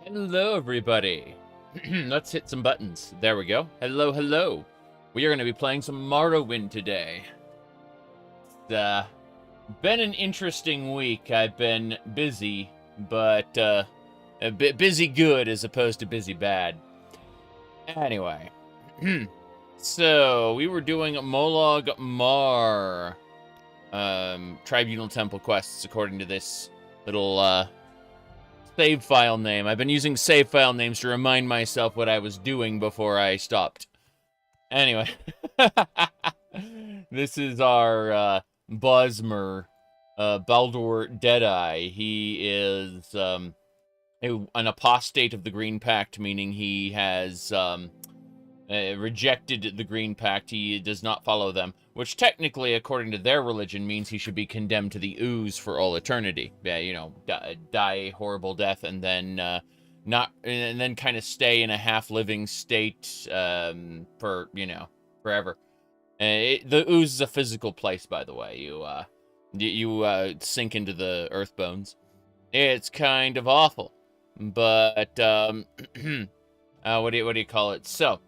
Hello, everybody. Let's hit some buttons. There we go. Hello, hello. We are going to be playing some Morrowind today. It's been an interesting week. I've been busy, but a bit busy good as opposed to busy bad. Anyway, so we were doing Molag Mar Tribunal Temple quests according to this little save file name. I've been using save file names to remind myself what I was doing before I stopped. Anyway, this is our Bosmer, Baldur Deadeye. He is an apostate of the Green Pact, meaning he has rejected the Green Pact. He does not follow them, which technically, according to their religion, means he should be condemned to the ooze for all eternity. Yeah, you know, die a horrible death, and then and then kind of stay in a half-living state for forever. The ooze is a physical place, by the way. You sink into the earth bones. It's kind of awful, but what do you call it? So.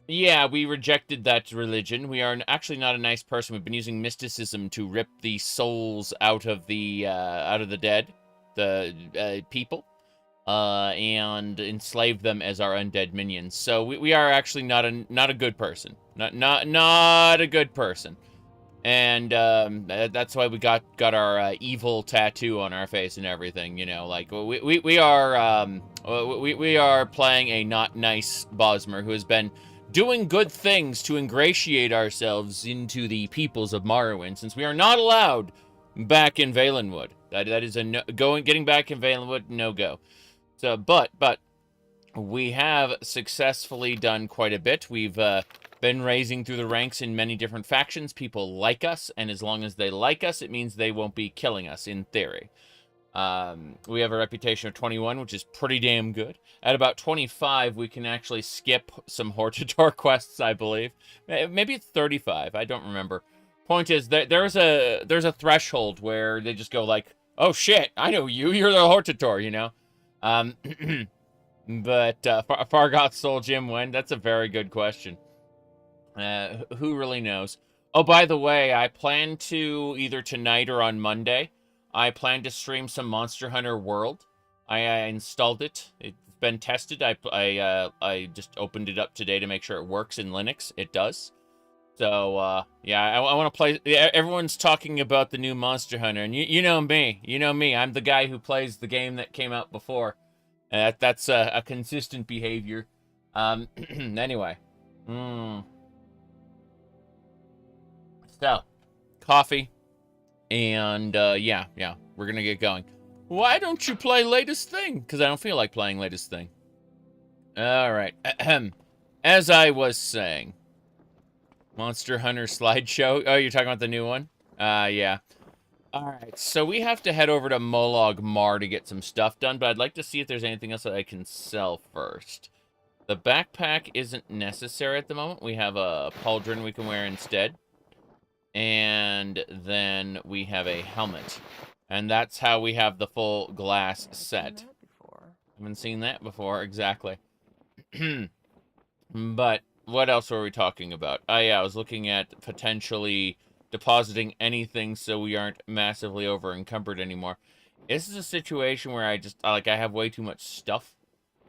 Yeah, we rejected that religion. We are actually not a nice person. We've been using mysticism to rip the souls out of the dead, the people, and enslave them as our undead minions. So we are actually not a good person. Not a good person. And that's why we got our evil tattoo on our face and everything. You know, like we are playing a not nice Bosmer who has been doing good things to ingratiate ourselves into the peoples of Morrowind, since we are not allowed back in Valenwood. That is a getting back in Valenwood, no go. So, but we have successfully done quite a bit. We've been raising through the ranks in many different factions. People like us, and as long as they like us, it means they won't be killing us, in theory. We have a reputation of 21, which is pretty damn good. At about 25, we can actually skip some Hortador quests, I believe. Maybe it's 35, I don't remember. Point is, there's a threshold where they just go like, oh shit, I know you, you're the Hortador, you know? But Fargoth Soul Jim when? That's a very good question. Who really knows? Oh, by the way, I plan to, either tonight or on Monday, I plan to stream some Monster Hunter World. I installed it. It's been tested. I just opened it up today to make sure it works in Linux. It does. So, yeah, I want to play. Everyone's talking about the new Monster Hunter, and you know me. You know me. I'm the guy who plays the game that came out before. That's a consistent behavior. Anyway. So, coffee. And, yeah, we're gonna get going. Why don't you play latest thing? Because I don't feel like playing latest thing. Alright. As I was saying. Monster Hunter slideshow. Oh, you're talking about the new one? Yeah. Alright, so we have to head over to Molag Mar to get some stuff done, but I'd like to see if there's anything else that I can sell first. The backpack isn't necessary at the moment. We have a pauldron we can wear instead. And then we have a helmet. And that's how we have the full glass set. Haven't seen that before, exactly. But what else were we talking about? Oh yeah, I was looking at potentially depositing anything so we aren't massively over encumbered anymore. This is a situation where I have way too much stuff,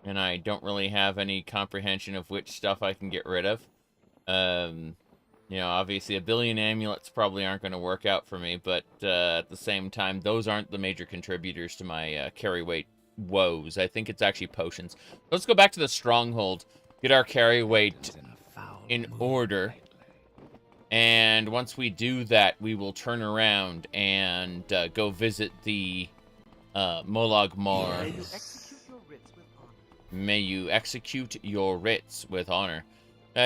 and I don't really have any comprehension of which stuff I can get rid of. You know, obviously a billion amulets probably aren't going to work out for me, but at the same time, those aren't the major contributors to my carry weight woes. I think it's actually potions. Let's go back to the stronghold, get our carry weight in order, and once we do that, we will turn around and go visit the Molag Mar. May you execute your writs with honor.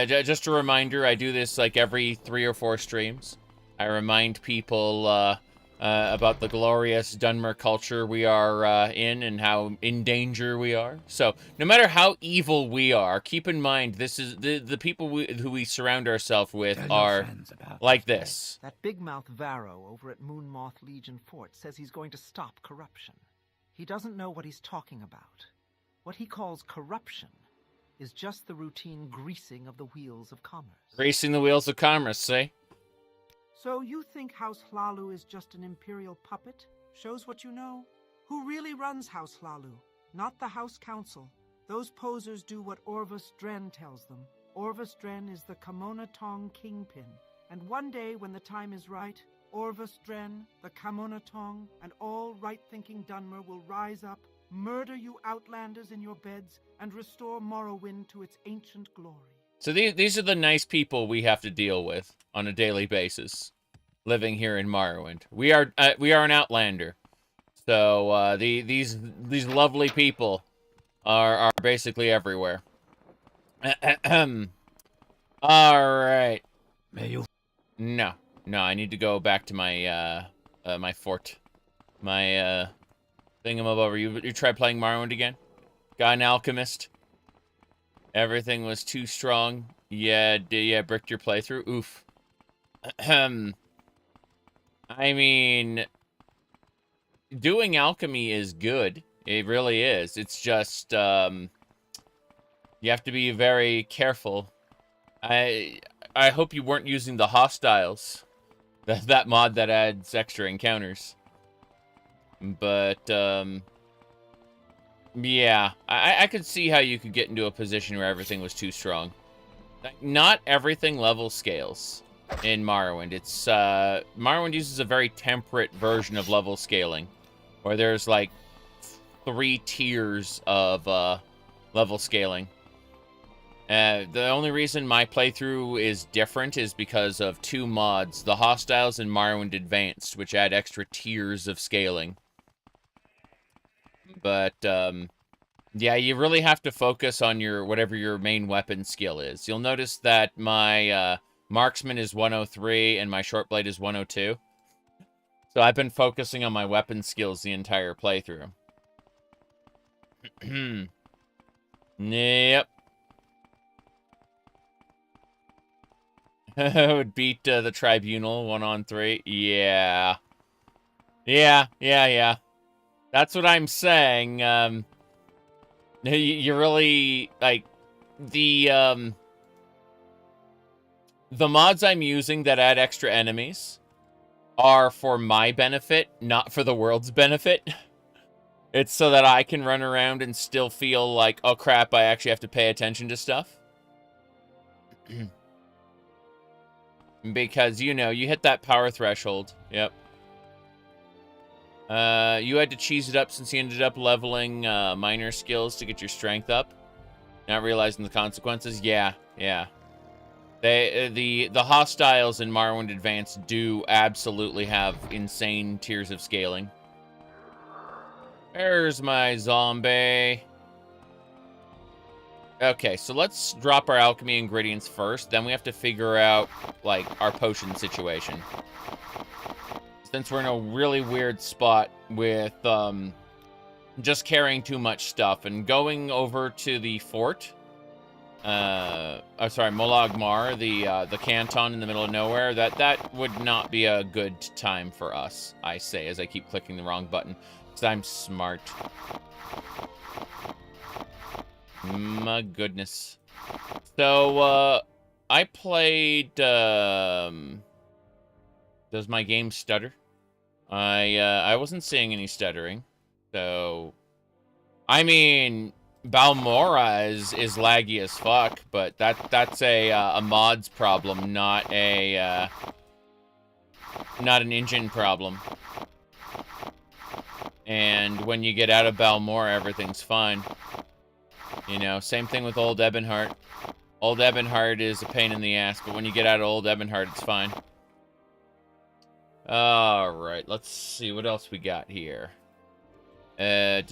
Just a reminder, I do this like every 3 or 4 streams. I remind people about the glorious Dunmer culture we are in and how in danger we are. So, no matter how evil we are, keep in mind this is the people who we surround ourselves with are like That big mouth Varro over at Moonmoth Legion Fort says he's going to stop corruption. He doesn't know what he's talking about. What he calls corruption is just the routine greasing of the wheels of commerce. Greasing the wheels of commerce, see? So you think House Hlalu is just an imperial puppet? Shows what you know. Who really runs House Hlalu? Not the House Council. Those posers do what Orvus Dren tells them. Orvus Dren is the Kamona Tong kingpin. And one day, when the time is right, Orvus Dren, the Kamona Tong, and all right-thinking Dunmer will rise up, murder you outlanders in your beds, and restore Morrowind to its ancient glory. So these are the nice people we have to deal with on a daily basis, living here in Morrowind. We are an outlander, so these lovely people are basically everywhere. All right. May you? No, I need to go back to my my fort, my thingamabover. You tried playing Morrowind again? Got an alchemist? Everything was too strong. Yeah, bricked your playthrough. Oof. I mean, doing alchemy is good. It really is. It's just, you have to be very careful. I hope you weren't using the hostiles. That mod that adds extra encounters. But, yeah, I could see how you could get into a position where everything was too strong. Not everything level scales in Morrowind. It's, Morrowind uses a very temperate version of level scaling, where there's, like, 3 tiers of, level scaling. The only reason my playthrough is different is because of 2 mods, the Hostiles and Morrowind Advanced, which add extra tiers of scaling. But, yeah, you really have to focus on whatever your main weapon skill is. You'll notice that my, marksman is 103 and my short blade is 102. So I've been focusing on my weapon skills the entire playthrough. Yep. Would beat the Tribunal 1-on-3. Yeah. Yeah. That's what I'm saying. You really, like, the mods I'm using that add extra enemies are for my benefit, not for the world's benefit. It's so that I can run around and still feel like, oh crap, I actually have to pay attention to stuff. Because, you know, you hit that power threshold. Yep. You had to cheese it up since you ended up leveling minor skills to get your strength up. Not realizing the consequences. Yeah. The hostiles in Morrowind Advanced do absolutely have insane tiers of scaling. There's my zombie. Okay, so let's drop our alchemy ingredients first. Then we have to figure out, like, our potion situation. Since we're in a really weird spot with, just carrying too much stuff. And going over to the fort, Molag Mar, the canton in the middle of nowhere, that would not be a good time for us, I say, as I keep clicking the wrong button. Because I'm smart. My goodness. So, I played, does my game stutter? I wasn't seeing any stuttering. So, I mean, Balmora is laggy as fuck, but that's a mod's problem, not an engine problem. And when you get out of Balmora, everything's fine. You know, same thing with Old Ebonheart. Old Ebonheart is a pain in the ass, but when you get out of Old Ebonheart, it's fine. Alright, let's see what else we got here. Yeah.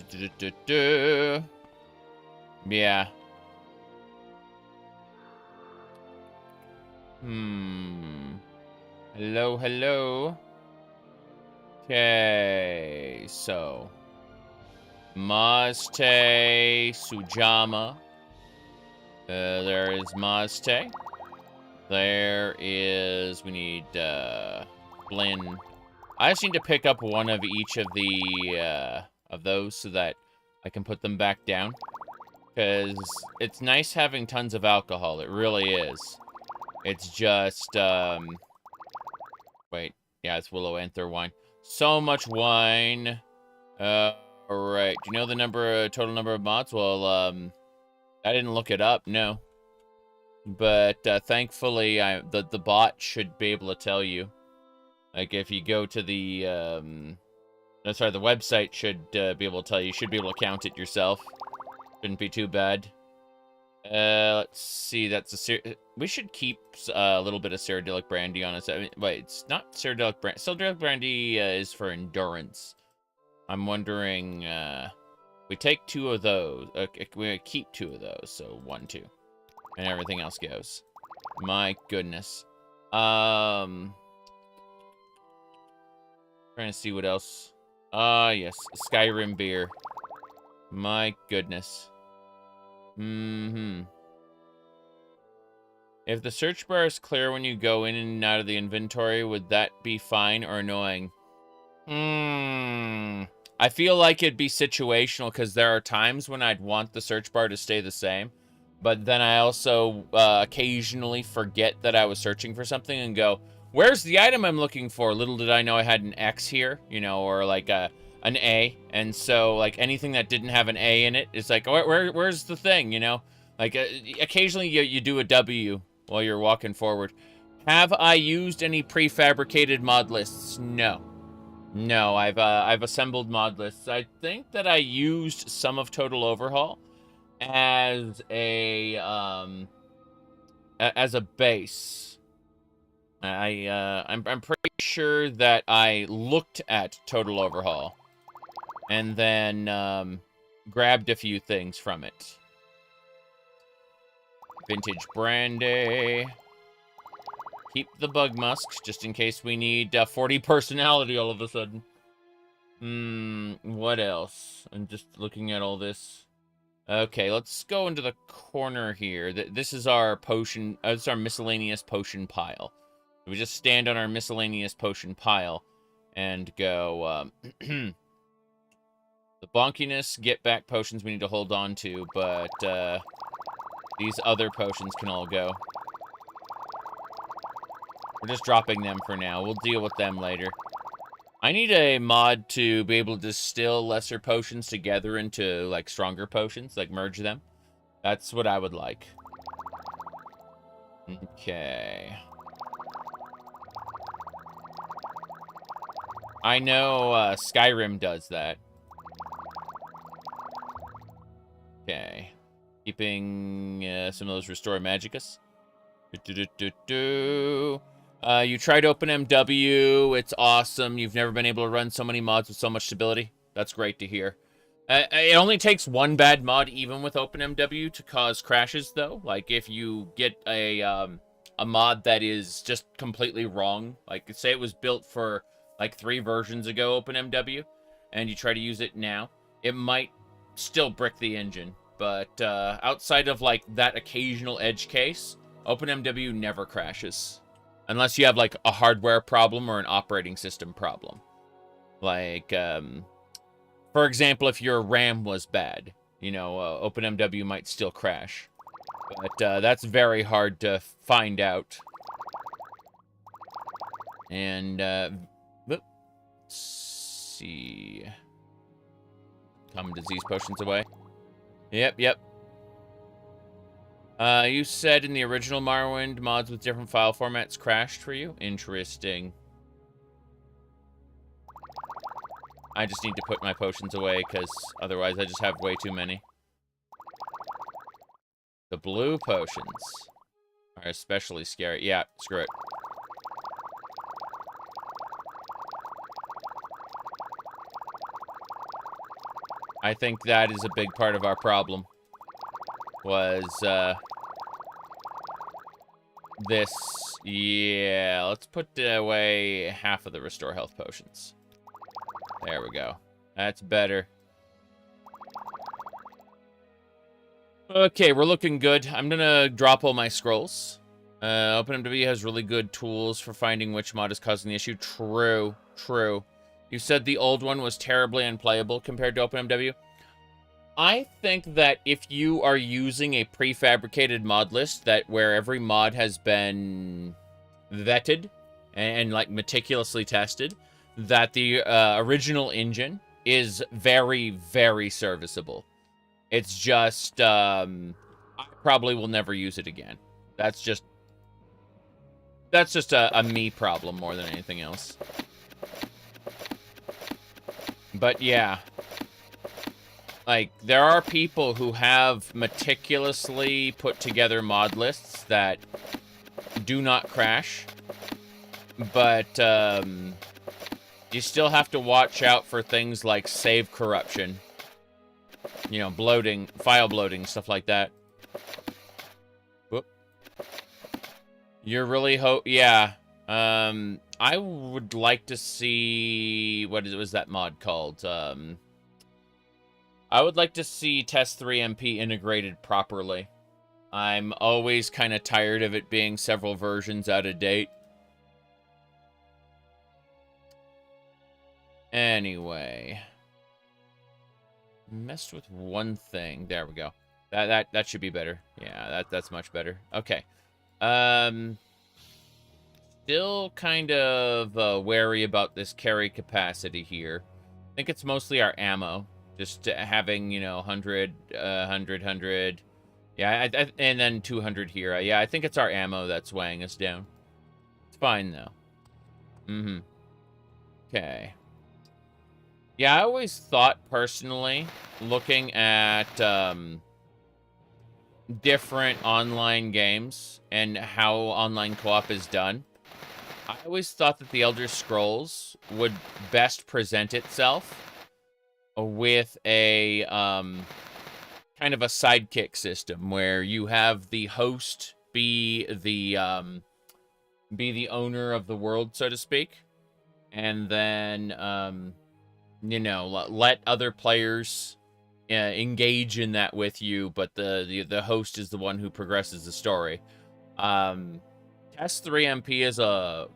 Hello. Okay, so Mazte, Sujama. There is Mazte. There is, we need, Flynn. I just need to pick up one of each of the, of those so that I can put them back down. Because it's nice having tons of alcohol. It really is. It's just, wait. Yeah, it's Willow Anther wine. So much wine. Alright. Do you know the total number of mods? Well, I didn't look it up, no. But, thankfully, the bot should be able to tell you. Like, if you go to the, the website should be able to tell you. You should be able to count it yourself. Shouldn't be too bad. Let's see. We should keep a little bit of Cyrodiilic Brandy on us. I mean, wait, it's not Cyrodiilic Brandy. Cyrodiilic Brandy is for endurance. I'm wondering, we take 2 of those. Okay, we keep 2 of those. So 1, 2. And everything else goes. My goodness. Trying to see what else. Yes. Skyrim beer. My goodness. If the search bar is clear when you go in and out of the inventory, would that be fine or annoying? I feel like it'd be situational because there are times when I'd want the search bar to stay the same. But then I also occasionally forget that I was searching for something and go, where's the item I'm looking for? Little did I know I had an X here, you know, or like an A. And so, like, anything that didn't have an A in it, it's like, where's the thing, you know? Like, occasionally you do a W while you're walking forward. Have I used any prefabricated mod lists? No. No, I've assembled mod lists. I think that I used some of Total Overhaul as a base. I'm pretty sure that I looked at Total Overhaul and then grabbed a few things from it. Vintage brandy. Keep the bug musks just in case we need 40 personality all of a sudden. What else? I'm just looking at all this. Okay, let's go into the corner here. This is our potion. This is our miscellaneous potion pile. We just stand on our miscellaneous potion pile and go. The bonkiness, get back potions we need to hold on to, but these other potions can all go. We're just dropping them for now. We'll deal with them later. I need a mod to be able to distill lesser potions together into, like, stronger potions. Like, merge them. That's what I would like. Okay. I know Skyrim does that. Okay. Keeping some of those Restore Magicus. You tried OpenMW. It's awesome. You've never been able to run so many mods with so much stability. That's great to hear. It only takes one bad mod, even with OpenMW, to cause crashes, though. Like, if you get a mod that is just completely wrong, like, say it was built for, like, 3 versions ago, OpenMW, and you try to use it now, it might still brick the engine. But outside of, like, that occasional edge case, OpenMW never crashes. Unless you have, like, a hardware problem or an operating system problem. Like, for example, if your RAM was bad, you know, OpenMW might still crash. But that's very hard to find out. And, let's see. Common disease potions away. Yep. You said in the original Morrowind, mods with different file formats crashed for you? Interesting. I just need to put my potions away, because otherwise I just have way too many. The blue potions are especially scary. Yeah, screw it. I think that is a big part of our problem. Was, this. Yeah, let's put away half of the Restore Health potions. There we go. That's better. Okay, we're looking good. I'm gonna drop all my scrolls. OpenMW has really good tools for finding which mod is causing the issue. True. You said the old one was terribly unplayable compared to OpenMW. I think that if you are using a prefabricated mod list where every mod has been vetted and like meticulously tested, that the original engine is very, very serviceable. It's just, I probably will never use it again. That's just a me problem more than anything else. But yeah. Like, there are people who have meticulously put together mod lists that do not crash. But, you still have to watch out for things like save corruption. You know, bloating, file bloating, stuff like that. Whoop. You're really yeah. I would like to see, was that mod called? I would like to see Test 3 MP integrated properly. I'm always kind of tired of it being several versions out of date. Anyway. Messed with one thing. There we go. That should be better. Yeah, that's much better. Okay. Still kind of wary about this carry capacity here. I think it's mostly our ammo. Just having, you know, 100, 100. Yeah, and then 200 here. Yeah, I think it's our ammo that's weighing us down. It's fine, though. Mm-hmm. Okay. Yeah, I always thought, personally, looking at different online games and how online co-op is done, I always thought that the Elder Scrolls would best present itself with a kind of a sidekick system where you have the host be the owner of the world, so to speak, and then you know, let other players engage in that with you, but the host is the one who progresses the story. Test 3 MP is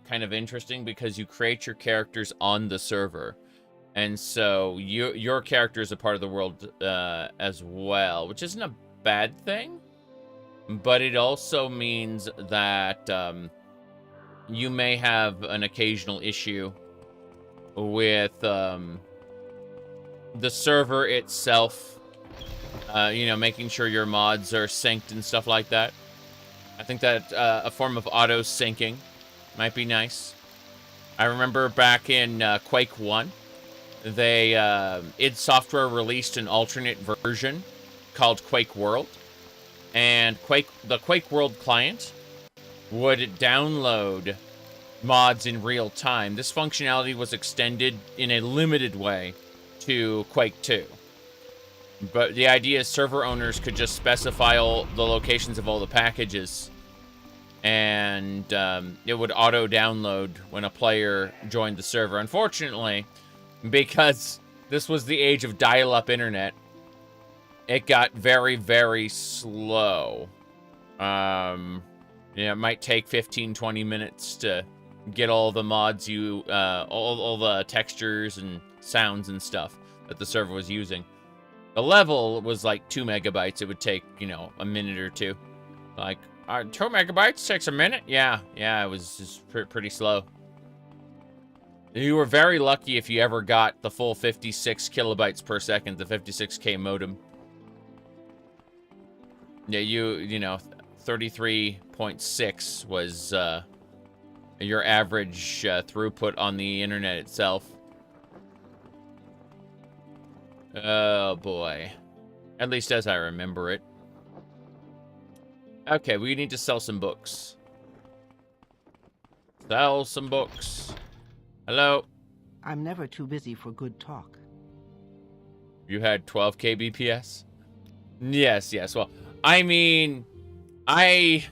kind of interesting because you create your characters on the server. And so your character is a part of the world as well, which isn't a bad thing. But it also means that you may have an occasional issue with the server itself, you know, making sure your mods are synced and stuff like that. I think that a form of auto-syncing might be nice. I remember back in Quake 1, id Software released an alternate version called Quake World, and the Quake World client would download mods in real time. This functionality was extended in a limited way to Quake 2. But the idea is server owners could just specify all the locations of all the packages, and it would auto-download when a player joined the server. Unfortunately, because this was the age of dial-up internet, it got very, very slow. Yeah, it might take 15-20 minutes to get all the mods all the textures and sounds and stuff that the server was using. The level was like 2 megabytes. It would take, you know, a minute or two. Like, 2 megabytes takes a minute? Yeah, it was just pretty slow. You were very lucky if you ever got the full 56 kilobytes per second, the 56K modem. Yeah, you know, 33.6 was your average throughput on the internet itself. Oh boy. At least as I remember it. Okay, we need to sell some books. Sell some books. Hello? I'm never too busy for good talk. You had 12k BPS? Yes. Well, I mean, I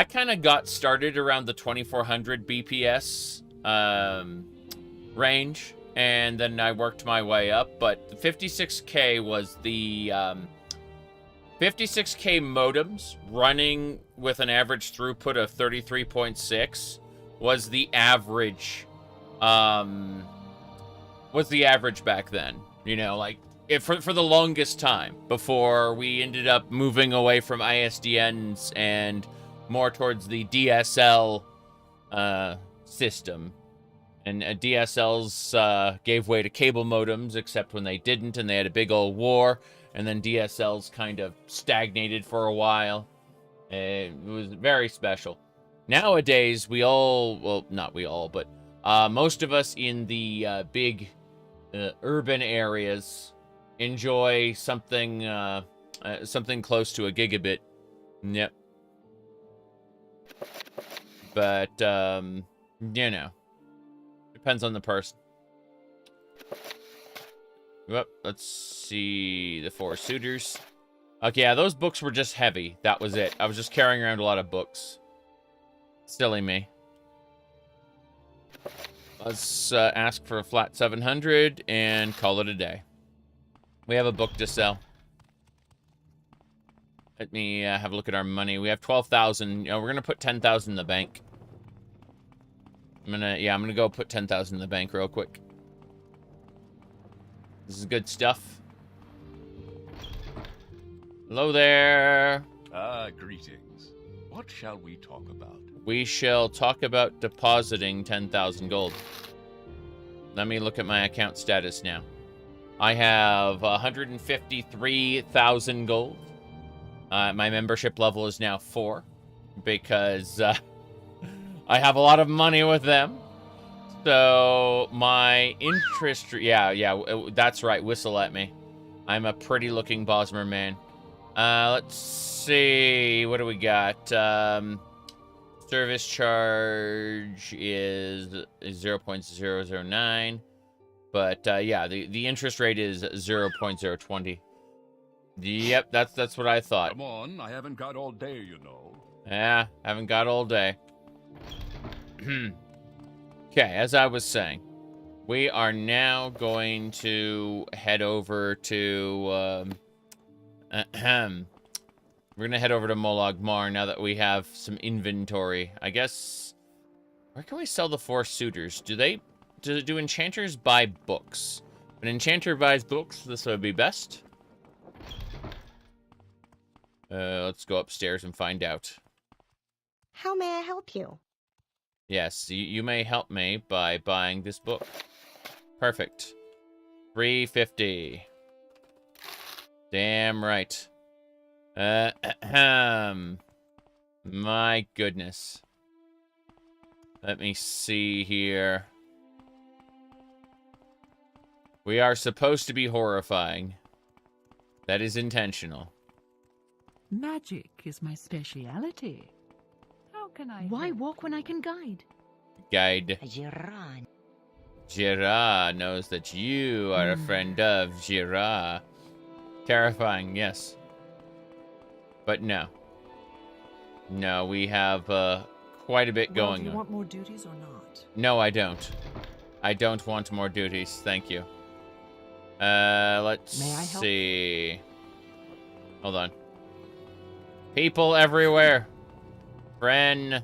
kind of got started around the 2400 BPS range, and then I worked my way up, but the 56k was the 56k modems running with an average throughput of 33.6 was the average was the average back then. You know, like, for the longest time, before we ended up moving away from ISDNs and more towards the DSL system. And DSLs gave way to cable modems, except when they didn't, and they had a big old war. And then DSLs kind of stagnated for a while. It was very special. Nowadays, we all, well, not we all, but most of us in the big urban areas enjoy something something close to a gigabit. Yep. But, you know, depends on the person. Well, let's see the 4 suitors. Okay, yeah, those books were just heavy. That was it. I was just carrying around a lot of books. Silly me. Let's ask for a flat 700 and call it a day. We have a book to sell. Let me have a look at our money. We have 12,000. You know, we're gonna put 10,000 in the bank. I'm gonna go put 10,000 in the bank real quick. This is good stuff. Hello there. Greetings. What shall we talk about? We shall talk about depositing 10,000 gold. Let me look at my account status now. I have 153,000 gold. My membership level is now 4 because I have a lot of money with them. So my interest, yeah, that's right. Whistle at me. I'm a pretty looking Bosmer man. Let's see. What do we got? Service charge is 0.009. But yeah, the interest rate is 0.020. Yep, that's what I thought. Come on, I haven't got all day, you know. Yeah, haven't got all day. Okay, as I was saying, we are now going to head over to we're gonna head over to Molag Mar now that we have some inventory. I guess, where can we sell the 4 suitors? Do enchanters buy books? If an enchanter buys books, this would be best. Let's go upstairs and find out. How may I help you? Yes, you may help me by buying this book. Perfect. 350. Damn right. My goodness. Let me see here. We are supposed to be horrifying. That is intentional. Magic is my speciality. How can I Why help? walk when I can guide? Guide. Jiran. Jira knows that you are a friend of Jira. Terrifying, yes. But no. No, we have quite a bit going Do you on. want more duties or not? No, I don't. I don't want more duties. Thank you. Let's May I help? see. Hold on. People everywhere. Friend.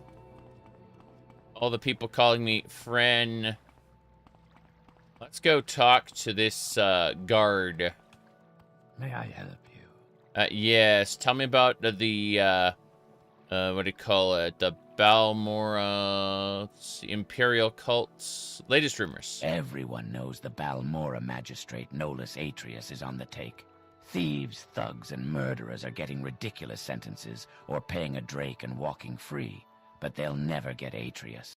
All the people calling me friend. Let's go talk to this guard. May I help you? Yes. Tell me about the what do you call it? The Balmora Imperial cults. Latest rumors. Everyone knows the Balmora magistrate Nolus Atreus is on the take. Thieves, thugs, and murderers are getting ridiculous sentences or paying a drake and walking free. But they'll never get Atreus.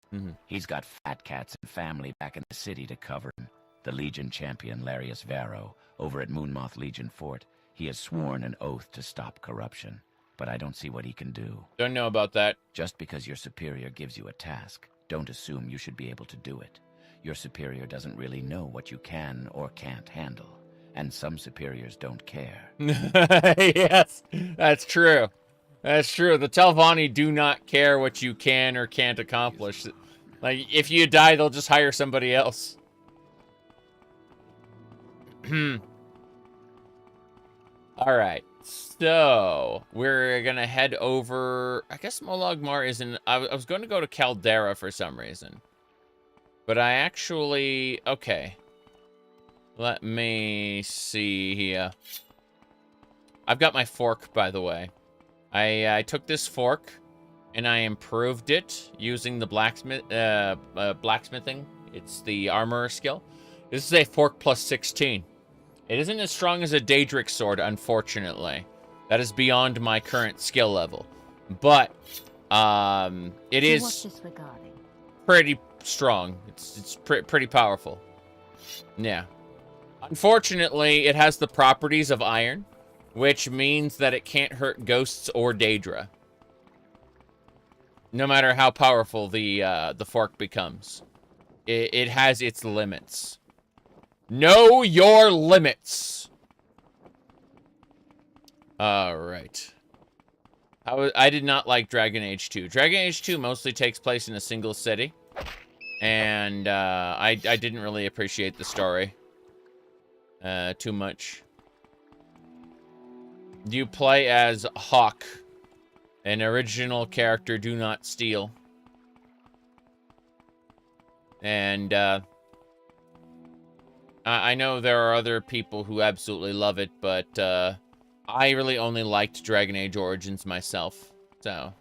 He's got fat cats and family back in the city to cover him. The Legion champion Larius Varro, over at Moonmoth Legion Fort, he has sworn an oath to stop corruption. But I don't see what he can do. Don't know about that. Just because your superior gives you a task, don't assume you should be able to do it. Your superior doesn't really know what you can or can't handle. And some superiors don't care. Yes, that's true. That's true. The Telvanni do not care what you can or can't accomplish. Like, if you die, they'll just hire somebody else. Alright. So, we're gonna head over... I guess Molag Mar isn't... I was going to go to Caldera for some reason. But I actually... Okay. Let me see here. I've got my fork, by the way. I took this fork, and I improved it using the blacksmithing. It's the armorer skill. This is a fork plus 16. It isn't as strong as a Daedric sword, unfortunately. That is beyond my current skill level. But, it is What's this regarding? pretty strong. It's pretty powerful. Yeah. Unfortunately, it has the properties of iron, which means that it can't hurt ghosts or Daedra. No matter how powerful the fork becomes. It has its limits. Know your limits! Alright. I did not like Dragon Age 2. Dragon Age 2 mostly takes place in a single city. And, I didn't really appreciate the story. Too much. You play as Hawk. An original character, Do Not Steal. And, I know there are other people who absolutely love it, but, I really only liked Dragon Age Origins myself. So,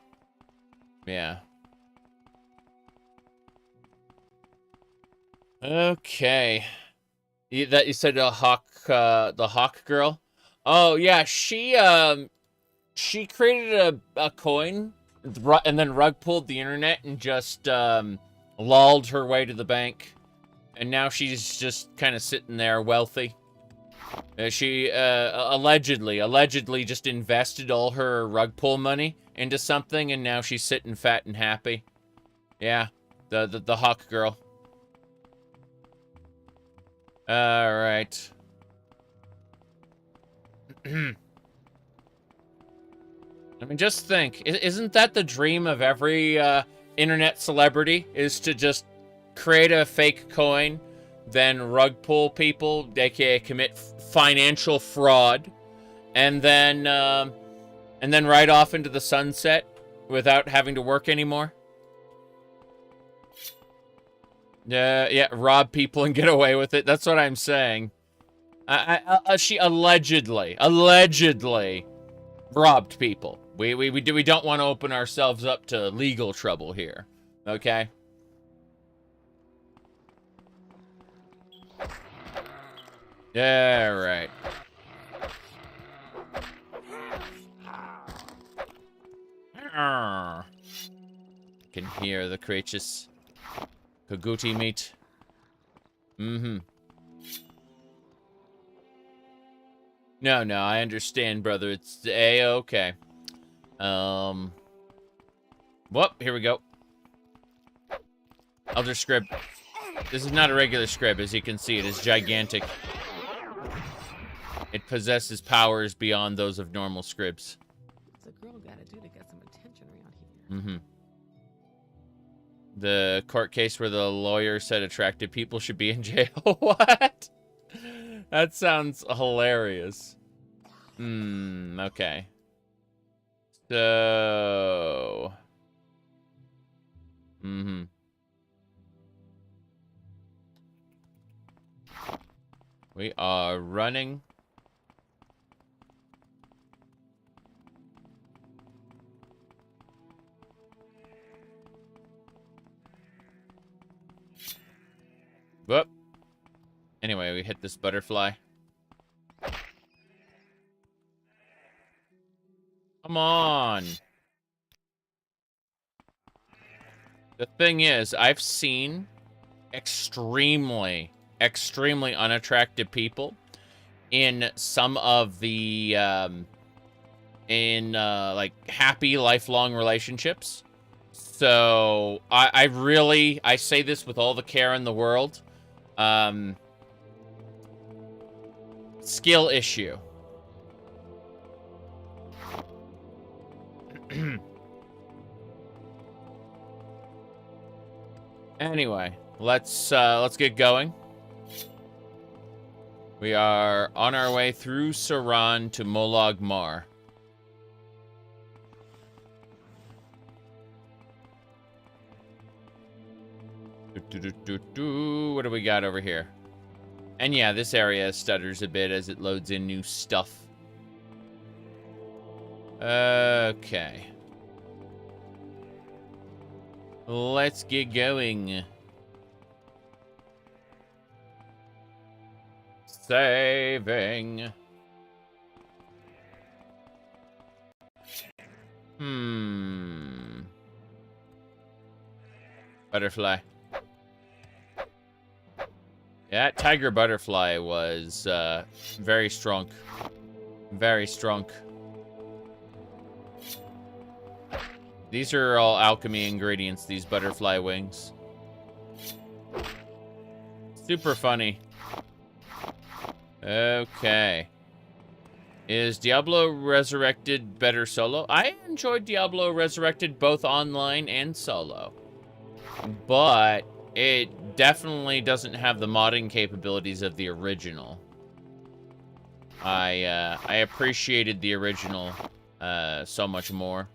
yeah. Okay. You said a Hawk, the Hawk girl? Oh, yeah, she created a coin and then rug pulled the internet and just, lulled her way to the bank. And now she's just kind of sitting there wealthy. She, allegedly just invested all her rug pull money into something, and now she's sitting fat and happy. Yeah, the Hawk girl. Alright. I mean, just think. Isn't that the dream of every, internet celebrity? Is to just create a fake coin, then rug pull people, aka commit financial fraud, and then ride off into the sunset without having to work anymore? Yeah, rob people and get away with it. That's what I'm saying. She allegedly robbed people. We don't want to open ourselves up to legal trouble here. Okay? Yeah, right. Can hear the creatures. Kaguti meat. Mm-hmm. No, I understand, brother. It's A-okay. Whoop, here we go. Elder Scrib. This is not a regular Scrib, as you can see. It is gigantic. It possesses powers beyond those of normal Scribs. What's a girl gotta do to get some attention around here? Mm-hmm. The court case where the lawyer said attractive people should be in jail. What? That sounds hilarious. Okay. So... We are running. Whoop. Anyway, we hit this butterfly. Come on. The thing is, I've seen extremely unattractive people in some of the, like, happy lifelong relationships. So, I say this with all the care in the world. Skill issue. Anyway, let's get going. We are on our way through Saran to Molag Mar. What do we got over here? And yeah, this area stutters a bit as it loads in new stuff. Okay. Let's get going. Saving. Butterfly. Yeah, that tiger butterfly was very strong. Very strong. These are all alchemy ingredients, these butterfly wings. Super funny. Okay. Is Diablo Resurrected better solo? I enjoyed Diablo Resurrected both online and solo. But it definitely doesn't have the modding capabilities of the original. I appreciated the original so much more.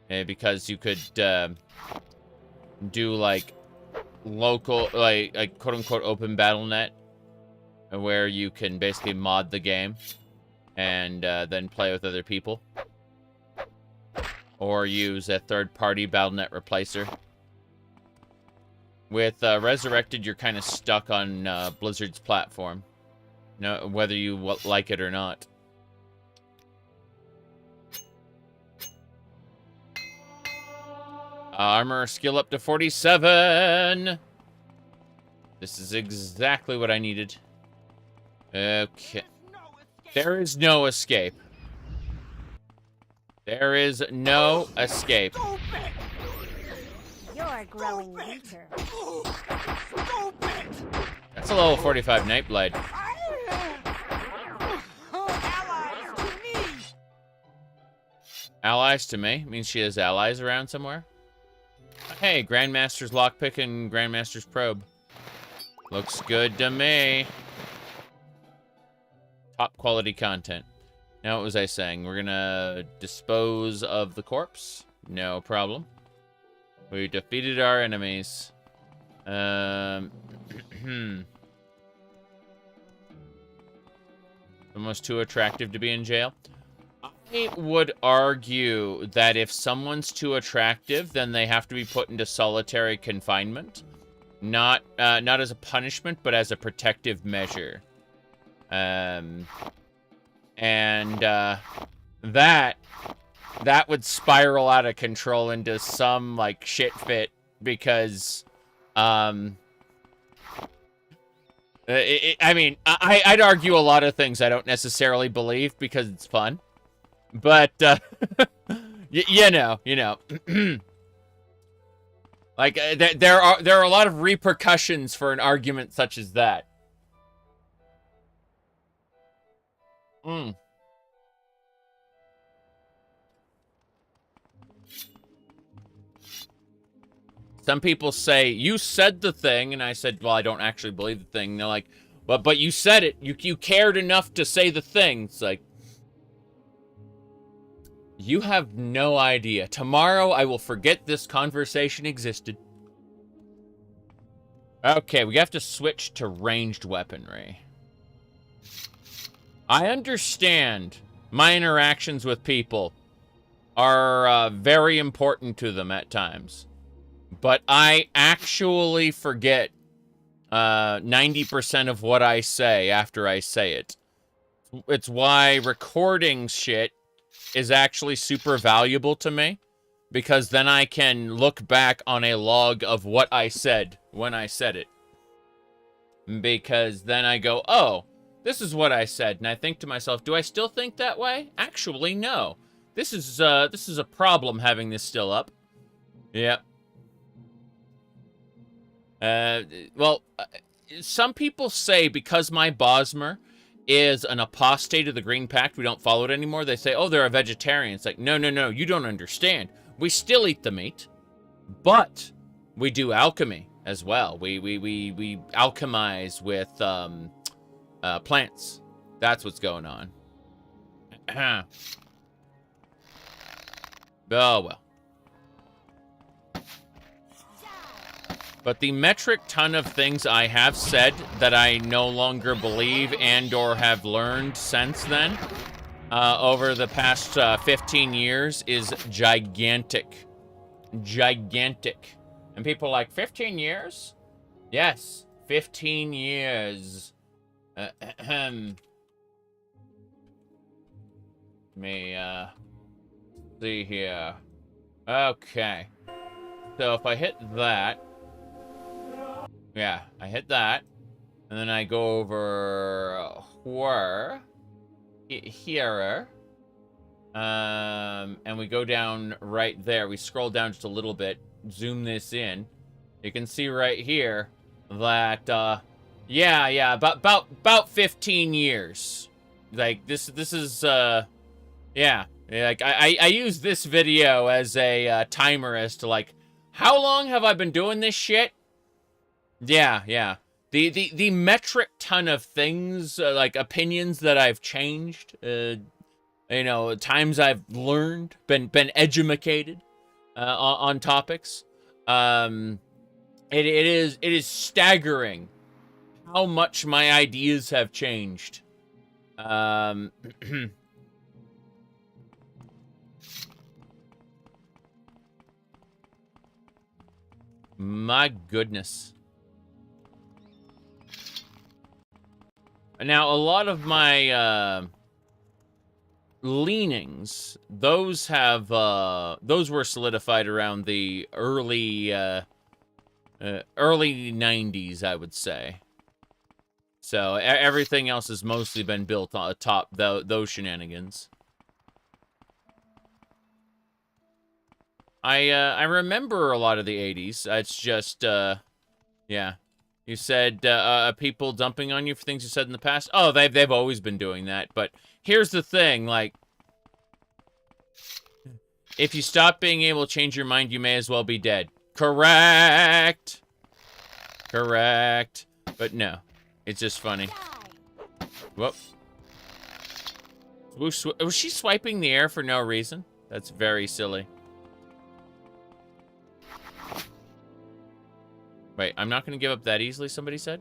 Because you could do like local, like quote-unquote open BattleNet, where you can basically mod the game and then play with other people. Or use a third-party BattleNet replacer. With Resurrected, you're kind of stuck on Blizzard's platform. No, whether you like it or not. Armor skill up to 47. This is exactly what I needed. Okay. There is no escape. There is no escape. You're growing weaker. That's a level 45 Nightblade. Allies to me? Means she has allies around somewhere? Hey, Grandmaster's Lockpick and Grandmaster's Probe. Looks good to me. Top quality content. Now, what was I saying? We're gonna dispose of the corpse. No problem. We defeated our enemies. Almost too attractive to be in jail. I would argue that if someone's too attractive, then they have to be put into solitary confinement. Not as a punishment, but as a protective measure. That would spiral out of control into some, like, shit fit, because, I mean, I'd argue a lot of things I don't necessarily believe because it's fun. But, you know. Like, there are a lot of repercussions for an argument such as that. Some people say, you said the thing, and I said, well, I don't actually believe the thing. And they're like, but you said it. You cared enough to say the thing. It's like, you have no idea. Tomorrow, I will forget this conversation existed. Okay, we have to switch to ranged weaponry. I understand my interactions with people are very important to them at times. But I actually forget 90% of what I say after I say it. It's why recording shit is actually super valuable to me, because then I can look back on a log of what I said when I said it. Because then I go, oh, this is what I said, and I think to myself, do I still think that way? Actually, no. This is a problem having this still up. Yep. Well, some people say because my Bosmer is an apostate of the Green Pact, we don't follow it anymore. They say, oh, they're a vegetarian. It's like, no, you don't understand. We still eat the meat, but we do alchemy as well. We alchemize with plants. That's what's going on. Oh, well. But the metric ton of things I have said that I no longer believe and or have learned since then, over the past 15 years is gigantic. Gigantic. And people are like, 15 years? Yes, 15 years. Let me, see here. Okay. So if I hit that, yeah, I hit that, and then I go over here, and we go down right there. We scroll down just a little bit, zoom this in. You can see right here that, yeah, about 15 years. Like this is, yeah. Like I use this video as a timer as to like, how long have I been doing this shit? Yeah. The metric ton of things, like opinions that I've changed, you know, times I've learned, been edumacated on topics. It is staggering how much my ideas have changed. My goodness. Now, a lot of my leanings, those were solidified around the early 90s, I would say. So everything else has mostly been built on top those shenanigans. I remember a lot of the 80s. It's just, yeah. You said, people dumping on you for things you said in the past? Oh, they've always been doing that. But here's the thing, like, if you stop being able to change your mind, you may as well be dead. Correct! Correct. But no, it's just funny. Whoop. Was she swiping the air for no reason? That's very silly. Wait, I'm not going to give up that easily, somebody said?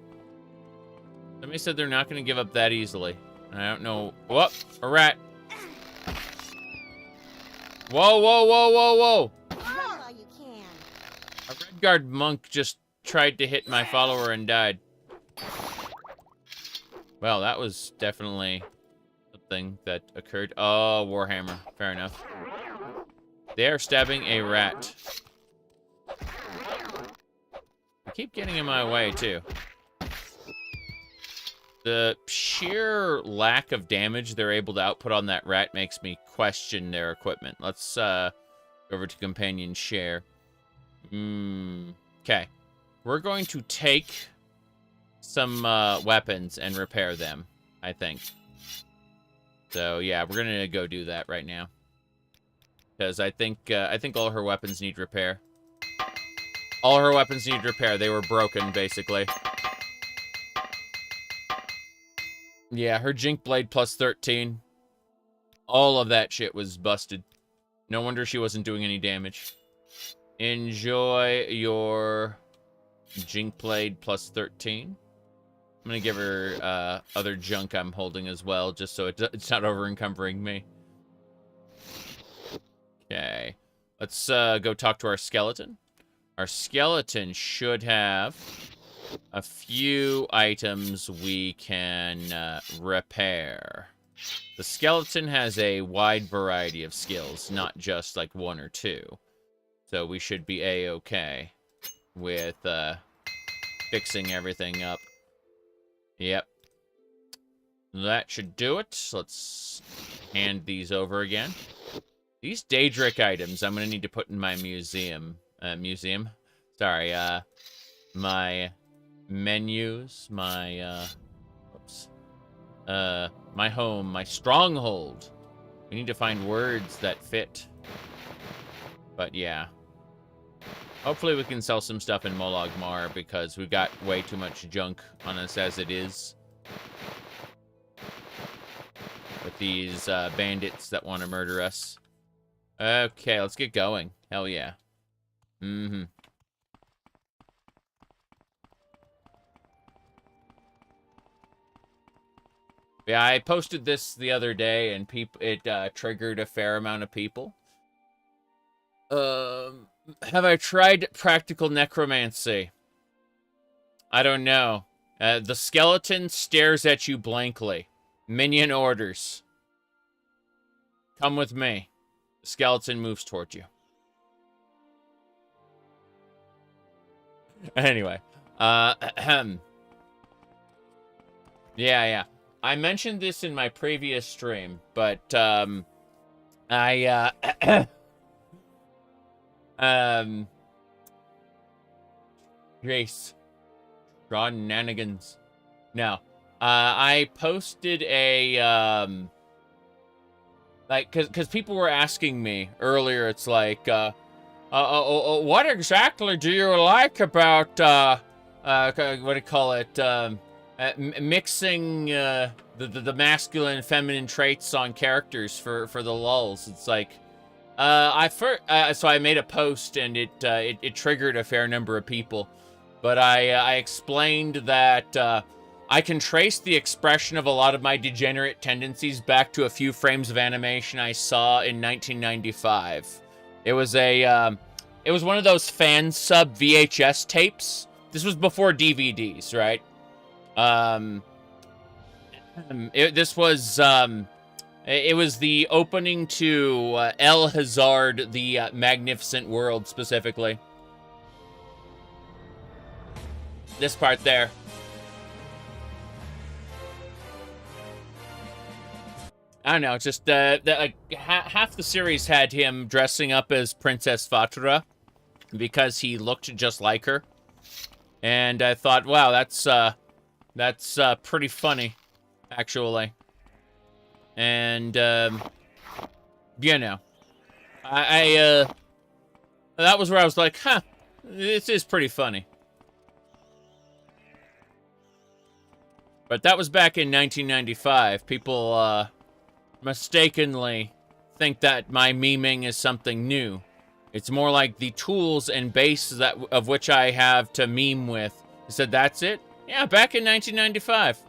Somebody said they're not going to give up that easily. I don't know. Whoop, a rat. Whoa. A Red Guard monk just tried to hit my follower and died. Well, that was definitely something that occurred. Oh, Warhammer. Fair enough. They are stabbing a rat. I keep getting in my way, too. The sheer lack of damage they're able to output on that rat makes me question their equipment. Let's go over to companion share. Okay. We're going to take some weapons and repair them, I think. So, yeah, we're going to go do that right now. Because I think all her weapons need repair. All her weapons need repair. They were broken, basically. Yeah, her Jink Blade plus 13. All of that shit was busted. No wonder she wasn't doing any damage. Enjoy your Jink Blade plus 13. I'm gonna give her other junk I'm holding as well, just so it's not over-encumbering me. Okay. Let's go talk to our skeleton. Our skeleton should have a few items we can repair. The skeleton has a wide variety of skills, not just like one or two. So we should be a-okay with fixing everything up. Yep. That should do it. Let's hand these over again. These Daedric items I'm going to need to put in my museum. Sorry, my menus, my, my home, my stronghold. We need to find words that fit. But yeah. Hopefully we can sell some stuff in Molag Mar, because we've got way too much junk on us as it is. With these bandits that want to murder us. Okay, let's get going. Hell yeah. Yeah, I posted this the other day, and it triggered a fair amount of people. Have I tried practical necromancy? I don't know. The skeleton stares at you blankly. Minion orders. Come with me. The skeleton moves toward you. Anyway. Yeah. I mentioned this in my previous stream, but, Grace. Ron Nanigans. No. I posted a, because people were asking me earlier, it's like, what exactly do you like about, what do you call it, mixing, the masculine and feminine traits on characters for the lulz? It's like, so I made a post, and it triggered a fair number of people. But I explained that I can trace the expression of a lot of my degenerate tendencies back to a few frames of animation I saw in 1995. It was one of those fan sub VHS tapes. This was before DVDs, right? It was the opening to El Hazard, the Magnificent World, specifically. This part there. I don't know, it's just like half the series had him dressing up as Princess Fatra because he looked just like her. And I thought, wow, that's pretty funny, actually. And you know, that was where I was like, huh, this is pretty funny. But that was back in 1995. People mistakenly think that my memeing is something new. It's more like the tools and base of which I have to meme with. I said, that's it? Yeah, back in 1995.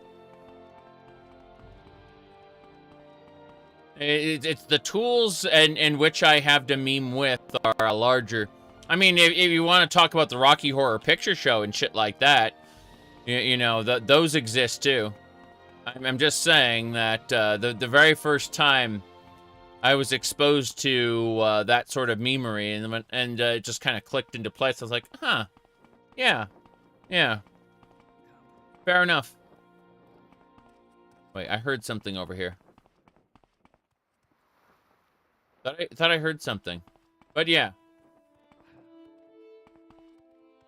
It's the tools and which I have to meme with are larger. I mean, if you want to talk about the Rocky Horror Picture Show and shit like that, you know, those exist too. I'm just saying that the very first time I was exposed to that sort of memery, and it just kind of clicked into place. I was like, huh, yeah, fair enough. Wait, I heard something over here. Thought I heard something, but yeah.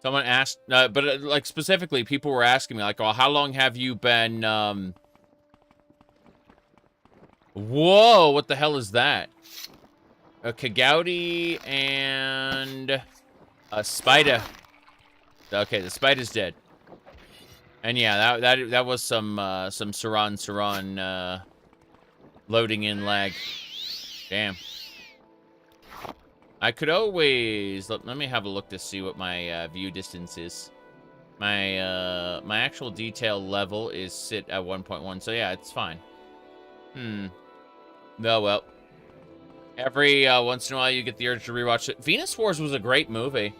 Someone asked, but like specifically, people were asking me like, "Oh, how long have you been?" Whoa! What the hell is that? A Kagouti and a spider. Okay, the spider's dead. And yeah, that was some Saran loading in lag. Damn. I could always let me have a look to see what my view distance is. My my actual detail level is sit at 1.1, so yeah, it's fine. No, well, every once in a while you get the urge to rewatch it. Venus Wars was a great movie.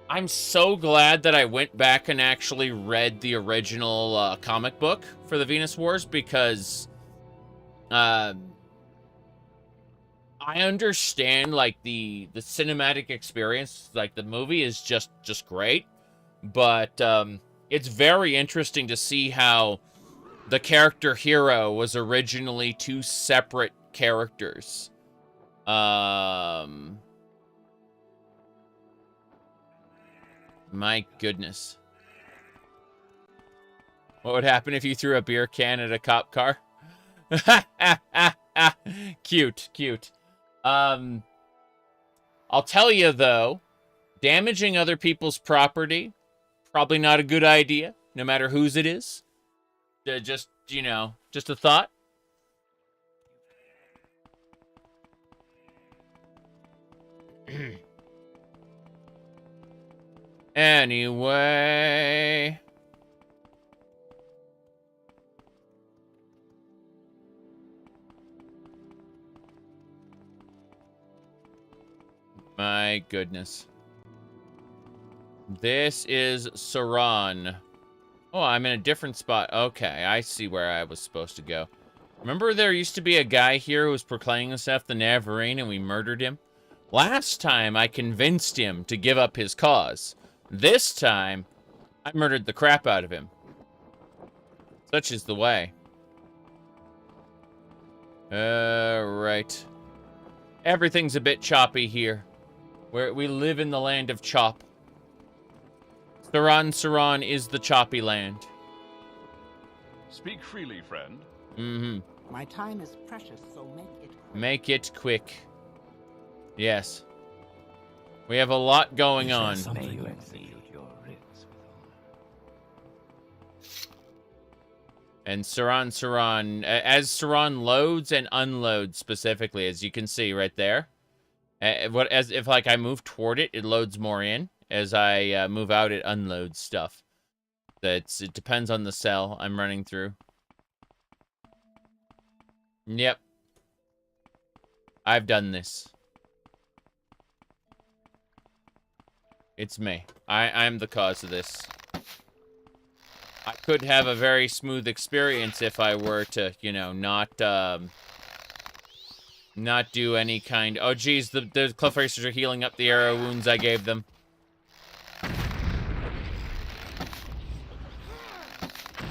I'm so glad that I went back and actually read the original comic book for the Venus Wars, because I understand, like, the cinematic experience, like, the movie is just great, but it's very interesting to see how the character Hero was originally two separate characters. My goodness. What would happen if you threw a beer can at a cop car? Cute. I'll tell you, though, damaging other people's property, probably not a good idea, no matter whose it is. Just, you know, just a thought. Anyway. My goodness. This is Saran. Oh, I'm in a different spot. Okay, I see where I was supposed to go. Remember there used to be a guy here who was proclaiming himself the Navarrene and we murdered him? Last time I convinced him to give up his cause. This time, I murdered the crap out of him. Such is the way. Right. Everything's a bit choppy here. We live in the land of chop. Saran is the choppy land. Speak freely, friend. Mm-hmm. My time is precious, so make it quick. Make it quick. Yes. We have a lot going on. May you execute your writs with honor. And Saran, as Saran loads and unloads specifically, as you can see right there. If like I move toward it, it loads more in. As I move out, it unloads stuff. It depends on the cell I'm running through. Yep. I've done this. It's me. I'm the cause of this. I could have a very smooth experience if I were to, you know, not do any kind... Oh, geez, the Cliff Racers are healing up the arrow wounds I gave them.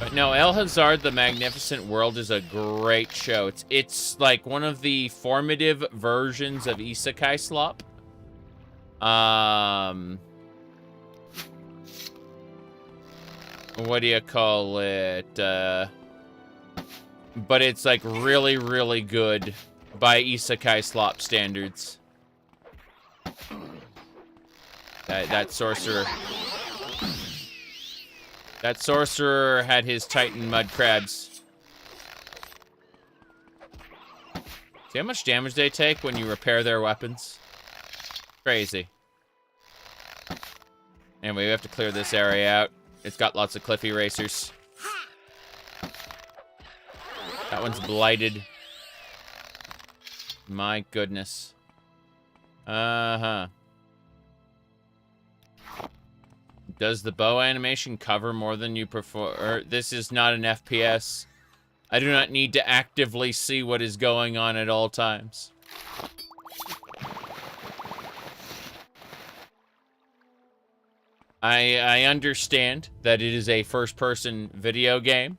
But no, El Hazard, the Magnificent World is a great show. It's like one of the formative versions of Isekai Slop. What do you call it? But it's like really, really good by Isekai Slop standards. That sorcerer. That sorcerer had his Titan mud crabs. See how much damage they take when you repair their weapons? Crazy. Anyway, we have to clear this area out. It's got lots of cliffy racers. That one's blighted. My goodness. Uh-huh. Does the bow animation cover more than you prefer? This is not an FPS. I do not need to actively see what is going on at all times. I understand that it is a first-person video game,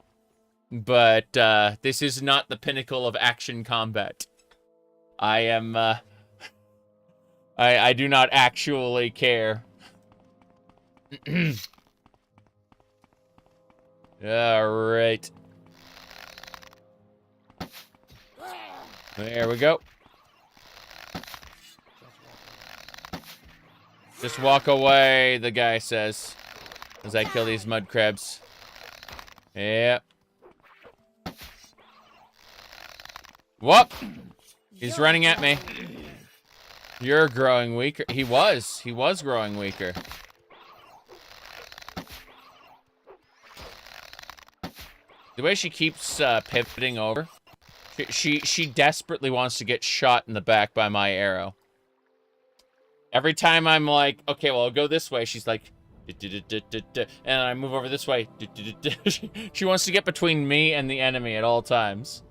but this is not the pinnacle of action combat. I am, I do not actually care. Alright. There we go. Just walk away, the guy says, as I kill these mud crabs. Yep. Whoop! He's running at me. You're growing weaker. He was growing weaker. The way she keeps pivoting over, she desperately wants to get shot in the back by my arrow. Every time I'm like, okay, well, I'll go this way, she's like, and I move over this way. She wants to get between me and the enemy at all times.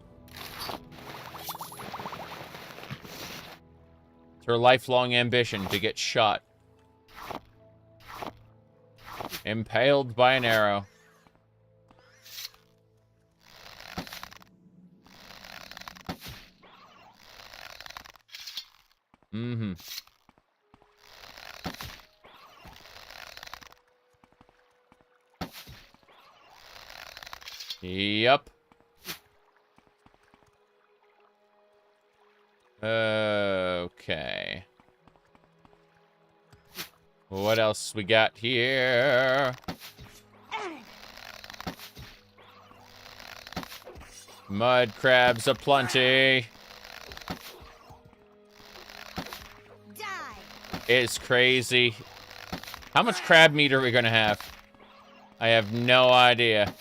It's her lifelong ambition to get shot. Impaled by an arrow. Mm-hmm. Yep. Okay. What else we got here? Mud crabs aplenty. It's crazy. How much crab meat are we gonna have? I have no idea.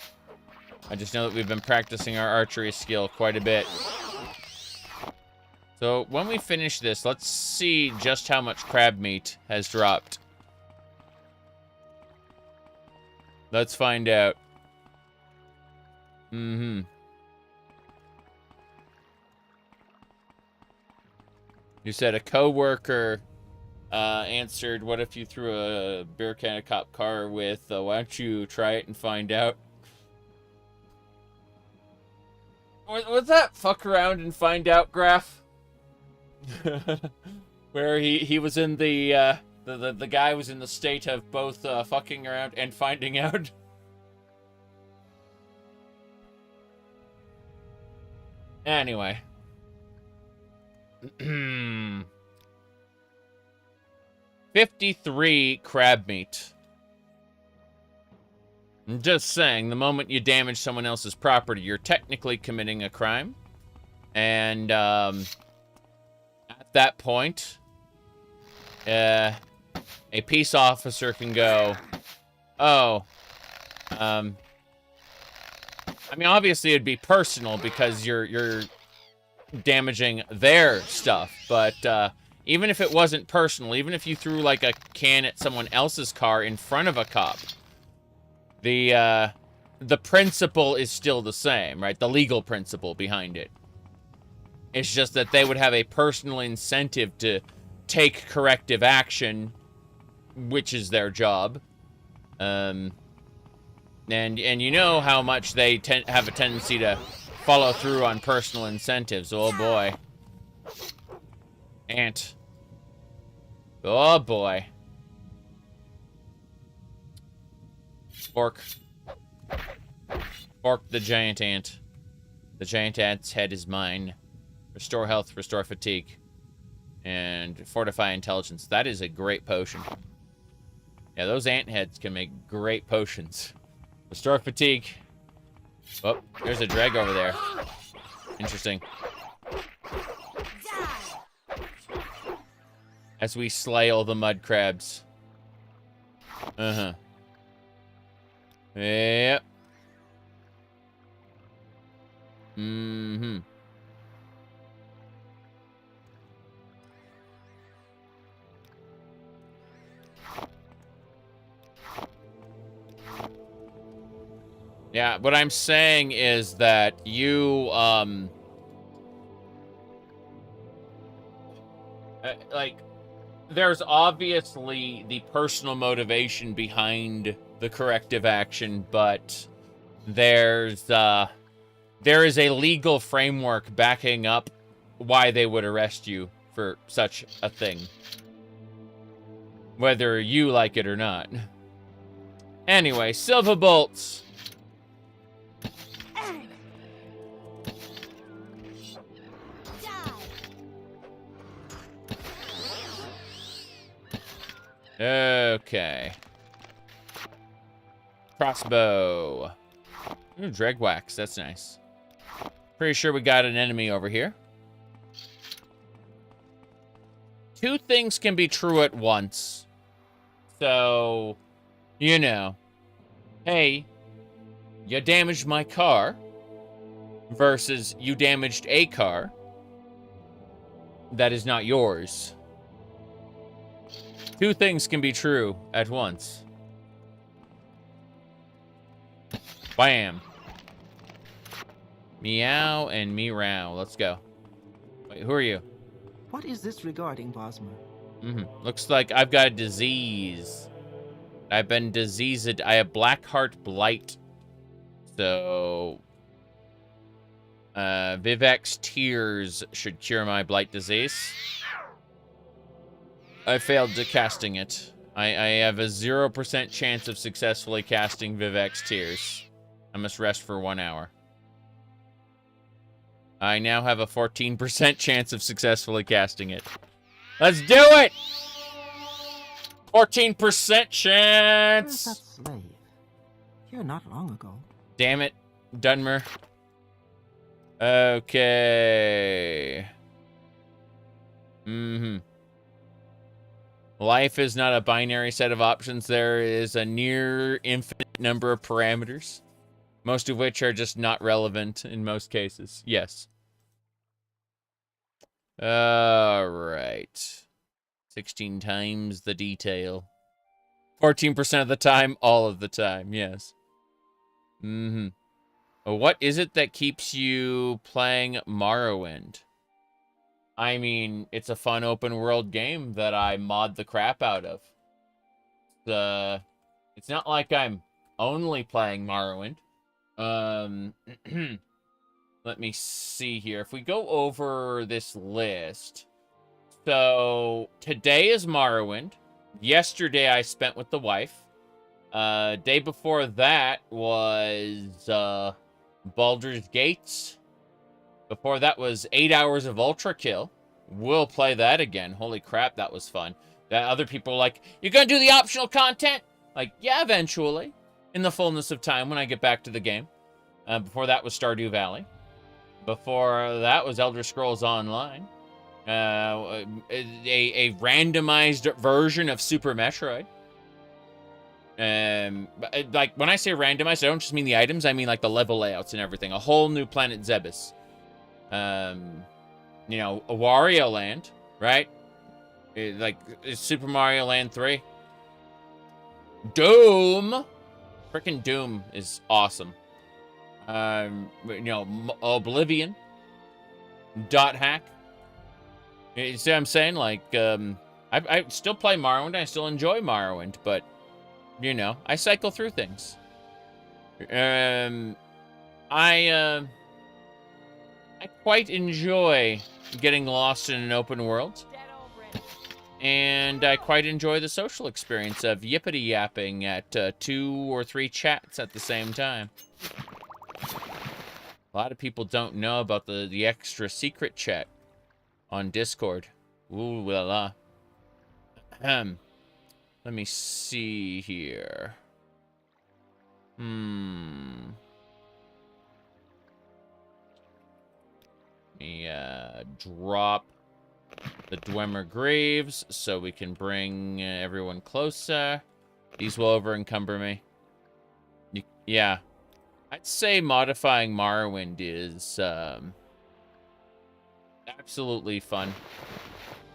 I just know that we've been practicing our archery skill quite a bit. So when we finish this, let's see just how much crab meat has dropped. Let's find out. Mm-hmm. You said a coworker answered, what if you threw a beer can at a cop car with, why don't you try it and find out? Was that fuck around and find out graph? Where he was in the guy was in the state of both fucking around and finding out. Anyway. 53 crab meat. I'm just saying, the moment you damage someone else's property, you're technically committing a crime. And at that point, a peace officer can go, oh, I mean, obviously it'd be personal because you're damaging their stuff, but even if it wasn't personal, even if you threw like a can at someone else's car in front of a cop, the principle is still the same, right? The legal principle behind it. It's just that they would have a personal incentive to take corrective action, which is their job. And you know how much they have a tendency to follow through on personal incentives. Oh boy. Ant. Oh boy. Fork. Fork the giant ant. The giant ant's head is mine. Restore health, restore fatigue. And fortify intelligence. That is a great potion. Yeah, those ant heads can make great potions. Restore fatigue. Oh, there's a dreg over there. Interesting. As we slay all the mud crabs. Uh-huh. Yep. Mm-hmm. Yeah, what I'm saying is that you, like, there's obviously the personal motivation behind the corrective action, but there is a legal framework backing up why they would arrest you for such a thing. Whether you like it or not. Anyway, silver bolts. Okay. Crossbow. Ooh, dreg wax. That's nice. Pretty sure we got an enemy over here. Two things can be true at once. So, you know. Hey, you damaged my car. Versus you damaged a car that is not yours. Two things can be true at once. Bam. Meow and meow. Let's go. Wait, who are you? What is this regarding, Bosmer? Looks like I've got a disease. I've been diseased. I have black heart blight. So Vivek's tears should cure my blight disease. I failed to casting it. I have a 0% chance of successfully casting Vivek's tears. I must rest for 1 hour. I now have a 14% chance of successfully casting it. Let's do it! 14% chance! Where's that slave? Here not long ago. Damn it, Dunmer. Okay. Life is not a binary set of options. There is a near infinite number of parameters, most of which are just not relevant in most cases. Yes. All right. 16 times the detail. 14% of the time, all of the time, yes. Mm-hmm. What is it that keeps you playing Morrowind? I mean, it's a fun open world game that I mod the crap out of. It's not like I'm only playing Morrowind. Let me see here. If we go over this list. So, today is Morrowind. Yesterday I spent with the wife. Day before that was Baldur's Gates. Before that was 8 hours of Ultra Kill. We'll play that again. Holy crap, that was fun. Other people are like, you're gonna do the optional content? Like, yeah, eventually. In the fullness of time when I get back to the game. Before that was Stardew Valley. Before that was Elder Scrolls Online. A randomized version of Super Metroid. Like, when I say randomized, I don't just mean the items, I mean, like, the level layouts and everything. A whole new planet Zebes. You know, a Wario Land, right? Like, Super Mario Land 3. Doom! Frickin' Doom is awesome. You know, Oblivion. Dot Hack. You see what I'm saying? Like, I still play Morrowind. I still enjoy Morrowind, but, you know, I cycle through things. I quite enjoy getting lost in an open world. And I quite enjoy the social experience of yippity-yapping at 2 or 3 chats at the same time. A lot of people don't know about the extra secret chat on Discord. Ooh la la. Let me see here. Let me drop the Dwemer Graves so we can bring everyone closer. These will over-encumber me. Yeah. I'd say modifying Morrowind is absolutely fun.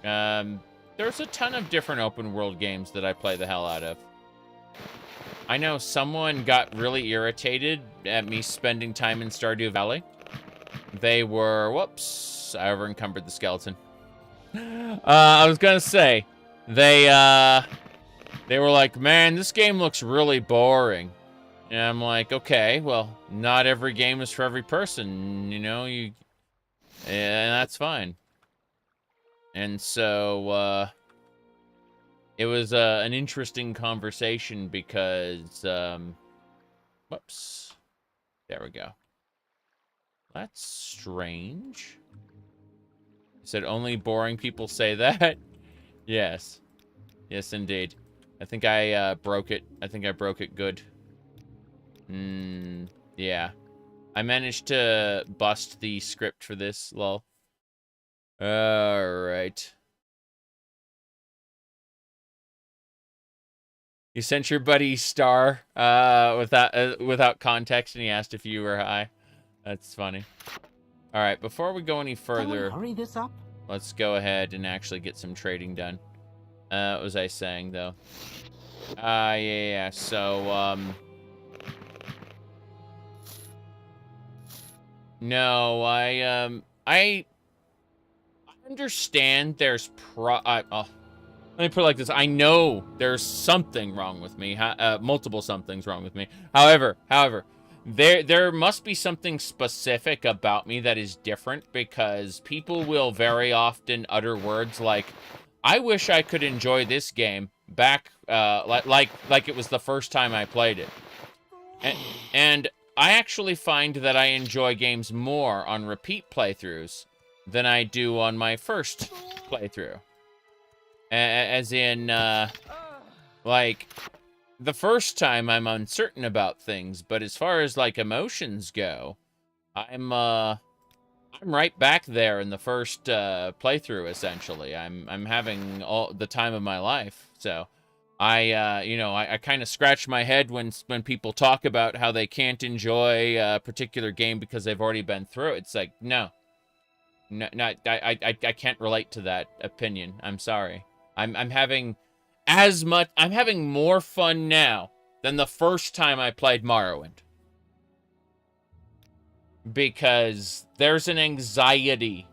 There's a ton of different open world games that I play the hell out of. I know someone got really irritated at me spending time in Stardew Valley. They were, whoops, I over-encumbered the skeleton. I was gonna say, they were like, man, this game looks really boring. And I'm like, okay, well, not every game is for every person, you know, and that's fine. And so, it was an interesting conversation because, whoops, there we go. That's strange. I said only boring people say that. Yes. Yes, indeed. I think I broke it. I think I broke it good. Yeah. I managed to bust the script for this, lol. Alright. You sent your buddy Star without context, and he asked if you were high. That's funny. Alright, before we go any further, Can we hurry this up? let's go ahead and actually get some trading done. What was I saying, though? Yeah, so, no, I understand there's let me put it like this. I know there's something wrong with me, multiple somethings wrong with me. However, there must be something specific about me that is different, because people will very often utter words like, I wish I could enjoy this game back, like it was the first time I played it. And I actually find that I enjoy games more on repeat playthroughs than I do on my first playthrough. As in, like, the first time I'm uncertain about things, but as far as, like, emotions go, I'm right back there in the first playthrough, essentially. I'm having all the time of my life, so I kind of scratch my head when people talk about how they can't enjoy a particular game because they've already been through it. It's like, no. No, I can't relate to that opinion. I'm sorry. I'm having I'm having more fun now than the first time I played Morrowind. Because there's an anxiety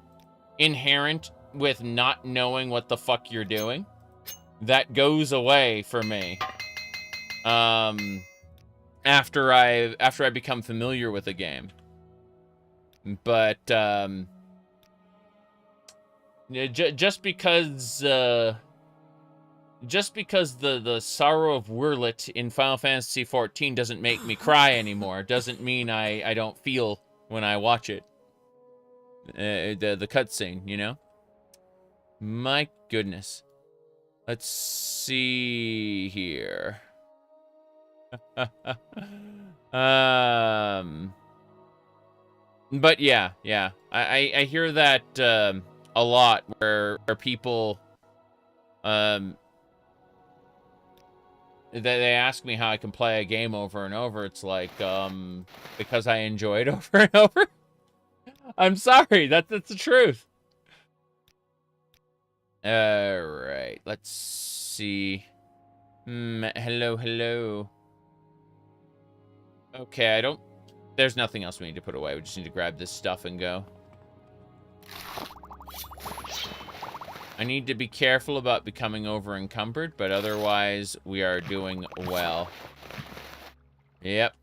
inherent with not knowing what the fuck you're doing that goes away for me. After I become familiar with a game. But just because the sorrow of Wyrlet in Final Fantasy XIV doesn't make me cry anymore doesn't mean I don't feel when I watch it. The cutscene, you know? My goodness. Let's see here. But yeah. I hear that a lot where people they ask me how I can play a game over and over. It's like because I enjoy it over and over. I'm sorry, that's the truth. All right, let's see. Hello. Okay, there's nothing else we need to put away. We just need to grab this stuff and go. I need to be careful about becoming over encumbered, but otherwise we are doing well. Yep.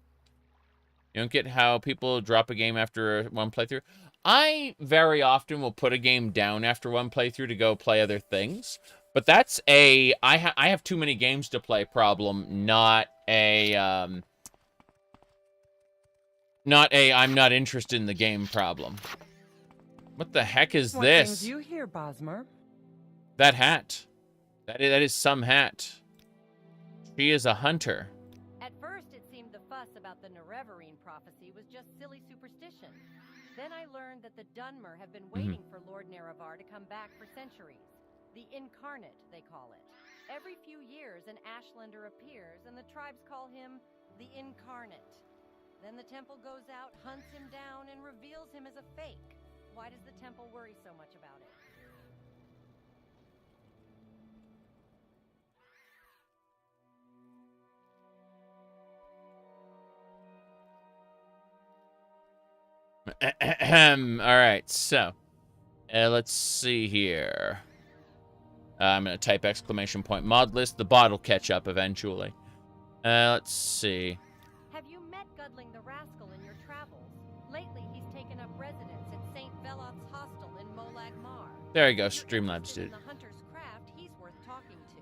You don't get how people drop a game after one playthrough? I very often will put a game down after one playthrough to go play other things. But that's I have too many games to play problem, not a I'm not interested in the game problem. What the heck is What this? brings you here, Bosmer? That hat. That is some hat. She is a hunter. At first, it seemed the fuss about the Nerevarine prophecy was just silly superstition. Then I learned that the Dunmer have been waiting for Lord Nerevar to come back for centuries. The Incarnate, they call it. Every few years, an Ashlander appears, and the tribes call him the Incarnate. Then the temple goes out, hunts him down, and reveals him as a fake. Why does the temple worry so much about it? All right, so let's see here. I'm gonna type exclamation point mod list. The bot will catch up eventually. Let's see. Have you met Gudling the Rascal in your travels? Lately, he's taken up residence at St. Veloth's Hostel in Molag Mar. There you go, Streamlabs In dude. the hunter's craft, he's worth talking to.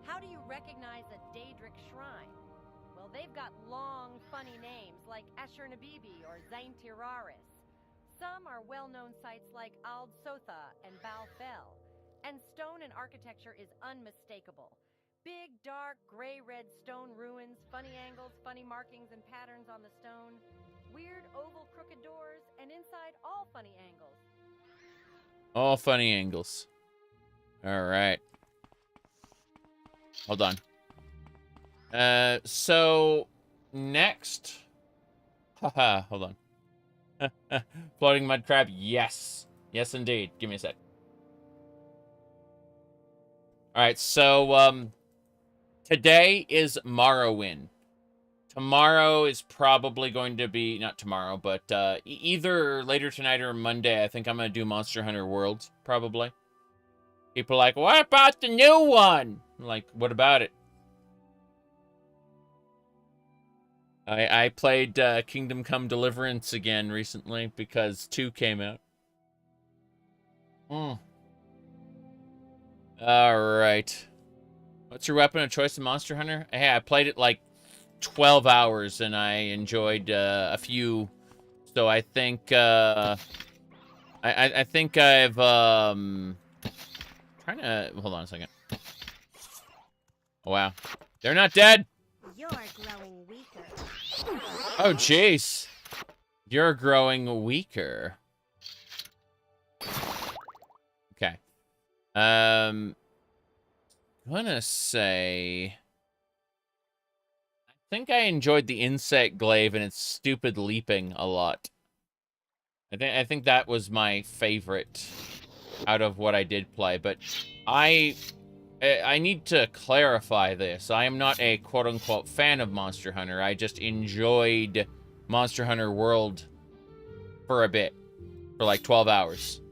How do you recognize a Daedric shrine? Well, they've got long, funny names like Ashurnabibi or Zaintiraris. Some are well-known sites like Ald Sotha and Bal Fel. And stone and architecture is unmistakable. Big, dark, gray-red stone ruins, funny angles, funny markings and patterns on the stone, weird oval crooked doors, and inside all funny angles. All funny angles. All right. Hold on. So next. Haha, hold on. Floating mud crab, yes. Yes, indeed. Give me a sec. All right, so today is Morrowind. Tomorrow is probably going to be, not tomorrow, but either later tonight or Monday, I think I'm going to do Monster Hunter Worlds, probably. People are like, what about the new one? I'm like, what about it? I played Kingdom Come Deliverance again recently because 2 came out. Alright. What's your weapon of choice in Monster Hunter? Hey, I played it like 12 hours and I enjoyed a few. So I think I think I've trying to hold on a second. Oh, wow. They're not dead. You're growing weaker. Oh jeez. You're growing weaker. Okay. I'm gonna say I think I enjoyed the insect glaive and its stupid leaping a lot. I think that was my favorite out of what I did play, but I need to clarify this. I am not a quote-unquote fan of Monster Hunter. I just enjoyed Monster Hunter World for a bit. For like 12 hours.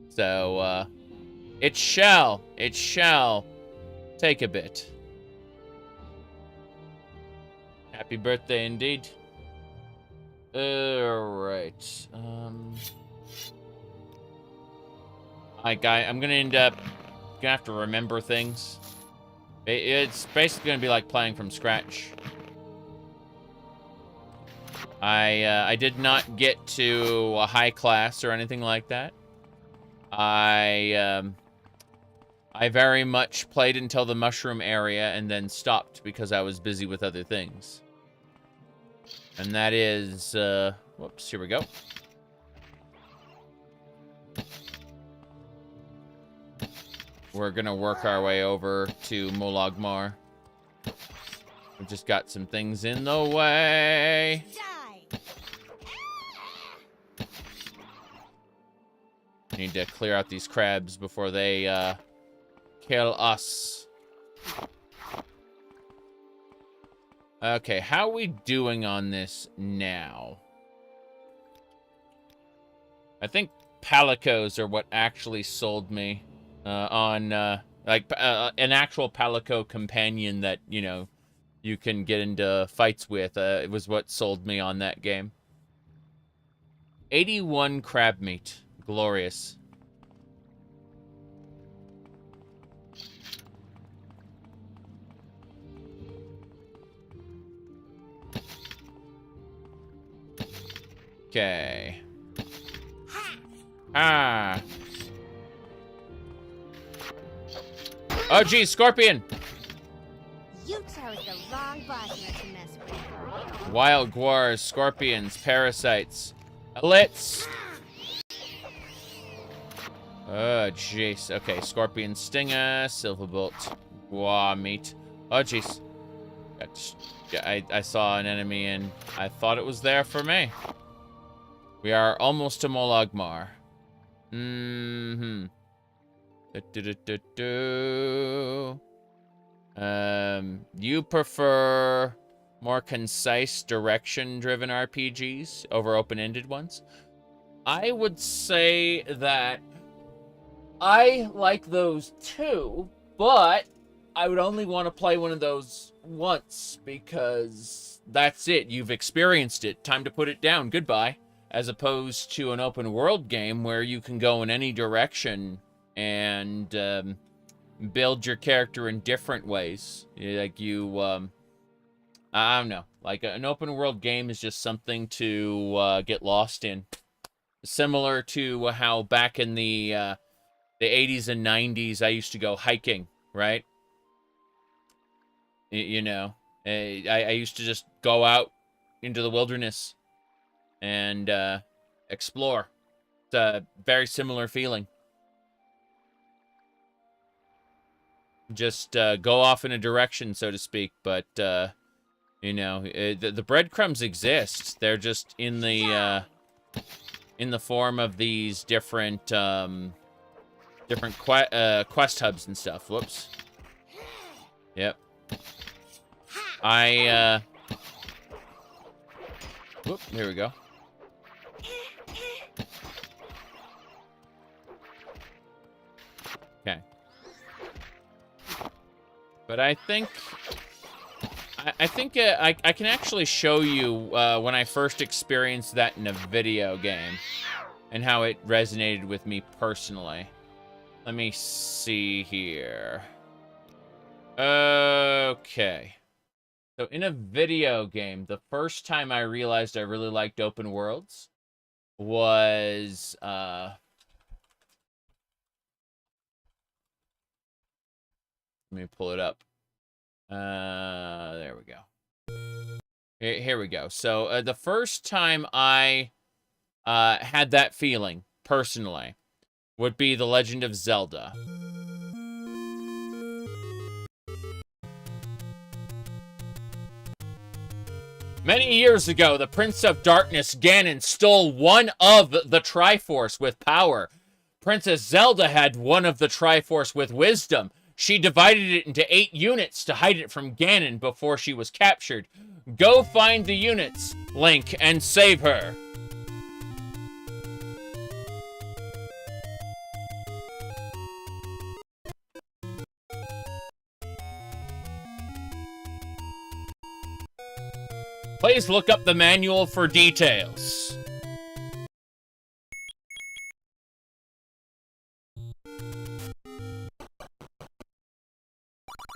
So, it shall take a bit. Happy birthday indeed. Alright. I'm gonna end up gonna have to remember things. It's basically gonna be like playing from scratch. I did not get to a high class or anything like that. I very much played until the mushroom area and then stopped because I was busy with other things. And that is, whoops, here we go. We're gonna work our way over to Molagmar. We've just got some things in the way. Need to clear out these crabs before they, kill us. Okay, how are we doing on this now? I think palicos are what actually sold me on an actual palico companion that, you know, you can get into fights with. It was what sold me on that game. 81 crab meat. Glorious. Okay. Ah. Oh, geez, scorpion. You chose the wrong Bosmer to mess with. Wild guars, scorpions, parasites, ellits. Oh, jeez. Okay, scorpion stinger, silverbolt, guar meat. Oh, jeez. I saw an enemy and I thought it was there for me. We are almost to Molagmar. Mm-hmm. You prefer more concise, direction-driven RPGs over open-ended ones? I would say that I like those too, but I would only want to play one of those once because that's it. You've experienced it. Time to put it down. Goodbye. As opposed to an open world game where you can go in any direction and build your character in different ways. Like I don't know. Like an open world game is just something to get lost in. Similar to how back in the 80s and 90s I used to go hiking, right? You know, I used to just go out into the wilderness and explore. It's a very similar feeling. Just go off in a direction, so to speak, but you know, the breadcrumbs exist. They're just in the form of these different quest hubs and stuff. Whoops. Yep. Whoop, here we go. Okay. But I think I can actually show you when I first experienced that in a video game and how it resonated with me personally. Let me see here. Okay. So in a video game, the first time I realized I really liked open worlds was let me pull it up. There we go. Here we go. So the first time I had that feeling personally would be The Legend of Zelda. Many years ago, the Prince of Darkness, Ganon, stole one of the Triforce with power. Princess Zelda had one of the Triforce with wisdom. She divided it into 8 units to hide it from Ganon before she was captured. Go find the units, Link, and save her. Please look up the manual for details.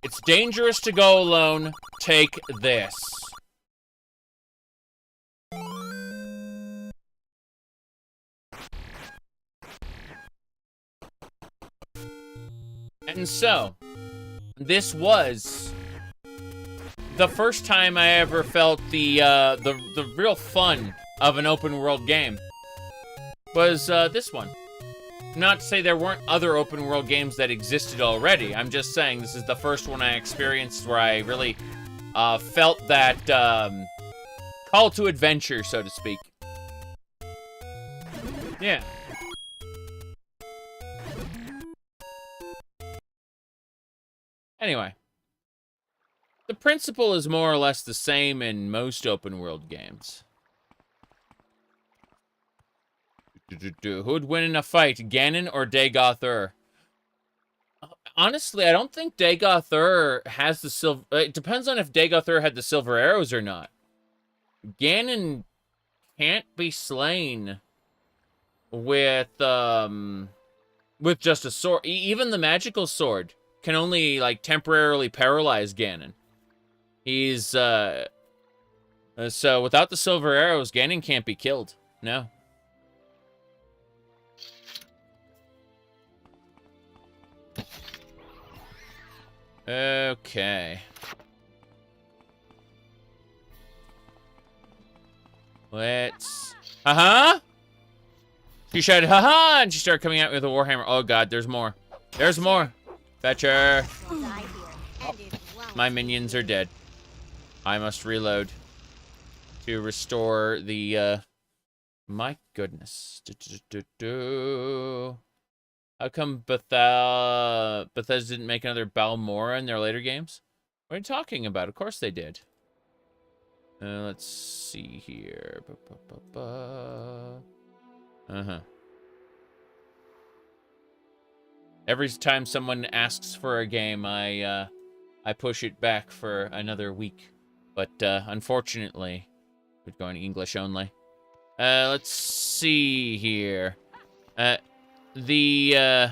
It's dangerous to go alone. Take this. And so, this was the first time I ever felt the real fun of an open world game. Was this one. Not to say there weren't other open world games that existed already. I'm just saying this is the first one I experienced where I really felt that call to adventure, so to speak. Yeah. Anyway. The principle is more or less the same in most open world games. Who'd win in a fight, Ganon or Dagoth-Ur? Honestly, I don't think Dagoth-Ur has the silver... It depends on if Dagoth-Ur had the silver arrows or not. Ganon can't be slain with just a sword. Even the magical sword can only, like, temporarily paralyze Ganon. He's, so without the silver arrows, Ganon can't be killed. No. Okay. Let's... Uh-huh! She shouted, haha! And she started coming at me with a warhammer. Oh god, there's more. There's more! Fetch her! My minions are dead. I must reload to restore the, my goodness. How come Bethesda didn't make another Balmora in their later games? What are you talking about? Of course they did. Let's see here. Uh-huh. Every time someone asks for a game, I push it back for another week. But, unfortunately, we're going English only. Let's see here. The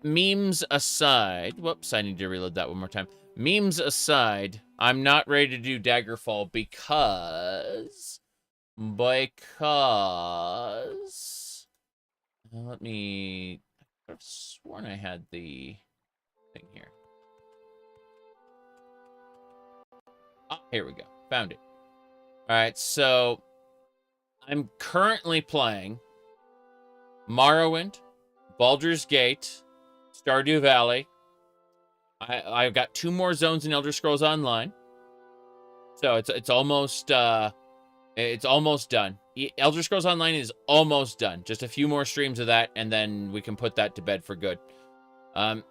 memes aside... Whoops, I need to reload that one more time. Memes aside, I'm not ready to do Daggerfall because... Let me... I've sworn I had the thing here. Ah, here we go. Found it. Alright, so... I'm currently playing Morrowind, Baldur's Gate, Stardew Valley. I've got 2 more zones in Elder Scrolls Online. So it's almost done. Elder Scrolls Online is almost done. Just a few more streams of that, and then we can put that to bed for good. I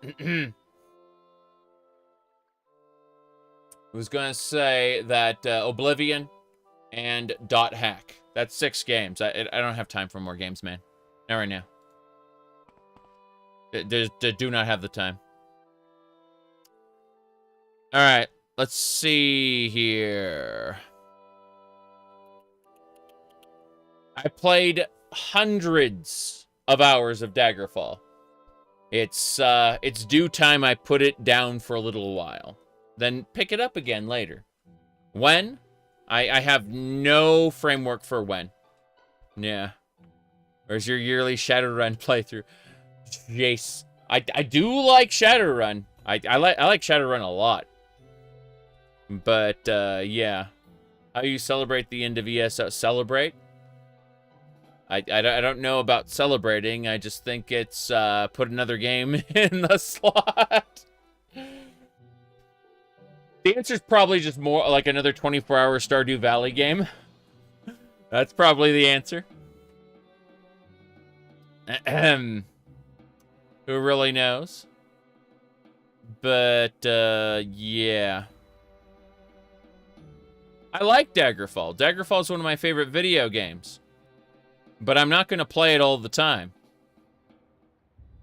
was gonna say that Oblivion and Dot Hack. That's 6 games. I don't have time for more games, man. Not right now. Do not have the time. Alright, let's see here. I played hundreds of hours of Daggerfall. It's due time I put it down for a little while. Then pick it up again later. When? I have no framework for when. Yeah. Where's your yearly Shadowrun playthrough? Jace. I do like Shadowrun. I like Shadowrun a lot. But, yeah. How you celebrate the end of ESO? Celebrate? I don't know about celebrating. I just think it's, put another game in the slot. The answer's probably just more like another 24-hour Stardew Valley game. That's probably the answer. Ahem. Who really knows? But, yeah. I like Daggerfall. Daggerfall is one of my favorite video games. But I'm not going to play it all the time.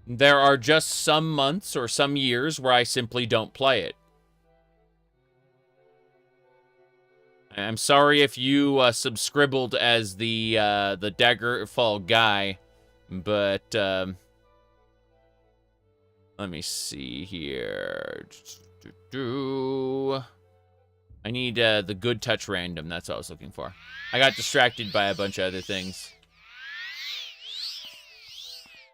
There are just some months or some years where I simply don't play it. I'm sorry if you subscribed as the Daggerfall guy, but let me see here. I need the good touch random. That's what I was looking for. I got distracted by a bunch of other things.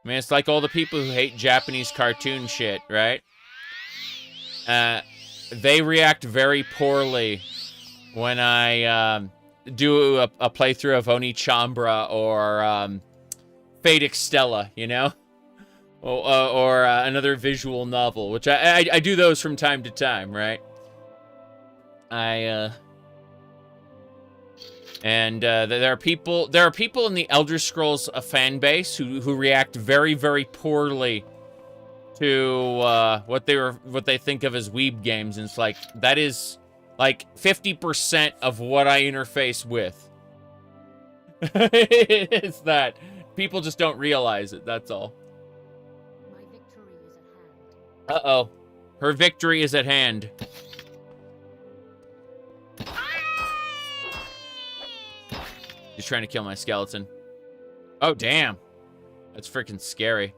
I mean, it's like all the people who hate Japanese cartoon shit, right? They react very poorly when I do a playthrough of Oni Chambra or Fate Extella, you know? Or another visual novel, which I do those from time to time, right? There are people in the Elder Scrolls fan base who react very, very poorly to what they think of as weeb games, and it's like that is like 50% of what I interface with. It's that people just don't realize it. That's all. My victory is at hand. Uh-oh, her victory is at hand. He's trying to kill my skeleton. Oh, damn. That's freaking scary.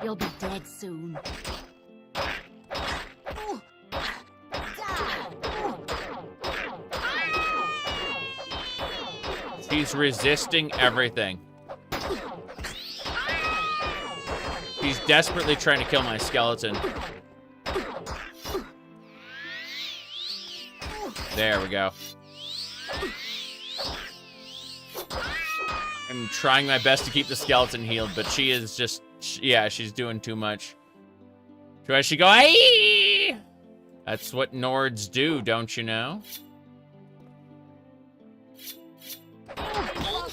You'll be dead soon. He's resisting everything. He's desperately trying to kill my skeleton. There we go. I'm trying my best to keep the skeleton healed, but she is just, yeah, she's doing too much. Try she go, aye! That's what Nords do, don't you know? I'll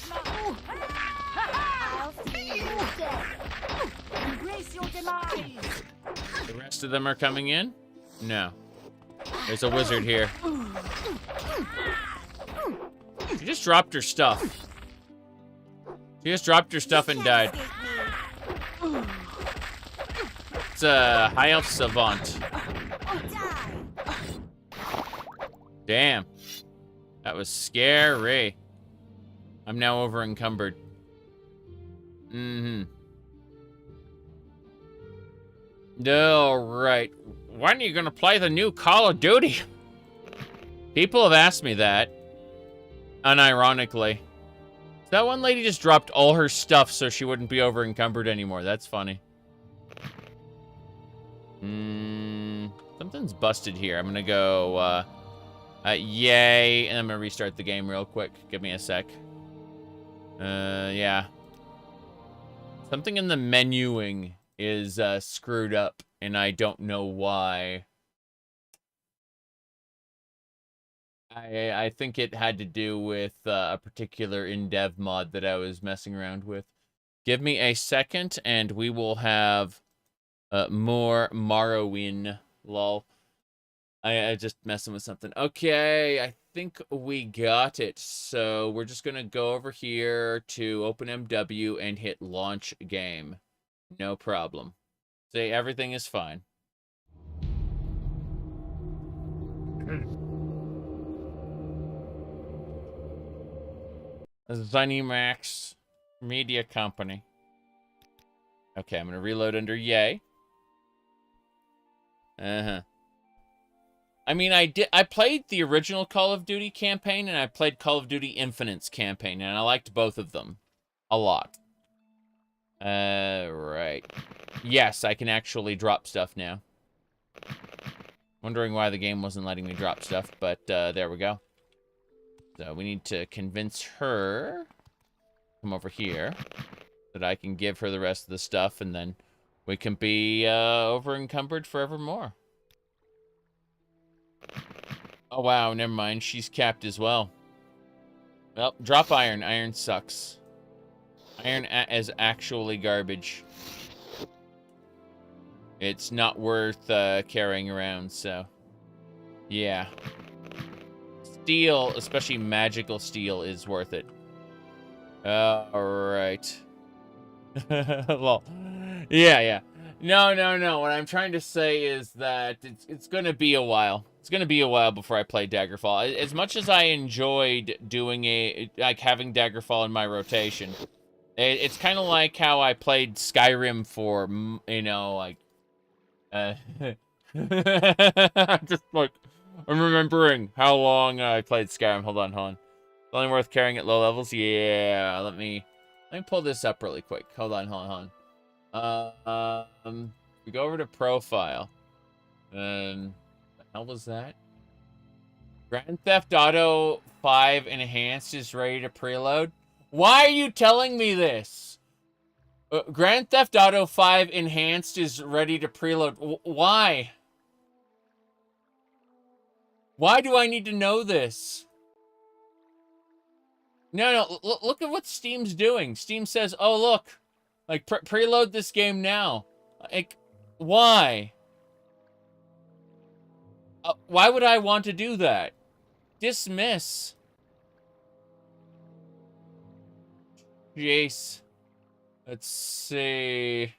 see you dead. Embrace your demise. The rest of them are coming in? No. There's a wizard here. She just dropped her stuff. She just dropped her stuff and died. It's a high elf savant. Damn. That was scary. I'm now over encumbered. Alright. When are you gonna play the new Call of Duty? People have asked me that. Unironically. That one lady just dropped all her stuff so she wouldn't be over encumbered anymore. That's funny. Something's busted here. I'm gonna go, yay, and I'm gonna restart the game real quick. Give me a sec. Yeah. Something in the menuing is, screwed up, and I don't know why. I think it had to do with, a particular in-dev mod that I was messing around with. Give me a second, and we will have, more Morrowind, lol. I just messing with something. Okay, I think we got it. So we're just gonna go over here to OpenMW and hit launch game. No problem. See, everything is fine. ZyniMax Media Company. Okay, I'm gonna reload under yay. I mean, I played the original Call of Duty campaign, and I played Call of Duty Infinite's campaign, and I liked both of them a lot. Right. Yes, I can actually drop stuff now. Wondering why the game wasn't letting me drop stuff, but there we go. So we need to convince her. Come over here. that I can give her the rest of the stuff, and then we can be over encumbered forevermore. Oh wow, never mind. She's capped as well. Well, drop iron. Iron sucks. Iron is actually garbage. It's not worth carrying around, so yeah. Steel, especially magical steel, is worth it. Alright. Well, yeah. No. What I'm trying to say is that it's gonna be a while. It's gonna be a while before I play Daggerfall. As much as I enjoyed doing having Daggerfall in my rotation, it's kind of like how I played Skyrim for, you know, like, just like, I'm remembering how long I played Skyrim. Hold on. It's only worth carrying at low levels. Yeah, let me pull this up really quick. Hold on. We go over to profile. The hell was that? Grand Theft Auto 5 Enhanced is ready to preload. Why are you telling me this? Grand Theft Auto 5 Enhanced is ready to preload. Why? Why do I need to know this? No. Look at what Steam's doing. Steam says, oh, look. Like, preload this game now. Like, why? Why would I want to do that? Dismiss. Jace. Let's see.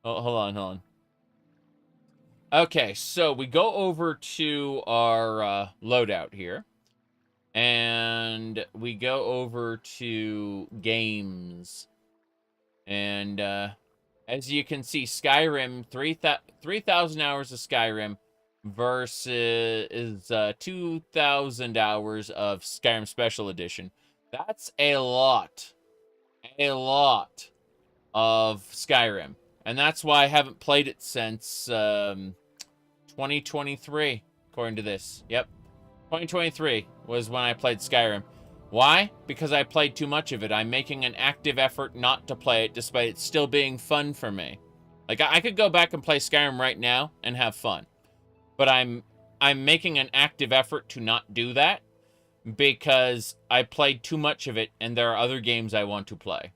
Oh, hold on. Okay, so we go over to our loadout here. And we go over to games. And as you can see, Skyrim, 3,000 hours of Skyrim versus 2,000 hours of Skyrim Special Edition. That's a lot. A lot of Skyrim. And that's why I haven't played it since 2023, according to this. Yep. 2023 was when I played Skyrim. Why? Because I played too much of it. I'm making an active effort not to play it, despite it still being fun for me. Like, I could go back and play Skyrim right now and have fun. But I'm making an active effort to not do that, because I played too much of it, and there are other games I want to play.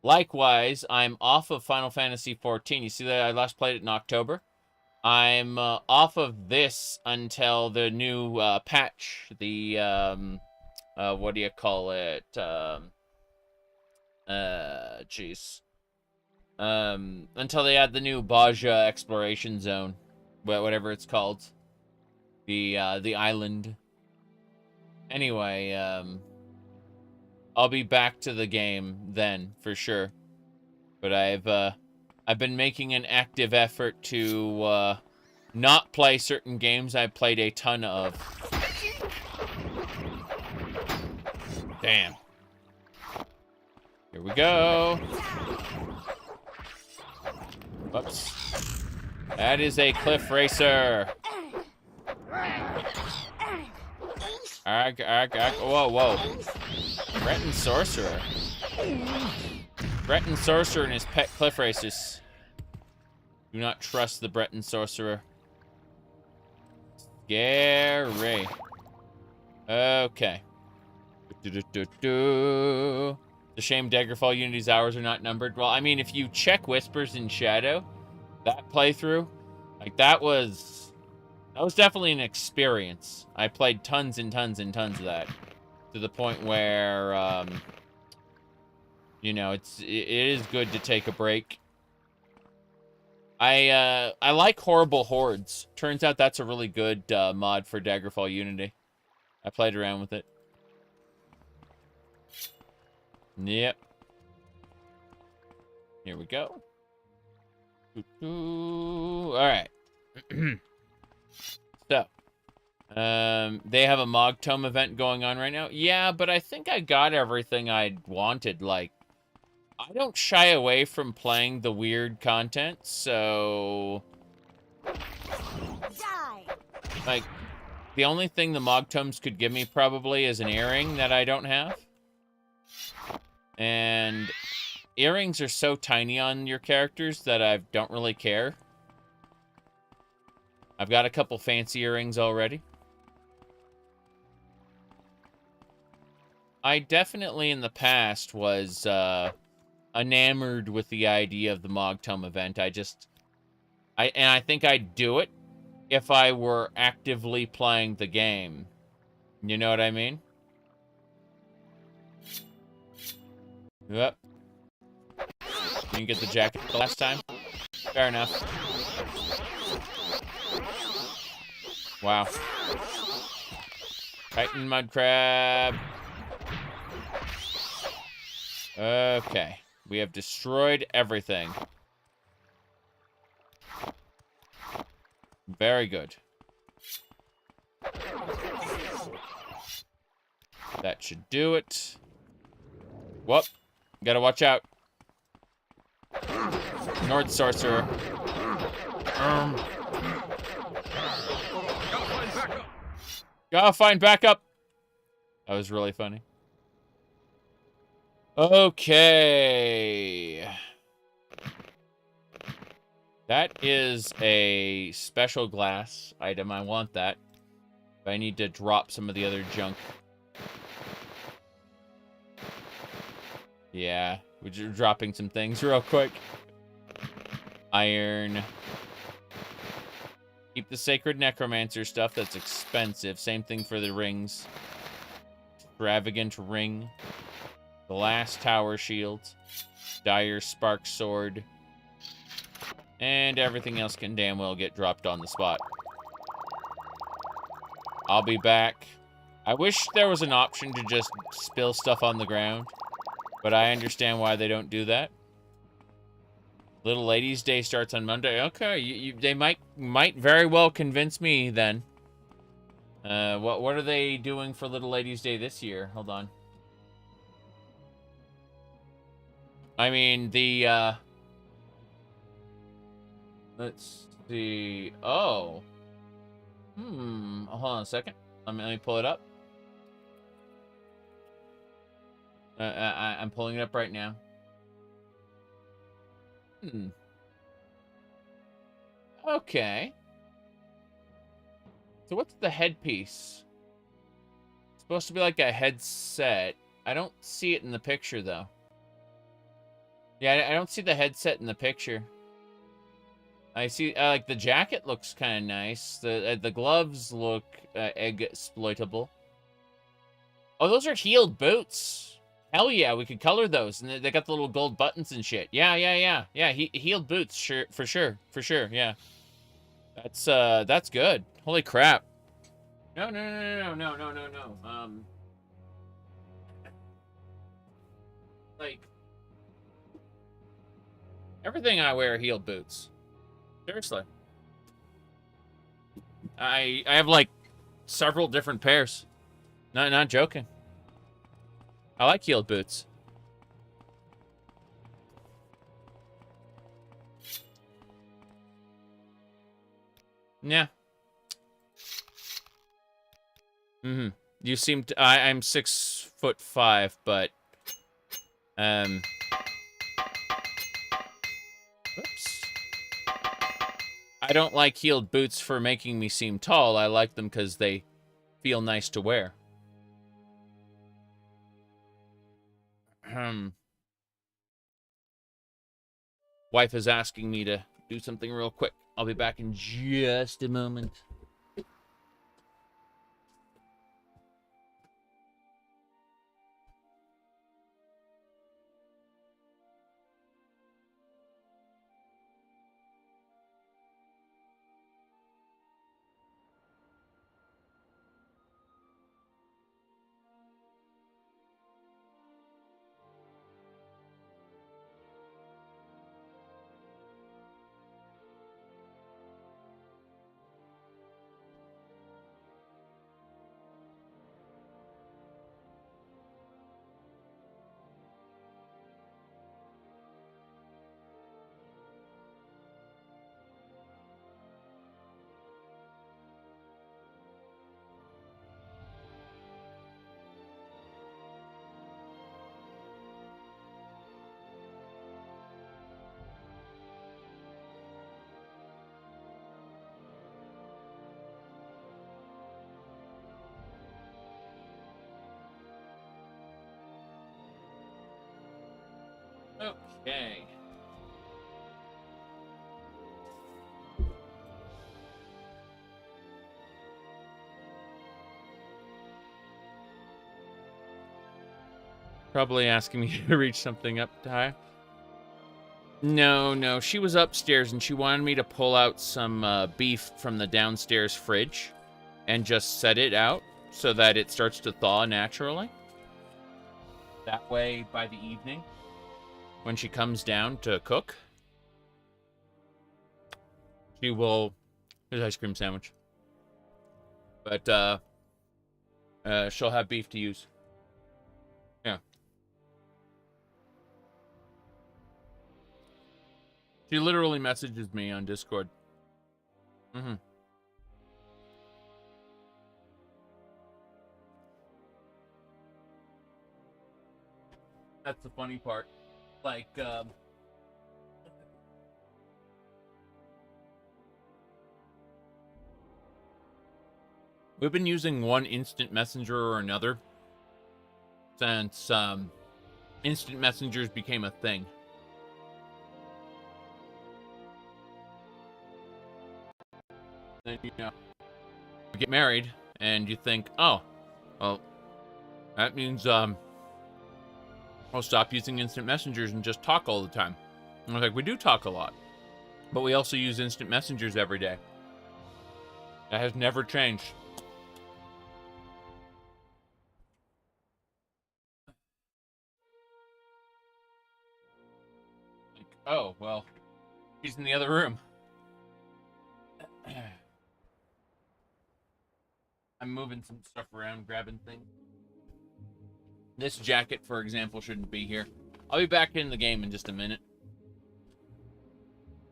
Likewise, I'm off of Final Fantasy XIV. You see that I last played it in October? I'm off of this until the new patch, the, what do you call it? Jeez. Until they add the new Baja exploration zone, whatever it's called. The island. Anyway, I'll be back to the game then, for sure. But I've been making an active effort to not play certain games I played a ton of. Damn. Here we go. Whoops. That is a cliff racer. Whoa. Breton Sorcerer. Breton Sorcerer and his pet cliff racers. Do not trust the Breton Sorcerer. Scary. Okay. It's a shame Daggerfall Unity's hours are not numbered. Well, I mean, if you check Whispers in Shadow, that playthrough, like, that was definitely an experience. I played tons and tons and tons of that, to the point where, you know, it is good to take a break. I like Horrible Hordes. Turns out that's a really good mod for Daggerfall Unity. I played around with it. Yep. Here we go. Alright. So. They have a Mog Tome event going on right now. Yeah, but I think I got everything I wanted. Like, I don't shy away from playing the weird content, so... Like, the only thing the Mog Tomes could give me probably is an earring that I don't have. And earrings are so tiny on your characters that I don't really care. I've got a couple fancy earrings already. I definitely in the past was enamored with the idea of the Mogtome event. I think I'd do it if I were actively playing the game. You know what I mean? Yep. You didn't get the jacket the last time? Fair enough. Wow. Titan mud crab. Okay. We have destroyed everything. Very good. That should do it. Whoop. Gotta watch out. North Sorcerer. Gotta find backup. That was really funny. Okay. That is a special glass item. I want that. But I need to drop some of the other junk. Yeah, we're just dropping some things real quick. Iron. Keep the Sacred Necromancer stuff. That's expensive. Same thing for the rings. Extravagant ring. Glass Tower Shield. Dire Spark Sword. And everything else can damn well get dropped on the spot. I'll be back. I wish there was an option to just spill stuff on the ground. But I understand why they don't do that. Little Ladies' Day starts on Monday. Okay, they might very well convince me then. What are they doing for Little Ladies' Day this year? Hold on. I mean, let's see. Oh. Hold on a second. Let me pull it up. I'm pulling it up right now. Okay. So what's the headpiece? It's supposed to be like a headset. I don't see it in the picture, though. Yeah, I don't see the headset in the picture. I see, like, the jacket looks kind of nice. The gloves look exploitable. Oh, those are heeled boots. Hell yeah, we could color those. And they got the little gold buttons and shit. Yeah. Yeah, heeled boots, sure, for sure, yeah. That's good. Holy crap. No. Like, everything I wear are heeled boots. Seriously. I have, like, several different pairs. Not joking. I like heeled boots. Yeah. You seem to... I'm 6'5", but... Oops. I don't like heeled boots for making me seem tall. I like them because they feel nice to wear. Wife is asking me to do something real quick. I'll be back in just a moment. Okay. Probably asking me to reach something up high. No, she was upstairs and she wanted me to pull out some beef from the downstairs fridge and just set it out so that it starts to thaw naturally. That way, by the evening, when she comes down to cook, she will... Here's an ice cream sandwich. But, she'll have beef to use. Yeah. She literally messages me on Discord. Mm-hmm. That's the funny part. Like, we've been using one instant messenger or another since, instant messengers became a thing. Then, you know, you get married, and you think, oh, well, that means, I'll stop using instant messengers and just talk all the time. And I was like, we do talk a lot, but we also use instant messengers every day. That has never changed. Like, oh, well, he's in the other room. I'm moving some stuff around, grabbing things. This jacket, for example, shouldn't be here. I'll be back in the game in just a minute.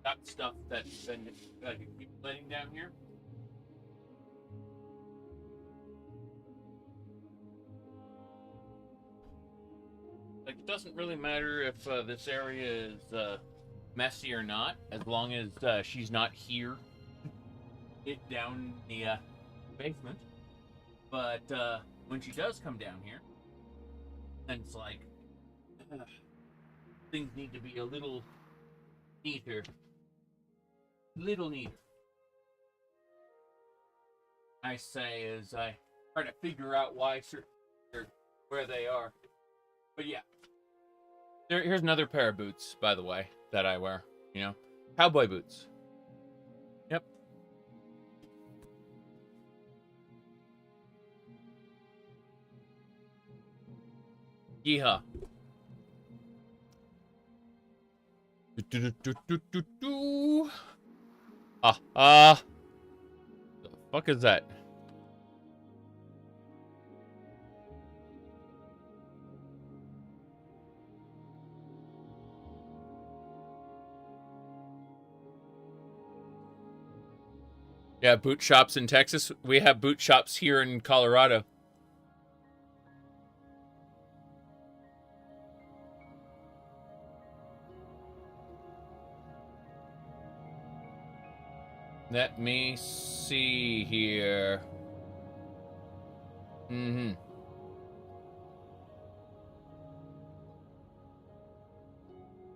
Got stuff that's been accumulating down here. Like, it doesn't really matter if this area is messy or not, as long as she's not here. Down the basement. But when she does come down here, then it's like things need to be a little neater. Little neater. I say as I try to figure out why certain or where they are. But yeah. Here's another pair of boots, by the way, that I wear. You know? Cowboy boots. Yep. Yeehaw. The fuck is that? Yeah, boot shops in Texas. We have boot shops here in Colorado. Let me see here.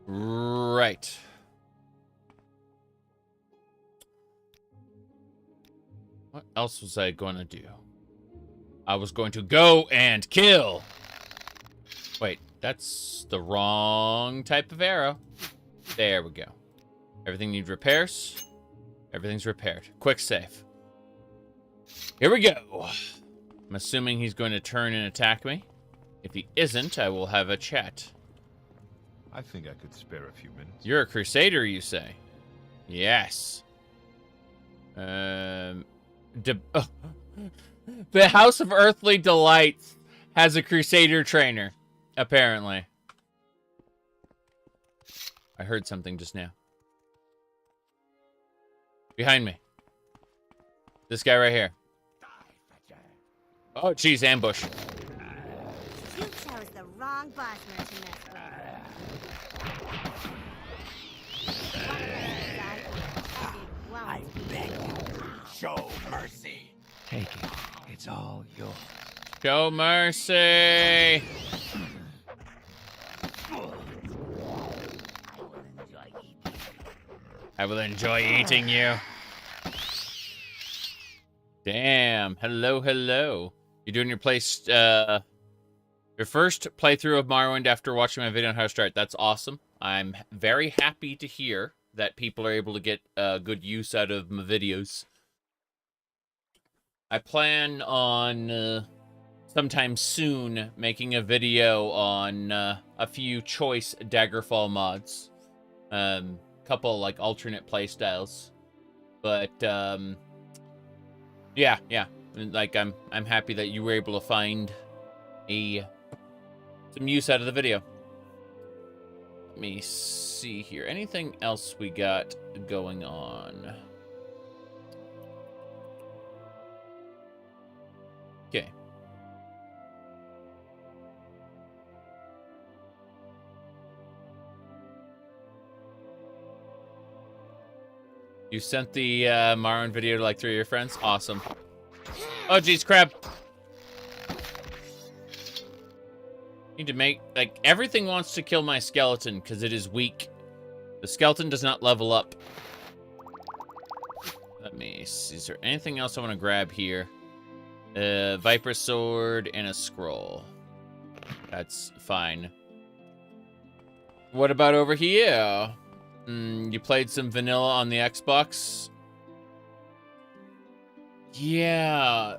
Right. What else was I going to do? I was going to go and kill. Wait, that's the wrong type of arrow. There we go. Everything needs repairs. Everything's repaired. Quick save. Here we go. I'm assuming he's going to turn and attack me. If he isn't, I will have a chat. I think I could spare a few minutes. You're a crusader, you say? Yes. The House of Earthly Delights has a crusader trainer, apparently. I heard something just now. Behind me. This guy right here. Oh, geez, ambush. You chose the wrong bossman to mess with. I beg you, show mercy. Take it. It's all yours. Show mercy. I will enjoy eating you. Damn. Hello, hello. You're doing your your first playthrough of Morrowind after watching my video on how to start. That's awesome. I'm very happy to hear that people are able to get good use out of my videos. I plan on sometime soon making a video on a few choice Daggerfall mods. Couple like alternate playstyles. But yeah. Like I'm happy that you were able to find some use out of the video. Let me see here. Anything else we got going on? Okay. You sent the Morrowind video to like 3 of your friends? Awesome. Oh, geez, crap. Need to make, like, everything wants to kill my skeleton because it is weak. The skeleton does not level up. Let me see. Is there anything else I want to grab here? Viper sword and a scroll. That's fine. What about over here? You played some vanilla on the Xbox? Yeah.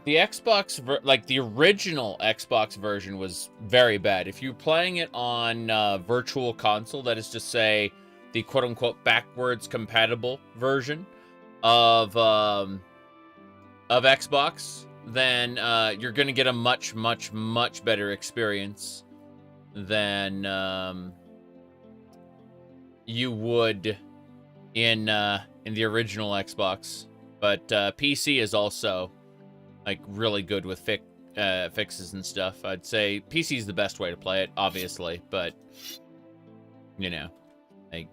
The Xbox, like the original Xbox version was very bad. If you're playing it on Virtual Console, that is to say the quote-unquote backwards compatible version of Xbox, then you're going to get a much, much, much better experience than you would in the original Xbox. But PC is also like really good with fixes and stuff. I'd say PC is the best way to play it, obviously, but you know, like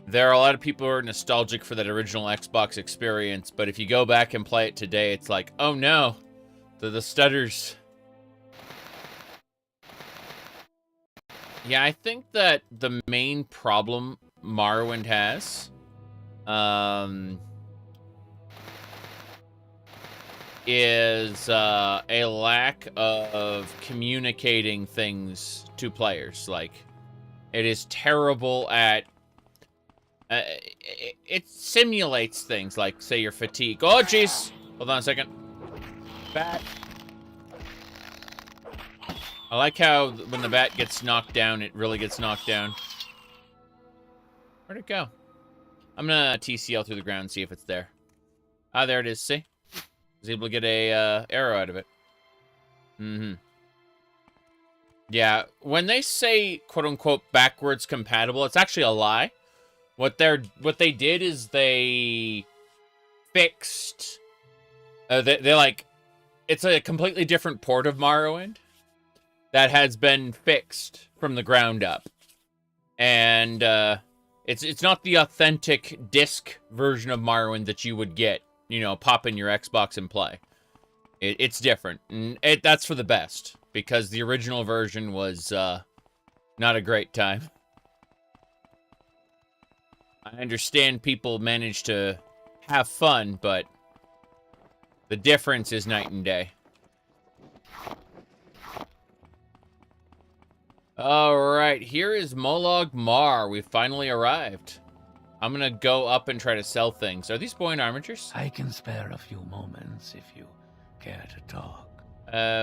there are a lot of people who are nostalgic for that original Xbox experience, but if you go back and play it today, it's like, oh no, the stutters. Yeah, I think that the main problem Morrowind has is a lack of communicating things to players. Like, it is terrible at it simulates things like, say, your fatigue. Oh, jeez. Hold on a second. Bat. I like how when the bat gets knocked down, it really gets knocked down. Where'd it go? I'm gonna TCL through the ground and see if it's there. Ah, there it is. See? I was able to get a arrow out of it. Yeah, when they say quote-unquote backwards compatible, it's actually a lie. What they did is they fixed they like, it's a completely different port of Morrowind that has been fixed from the ground up. And it's not the authentic disc version of Morrowind that you would get, you know, pop in your Xbox and play. It's different, and that's for the best, because the original version was not a great time. I understand people managed to have fun, but the difference is night and day. Alright, here is Molag Mar. We've finally arrived. I'm gonna go up and try to sell things. Are these buoyant armatures? I can spare a few moments if you care to talk.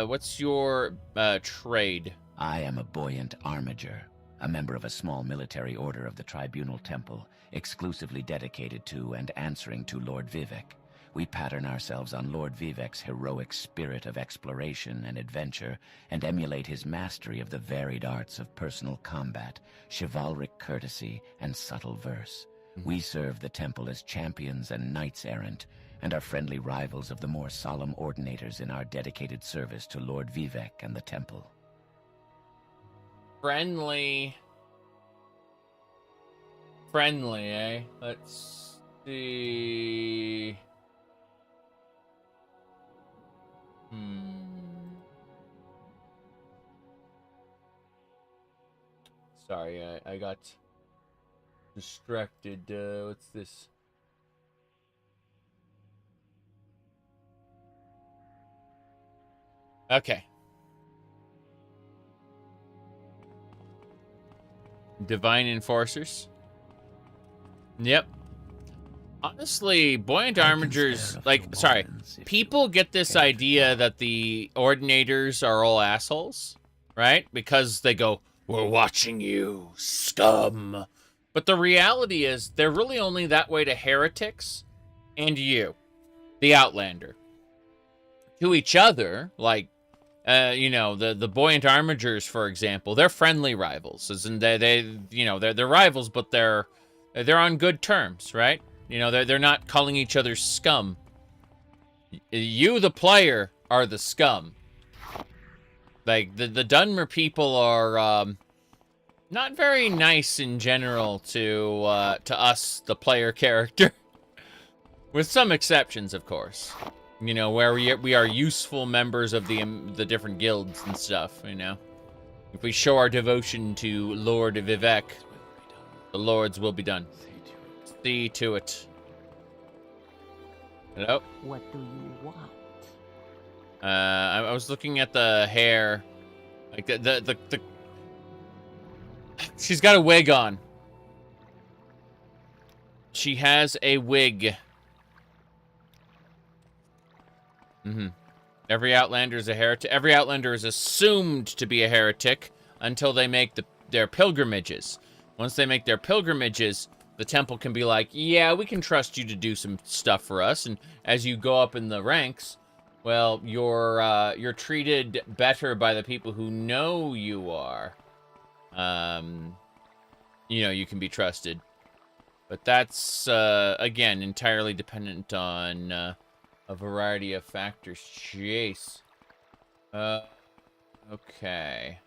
What's your trade? I am a buoyant armiger, a member of a small military order of the Tribunal Temple, exclusively dedicated to and answering to Lord Vivek. We pattern ourselves on Lord Vivek's heroic spirit of exploration and adventure and emulate his mastery of the varied arts of personal combat, chivalric courtesy, and subtle verse. We serve the temple as champions and knights-errant, and are friendly rivals of the more solemn ordinators in our dedicated service to Lord Vivek and the temple. Friendly, eh? Let's see. Sorry, I got Distracted. What's this? Okay. Divine Enforcers. Yep. Honestly, buoyant armigers, like, sorry, people get this idea that the ordinators are all assholes, right? Because they go, we're watching you, scum. But the reality is, they're really only that way to heretics and you, the Outlander. To each other, like, you know, the buoyant armigers, for example, they're friendly rivals. As in they you know, they're rivals, but they're on good terms, right? You know, they're not calling each other scum. You, the player, are the scum. Like, the Dunmer people are, not very nice in general to us, the player character. With some exceptions, of course. You know, where we are useful members of the different guilds and stuff, you know. If we show our devotion to Lord Vivek, the lords will be done. See to it. Hello? What do you want? I was looking at the hair. Like, the she's got a wig on. She has a wig. Every Outlander is a heretic. Every Outlander is assumed to be a heretic until they make their pilgrimages. Once they make their pilgrimages, the temple can be like, yeah, we can trust you to do some stuff for us. And as you go up in the ranks, well, you're treated better by the people who know you are. You know, you can be trusted. But that's, again, entirely dependent on a variety of factors. Jeez. Okay.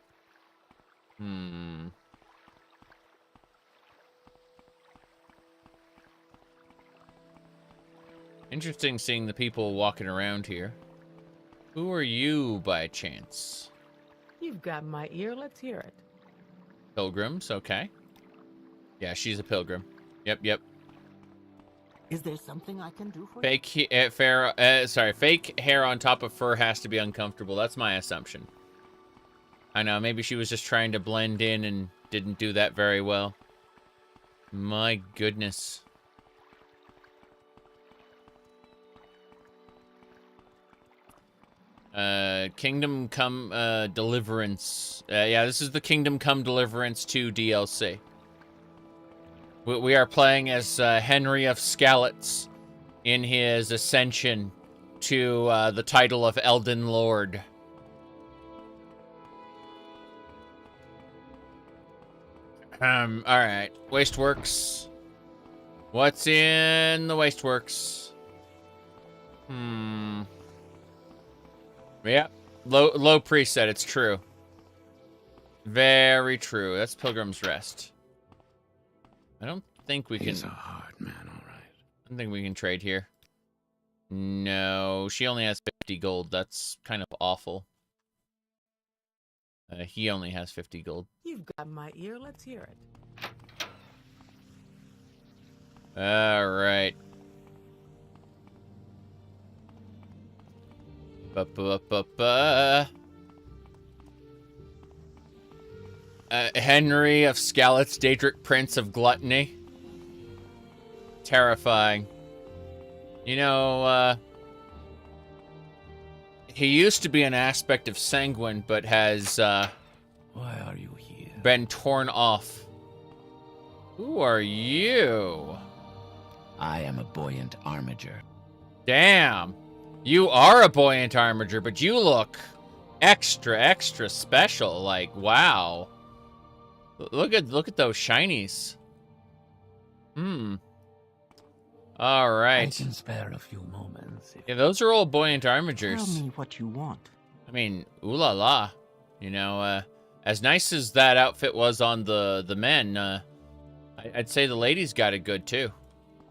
Interesting seeing the people walking around here. Who are you, by chance? You've got my ear. Let's hear it. Pilgrims, okay. Yeah, she's a pilgrim. Yep. Is there something I can do for Fake fake hair on top of fur has to be uncomfortable. That's my assumption. I know, maybe she was just trying to blend in and didn't do that very well. My goodness. Kingdom Come Deliverance. Yeah, this is the Kingdom Come Deliverance 2 DLC. We are playing as Henry of Skalitz in his ascension to the title of Elden Lord. Alright. Wasteworks. What's in the Wasteworks? Yeah. Low preset, it's true. Very true. That's Pilgrim's Rest. I don't think we can... He's a hard man, all right. I don't think we can trade here. No, she only has 50 gold. That's kind of awful. He only has 50 gold. You've got my ear. Let's hear it. All right. Henry of Skalitz, Daedric Prince of Gluttony. Terrifying. You know, he used to be an aspect of Sanguine, but has, Why are you here? been torn off. Who are you? I am a buoyant armiger. Damn. You are a buoyant armiger, but you look extra special. Like, wow. Look at those shinies. All right. I can spare a few moments. Yeah, those are all buoyant armigers. Tell me what you want. I mean, ooh la la. You know, as nice as that outfit was on the men, I'd say the ladies got it good too.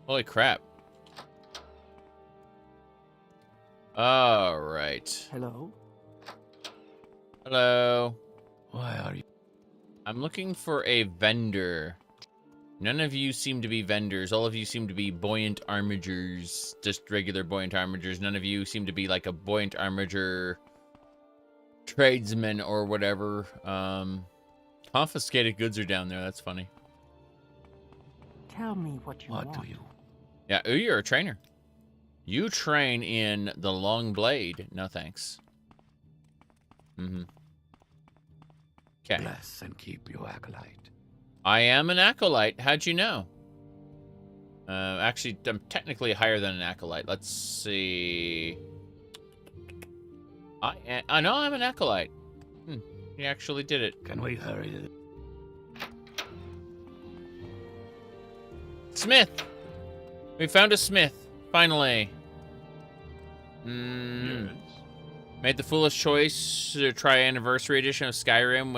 Holy crap. All right. Hello? Hello. Why are you? I'm looking for a vendor. None of you seem to be vendors. All of you seem to be buoyant armigers. Just regular buoyant armigers. None of you seem to be like a buoyant armiger tradesman or whatever. Confiscated goods are down there. That's funny. Tell me what you want. What do you? Yeah, ooh, you're a trainer. You train in the long blade. No thanks. Mm-hmm. Okay. Bless and keep you, acolyte. I am an acolyte. How'd you know? Actually, I'm technically higher than an acolyte. Let's see. I know I'm an acolyte. He actually did it. Can we hurry? Smith! We found a smith. Finally. Made the foolish choice to try Anniversary Edition of Skyrim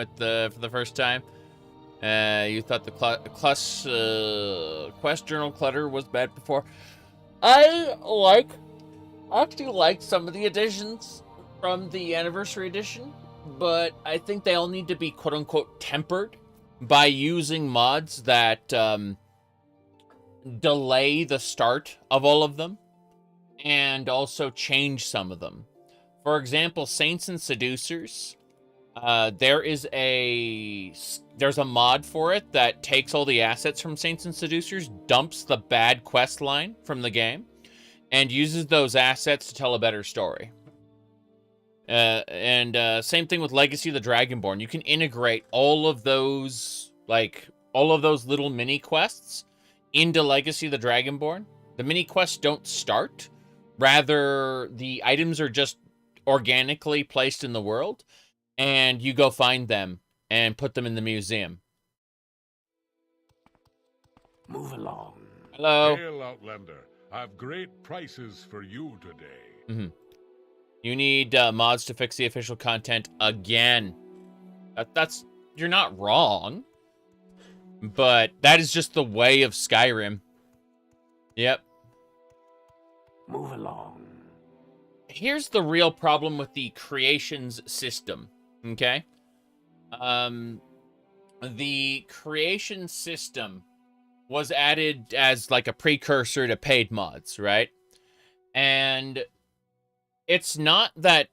for the first time. You thought the quest journal clutter was bad before. I actually like some of the additions from the Anniversary Edition, but I think they all need to be quote-unquote tempered by using mods that delay the start of all of them and also change some of them. For example, Saints and Seducers, there's a mod for it that takes all the assets from Saints and Seducers, dumps the bad quest line from the game, and uses those assets to tell a better story. Same thing with Legacy of the Dragonborn. You can integrate all of those little mini quests into Legacy of the Dragonborn. The mini quests don't start. Rather, the items are just organically placed in the world, and you go find them and put them in the museum. Move along. Hello. Hail, Outlander. I've great prices for you today. Mm-hmm. You need mods to fix the official content again. You're not wrong, but that is just the way of Skyrim. Yep. Move along. Here's the real problem with the creations system, okay? The creation system was added as like a precursor to paid mods, right? And it's not that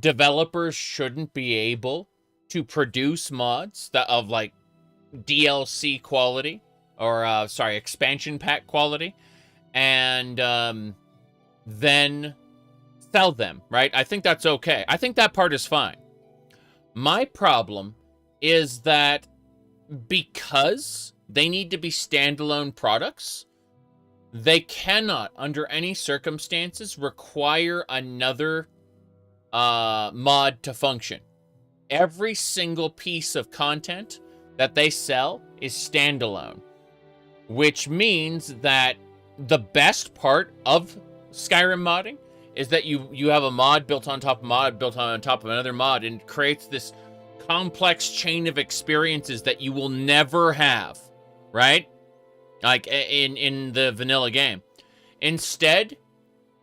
developers shouldn't be able to produce mods that of like DLC quality or expansion pack quality and then sell them, right? I think that's okay. I think that part is fine. My problem is that because they need to be standalone products, they cannot, under any circumstances, require another mod to function. Every single piece of content that they sell is standalone, which means that the best part of Skyrim modding is that you have a mod built on top of mod, built on top of another mod, and it creates this complex chain of experiences that you will never have, right? Like in the vanilla game. Instead,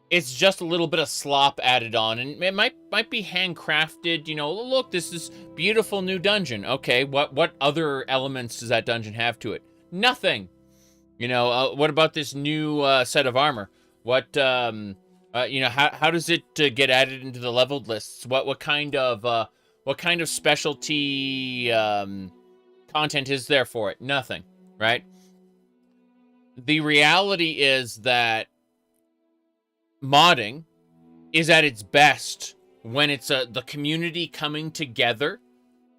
it's just a little bit of slop added on, and it might be handcrafted. You know, look, this is beautiful new dungeon. Okay, what other elements does that dungeon have to it? Nothing. You know, what about this new set of armor? What how does it get added into the leveled lists? What kind of specialty content is there for it? Nothing, right? The reality is that modding is at its best when it's the community coming together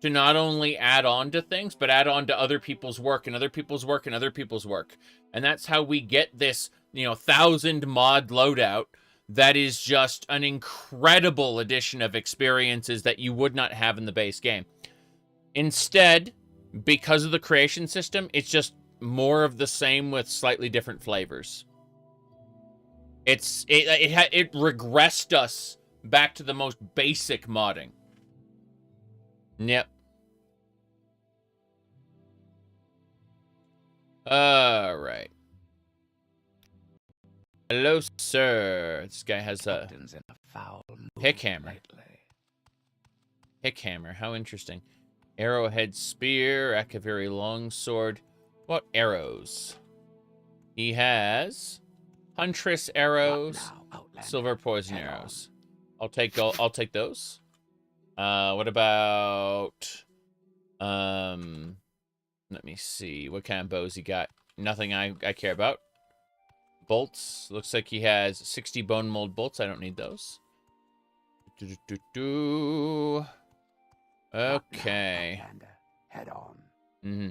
to not only add on to things, but add on to other people's work and other people's work and other people's work. And that's how we get this, 1,000 mod loadout that is just an incredible addition of experiences that you would not have in the base game. Instead, because of the creation system, it's just more of the same with slightly different flavors. It regressed us back to the most basic modding. Yep. All right. Hello, sir. This guy has a pick hammer. Pick hammer. How interesting. Arrowhead spear, Akavari longsword. What arrows? He has Huntress arrows, silver poison arrows. I'll take those. What about let me see. What kind of bows he got? Nothing I care about. Bolts. Looks like he has 60 bone mold bolts. I don't need those. Okay. Head on. Mm-hmm.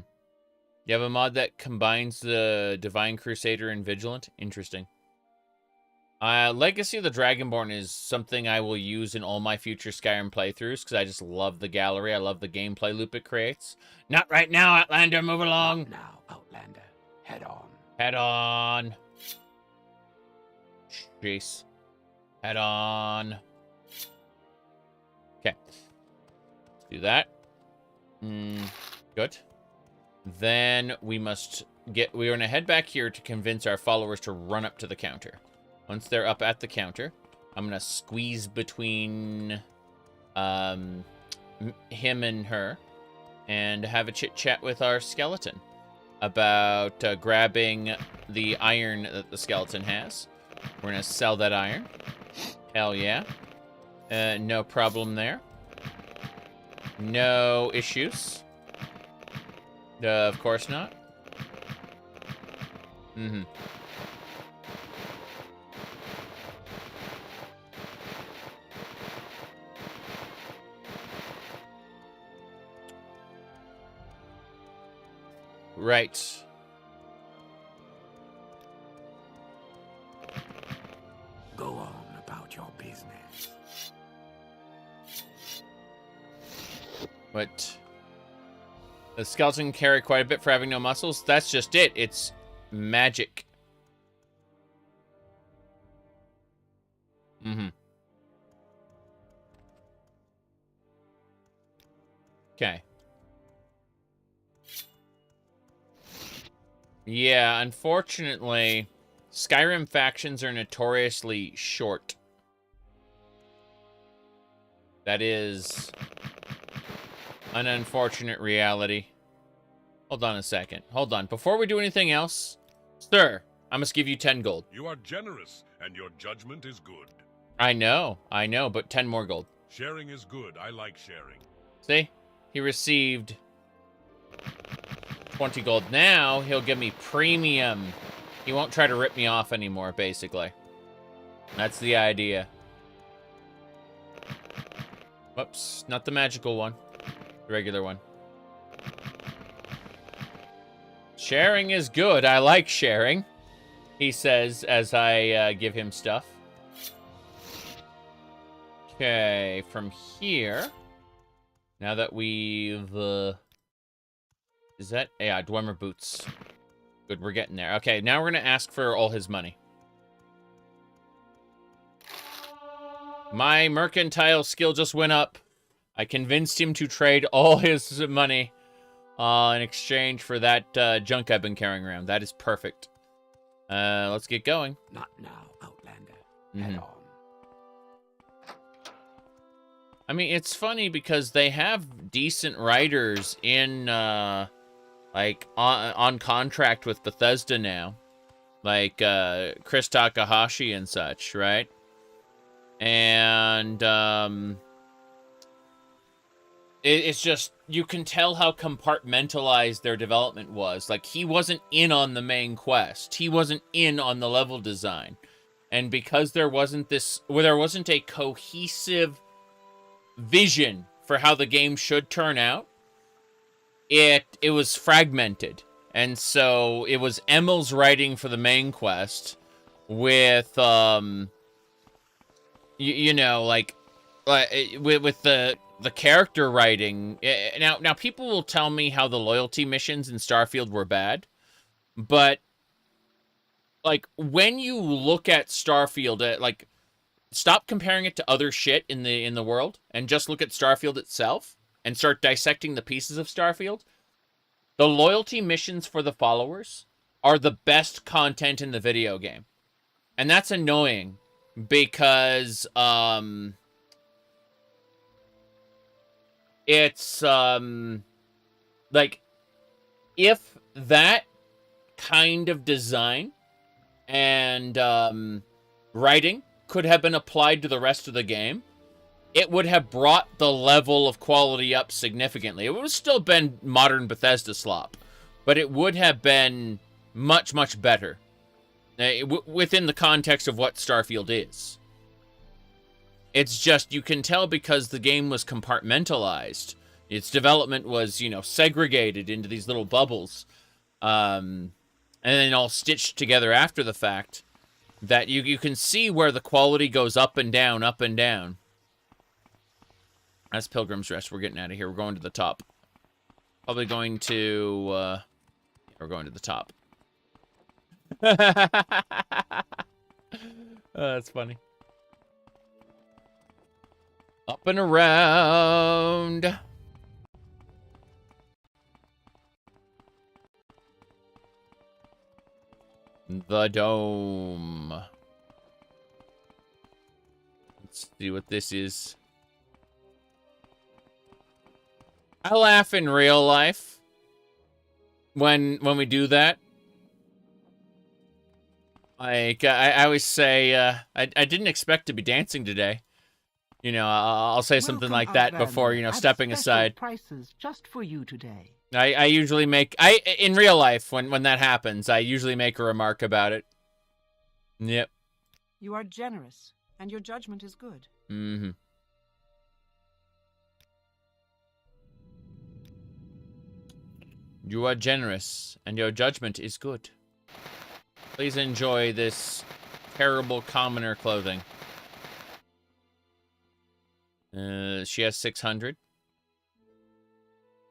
You have a mod that combines the Divine Crusader and Vigilant? Interesting. Legacy of the Dragonborn is something I will use in all my future Skyrim playthroughs, because I just love the gallery. I love the gameplay loop it creates. Not right now, Outlander. Move along. Not now, Outlander. Head on. Head on. Jeez. Head on. Okay. Let's do that. Good. Then we must we're going to head back here to convince our followers to run up to the counter. Once they're up at the counter, I'm going to squeeze between him and her and have a chit-chat with our skeleton about grabbing the iron that the skeleton has. We're going to sell that iron. Hell yeah. No problem there. No issues. Of course not. Mm-hmm. Right. Go on about your business. What? The skeleton can carry quite a bit for having no muscles? That's just it. It's magic. Mm-hmm. Okay. Yeah, unfortunately, Skyrim factions are notoriously short. That is an unfortunate reality. Hold on a second. Hold on. Before we do anything else, sir, I must give you 10 gold. You are generous, and your judgment is good. I know, but 10 more gold. Sharing is good. I like sharing. See? He received 20 gold. Now, he'll give me premium. He won't try to rip me off anymore, basically. That's the idea. Whoops, not the magical one. The regular one. Sharing is good. I like sharing, he says as I give him stuff. Okay, from here, now that we've... is that... yeah, Dunmer boots. Good, we're getting there. Okay, now we're going to ask for all his money. My mercantile skill just went up. I convinced him to trade all his money in exchange for that junk I've been carrying around. That is perfect. Let's get going. Not now, Outlander. Mm-hmm. Head on. I mean, it's funny because they have decent writers in, like, on contract with Bethesda now. Like, Chris Takahashi and such, right? And, it's just, you can tell how compartmentalized their development was. Like, he wasn't in on the main quest. He wasn't in on the level design. And because there wasn't a cohesive vision for how the game should turn out, it was fragmented. And so it was Emil's writing for the main quest with you know, like with the character writing. Now people will tell me how the loyalty missions in Starfield were bad, but like when you look at Starfield, like, stop comparing it to other shit in the world and just look at Starfield itself and start dissecting the pieces of Starfield. The loyalty missions for the followers are the best content in the video game. And that's annoying because it's like, if that kind of design and writing could have been applied to the rest of the game, it would have brought the level of quality up significantly. It would have still been modern Bethesda slop, but it would have been much, much better within the context of what Starfield is. It's just, you can tell because the game was compartmentalized. Its development was, you know, segregated into these little bubbles, and then all stitched together after the fact, that you can see where the quality goes up and down, up and down. That's Pilgrim's Rest. We're getting out of here. We're going to the top. Probably going to, we're going to the top. Oh, that's funny. Up and around. The dome. Let's see what this is. I laugh in real life when we do that. Like, I always say, I didn't expect to be dancing today. You know, I'll say something like that before, you know, stepping aside. Prices just for you today. I usually make, in real life, when that happens, I usually make a remark about it. Yep. You are generous, and your judgment is good. Mm-hmm. You are generous, and your judgment is good. Please enjoy this terrible commoner clothing. She has 600.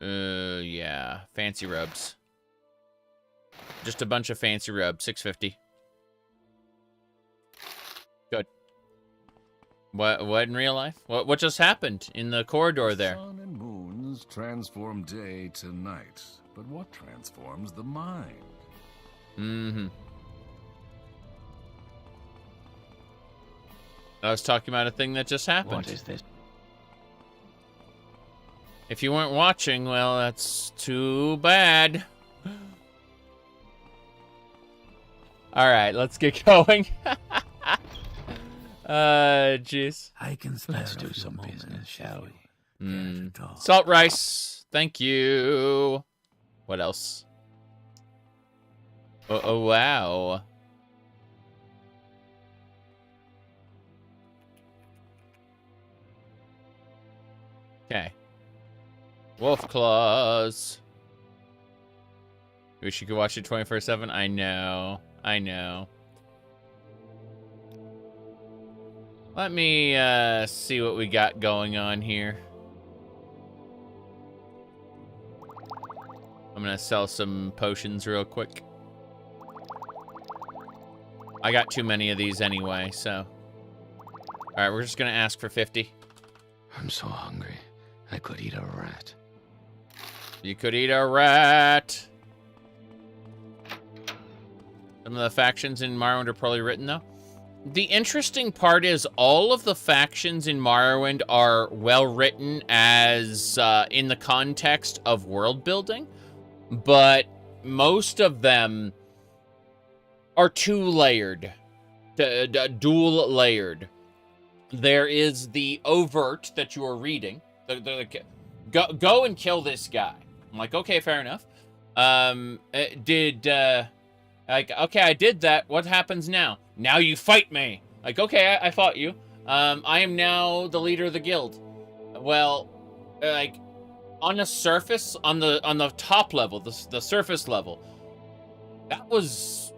Yeah. Fancy rubs. Just a bunch of fancy rubs. 650. Good. What in real life? What just happened in the corridor there? Sun and moons transform day to night, but what transforms the mind? Mm-hmm. I was talking about a thing that just happened. What is this? If you weren't watching, well, that's too bad. All right, let's get going. Jeez. Let's do some business, shall we? Salt rice. Thank you. What else? Oh, wow. Okay. Wolf claws. Wish you could watch it 24/7. I know. I know. Let me see what we got going on here. I'm gonna sell some potions real quick. I got too many of these anyway, so. Alright, we're just gonna ask for 50. I'm so hungry. I could eat a rat. You could eat a rat. Some of the factions in Morrowind are poorly written, though. The interesting part is all of the factions in Morrowind are well written as in the context of world building, but most of them are two-layered, dual-layered. There is the overt that you are reading. Go and kill this guy. I'm like, okay, fair enough. Like, okay, I did that. What happens now? Now you fight me. Like, okay, I fought you. I am now the leader of the guild. Well, like, on the surface, on the top level, the surface level, that was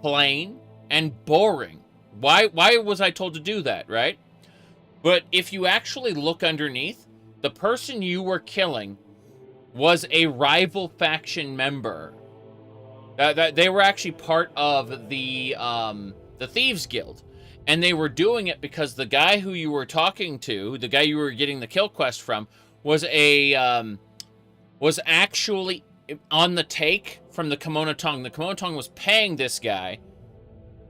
plain and boring. Why was I told to do that, right? But if you actually look underneath, the person you were killing was a rival faction member. They were actually part of the Thieves Guild. And they were doing it because the guy who you were talking to, the guy you were getting the kill quest from, was actually on the take from the Kimono Tong. The Kimono Tong was paying this guy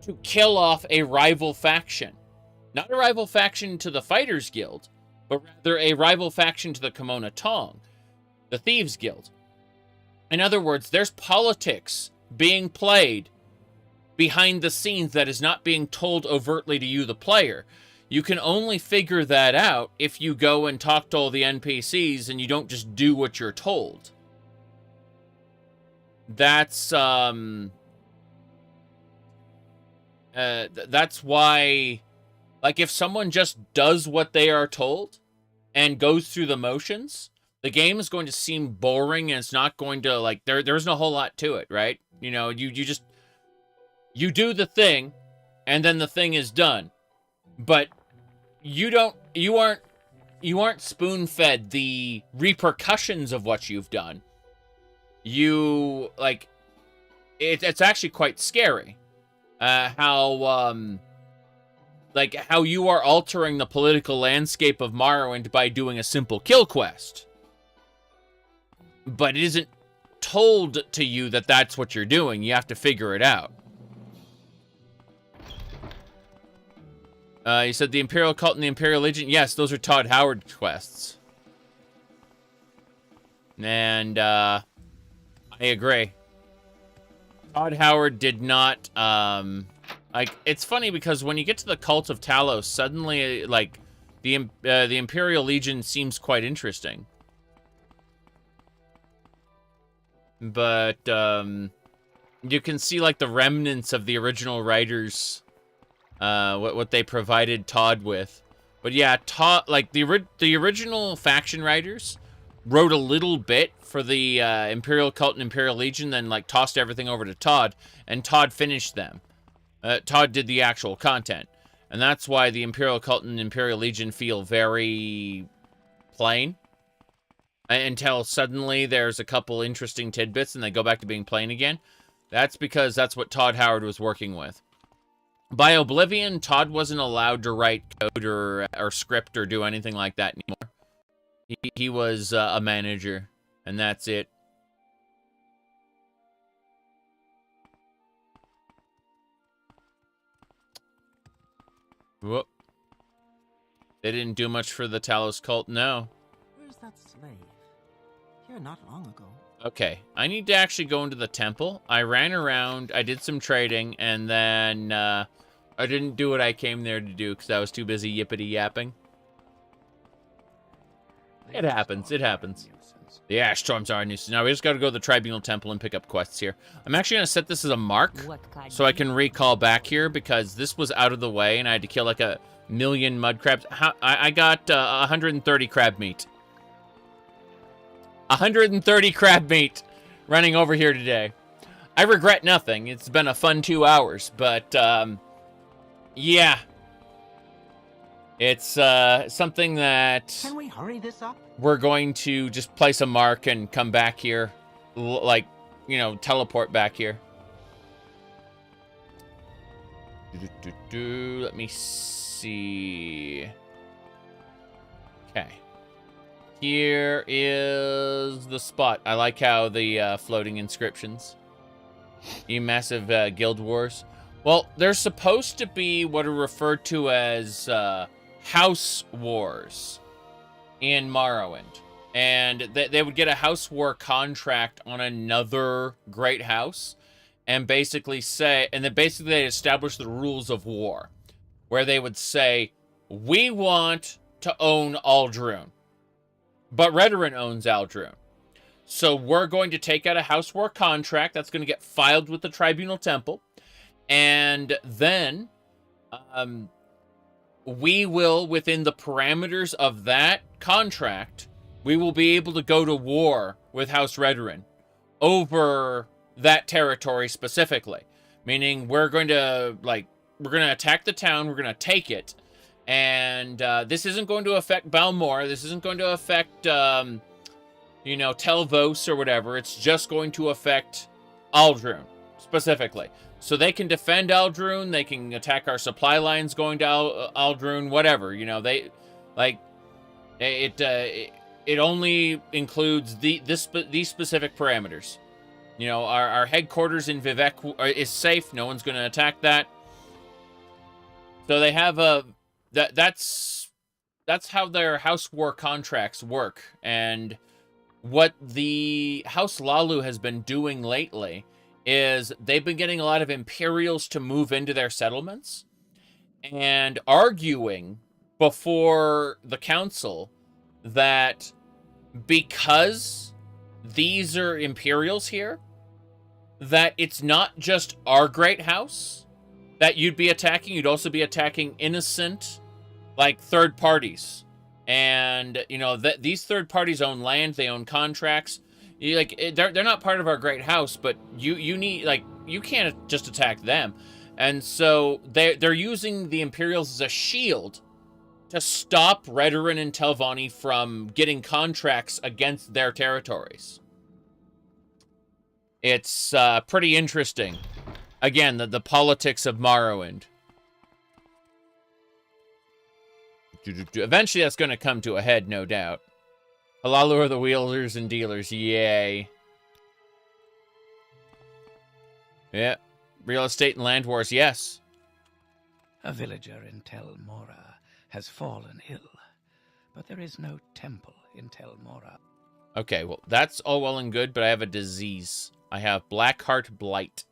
to kill off a rival faction. Not a rival faction to the Fighters Guild, but rather a rival faction to the Kimono Tong, the Thieves Guild. In other words, there's politics being played behind the scenes that is not being told overtly to you, the player. You can only figure that out if you go and talk to all the NPCs and you don't just do what you're told. That's why, like, if someone just does what they are told and goes through the motions, the game is going to seem boring, and it's not going to, like, there's no whole lot to it, right? You know, you do the thing, and then the thing is done. But you aren't spoon-fed the repercussions of what you've done. You, like, it's actually quite scary. How you are altering the political landscape of Morrowind by doing a simple kill quest. But it isn't told to you that that's what you're doing. You have to figure it out. You said the Imperial Cult and the Imperial Legion? Yes, those are Todd Howard quests. And, I agree. Todd Howard did not, like, it's funny because when you get to the Cult of Talos, suddenly, like, the Imperial Legion seems quite interesting. But, you can see, like, the remnants of the original writers, what they provided Todd with. But yeah, Todd, like, the original faction writers wrote a little bit for the Imperial Cult and Imperial Legion, then, like, tossed everything over to Todd, and Todd finished them. Todd did the actual content. And that's why the Imperial Cult and Imperial Legion feel very plain. Until suddenly there's a couple interesting tidbits and they go back to being plain again. That's because that's what Todd Howard was working with. By Oblivion, Todd wasn't allowed to write code or script or do anything like that anymore. He was a manager, and that's it. Whoop. They didn't do much for the Talos cult, no. Where's that slave? Here not long ago. Okay, I need to actually go into the temple. I ran around, I did some trading, and then I didn't do what I came there to do because I was too busy yippity-yapping. It happens, it happens. The ash storms are a nuisance. Now we just got to go to the Tribunal Temple and pick up quests here. I'm actually going to set this as a mark so I can recall back here because this was out of the way and I had to kill like a million mud crabs. I got 130 crab meat. 130 crab meat running over here today. I regret nothing. It's been a fun 2 hours, but yeah. It's something that... Can we hurry this up? We're going to just place a mark and come back here. Like, you know, teleport back here. Let me see. Okay. Here is the spot. I like how the floating inscriptions. You massive guild wars. Well, there's supposed to be what are referred to as house wars in Morrowind. And they would get a house war contract on another great house and basically say, and then basically they establish the rules of war where they would say, we want to own Aldrune, but Redoran owns Aldrune. So we're going to take out a house war contract that's going to get filed with the Tribunal Temple. And then we will, within the parameters of that contract, we will be able to go to war with House Redoran over that territory specifically. Meaning we're going to, like, we're going to attack the town, we're going to take it. And this isn't going to affect Balmor, this isn't going to affect, you know, Telvos or whatever. It's just going to affect Aldrune specifically. So they can defend Aldrune, they can attack our supply lines going to Aldrune, whatever. You know, they, like, it only includes these specific parameters. You know, our headquarters in Vivec is safe. No one's going to attack that. So they have a that's how their house war contracts work. And what the House Lalu has been doing lately is they've been getting a lot of Imperials to move into their settlements and arguing before the council that because these are Imperials here, that it's not just our great house that you'd be attacking, you'd also be attacking innocent, like, third parties. And, you know, these third parties own land, they own contracts. They're not part of our great house, but you need, like, you can't just attack them. And so they're using the Imperials as a shield to stop Redoran and Telvanni from getting contracts against their territories. It's pretty interesting. Again, the politics of Morrowind. Eventually that's going to come to a head, no doubt. Halalu are the wielders and dealers, yay. Yeah, real estate and land wars, yes. A villager in Tel Mora has fallen ill, but there is no temple in Tel Mora. Okay, well, that's all well and good, but I have a disease. I have Blackheart Blight.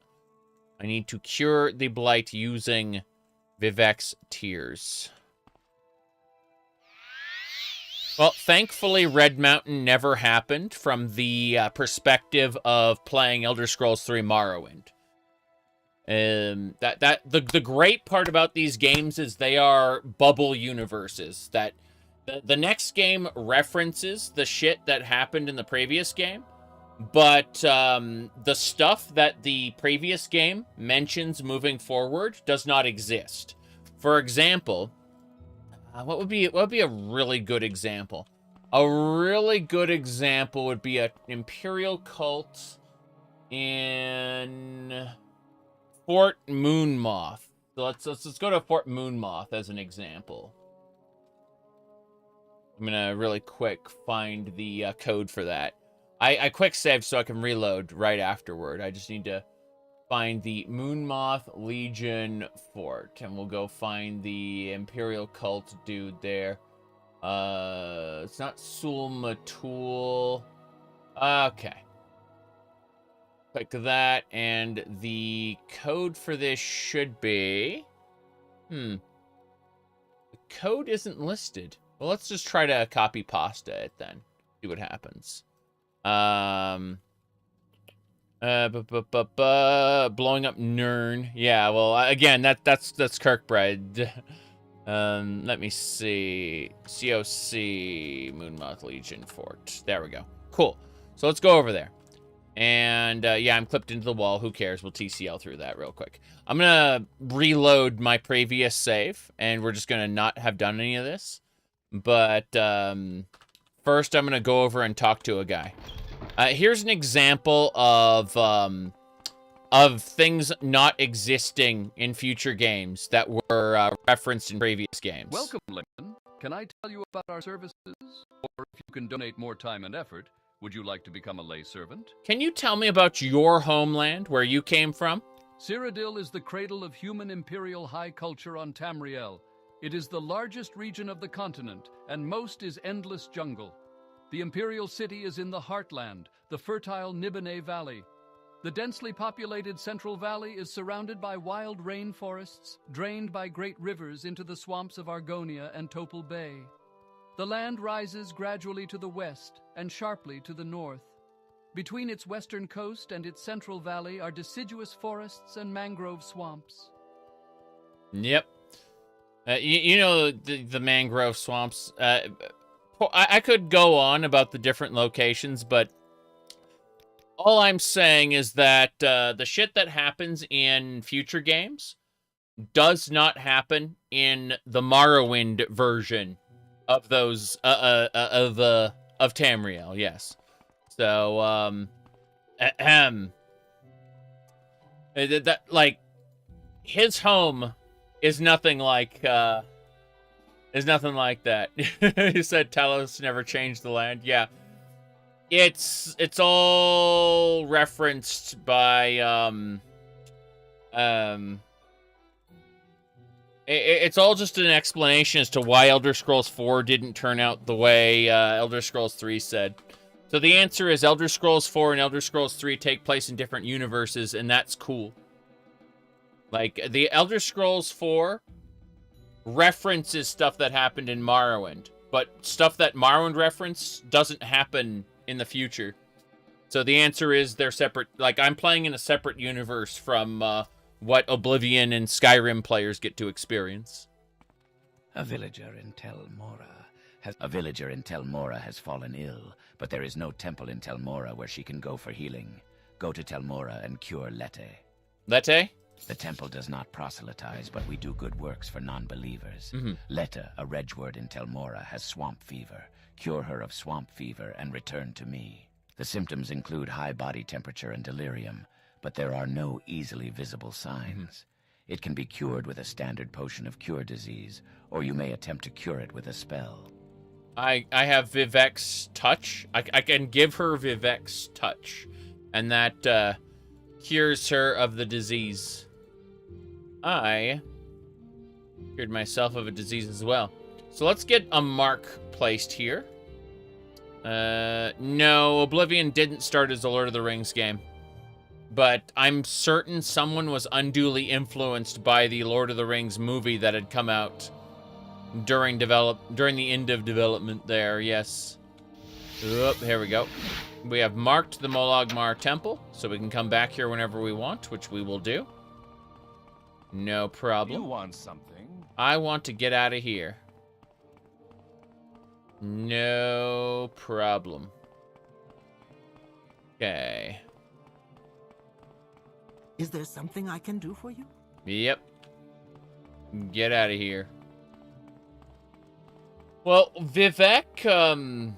I need to cure the blight using Vivek's Tears. Well, thankfully, Red Mountain never happened from the perspective of playing Elder Scrolls 3 Morrowind. The great part about these games is they are bubble universes. That the next game references the shit that happened in the previous game, but the stuff that the previous game mentions moving forward does not exist. For example, what would be a really good example? A really good example would be an Imperial cult in Fort Moonmoth. So let's go to Fort Moonmoth as an example. I'm gonna really quick find the code for that. I quick saved so I can reload right afterward. I just need to find the Moonmoth Legion Fort, and we'll go find the Imperial cult dude there. It's not Sulmatul. Okay. Click that, and the code for this should be... The code isn't listed. Well, let's just try to copy pasta it then. See what happens. Blowing up Nern. Yeah, well, again, that's Kirkbride. Let me see. COC Moonmoth Legion Fort. There we go. Cool. So let's go over there. And yeah, I'm clipped into the wall. Who cares? We'll TCL through that real quick. I'm gonna reload my previous save, and we're just gonna not have done any of this. But first, I'm gonna go over and talk to a guy. Here's an example of things not existing in future games that were referenced in previous games. Welcome, Lincoln. Can I tell you about our services? Or if you can donate more time and effort, would you like to become a lay servant? Can you tell me about your homeland, where you came from? Cyrodiil is the cradle of human imperial high culture on Tamriel. It is the largest region of the continent, and most is endless jungle. The imperial city is in the heartland, the fertile Nibene Valley. The densely populated Central Valley is surrounded by wild rainforests, drained by great rivers into the swamps of Argonia and Topal Bay. The land rises gradually to the west and sharply to the north. Between its western coast and its central valley are deciduous forests and mangrove swamps. Yep. You know the mangrove swamps. I could go on about the different locations, but all I'm saying is that the shit that happens in future games does not happen in the Morrowind version of those of Tamriel. Yes. So that like his home is nothing like that. He said Talos never changed the land. Yeah. It's all referenced by it's all just an explanation as to why Elder Scrolls 4 didn't turn out the way Elder Scrolls 3 said. So the answer is Elder Scrolls 4 and Elder Scrolls 3 take place in different universes, and that's cool. Like, the Elder Scrolls 4 references stuff that happened in Morrowind, but stuff that Morrowind reference doesn't happen in the future. So the answer is they're separate. Like, I'm playing in a separate universe from what Oblivion and Skyrim players get to experience. A villager in Tel Mora has fallen ill, but there is no temple in Tel Mora where she can go for healing. Go to Tel Mora and cure Lete. Lete? The temple does not proselytize, but we do good works for non-believers. Mm-hmm. Lete, a Redgeword in Tel Mora, has swamp fever. Cure her of swamp fever and return to me. The symptoms include high body temperature and delirium, but there are no easily visible signs. It can be cured with a standard potion of cure disease, or you may attempt to cure it with a spell. I have Vivek's touch. I can give her Vivek's touch, and that cures her of the disease. I cured myself of a disease as well. So let's get a mark placed here. No, Oblivion didn't start as a Lord of the Rings game. But I'm certain someone was unduly influenced by the Lord of the Rings movie that had come out during the end of development there, yes. Oop, here we go. We have marked the Molagmar Temple, so we can come back here whenever we want, which we will do. No problem. You want something? I want to get out of here. No problem. Okay. Is there something I can do for you? Yep. Get out of here. Well, Vivek,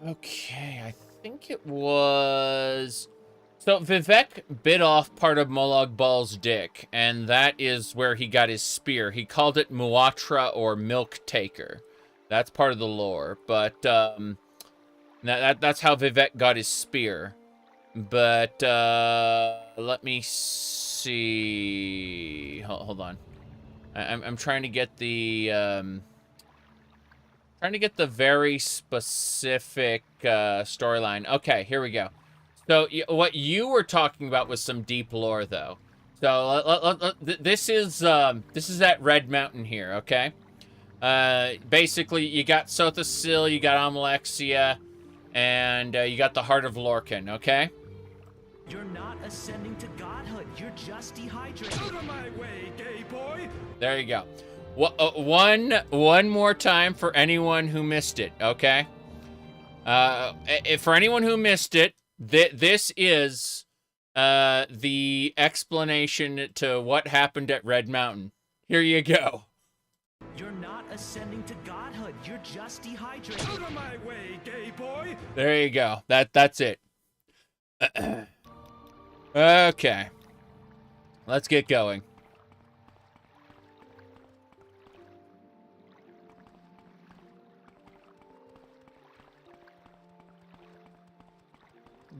okay, I think it was... So, Vivek bit off part of Molag Bal's dick, and that is where he got his spear. He called it Muatra, or Milk Taker. That's part of the lore, but, that's how Vivek got his spear. But, let me see... Hold on. I'm trying to get the, very specific, storyline. Okay, here we go. So, what you were talking about was some deep lore, though. So, this is at Red Mountain here, okay? Basically, you got Sothasil, you got Amalexia, and you got the Heart of Lorcan, okay? You're not ascending to godhood. You're just dehydrated. Out of my way, gay boy! There you go. One more time for anyone who missed it, okay? For anyone who missed it, this is the explanation to what happened at Red Mountain. Here you go. You're not ascending to godhood. You're just dehydrated. Out of my way, gay boy! There you go. That's it. Okay. Let's get going.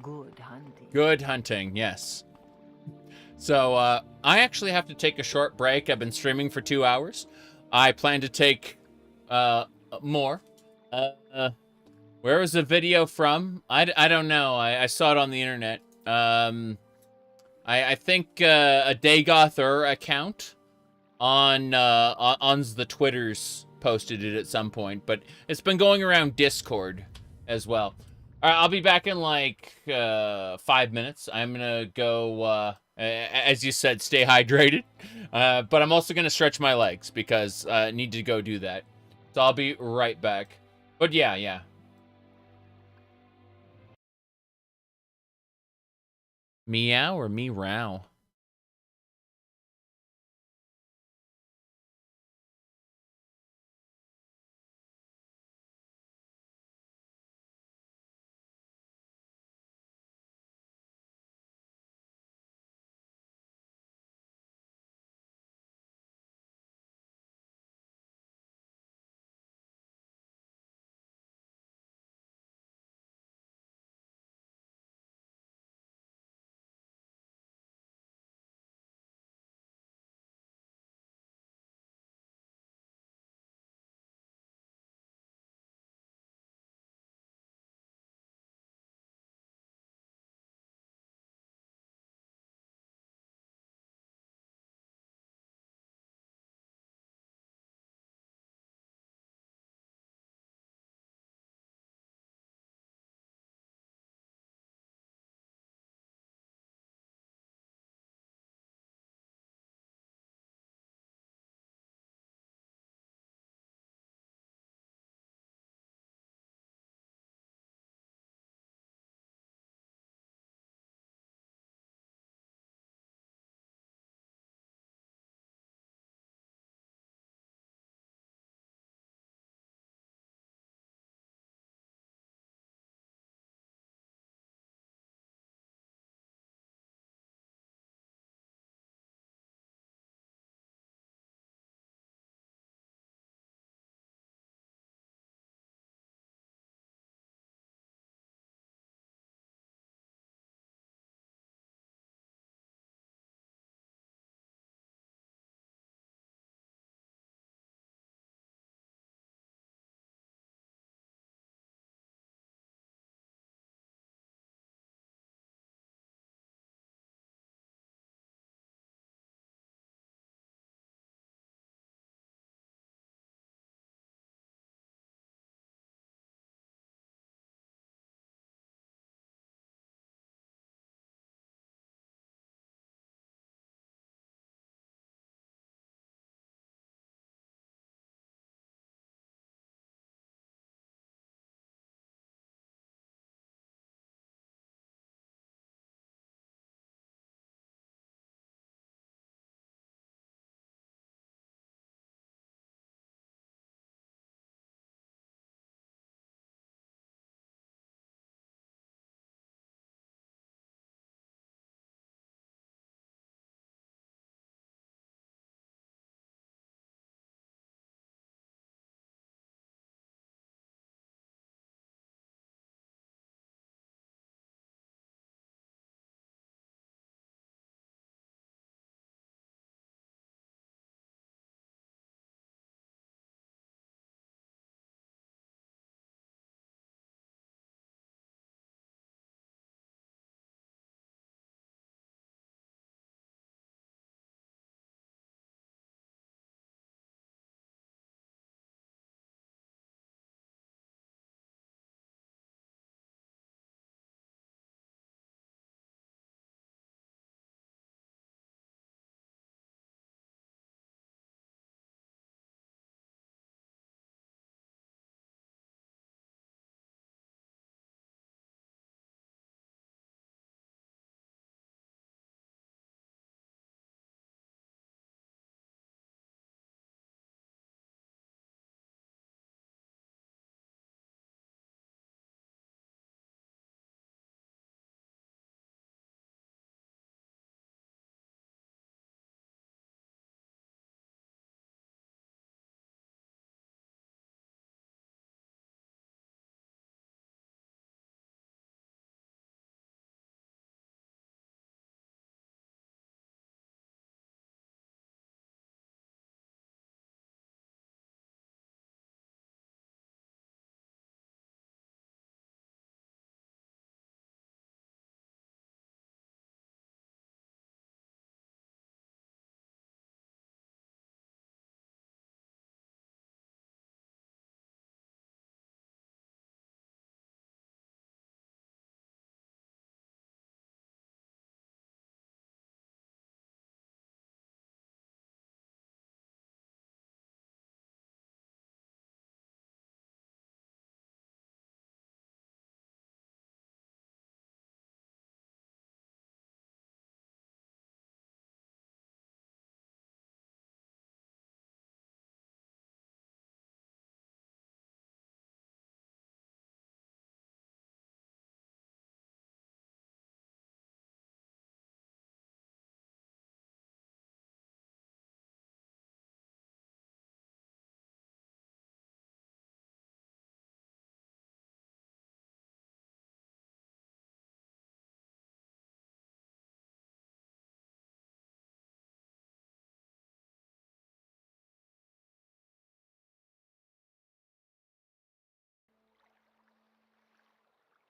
Good hunting. Good hunting, yes. So, I actually have to take a short break. I've been streaming for 2 hours. I plan to take, more. Where was the video from? I don't know. I saw it on the internet. I think, a Dagoth account on the Twitters posted it at some point, but it's been going around Discord as well. All right, I'll be back in like 5 minutes. I'm gonna go, as you said, stay hydrated. But I'm also gonna stretch my legs because I need to go do that. So I'll be right back. But yeah. Meow or meow?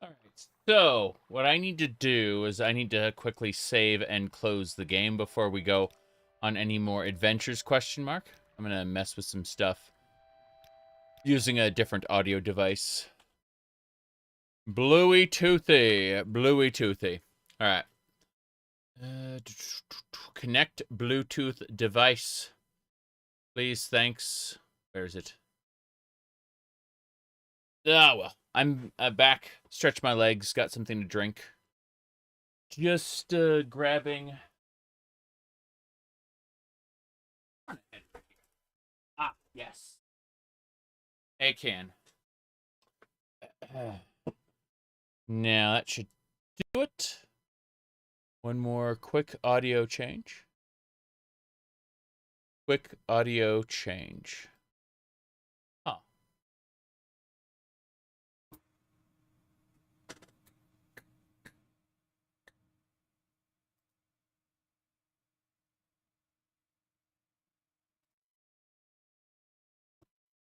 Alright, so what I need to do is I need to quickly save and close the game before we go on any more adventures, question mark. I'm gonna mess with some stuff using a different audio device. Bluey toothy. Bluey toothy. Alright. Connect Bluetooth device. Please, thanks. Where is it? Ah, well. I'm back. Stretch my legs. Got something to drink. Just grabbing... Ah, yes. A can. Now, that should do it. One more quick audio change. Quick audio change. Huh.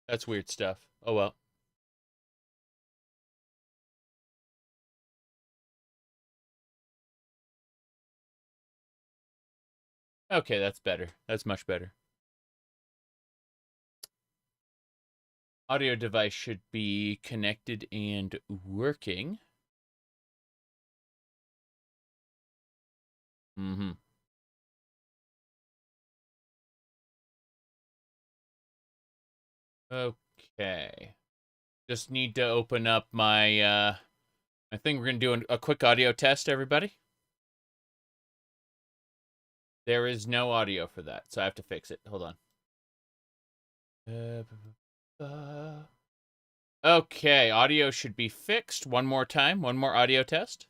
That's weird stuff. Oh well. Okay, that's better. That's much better. Audio device should be connected and working. Mm-hmm. Okay. Just need to open up my, I think we're going to do a quick audio test, everybody. There is no audio for that, so I have to fix it. Hold on. Okay, audio should be fixed. One more time. One more audio test.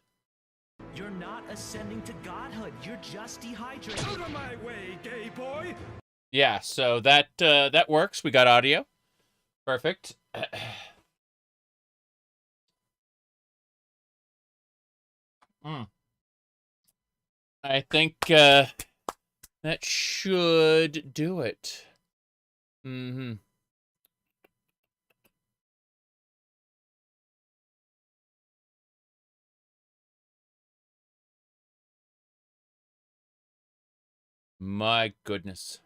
You're not ascending to godhood. You're just dehydrated. Out of my way, gay boy! Yeah, so that that works. We got audio. Perfect. I think that should do it. Mm-hmm. My goodness.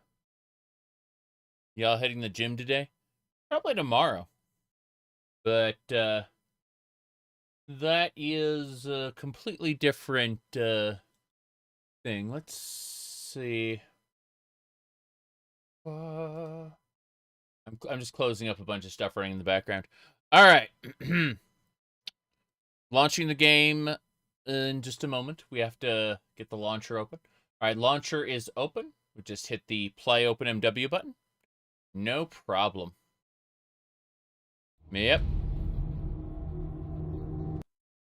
Y'all heading to the gym today? Probably tomorrow. But that is a completely different thing. Let's see. I'm just closing up a bunch of stuff running in the background. All right. Launching the game in just a moment. We have to get the launcher open. All right, launcher is open. We just hit the play open MW button. No problem. Yep.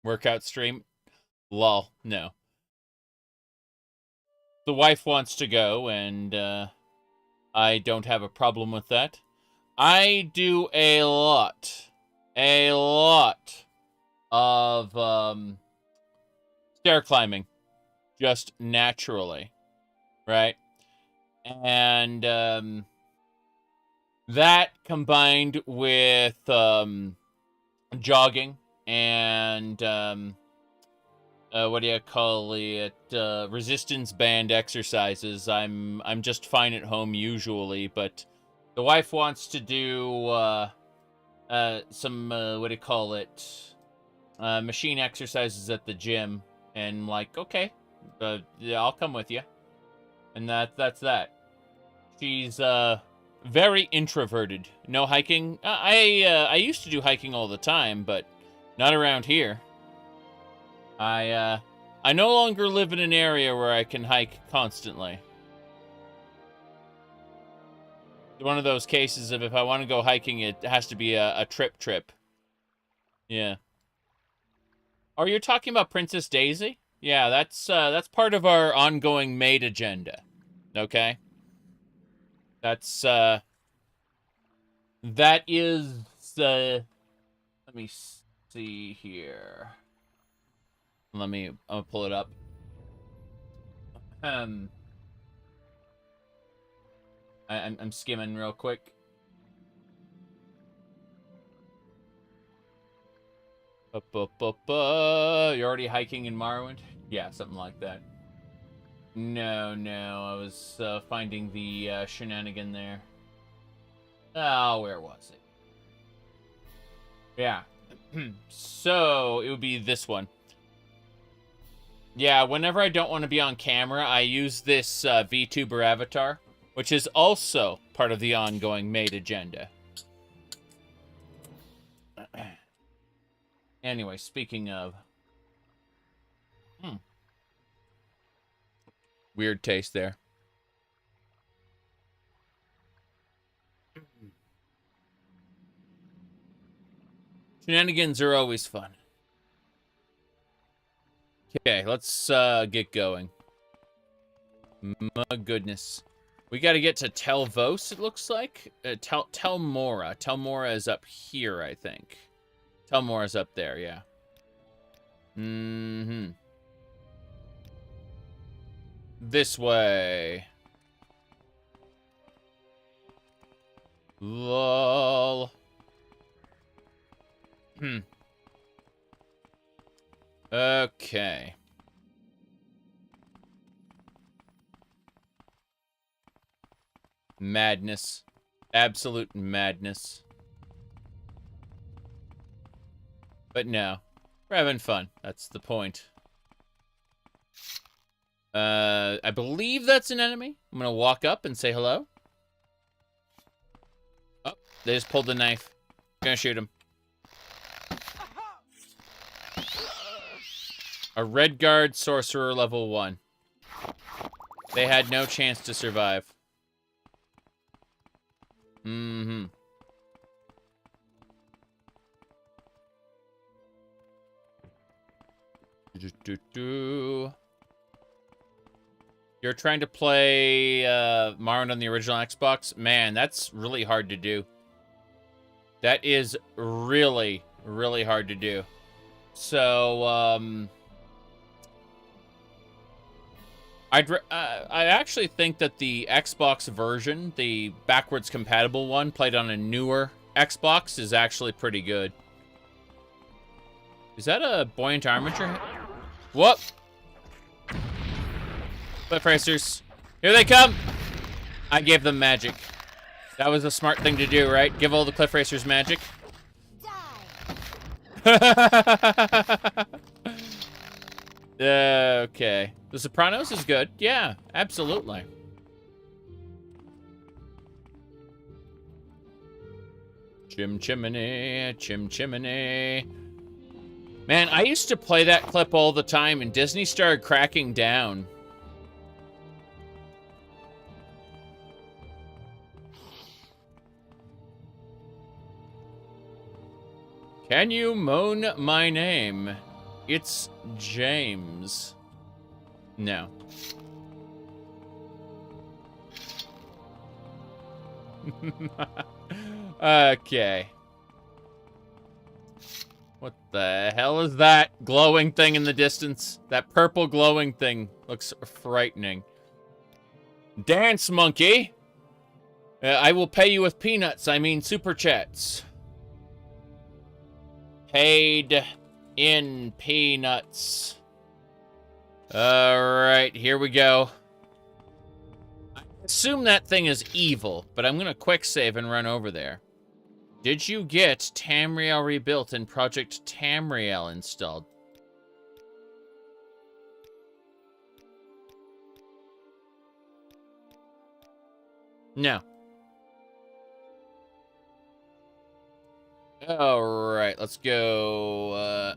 Workout stream. Lol. No. The wife wants to go, and I don't have a problem with that. I do a lot of stair climbing, just naturally, right? And that combined with jogging and what do you call it? Resistance band exercises. I'm just fine at home usually, but the wife wants to do some what do you call it? Machine exercises at the gym, and like, okay, yeah, I'll come with you. And that's that. She's very introverted. No hiking. I used to do hiking all the time, but not around here. I no longer live in an area where I can hike constantly. One of those cases of if I want to go hiking, it has to be a trip. Yeah. Oh, you're talking about Princess Daisy? Yeah, that's part of our ongoing maid agenda. Okay? That's that is let me see here. I'll pull it up. I'm skimming real quick. You're already hiking in Morrowind? Yeah, something like that. No, I was finding the shenanigan there. Oh, where was it? Yeah. So, it would be this one. Yeah, whenever I don't want to be on camera, I use this VTuber avatar, which is also part of the ongoing maid agenda. Anyway, speaking of... Weird taste there. Shenanigans are always fun. Okay, let's get going. My goodness. We gotta get to Telvos, it looks like. Telmora. Telmora is up here, I think. Telmora's up there, yeah. This way. Lol. Okay. Madness. Absolute madness. But no. We're having fun. That's the point. I believe that's an enemy. I'm gonna walk up and say hello. Oh, they just pulled the knife. Gonna shoot him. A Red Guard Sorcerer level 1. They had no chance to survive. You're trying to play Morrowind on the original Xbox? Man, that's really hard to do. That is really, really hard to do. So, I actually think that the Xbox version, the backwards compatible one, played on a newer Xbox, is actually pretty good. Is that a buoyant armature? Whoop! Cliff racers. Here they come! I gave them magic. That was a smart thing to do, right? Give all the cliff racers magic. Okay. The Sopranos is good. Yeah, absolutely. Chim chimney, chim chimney. Man, I used to play that clip all the time, and Disney started cracking down. Can you moan my name? It's James. No. Okay. What the hell is that glowing thing in the distance? That purple glowing thing looks frightening. Dance, monkey! I will pay you with peanuts, I mean super chats. Paid in peanuts. Alright, here we go. I assume that thing is evil, but I'm gonna quick save and run over there. Did you get Tamriel rebuilt and Project Tamriel installed? No. Alright, let's go,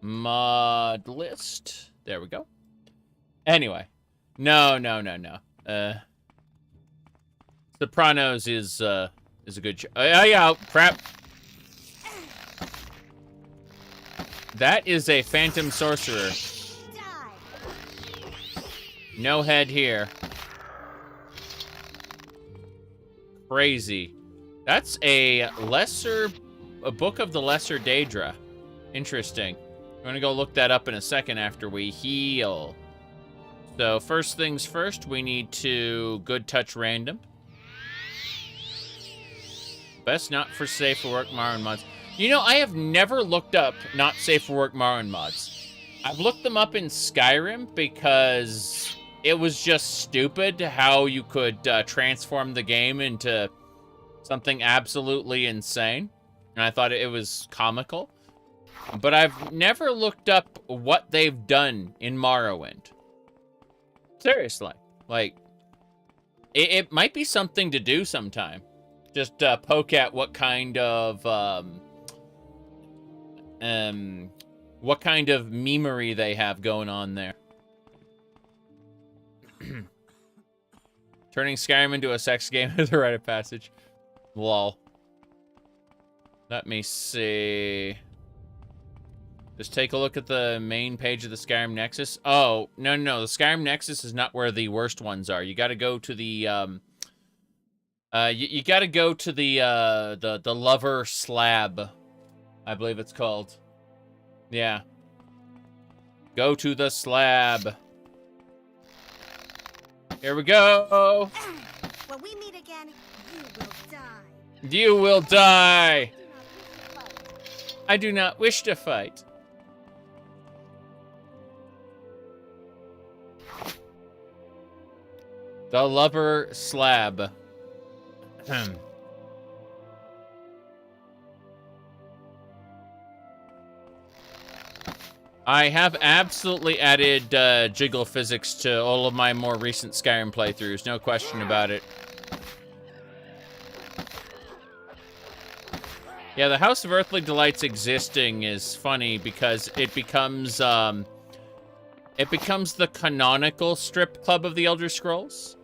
mod list. There we go. Anyway. No. Sopranos is a good show. Oh, yeah, crap. That is a Phantom Sorcerer. No head here. Crazy. That's a Book of the Lesser Daedra. Interesting. I'm gonna go look that up in a second after we heal. So first things first, we need to good touch random. Best not for safe for work Morrowind mods. You know, I have never looked up not safe for work Morrowind mods. I've looked them up in Skyrim because it was just stupid how you could transform the game into something absolutely insane. And I thought it was comical. But I've never looked up what they've done in Morrowind. Seriously. Like, it might be something to do sometime. Just poke at what kind of memery they have going on there. Turning Skyrim into a sex game is a rite of passage. Lol. Let me see. Just take a look at the main page of the Skyrim Nexus. Oh, no. The Skyrim Nexus is not where the worst ones are. You gotta go to the, you gotta go to the Lover Slab, I believe it's called. Yeah. Go to the slab. Here we go. When we meet again, you will die. You will die. I do not wish to fight. The Lover Slab. I have absolutely added jiggle physics to all of my more recent Skyrim playthroughs, no question about it. Yeah, the House of Earthly Delights existing is funny because it becomes the canonical strip club of the Elder Scrolls,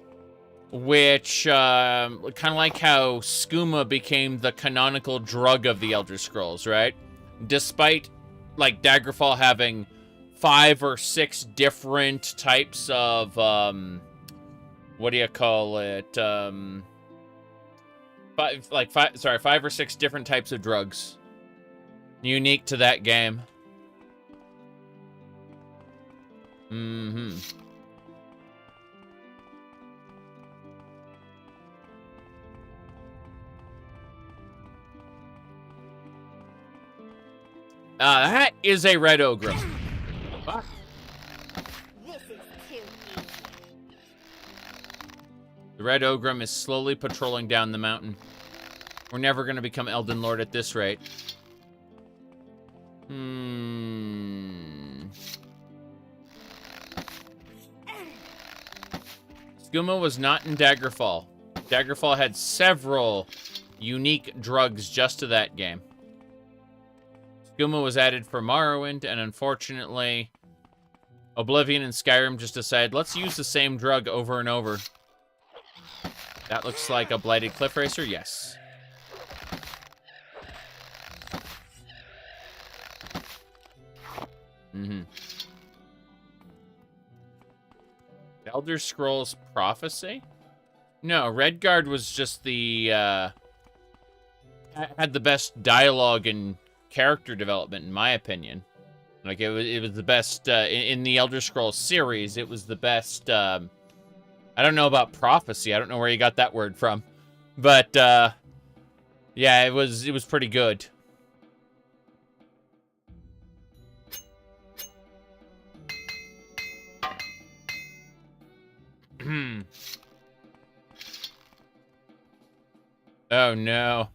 which kind of like how skooma became the canonical drug of the Elder Scrolls, right? Despite like Daggerfall having 5 or 6 different types of what do you call it? 5 or 6 different types of drugs unique to that game. That is a red ogre. Fuck. This is too easy. The red ogre is slowly patrolling down the mountain. We're never going to become Elden Lord at this rate. Skooma was not in Daggerfall. Daggerfall had several unique drugs just to that game. Skooma was added for Morrowind, and unfortunately, Oblivion and Skyrim just decided, let's use the same drug over and over. That looks like a Blighted Cliff Racer, yes. Elder Scrolls Prophecy? No, Redguard was just the, had the best dialogue and character development, in my opinion. Like, it was the best, in the Elder Scrolls series, it was the best, I don't know about prophecy, I don't know where you got that word from, but, yeah, it was pretty good. Oh, no.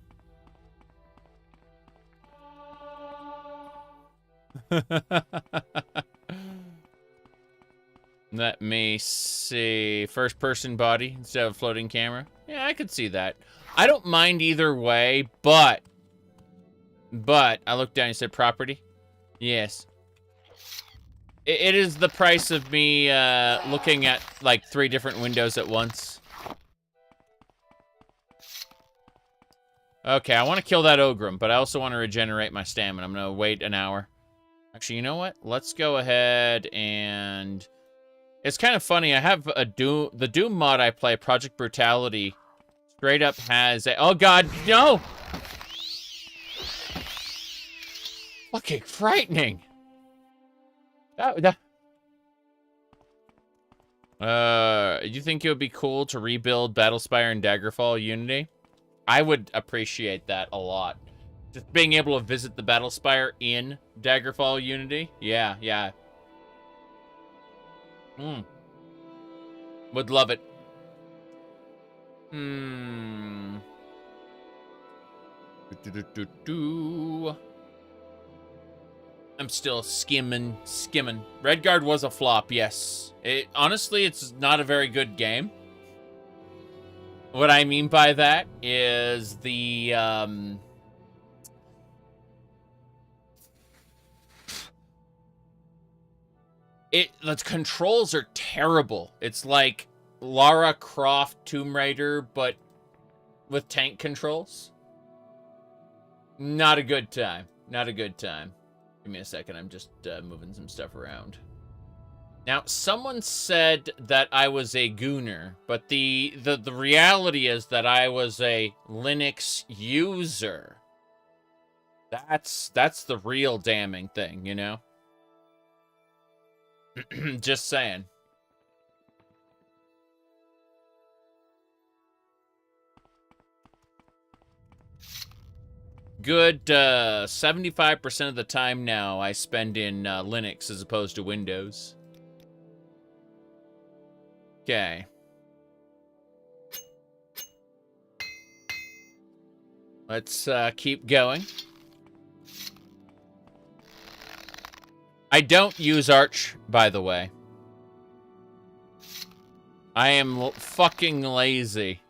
Let me see. First-person body instead of floating camera. Yeah, I could see that. I don't mind either way, but I looked down and said property. Yes. It is the price of me looking at like 3 different windows at once. Okay, I want to kill that Ogrim, but I also want to regenerate my stamina. I'm going to wait an hour. Actually, you know what? Let's go ahead and... It's kind of funny. I have the Doom mod I play, Project Brutality, straight up has a... Oh, God, no! Fucking frightening. You think it would be cool to rebuild Battlespire and Daggerfall Unity? I would appreciate that a lot. Just being able to visit the Battle Spire in Daggerfall Unity. Yeah, yeah. Would love it. I'm still skimming. Redguard was a flop, yes. Honestly, it's not a very good game. What I mean by that is the controls are terrible. It's like Lara Croft Tomb Raider, but with tank controls. Not a good time. Not a good time. Give me a second. I'm just moving some stuff around. Now, someone said that I was a gooner, but the reality is that I was a Linux user. That's the real damning thing, you know? Just saying. Good 75% of the time now I spend in Linux as opposed to Windows. Okay. Let's keep going. I don't use Arch, by the way. I am fucking lazy.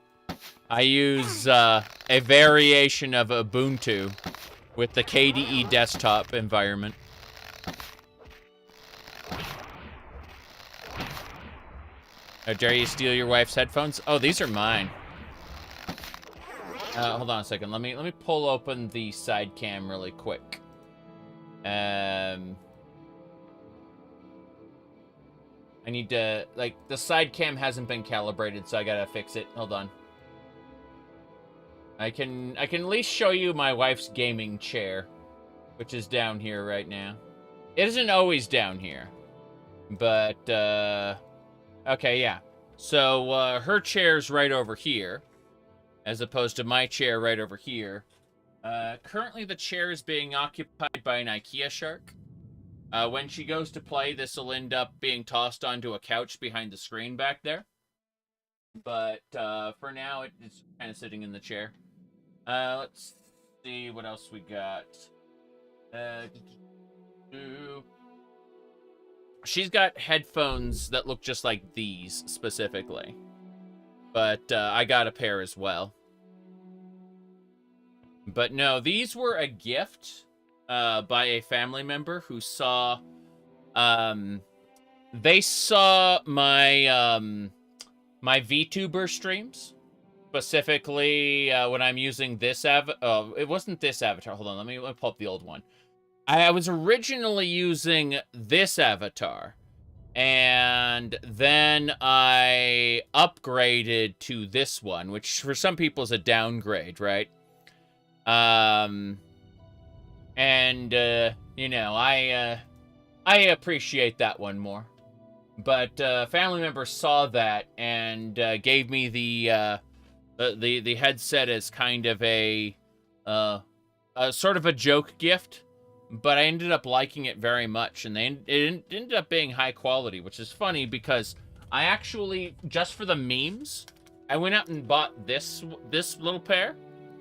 I use a variation of Ubuntu with the KDE desktop environment. How dare you steal your wife's headphones? Oh, these are mine. Hold on a second. Let me pull open the side cam really quick. I need to, like, the side cam hasn't been calibrated, so I gotta fix it. Hold on. I can at least show you my wife's gaming chair, which is down here right now. It isn't always down here, but, okay, yeah. So, her chair's right over here, as opposed to my chair right over here. Currently the chair is being occupied by an IKEA shark. When she goes to play, this will end up being tossed onto a couch behind the screen back there. But for now, it's kind of sitting in the chair. Let's see what else we got. She's got headphones that look just like these, specifically. But I got a pair as well. But no, these were a gift by a family member who saw... they saw my, my VTuber streams. Specifically, when I'm using this oh, it wasn't this avatar. Hold on, let me pull up the old one. I was originally using this avatar. And then I upgraded to this one, which for some people is a downgrade, right? You know, I appreciate that one more. But family members saw that and gave me the headset as kind of a sort of a joke gift. But I ended up liking it very much, and it ended up being high quality, which is funny because I actually, just for the memes, I went out and bought this little pair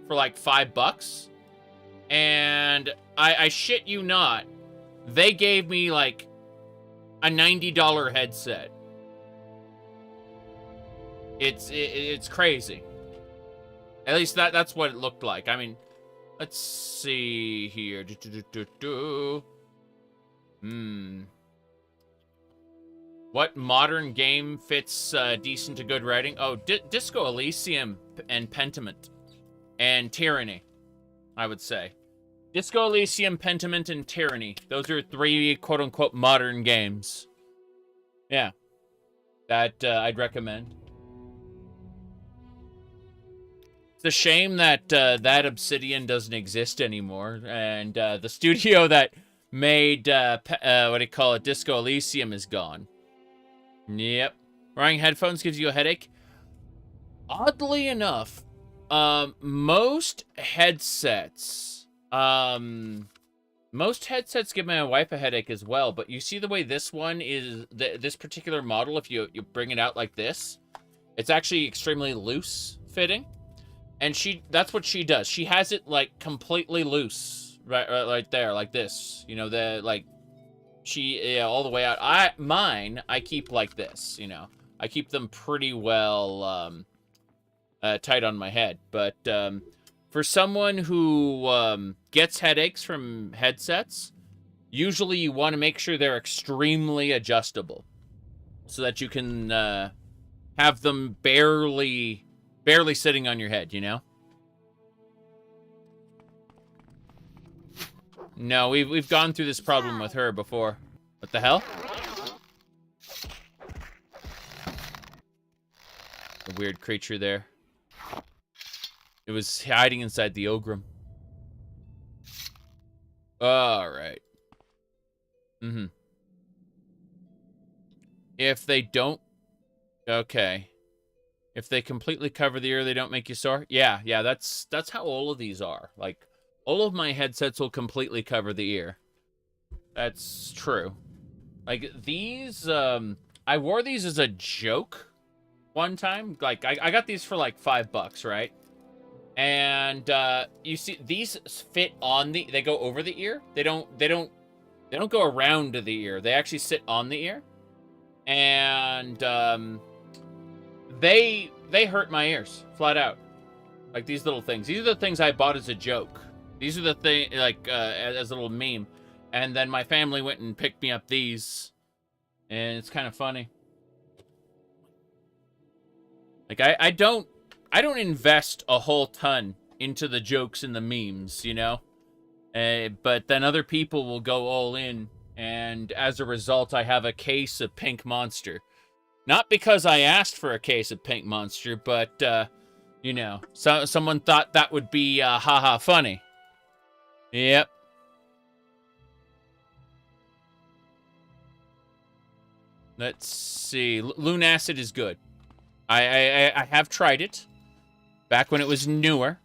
for like $5, and I shit you not, they gave me like a $90 headset. It's crazy. At least that's what it looked like. I mean. Let's see here. What modern game fits decent to good writing? Oh, Disco Elysium and Pentiment. And Tyranny, I would say. Disco Elysium, Pentiment, and Tyranny. Those are 3 quote-unquote modern games. Yeah. That I'd recommend. It's a shame that that Obsidian doesn't exist anymore, and the studio that made what do you call it, Disco Elysium is gone. Yep, wearing headphones gives you a headache. Oddly enough, most headsets Most headsets give my wife a headache as well, but you see the way this one is, this particular model, if you bring it out like this, it's actually extremely loose fitting. And that's what she does. She has it like completely loose, right there, like this. You know, all the way out. I keep like this, you know. I keep them pretty well tight on my head. But for someone who gets headaches from headsets, usually you want to make sure they're extremely adjustable so that you can have them barely sitting on your head, you know? No, we've gone through this problem with her before. What the hell? A weird creature there. It was hiding inside the Ogrim. Alright. If they don't... Okay. If they completely cover the ear, they don't make you sore? Yeah, that's how all of these are. Like, all of my headsets will completely cover the ear. That's true. Like, these, I wore these as a joke one time. Like, I got these for like $5, right? And, you see, these fit on they go over the ear. They don't go around the ear. They actually sit on the ear. And, they hurt my ears, flat out. Like, these little things. These are the things I bought as a joke. These are the thing, like, as a little meme. And then my family went and picked me up these. And it's kind of funny. Like, I don't invest a whole ton into the jokes and the memes, you know? But then other people will go all in. And as a result, I have a case of Pink Monster. Not because I asked for a case of Pink Monster, but, you know, someone thought that would be, haha funny. Yep. Let's see. Lunacid is good. I have tried it. Back when it was newer.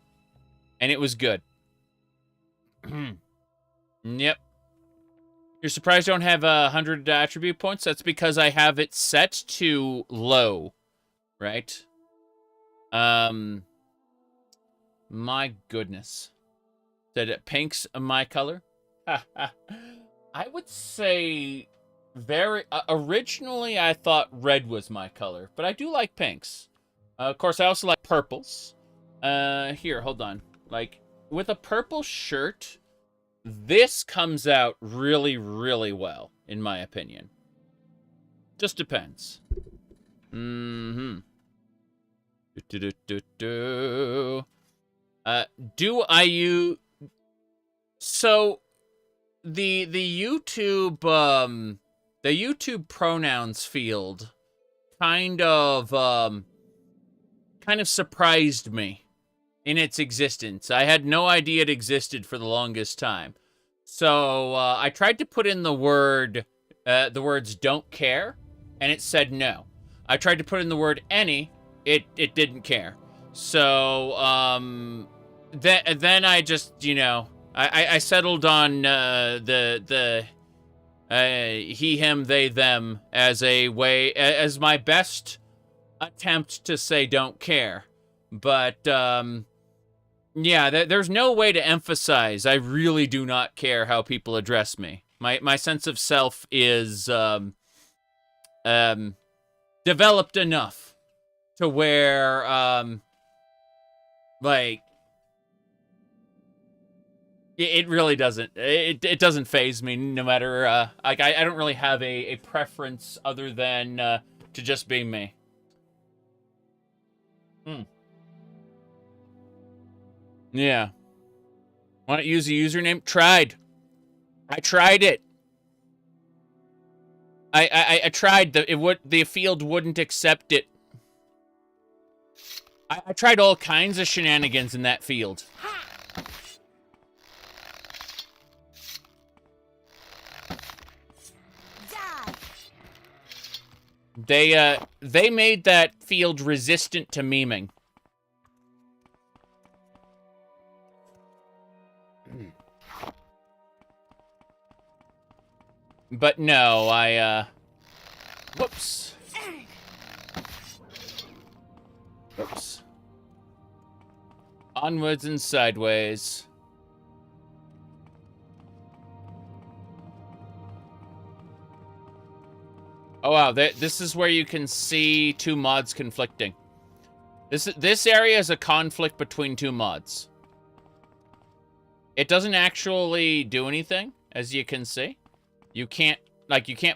And it was good. Yep. You're surprised I don't have 100 attribute points? That's because I have it set to low, right? My goodness. Said pink's my color? I would say originally I thought red was my color, but I do like pinks. Of course, I also like purples. Here, hold on. Like, with a purple shirt... This comes out really, really well, in my opinion. Just depends. Do I use... So, the YouTube pronouns field kind of surprised me in its existence. I had no idea it existed for the longest time. So, I tried to put in the words don't care, and it said no. I tried to put in the word any, it didn't care. So, then I just, you know, I settled on, he, him, they, them as my best attempt to say don't care. But, yeah, there's no way to emphasize I really do not care how people address me. My sense of self is developed enough to where like it really doesn't it doesn't faze me no matter like I don't really have a preference other than to just be me. Yeah. Want to use a username? Tried. I tried it. I tried. The field wouldn't accept it. I tried all kinds of shenanigans in that field. They made that field resistant to memeing. But no, whoops. Whoops. Onwards and sideways. Oh wow, this is where you can see two mods conflicting. This area is a conflict between two mods. It doesn't actually do anything, as you can see. You can't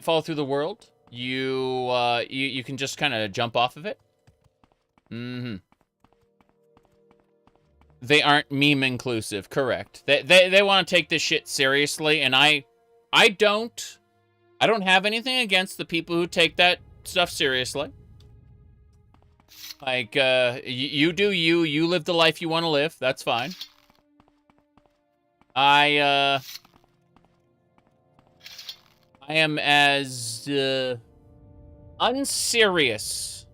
fall through the world. You can just kind of jump off of it. Mm-hmm. They aren't meme inclusive, correct. They want to take this shit seriously, and I don't have anything against the people who take that stuff seriously. Like, you do you. You live the life you want to live. That's fine. I am as unserious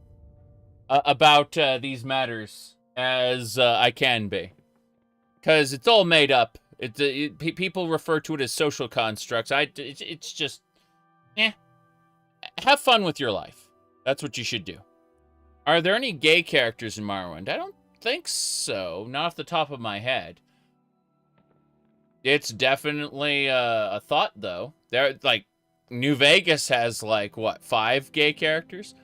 about these matters as I can be. Because it's all made up. People refer to it as social constructs. It's just, have fun with your life. That's what you should do. Are there any gay characters in Morrowind? I don't think so. Not off the top of my head. It's definitely a thought, though. New Vegas has, what, 5 gay characters?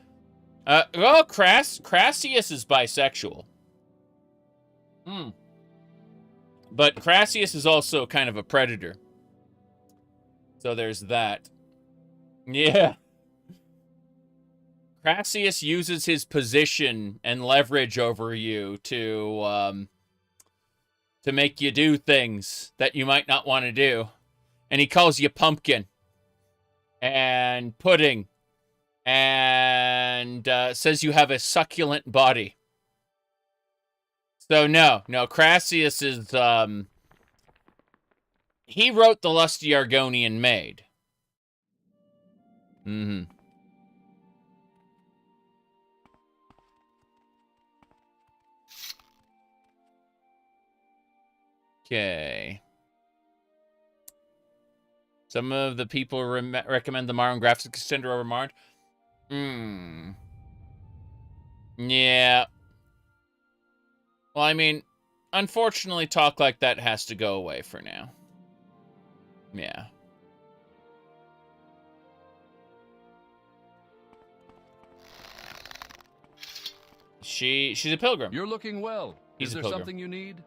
Crassius is bisexual. But Crassius is also kind of a predator. So there's that. Yeah. Crassius uses his position and leverage over you to make you do things that you might not want to do. And he calls you pumpkin and pudding and says you have a succulent body. So no, Crassius is, he wrote the Lusty Argonian Maid. Mm-hmm. Okay. Some of the people recommend the Morrowind graphics extender over Morrowind. Yeah. Well, I mean, unfortunately, talk like that has to go away for now. Yeah. She's a pilgrim. You're looking well. He's Is a there pilgrim. something you need?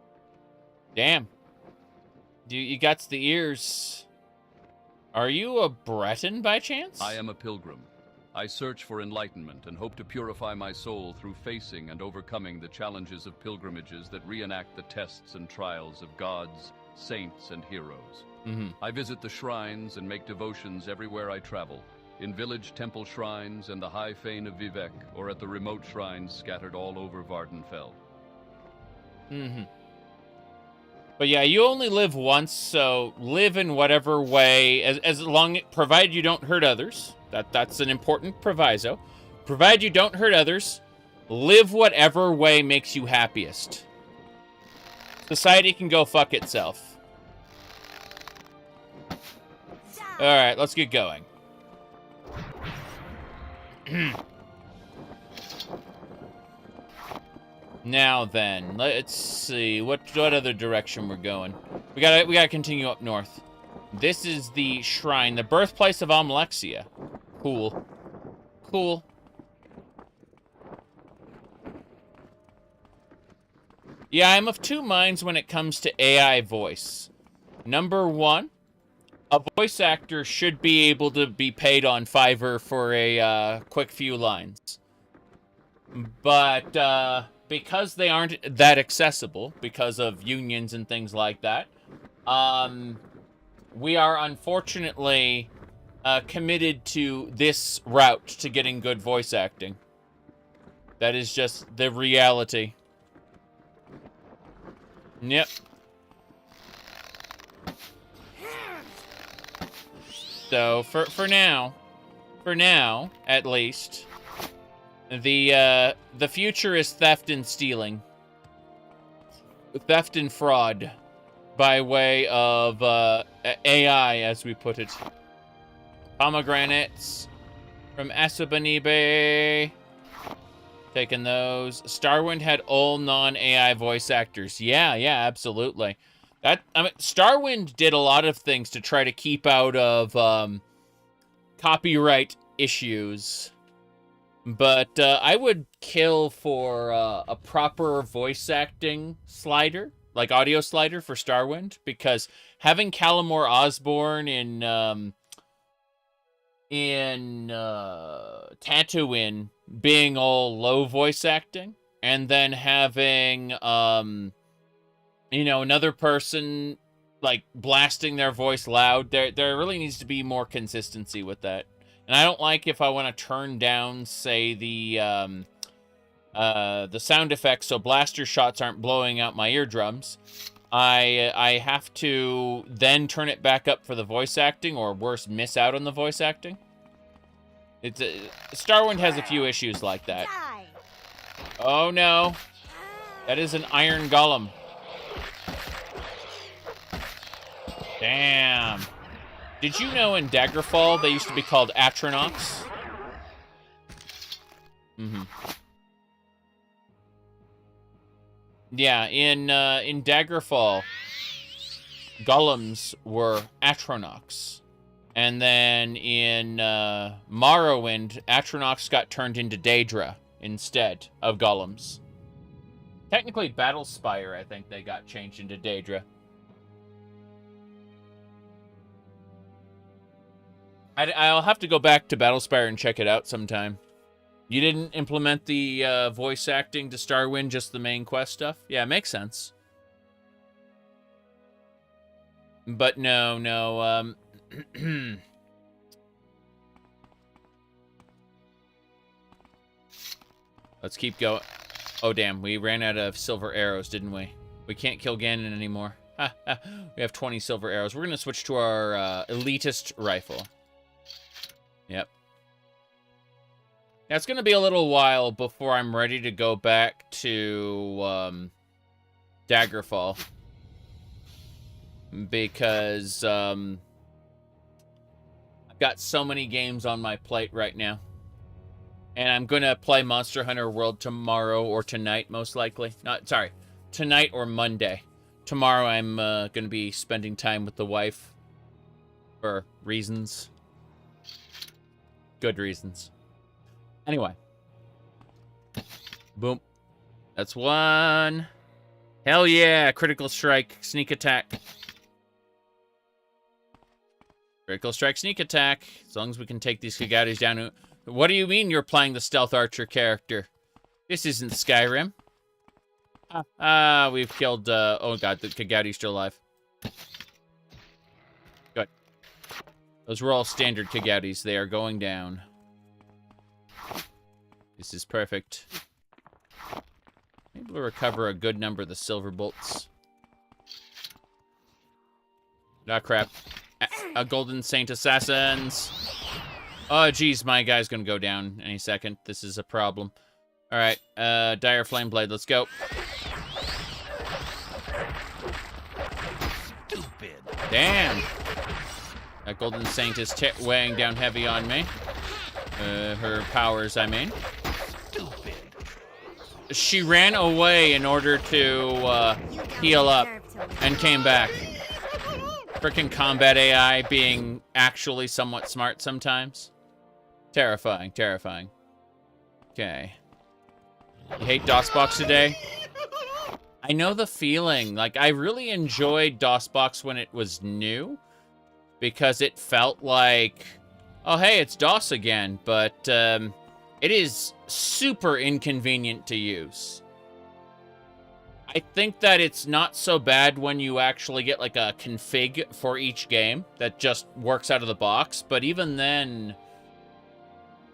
Damn. You got the ears. Are you a Breton by chance? I am a pilgrim. I search for enlightenment and hope to purify my soul through facing and overcoming the challenges of pilgrimages that reenact the tests and trials of gods, saints, and heroes. Mm-hmm. I visit the shrines and make devotions everywhere I travel, in village temple shrines and the high fane of Vivec, or at the remote shrines scattered all over Vardenfell. Mm-hmm. But yeah, you only live once, so live in whatever way, provided you don't hurt others. That's an important proviso. Provided you don't hurt others, live whatever way makes you happiest. Society can go fuck itself. Alright, let's get going. Now then, let's see what other direction we're going. We gotta continue up north. This is the shrine, the birthplace of Almalexia. Cool. Cool. Yeah, I'm of two minds when it comes to AI voice. Number one, a voice actor should be able to be paid on Fiverr for a quick few lines. But because they aren't that accessible, because of unions and things like that, we are unfortunately committed to this route to getting good voice acting. That is just the reality. Yep. So for now, at least, the future is theft and stealing, theft and fraud, by way of AI, as we put it. Pomegranates from Asubanibe. Taking those. Starwind had all non-AI voice actors. Yeah, absolutely. Starwind did a lot of things to try to keep out of copyright issues. But I would kill for a proper voice acting slider, like audio slider for Starwind, because having Calamore Osborne in Tatooine being all low voice acting, and then having another person like blasting their voice loud, there really needs to be more consistency with that. And I don't like if I want to turn down, say, the sound effects so blaster shots aren't blowing out my eardrums. I have to then turn it back up for the voice acting, or worse, miss out on the voice acting. Starwind has a few issues like that. Oh no, that is an iron golem. Damn. Did you know in Daggerfall they used to be called Atronachs? Yeah, in Daggerfall, golems were Atronachs. And then in Morrowind, Atronachs got turned into Daedra instead of golems. Technically, Battlespire, I think they got changed into Daedra. I'll have to go back to Battlespire and check it out sometime. You didn't implement the voice acting to Starwind, just the main quest stuff? Yeah, makes sense. But no, let's keep going. Oh, damn. We ran out of silver arrows, didn't we? We can't kill Ganon anymore. We have 20 silver arrows. We're going to switch to our elitist rifle. Yep. Now, it's going to be a little while before I'm ready to go back to Daggerfall. Because I've got so many games on my plate right now. And I'm going to play Monster Hunter World tomorrow or tonight, most likely. Tonight or Monday. Tomorrow I'm going to be spending time with the wife. For reasons. Good reasons. Anyway. Boom. That's one. Hell yeah. Critical strike. Sneak attack. Critical strike, sneak attack. As long as we can take these Kagautis down. What do you mean you're playing the stealth archer character? This isn't Skyrim. We've killed, oh god, the Kagauti's still alive. Good. Those were all standard Kagautis. They are going down. This is perfect. Able to recover a good number of the silver bolts. Ah, crap. A Golden Saint Assassins. Oh, geez, my guy's gonna go down any second. This is a problem. Alright, Dire Flame Blade, let's go. Stupid. Damn. That Golden Saint is weighing down heavy on me. Her powers, I mean. Stupid. She ran away in order to heal up and came back. Frickin' combat AI being actually somewhat smart sometimes. Terrifying, terrifying. Okay. You hate DOSBox today? I know the feeling. Like, I really enjoyed DOSBox when it was new. Because it felt like, oh, hey, it's DOS again. But it is super inconvenient to use. I think that it's not so bad when you actually get like a config for each game that just works out of the box, but even then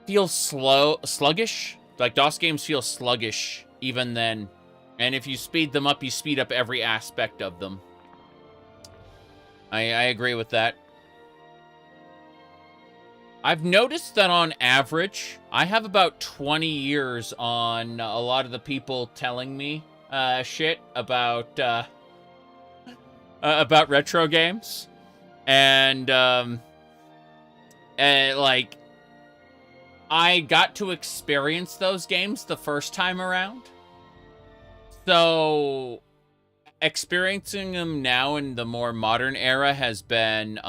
feels sluggish. Like DOS games feel sluggish even then. And if you speed them up, you speed up every aspect of them. I agree with that. I've noticed that on average, I have about 20 years on a lot of the people telling me shit about retro games, and like, I got to experience those games the first time around. So, experiencing them now in the more modern era has been,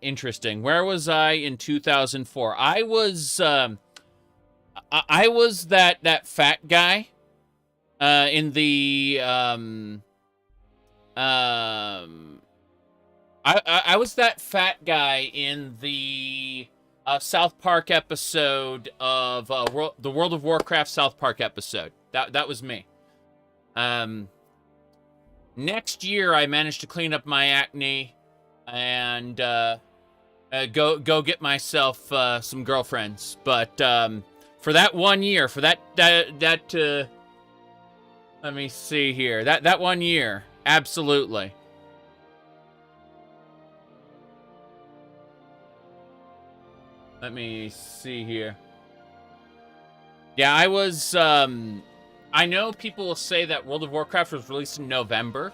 interesting. Where was I in 2004? I was that fat guy, in the, I was that fat guy in the South Park episode of the World of Warcraft South Park episode. That was me. Next year, I managed to clean up my acne and go get myself some girlfriends. But for that 1 year, for that let me see here. That 1 year, absolutely. Let me see here. Yeah, I was, I know people will say that World of Warcraft was released in November,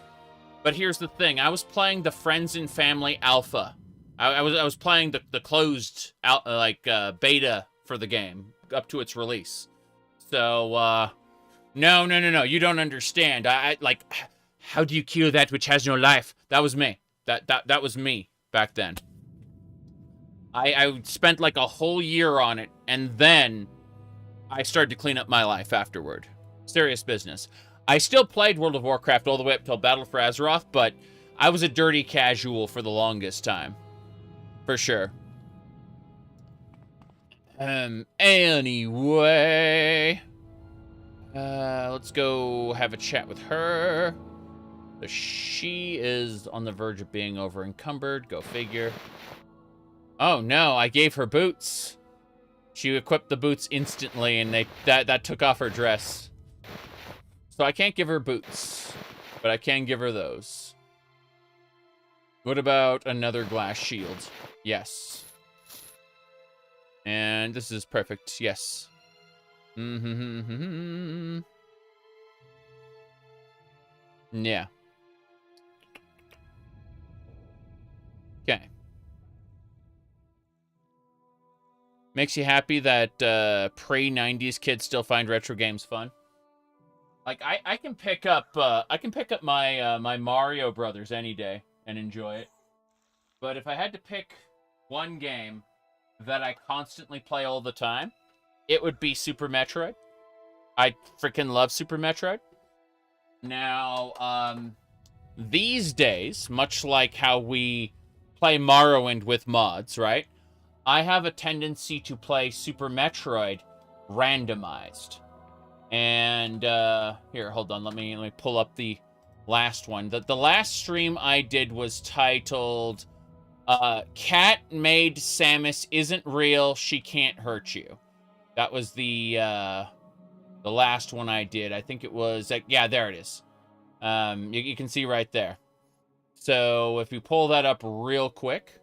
but here's the thing. I was playing the Friends and Family Alpha. I was playing the closed, beta for the game up to its release. So, no. You don't understand. How do you kill that which has no life? That was me. That was me back then. I spent like a whole year on it, and then I started to clean up my life afterward. Serious business. I still played World of Warcraft all the way up till Battle for Azeroth, but I was a dirty casual for the longest time. For sure. Anyway. Let's go have a chat with her. She is on the verge of being over encumbered. Go figure. Oh no, I gave her boots. She equipped the boots instantly, and that took off her dress. So I can't give her boots, but I can give her those. What about another glass shield? Yes. And this is perfect. Yes. Yeah. Okay. Makes you happy that pre-90s kids still find retro games fun? Like, I can pick up my my Mario Brothers any day and enjoy it. But if I had to pick one game that I constantly play all the time, it would be Super Metroid. I freaking love Super Metroid. Now, these days, much like how we play Morrowind with mods, right? I have a tendency to play Super Metroid randomized. And, here, hold on, let me pull up the last one. The last stream I did was titled, Cat Made Samus Isn't Real, She Can't Hurt You. That was the last one I did. I think it was, yeah, there it is. You can see right there. So, if we pull that up real quick,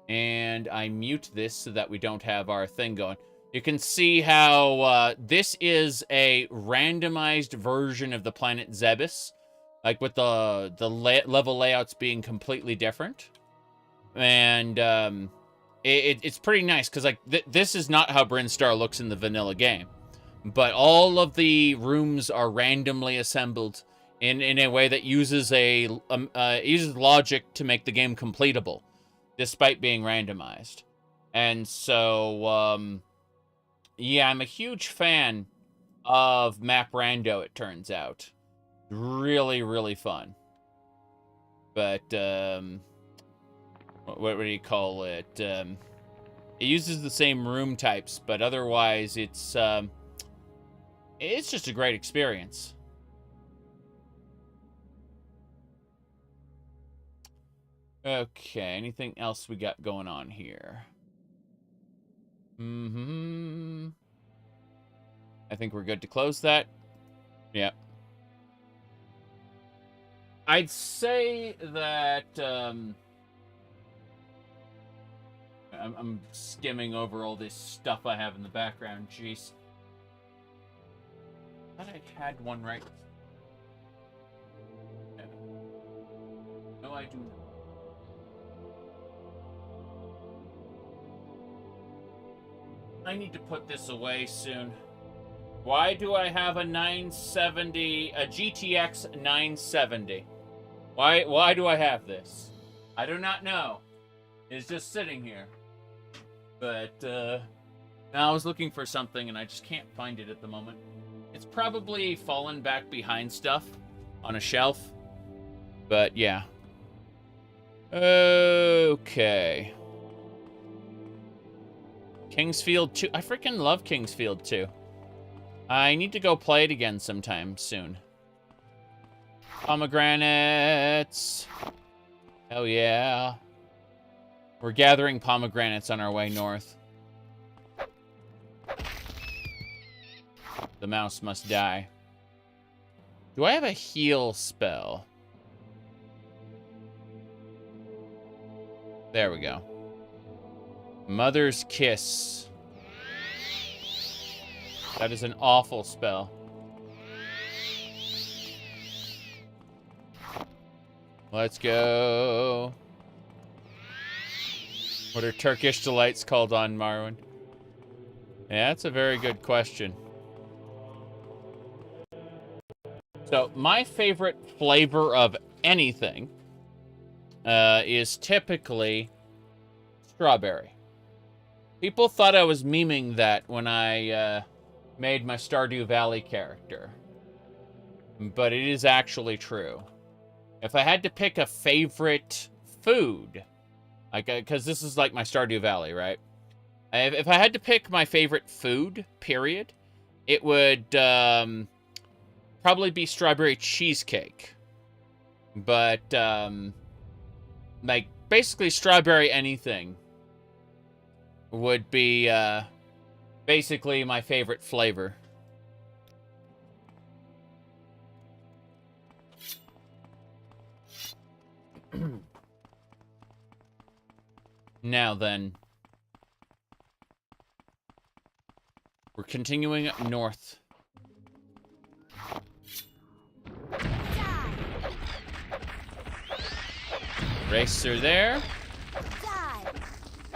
and I mute this so that we don't have our thing going. You can see how this is a randomized version of the planet Zebes, like with the level layouts being completely different. And it's pretty nice because like this is not how Brinstar looks in the vanilla game, but all of the rooms are randomly assembled in a way that uses uses logic to make the game completable, despite being randomized. And so, yeah, I'm a huge fan of Map Rando, it turns out. Really, really fun. But, what do you call it? It uses the same room types, but otherwise it's just a great experience. Okay, anything else we got going on here? I think we're good to close that. Yep. I'd say that, I'm skimming over all this stuff I have in the background. Jeez. I thought I had one right. No, I do not. I need to put this away soon. Why do I have a 970, a GTX 970? Why do I have this? I do not know. It's just sitting here. But, now I was looking for something and I just can't find it at the moment. It's probably fallen back behind stuff on a shelf. But, yeah. Okay. Kingsfield 2. I freaking love Kingsfield 2. I need to go play it again sometime soon. Pomegranates. Hell yeah. We're gathering pomegranates on our way north. The mouse must die. Do I have a heal spell? There we go. Mother's Kiss. That is an awful spell. Let's go. What are Turkish delights called on Morrowind? Yeah, that's a very good question. So, my favorite flavor of anything is typically strawberry. People thought I was memeing that when I made my Stardew Valley character. But it is actually true. If I had to pick a favorite food, like, because this is like my Stardew Valley, right? If I had to pick my favorite food, period, it would probably be strawberry cheesecake. But, like, basically strawberry anything would be basically my favorite flavor. Now then, we're continuing up north. Racer there.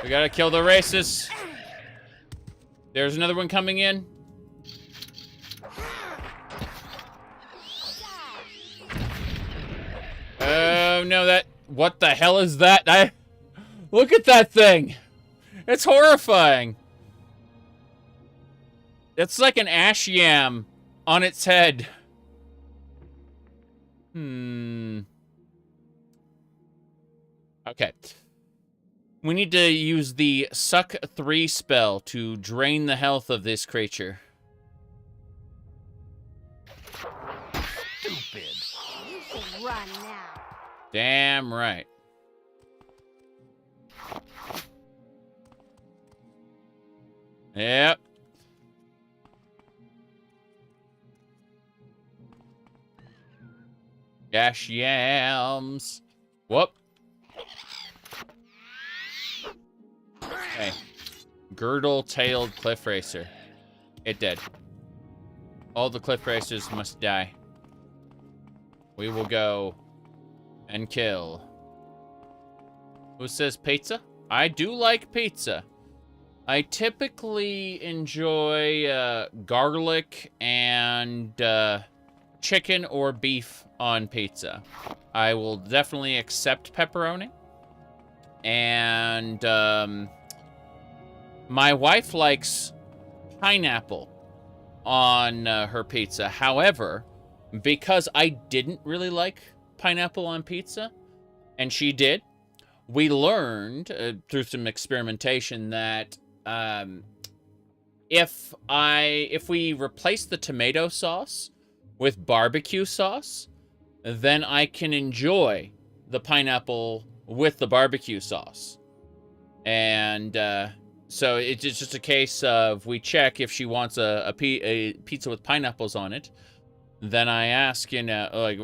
We gotta kill the racists. There's another one coming in. Oh no, that... What the hell is that? Look at that thing. It's horrifying. It's like an ash yam on its head. Okay. We need to use the Suck 3 spell to drain the health of this creature. Stupid. You should run now. Damn right. Yep. Gash yams. Whoop. Okay. Girdle-tailed cliff racer. It did. All the cliff racers must die. We will go and kill. Who says pizza? I do like pizza. I typically enjoy garlic and chicken or beef on pizza. I will definitely accept pepperoni. And my wife likes pineapple on her pizza. However, because I didn't really like pineapple on pizza, and she did, we learned through some experimentation that if we replace the tomato sauce with barbecue sauce, then I can enjoy the pineapple with the barbecue sauce. And so it's just a case of we check if she wants a pizza with pineapples on it. Then I ask, you know, like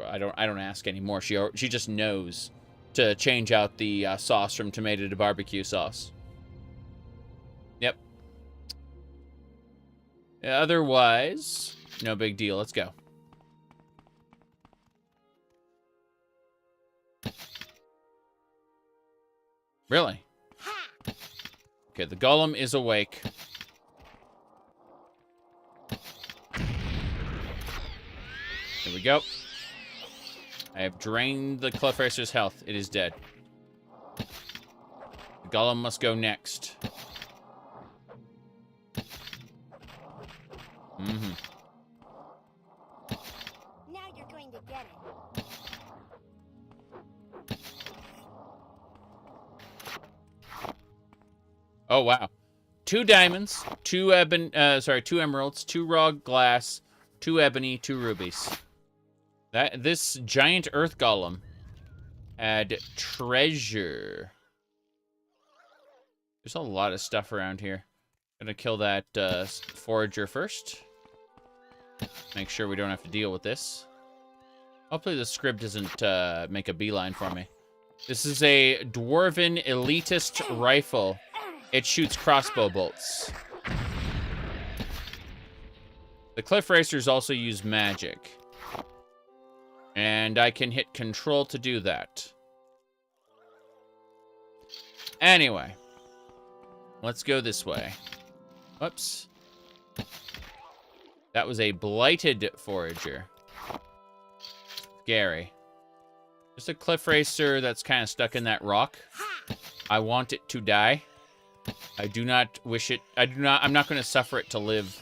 I don't ask anymore. She just knows to change out the sauce from tomato to barbecue sauce. Yep. Otherwise, no big deal. Let's go. Really? Okay, the golem is awake. Here we go. I have drained the Cliff Racer's health. It is dead. The golem must go next. Mm-hmm. Now you're going to get it. Oh, wow. 2 diamonds, 2 emeralds, 2 raw glass, 2 ebony, 2 rubies. This giant earth golem had treasure. There's a lot of stuff around here. Gonna kill that forager first. Make sure we don't have to deal with this. Hopefully the script doesn't make a beeline for me. This is a dwarven elitist rifle. It shoots crossbow bolts. The Cliff Racers also use magic. And I can hit control to do that. Anyway. Let's go this way. Whoops. That was a blighted forager. Scary. Just a Cliff Racer that's kind of stuck in that rock. I want it to die. I do not wish it. I'm not going to suffer it to live.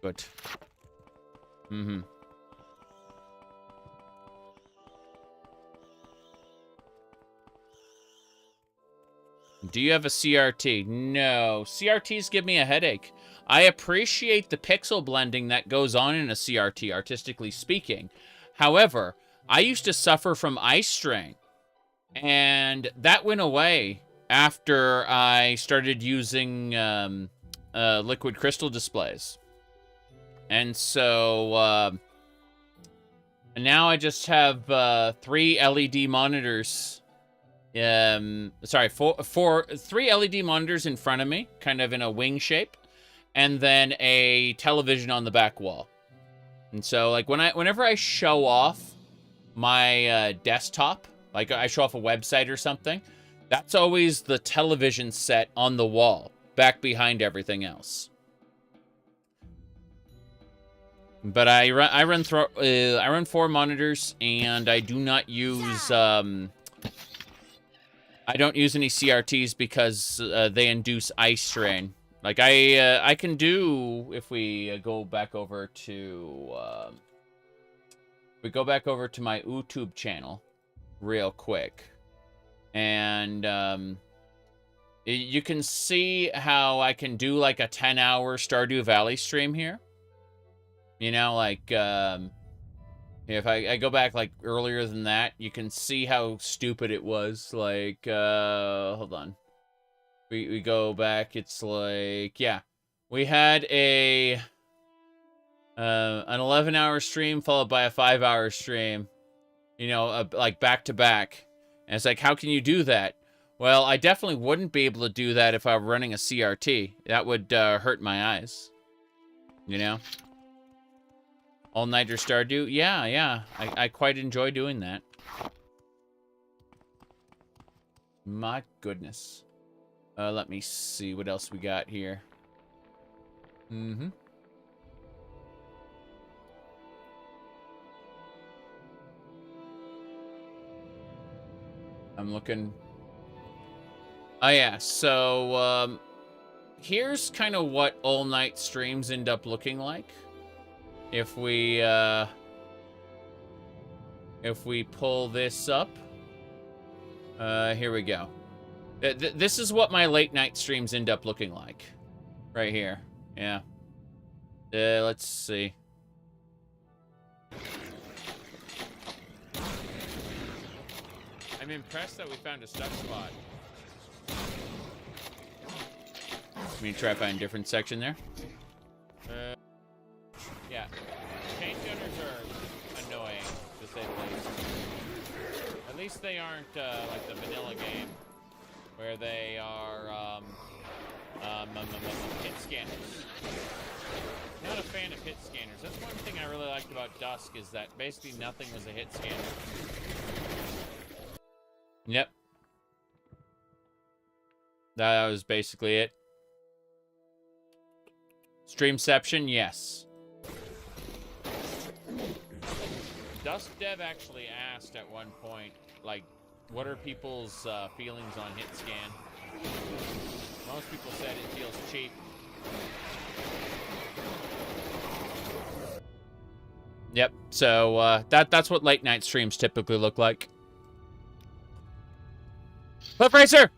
Good. Mm-hmm. Do you have a CRT? No. CRTs give me a headache. I appreciate the pixel blending that goes on in a CRT, artistically speaking. However, I used to suffer from eye strain. And that went away after I started using liquid crystal displays. And so now I just have 3 LED monitors. 3 LED monitors in front of me, kind of in a wing shape, and then a television on the back wall. And so, like, whenever I show off my desktop, like I show off a website or something, that's always the television set on the wall, back behind everything else. But I run 4 monitors, and I do not use I don't use any CRTs because they induce eye strain. Like I can do, if we go back over to my YouTube channel real quick, and you can see how I can do like a 10-hour Stardew Valley stream here. You know, like if I go back like earlier than that, you can see how stupid it was. Like, hold on. We go back, it's like, yeah. We had an 11-hour stream followed by a 5-hour stream. You know, like back to back. And it's like, how can you do that? Well, I definitely wouldn't be able to do that if I were running a CRT. That would hurt my eyes. You know? All-nighter Stardew? Yeah. I quite enjoy doing that. My goodness. Let me see what else we got here. Mm-hmm. I'm looking. Oh, yeah. So, here's kind of what all-night streams end up looking like. If we pull this up, here we go. This is what my late night streams end up looking like, right here. Yeah. Let's see. I'm impressed that we found a stuck spot. Let me try to find a different section there. Yeah, chain gunners are annoying, to say the least. At least they aren't like the vanilla game, where they are hit scanners. Not a fan of hit scanners. That's one thing I really liked about Dusk, is that basically nothing was a hit scanner. Yep. That was basically it. Streamception, yes. Dusk Dev actually asked at one point, like, what are people's feelings on hit scan? Most people said it feels cheap. Yep, so that's what late night streams typically look like. Cliff Racer!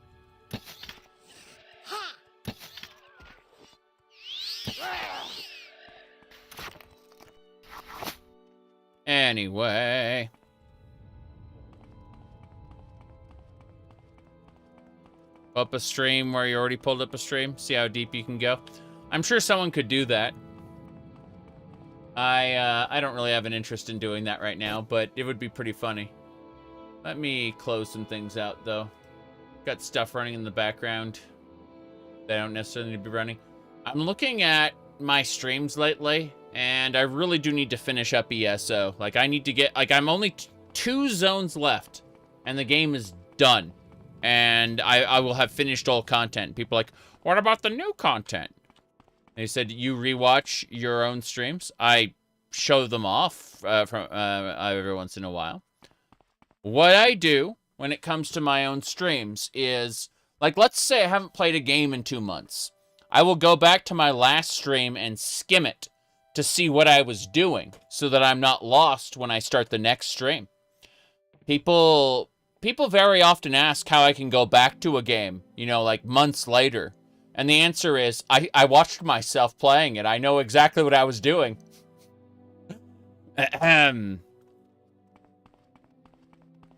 Anyway. Up a stream where you already pulled up a stream. See how deep you can go. I'm sure someone could do that. I don't really have an interest in doing that right now, but it would be pretty funny. Let me close some things out, though. Got stuff running in the background. They don't necessarily need to be running. I'm looking at my streams lately, and I really do need to finish up ESO. Like, I need to get... Like, I'm only 2 zones left, and the game is done. And I will have finished all content. People are like, what about the new content? They said, you rewatch your own streams? I show them off every once in a while. What I do when it comes to my own streams is, like, let's say I haven't played a game in 2 months. I will go back to my last stream and skim it to see what I was doing so that I'm not lost when I start the next stream. People very often ask how I can go back to a game, you know, like months later. And the answer is, I watched myself playing it. I know exactly what I was doing.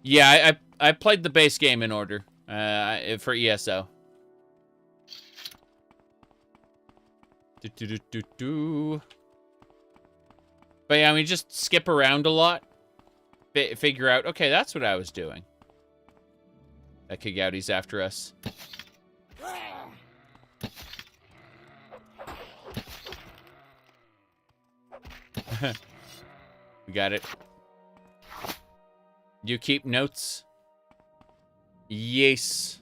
Yeah, I played the base game in order for ESO. But yeah, we just skip around a lot. Figure out, okay, that's what I was doing. That Kigouty's after us. We got it. You keep notes? Yes.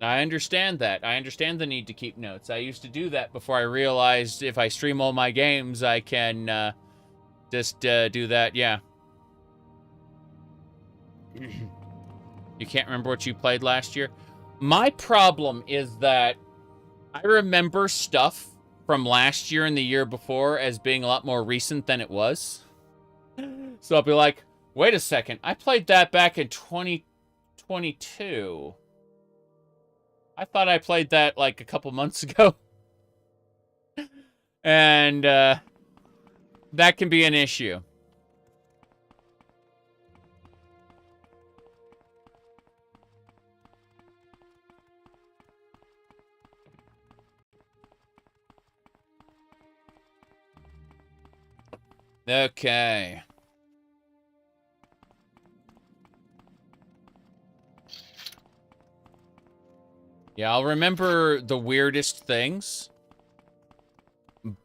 I understand that. I understand the need to keep notes. I used to do that before I realized if I stream all my games, I can just do that. Yeah. You can't remember what you played last year? My problem is that I remember stuff from last year and the year before as being a lot more recent than it was. So I'll be like, wait a second, I played that back in 2022. I thought I played that like a couple months ago. And that can be an issue. Okay. Yeah, I'll remember the weirdest things,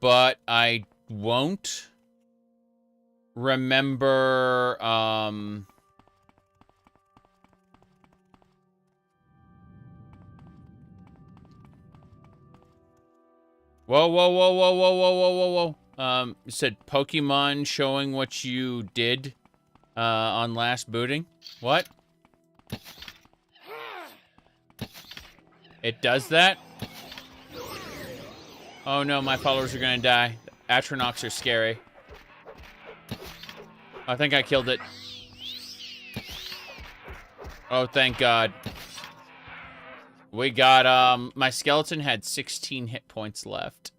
but I won't remember, Whoa. You said Pokemon showing what you did on last booting? What? It does that? Oh no, my followers are gonna die. Atronachs are scary. I think I killed it. Oh, thank God. We got, my skeleton had 16 hit points left.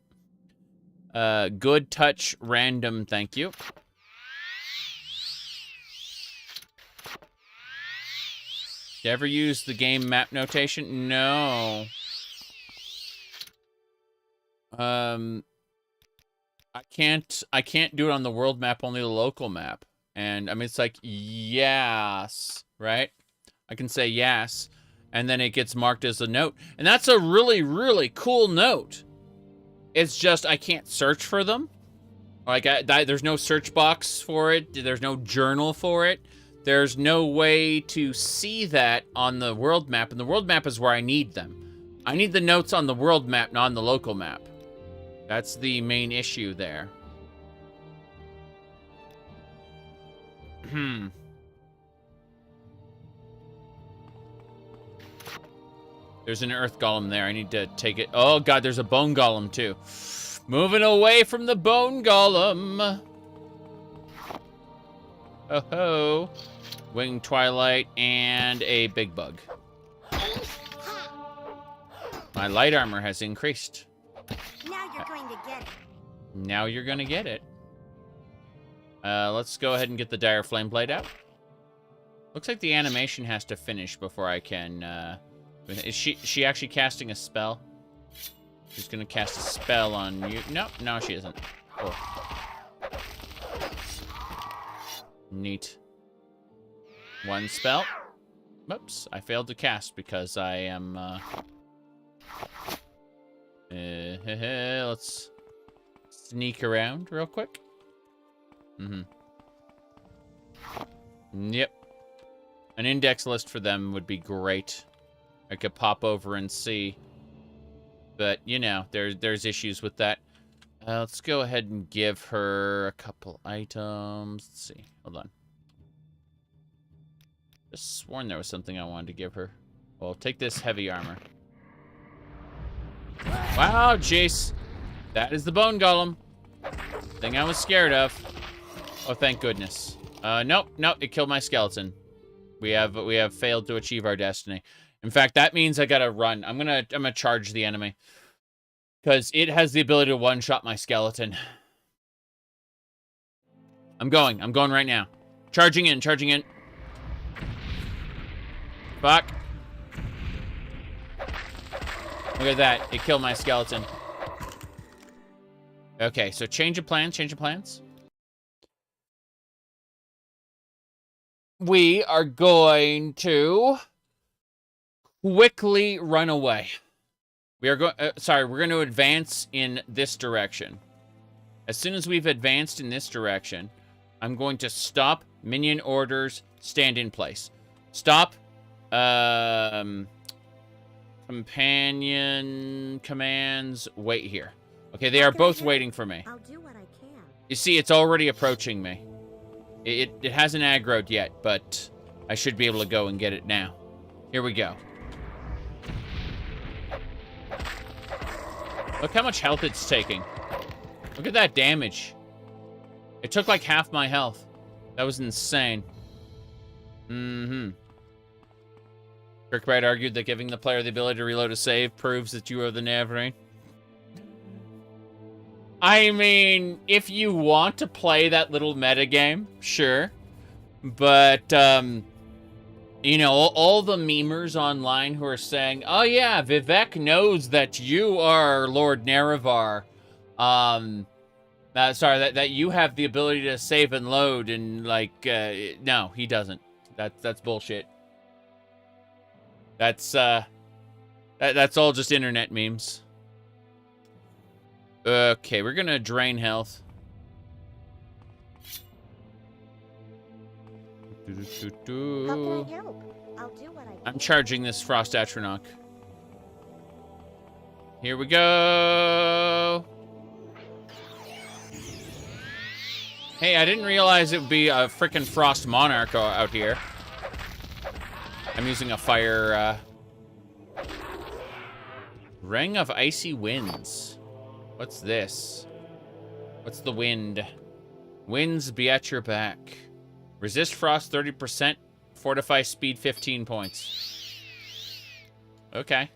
Good touch, random, thank you. You ever use the game map notation? No. I can't do it on the world map, only the local map. And I mean, it's like, yes, right? I can say yes, and then it gets marked as a note. And that's a really, really cool note. It's just, I can't search for them. Like, there's no search box for it. There's no journal for it. There's no way to see that on the world map. And the world map is where I need them. I need the notes on the world map, not on the local map. That's the main issue there. There's an earth golem there. I need to take it. Oh, God, there's a bone golem, too. Moving away from the bone golem. Oh-ho. Winged Twilight and a big bug. My light armor has increased. Now you're going to get it. Now you're gonna get it. Let's go ahead and get the Dire Flame Blade out. Looks like the animation has to finish before I can, is she actually casting a spell? She's gonna cast a spell on you. No, she isn't. Cool. Neat. One spell. Whoops, I failed to cast because I am, let's sneak around real quick. Yep. An index list for them would be great. I could pop over and see. But, you know, there's issues with that. Let's go ahead and give her a couple items. Let's see. Hold on. Just sworn there was something I wanted to give her. Well, take this heavy armor. Wow, Jace. That is the bone golem. Thing I was scared of. Oh, thank goodness. Nope, it killed my skeleton. We have failed to achieve our destiny. In fact, that means I gotta run. I'm gonna charge the enemy. Because it has the ability to one-shot my skeleton. I'm going right now. Charging in. Fuck. Look at that. It killed my skeleton. Okay, so change of plans. We are going to quickly run away. We're going to advance in this direction. As soon as we've advanced in this direction, I'm going to stop minion orders, stand in place. Stop. Companion commands, wait here. Okay, they are both waiting for me. I'll do what I can. You see, it's already approaching me. It hasn't aggroed yet, but I should be able to go and get it now. Here we go. Look how much health it's taking. Look at that damage. It took like half my health. That was insane. Kirkbride argued that giving the player the ability to reload a save proves that you are the Navarine. I mean, if you want to play that little metagame, sure. But, you know, all the memers online who are saying, oh yeah, Vivek knows that you are Lord Nerevar. That you have the ability to save and load, and like, no, he doesn't. That's bullshit. That's all just internet memes. Okay, we're gonna drain health. How can I help? I'll do what I can. I'm charging this Frost Atronach. Here we go. Hey, I didn't realize it would be a frickin' Frost Monarch out here. I'm using a fire, Ring of Icy Winds. What's this? What's the wind? Winds be at your back. Resist frost 30%. Fortify speed 15 points. Okay.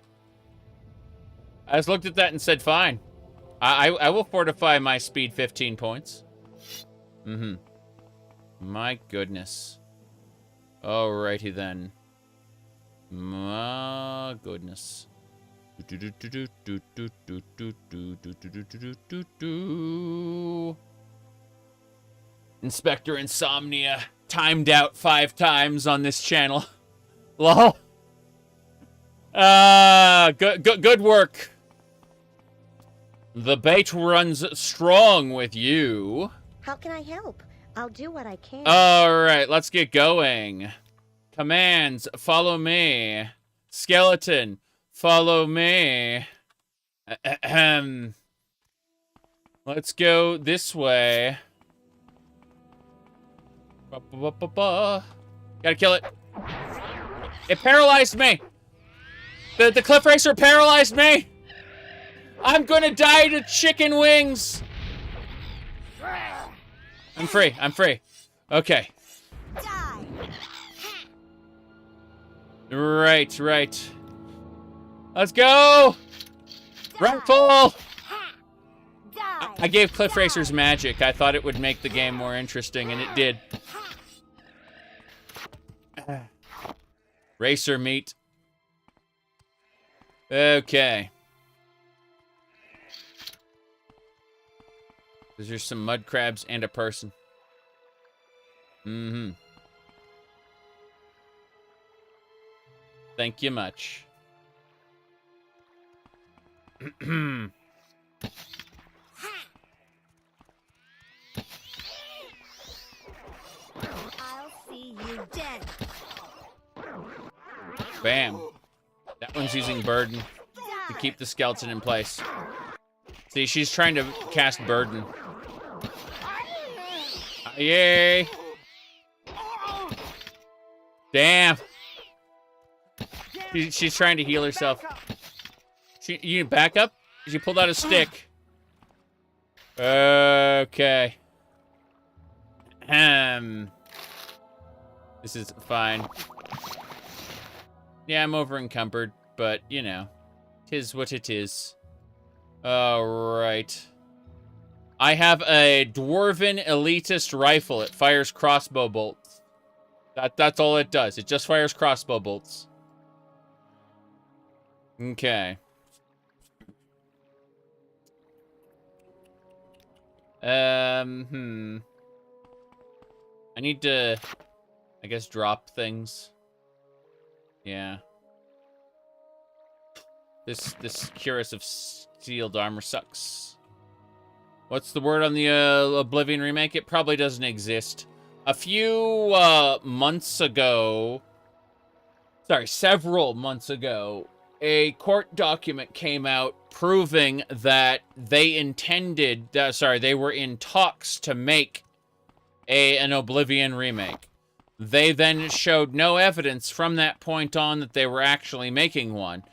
I just looked at that and said, fine. I will fortify my speed 15 points. My goodness. Alrighty then. My goodness. Inspector Insomnia timed out 5 times on this channel. Lol. Good work. The bait runs strong with you. How can I help? I'll do what I can. Alright, let's get going. Commands, follow me. Skeleton, Follow me. Ahem. Let's go this way. Gotta kill it. It paralyzed me. The cliff racer paralyzed me. I'm gonna die to chicken wings. I'm free. I'm free. Okay. Right, right. Let's go. Rifle. I gave cliff racers magic. I thought it would make the game more interesting, and it did. Racer meat. Okay. There's some mud crabs and a person. Mm-hmm. Thank you much. I'll see you dead. Bam. That one's using Burden to keep the skeleton in place. See, she's trying to cast Burden. Yay! Damn. She's trying to heal herself. You need back up? She pulled out a stick. Okay. This is fine. Yeah, I'm over encumbered, but you know, 'tis what it is. Alright. I have a dwarven elitist rifle. It fires crossbow bolts. That's all it does. It just fires crossbow bolts. Okay. I need to, I guess, drop things. Yeah. This cuirass of sealed armor sucks. What's the word on the Oblivion remake? It probably doesn't exist. A few months ago, sorry, several months ago, a court document came out proving that they intended, they were in talks to make an Oblivion remake. They then showed no evidence from that point on that they were actually making one.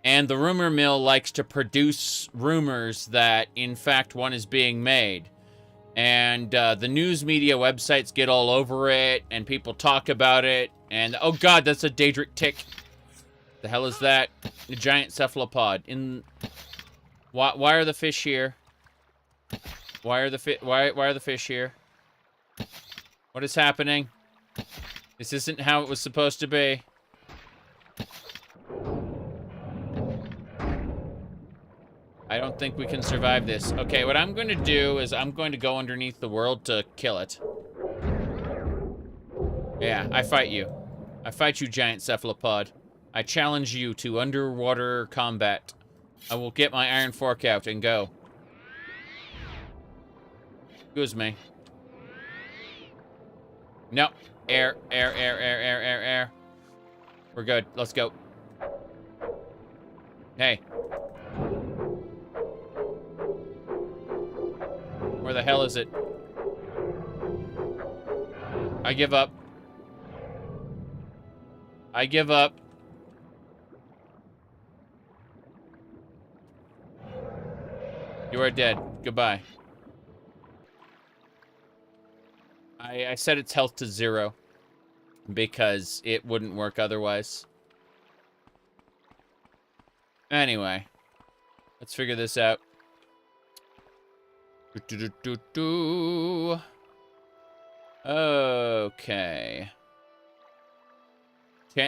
And the rumor mill likes to produce rumors that, in fact, one is being made. And the news media websites get all over it, and people talk about it. And, oh god, that's a Daedric tick. The hell is that? A giant cephalopod. Why are the fish here? Why are the fish here? What is happening? This isn't how it was supposed to be. I don't think we can survive this. Okay, what I'm going to do is I'm going to go underneath the world to kill it. Yeah, I fight you. I fight you, giant cephalopod. I challenge you to underwater combat. I will get my iron fork out and go. Excuse me. No. Air. We're good. Let's go. Hey. Where the hell is it? I give up. I give up. You are dead. Goodbye. I set its health to 0 because it wouldn't work otherwise. Anyway, let's figure this out. Okay.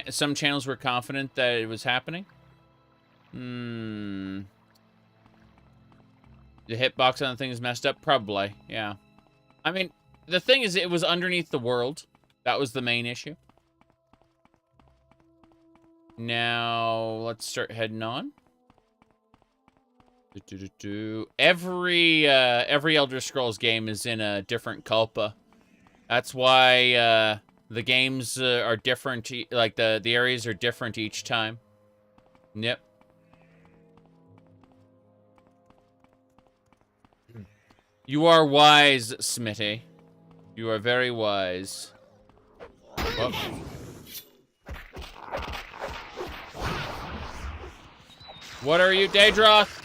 Some channels were confident that it was happening. The hitbox on the thing is messed up? Probably, yeah. I mean, the thing is, it was underneath the world. That was the main issue. Now, let's start heading on. Every Elder Scrolls game is in a different Culpa. That's why the games are different. Like the areas are different each time. Yep. You are wise, Smitty. You are very wise. Whoop. What are you, Daedroth?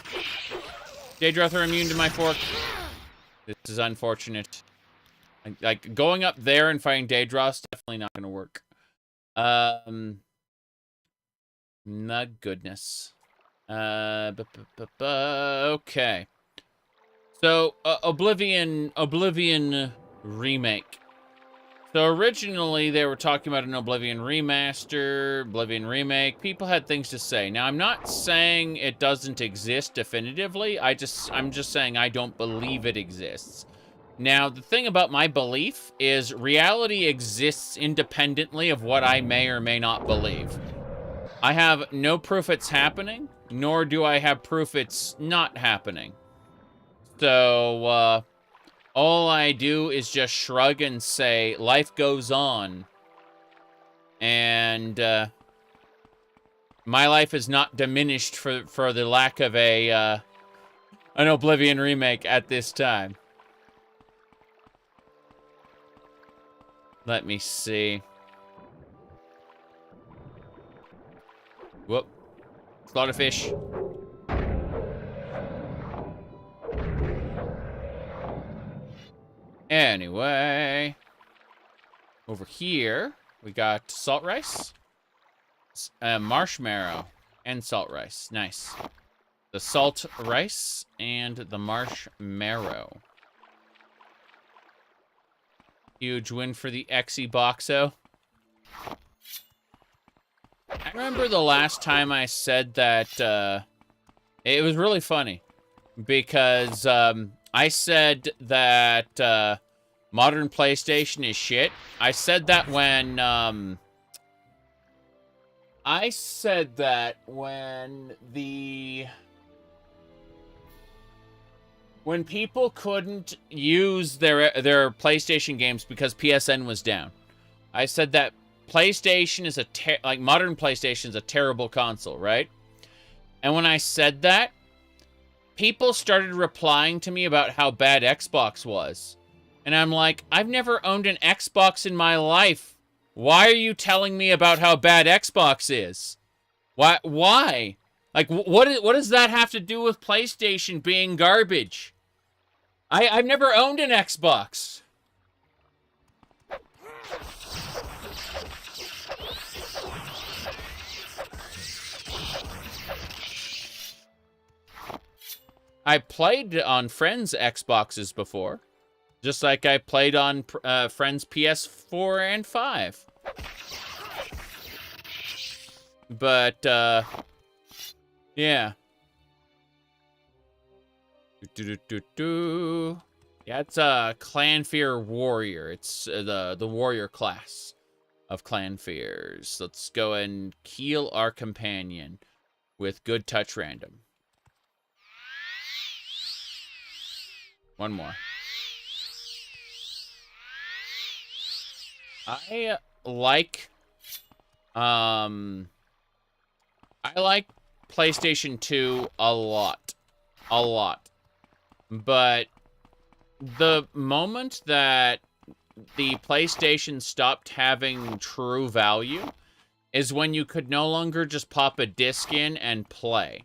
Daedroth are immune to my fork. This is unfortunate. Like, going up there and fighting Daedroth's definitely not gonna work. My goodness. Okay. So, Oblivion remake. So originally they were talking about an Oblivion remaster, Oblivion remake. People had things to say. Now I'm not saying it doesn't exist definitively. I'm just saying I don't believe it exists. Now the thing about my belief is reality exists independently of what I may or may not believe. I have no proof it's happening, nor do I have proof it's not happening. So, all I do is just shrug and say, life goes on. And, my life is not diminished for the lack of an Oblivion remake at this time. Let me see. Whoop. Slaughterfish. Anyway. Over here, we got salt rice, marshmallow, and salt rice. Nice. The salt rice and the marshmallow. Huge win for the Exy Boxo. I remember the last time I said that, it was really funny. Because, I said that, modern PlayStation is shit. I said that when, when people couldn't use their PlayStation games because PSN was down. I said that PlayStation is modern PlayStation is a terrible console, right? And when I said that, people started replying to me about how bad Xbox was. And I'm like, I've never owned an Xbox in my life. Why are you telling me about how bad Xbox is? Why? Like, what does that have to do with PlayStation being garbage? I've never owned an Xbox. I played on friends' Xboxes before. Just like I played on friends' PS4 and 5. But, yeah. Yeah, it's Clan Fear Warrior. It's the warrior class of Clan Fears. Let's go and kill our companion with good touch random. One more. I like PlayStation 2 a lot. A lot. But the moment that the PlayStation stopped having true value is when you could no longer just pop a disc in and play.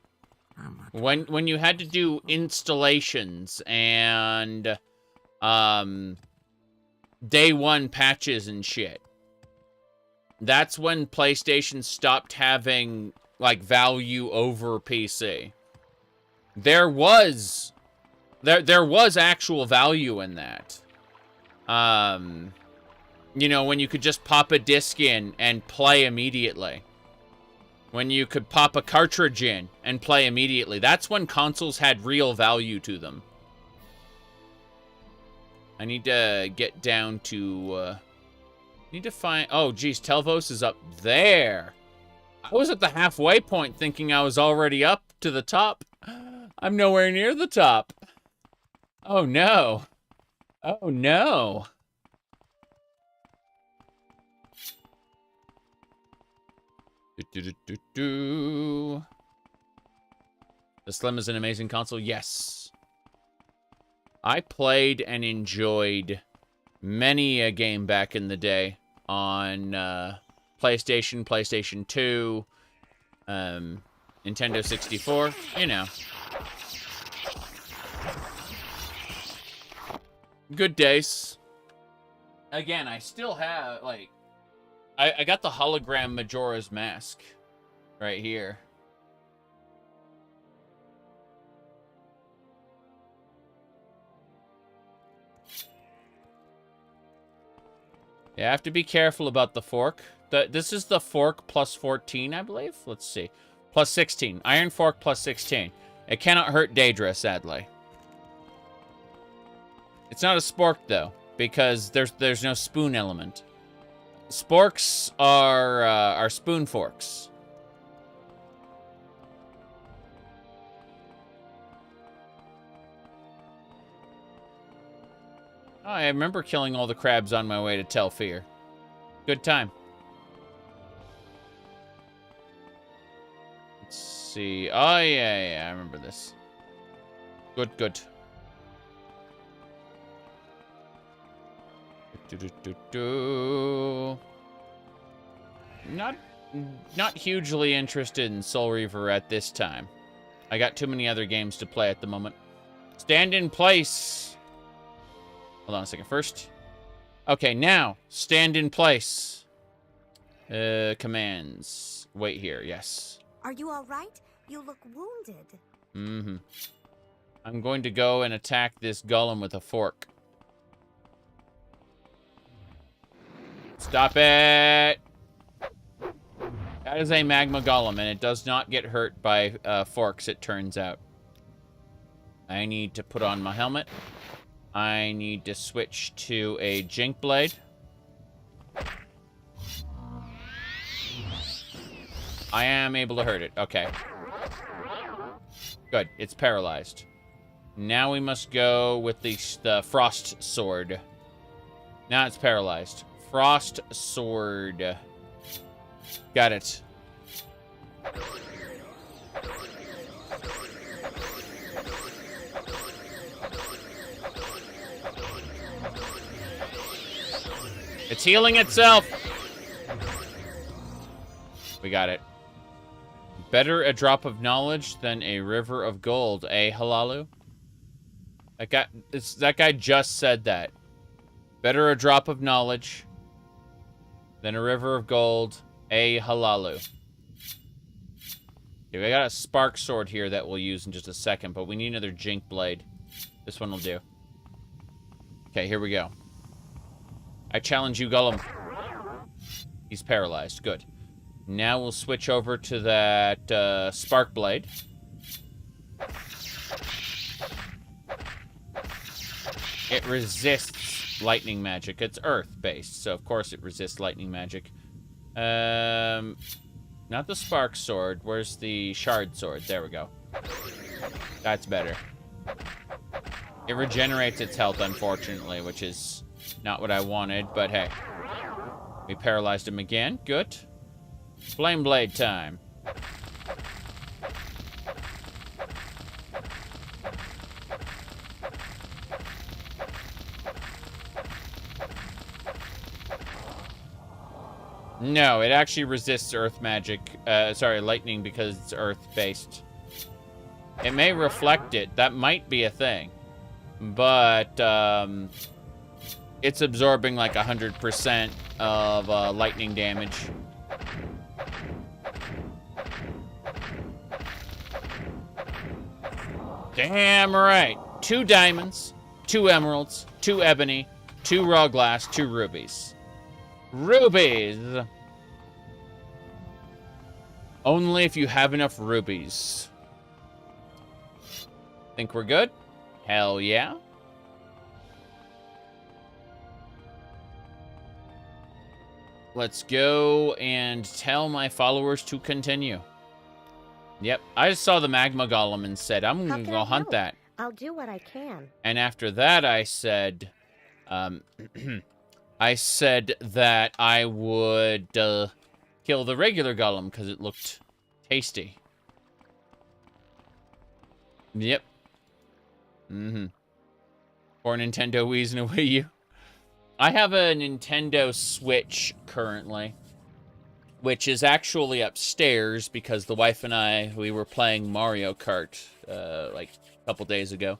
When you had to do installations and day one patches and shit. That's when PlayStation stopped having like value over PC. There was actual value in that. You know, when you could just pop a disc in and play immediately. When you could pop a cartridge in and play immediately. That's when consoles had real value to them. I need to get down to, need to find, oh geez, Telvos is up there. I was at the halfway point thinking I was already up to the top. I'm nowhere near the top. Oh no. Oh no. The Slim is an amazing console. Yes. I played and enjoyed many a game back in the day on PlayStation, PlayStation 2, Nintendo 64, you know. Good days. Again, I still have, like, I got the hologram Majora's Mask right here. You have to be careful about the fork. This is the fork plus 14, I believe. Let's see. Plus 16. Iron fork plus 16. It cannot hurt Daedra, sadly. It's not a spork, though, because there's no spoon element. Sporks are spoon forks. Oh, I remember killing all the crabs on my way to Telfir. Good time. Let's see. Oh, yeah, I remember this. Good, good. Not hugely interested in Soul Reaver at this time. I got too many other games to play at the moment. Stand in place. Hold on a second. First. Okay, now. Stand in place. Commands. Wait here. Yes. Are you all right? You look wounded. Mm-hmm. I'm going to go and attack this golem with a fork. Stop it! That is a magma golem, and it does not get hurt by forks, it turns out. I need to put on my helmet. I need to switch to a Jink Blade. I am able to hurt it. Okay. Good. It's paralyzed. Now we must go with the Frost Sword. Now it's paralyzed. Frost Sword. Got it. It's healing itself. We got it. Better a drop of knowledge than a river of gold, eh, Halalu? That guy just said that. Better a drop of knowledge than a river of gold, eh, Halalu? Okay, we got a spark sword here that we'll use in just a second, but we need another Jink Blade. This one will do. Okay, here we go. I challenge you, Golem. He's paralyzed. Good. Now we'll switch over to that Spark Blade. It resists lightning magic. It's earth-based, so of course it resists lightning magic. Not the Spark Sword. Where's the Shard Sword? There we go. That's better. It regenerates its health, unfortunately, which is not what I wanted, but hey. We paralyzed him again. Good. Flame Blade time. No, it actually resists earth magic. Sorry, lightning, because it's earth-based. It may reflect it. That might be a thing. But, it's absorbing like 100% of lightning damage. Damn right. 2 diamonds, 2 emeralds, 2 ebony, 2 raw glass, 2 rubies. Rubies! Only if you have enough rubies. Think we're good? Hell yeah. Let's go and tell my followers to continue. Yep, I just saw the magma golem and said, I'm gonna go hunt that. I'll do what I can. And after that, I said, I said that I would kill the regular golem because it looked tasty. Yep. Or Nintendo Wii's and a Wii U. I have a Nintendo Switch currently, which is actually upstairs because the wife and I, we were playing Mario Kart like a couple days ago.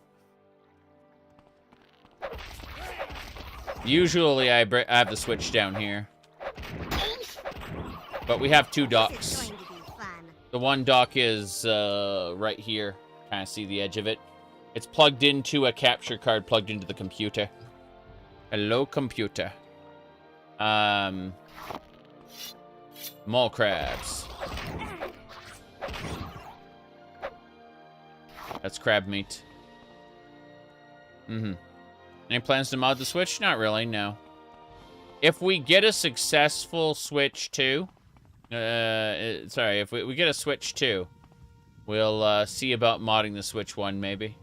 Usually I have the Switch down here. But we have two docks. The one dock is right here. Kind of see the edge of it. It's plugged into a capture card plugged into the computer. Hello, computer. Mole crabs. That's crab meat. Any plans to mod the Switch? Not really, no. If we get a successful Switch 2... if we get a Switch 2, we'll see about modding the Switch 1, maybe.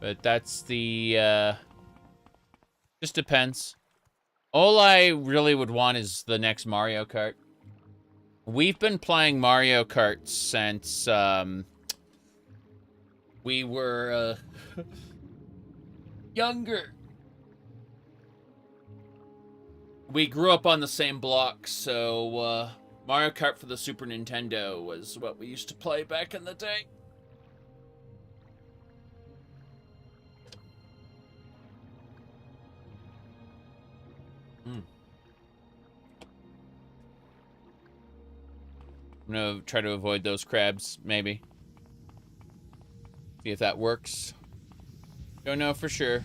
But that's the... just depends. All I really would want is the next Mario Kart. We've been playing Mario Kart since we were younger. We grew up on the same block, so Mario Kart for the Super Nintendo was what we used to play back in the day. I'm gonna try to avoid those crabs, maybe. See if that works. Don't know for sure.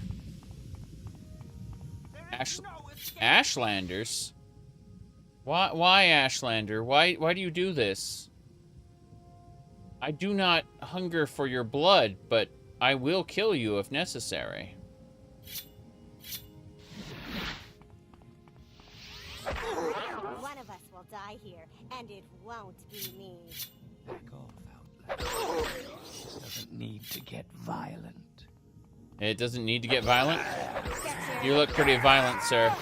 Ashlanders? Why Ashlander? Why do you do this? I do not hunger for your blood, but I will kill you if necessary. One of us will die here, and it won't be me. Back off, Outlander. It doesn't need to get violent. It doesn't need to get violent? You look pretty violent, sir.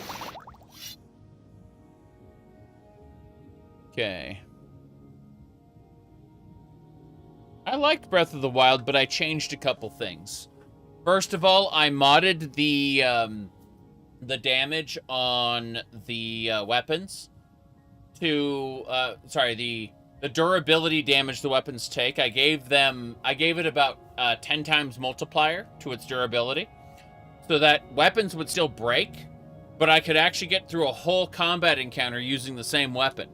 Okay. I liked Breath of the Wild, but I changed a couple things. First of all, I modded the damage on the weapons to the durability damage the weapons take. I gave it about 10 times multiplier to its durability, so that weapons would still break, but I could actually get through a whole combat encounter using the same weapon.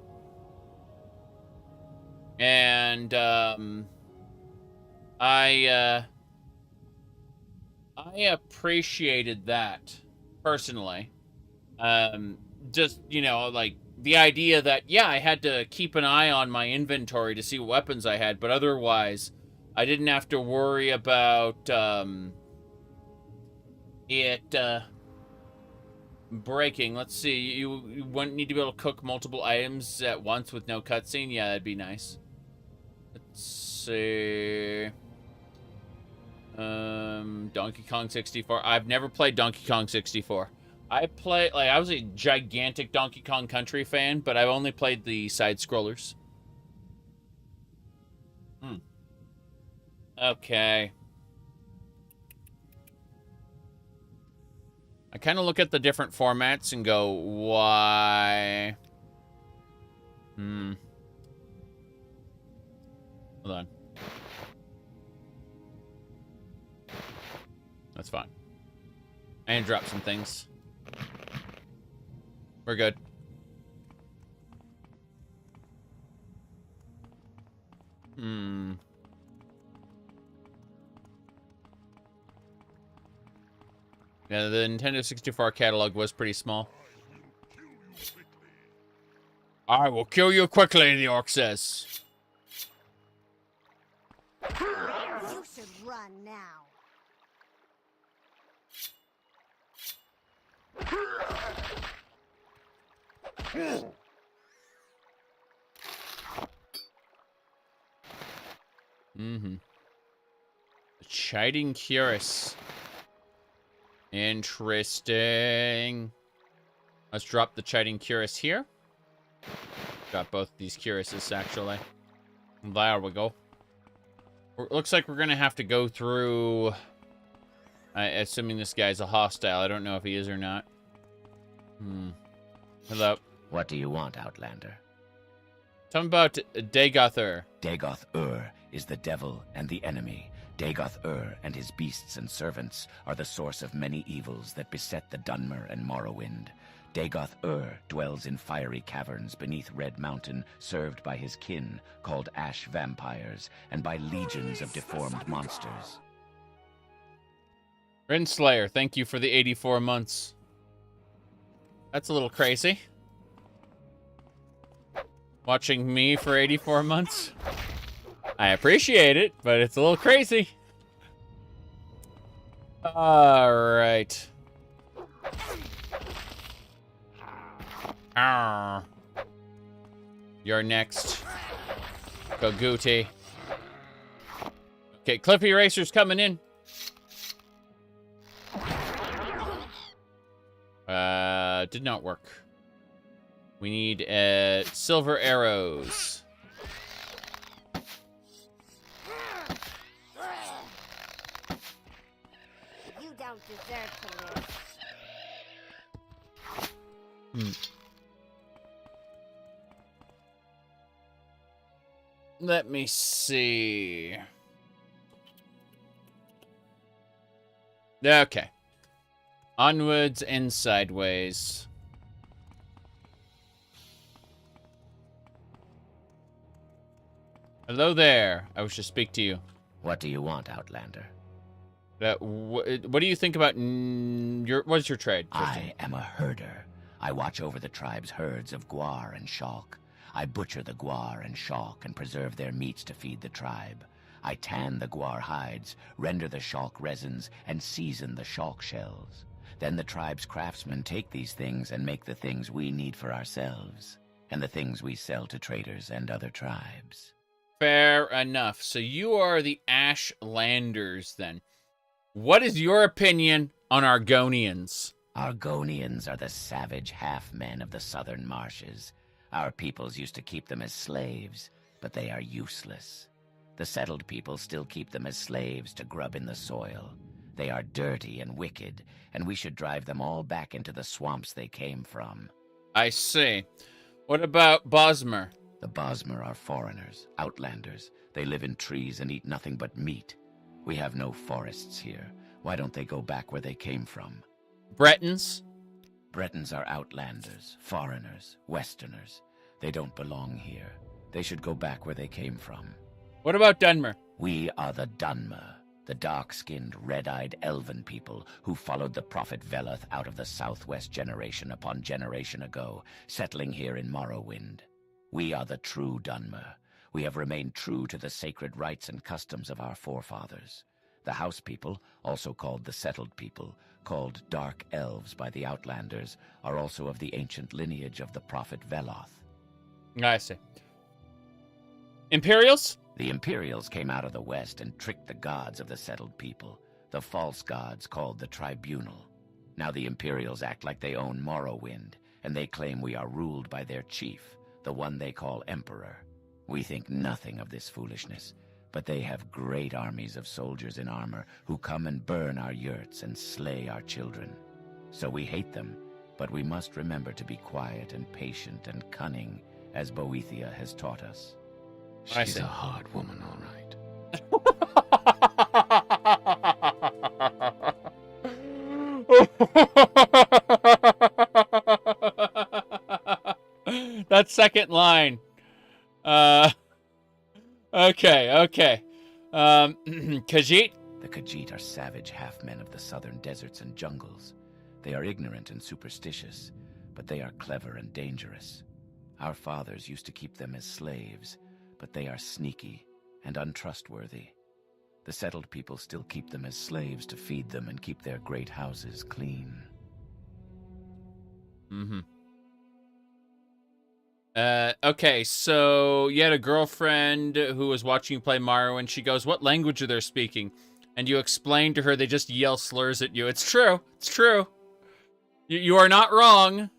And I appreciated that personally. Just, you know, like the idea that, yeah, I had to keep an eye on my inventory to see what weapons I had, but otherwise I didn't have to worry about it breaking. Let's see, you wouldn't need to be able to cook multiple items at once with no cutscene. Yeah, that'd be nice. Let's see. Donkey Kong 64. I've never played Donkey Kong 64. I was a gigantic Donkey Kong Country fan, but I've only played the side scrollers. Okay. I kind of look at the different formats and go, why? Hold on. That's fine. And drop some things. We're good. Yeah, the Nintendo 64 catalog was pretty small. I will kill you quickly, the orc says. You should run now. The Chiding Cuirass. Interesting. Let's drop the Chiding Cuirass here. Got both these cuirasses, actually. There we go. Looks like we're gonna have to go through Assuming this guy's a hostile. I don't know if he is or not. Hello. What do you want, Outlander? Tell me about Dagoth-Ur. Dagoth-Ur is the devil and the enemy. Dagoth-Ur and his beasts and servants are the source of many evils that beset the Dunmer and Morrowind. Dagoth-Ur dwells in fiery caverns beneath Red Mountain, served by his kin, called ash vampires, and by legions of deformed monsters. Rinslayer, thank you for the 84 months. That's a little crazy. Watching me for 84 months. I appreciate it, but it's a little crazy. Alright. You're next. Koguti. Okay, Cliffy Racer's coming in. Did not work. We need silver arrows. You don't deserve to live. Let me see. Okay. Onwards and sideways. Hello there. I wish to speak to you. What do you want, Outlander? What do you think about what is your trade, Tristan? I am a herder. I watch over the tribe's herds of guar and shalk. I butcher the guar and shalk and preserve their meats to feed the tribe. I tan the guar hides, render the shalk resins, and season the shalk shells. Then the tribe's craftsmen take these things and make the things we need for ourselves, and the things we sell to traders and other tribes. Fair enough. So you are the Ashlanders, then. What is your opinion on Argonians? Argonians are the savage half-men of the southern marshes. Our peoples used to keep them as slaves, but they are useless. The settled people still keep them as slaves to grub in the soil. They are dirty and wicked, and we should drive them all back into the swamps they came from. I see. What about Bosmer? The Bosmer are foreigners, outlanders. They live in trees and eat nothing but meat. We have no forests here. Why don't they go back where they came from? Bretons? Bretons are outlanders, foreigners, westerners. They don't belong here. They should go back where they came from. What about Dunmer? We are the Dunmer, the dark-skinned, red-eyed elven people who followed the prophet Veloth out of the southwest generation upon generation ago, settling here in Morrowind. We are the true Dunmer. We have remained true to the sacred rites and customs of our forefathers. The house people, also called the settled people, called dark elves by the outlanders, are also of the ancient lineage of the prophet Veloth. I see. Imperials? The Imperials came out of the west and tricked the gods of the settled people, the false gods called the Tribunal. Now the Imperials act like they own Morrowind, and they claim we are ruled by their chief, the one they call Emperor. We think nothing of this foolishness, but they have great armies of soldiers in armor who come and burn our yurts and slay our children. So we hate them, but we must remember to be quiet and patient and cunning, as Boethia has taught us. She's a hard woman, all right. That second line. Okay. Khajiit? The Khajiit are savage half-men of the southern deserts and jungles. They are ignorant and superstitious, but they are clever and dangerous. Our fathers used to keep them as slaves, but they are sneaky and untrustworthy. The settled people still keep them as slaves to feed them and keep their great houses clean. Okay, so you had a girlfriend who was watching you play Mario, and she goes, what language are they speaking? And you explain to her they just yell slurs at you. It's true. It's true. You are not wrong.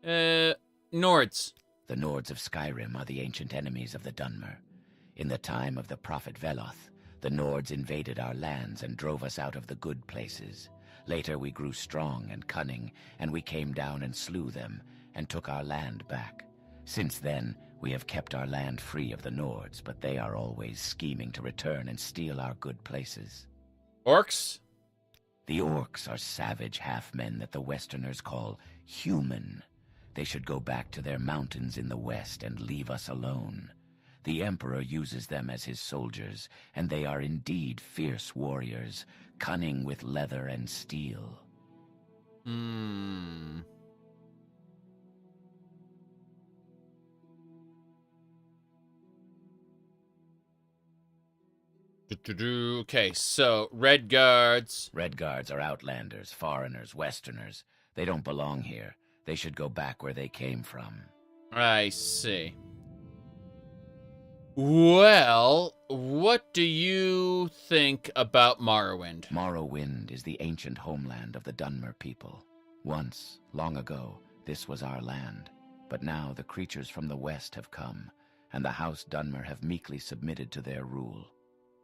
Nords. The Nords of Skyrim are the ancient enemies of the Dunmer. In the time of the prophet Veloth, The Nords invaded our lands and drove us out of the good places. Later we grew strong and cunning, and we came down and slew them, and took our land back. Since then, we have kept our land free of the Nords, but they are always scheming to return and steal our good places. Orcs? The orcs are savage half-men that the Westerners call human. They should go back to their mountains in the west and leave us alone. The Emperor uses them as his soldiers, and they are indeed fierce warriors, cunning with leather and steel. Okay, so Red Guards. Red Guards are outlanders, foreigners, Westerners. They don't belong here. They should go back where they came from. I see. Well, what do you think about Morrowind? Morrowind is the ancient homeland of the Dunmer people. Once, long ago, this was our land. But now the creatures from the west have come, and the House Dunmer have meekly submitted to their rule.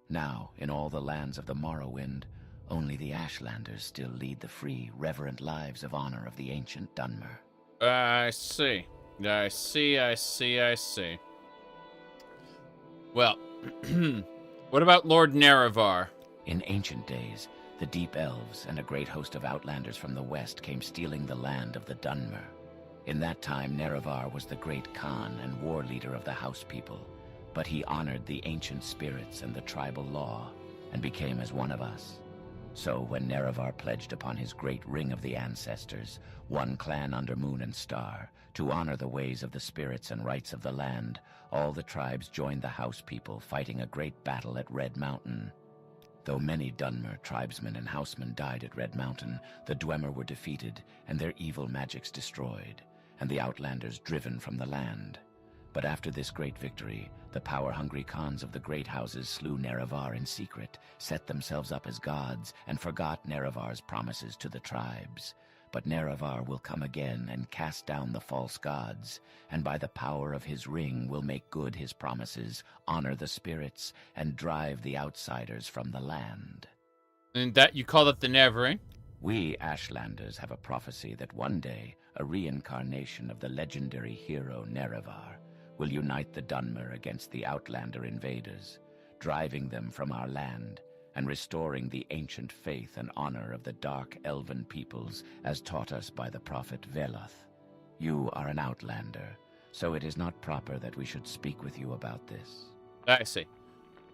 Now, in all the lands of the Morrowind, only the Ashlanders still lead the free, reverent lives of honor of the ancient Dunmer. I see. I see. Well, what about Lord Nerevar? In ancient days, the Deep Elves and a great host of outlanders from the west came stealing the land of the Dunmer. In that time, Nerevar was the great Khan and war leader of the House people, but he honored the ancient spirits and the tribal law, and became as one of us. So when Nerevar pledged upon his great ring of the ancestors, one clan under moon and star, to honor the ways of the spirits and rights of the land, all the tribes joined the House people, fighting a great battle at Red Mountain. Though many Dunmer tribesmen and housemen died at Red Mountain, the Dwemer were defeated and their evil magics destroyed, and the outlanders driven from the land. But after this great victory, the power-hungry Khans of the great houses slew Nerevar in secret, set themselves up as gods, and forgot Nerevar's promises to the tribes. But Nerevar will come again and cast down the false gods, and by the power of his ring will make good his promises, honor the spirits, and drive the outsiders from the land. And that you call it the Nevering? We Ashlanders have a prophecy that one day a reincarnation of the legendary hero Nerevar will unite the Dunmer against the Outlander invaders, driving them from our land and restoring the ancient faith and honor of the dark elven peoples as taught us by the prophet Veloth. You are an Outlander, so it is not proper that we should speak with you about this. I see.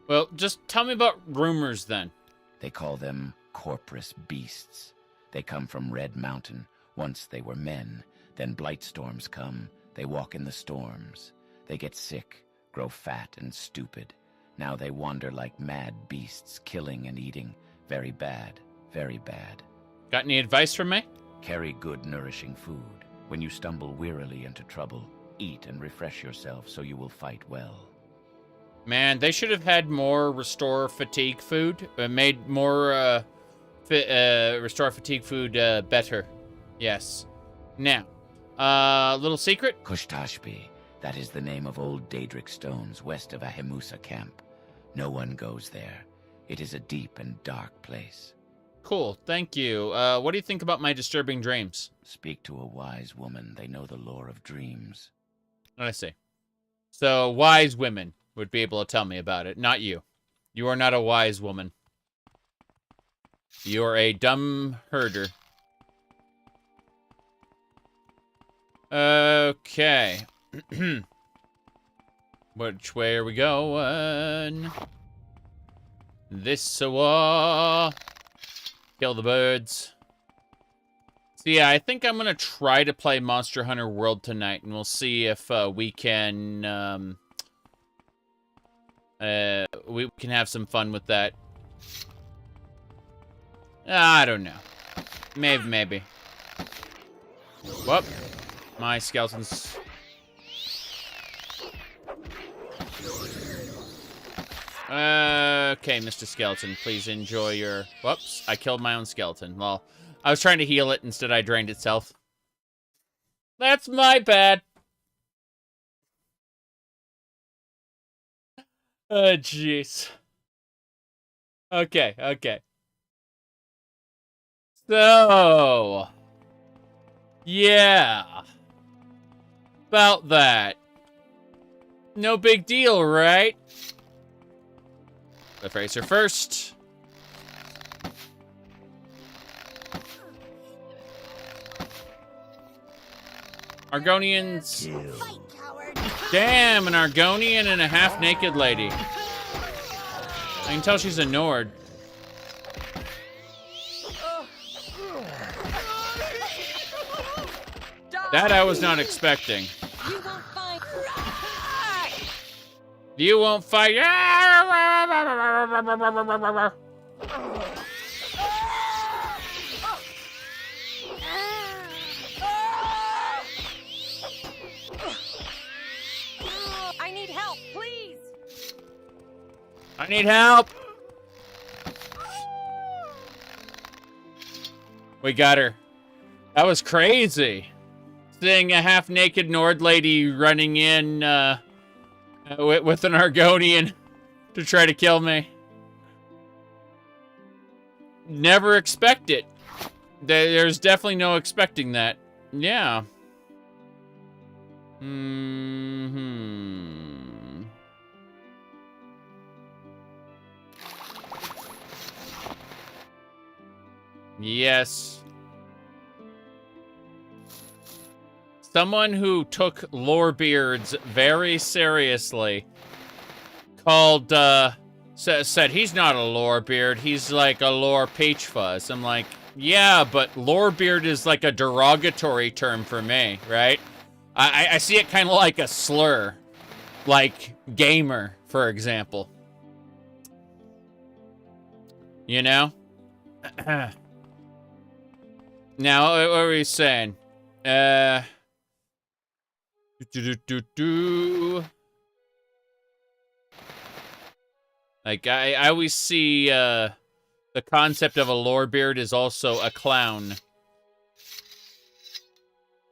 Well, just tell me about rumors then. They call them corporous beasts. They come from Red Mountain. Once they were men, then blight storms come. They walk in the storms. They get sick, grow fat and stupid. Now they wander like mad beasts, killing and eating. Very bad, very bad. Got any advice from me? Carry good, nourishing food. When you stumble wearily into trouble, eat and refresh yourself so you will fight well. Man, they should have had more restore fatigue food. Made more restore fatigue food better. Yes. Now, little secret? Kushtashbi. That is the name of old Daedric stones west of Ahimusa camp. No one goes there. It is a deep and dark place. Cool, thank you. What do you think about my disturbing dreams? Speak to a wise woman. They know the lore of dreams. I see. So, wise women would be able to tell me about it, not you. You are not a wise woman. You're a dumb herder. Okay. Which way are we going? This way. Kill the birds. So yeah, I think I'm gonna try to play Monster Hunter World tonight, and we'll see if we can have some fun with that. I don't know. Maybe. Whoop. My skeletons. Okay, Mr. Skeleton, please enjoy your... Whoops, I killed my own skeleton. Well, I was trying to heal it, instead I drained itself. That's my bad. Oh, jeez. Okay, okay. So, yeah. About that. No big deal, right? Cliff Racer first. Argonians. Damn, an Argonian and a half-naked lady. I can tell she's a Nord. That I was not expecting. You won't fight. I need help, please. I need help. We got her. That was crazy. Seeing a half-naked Nord lady running in with an Argonian to try to kill me. Never expect it. There's definitely no expecting that. Yeah. Yes. Someone who took Lorebeards very seriously called, said he's not a Lorebeard, he's like a Lore Peach Fuzz. I'm like, yeah, but Lorebeard is like a derogatory term for me, right? I see it kind of like a slur, like gamer, for example. You know? Now, what were we saying? Like, I always see, the concept of a Lorebeard is also a clown.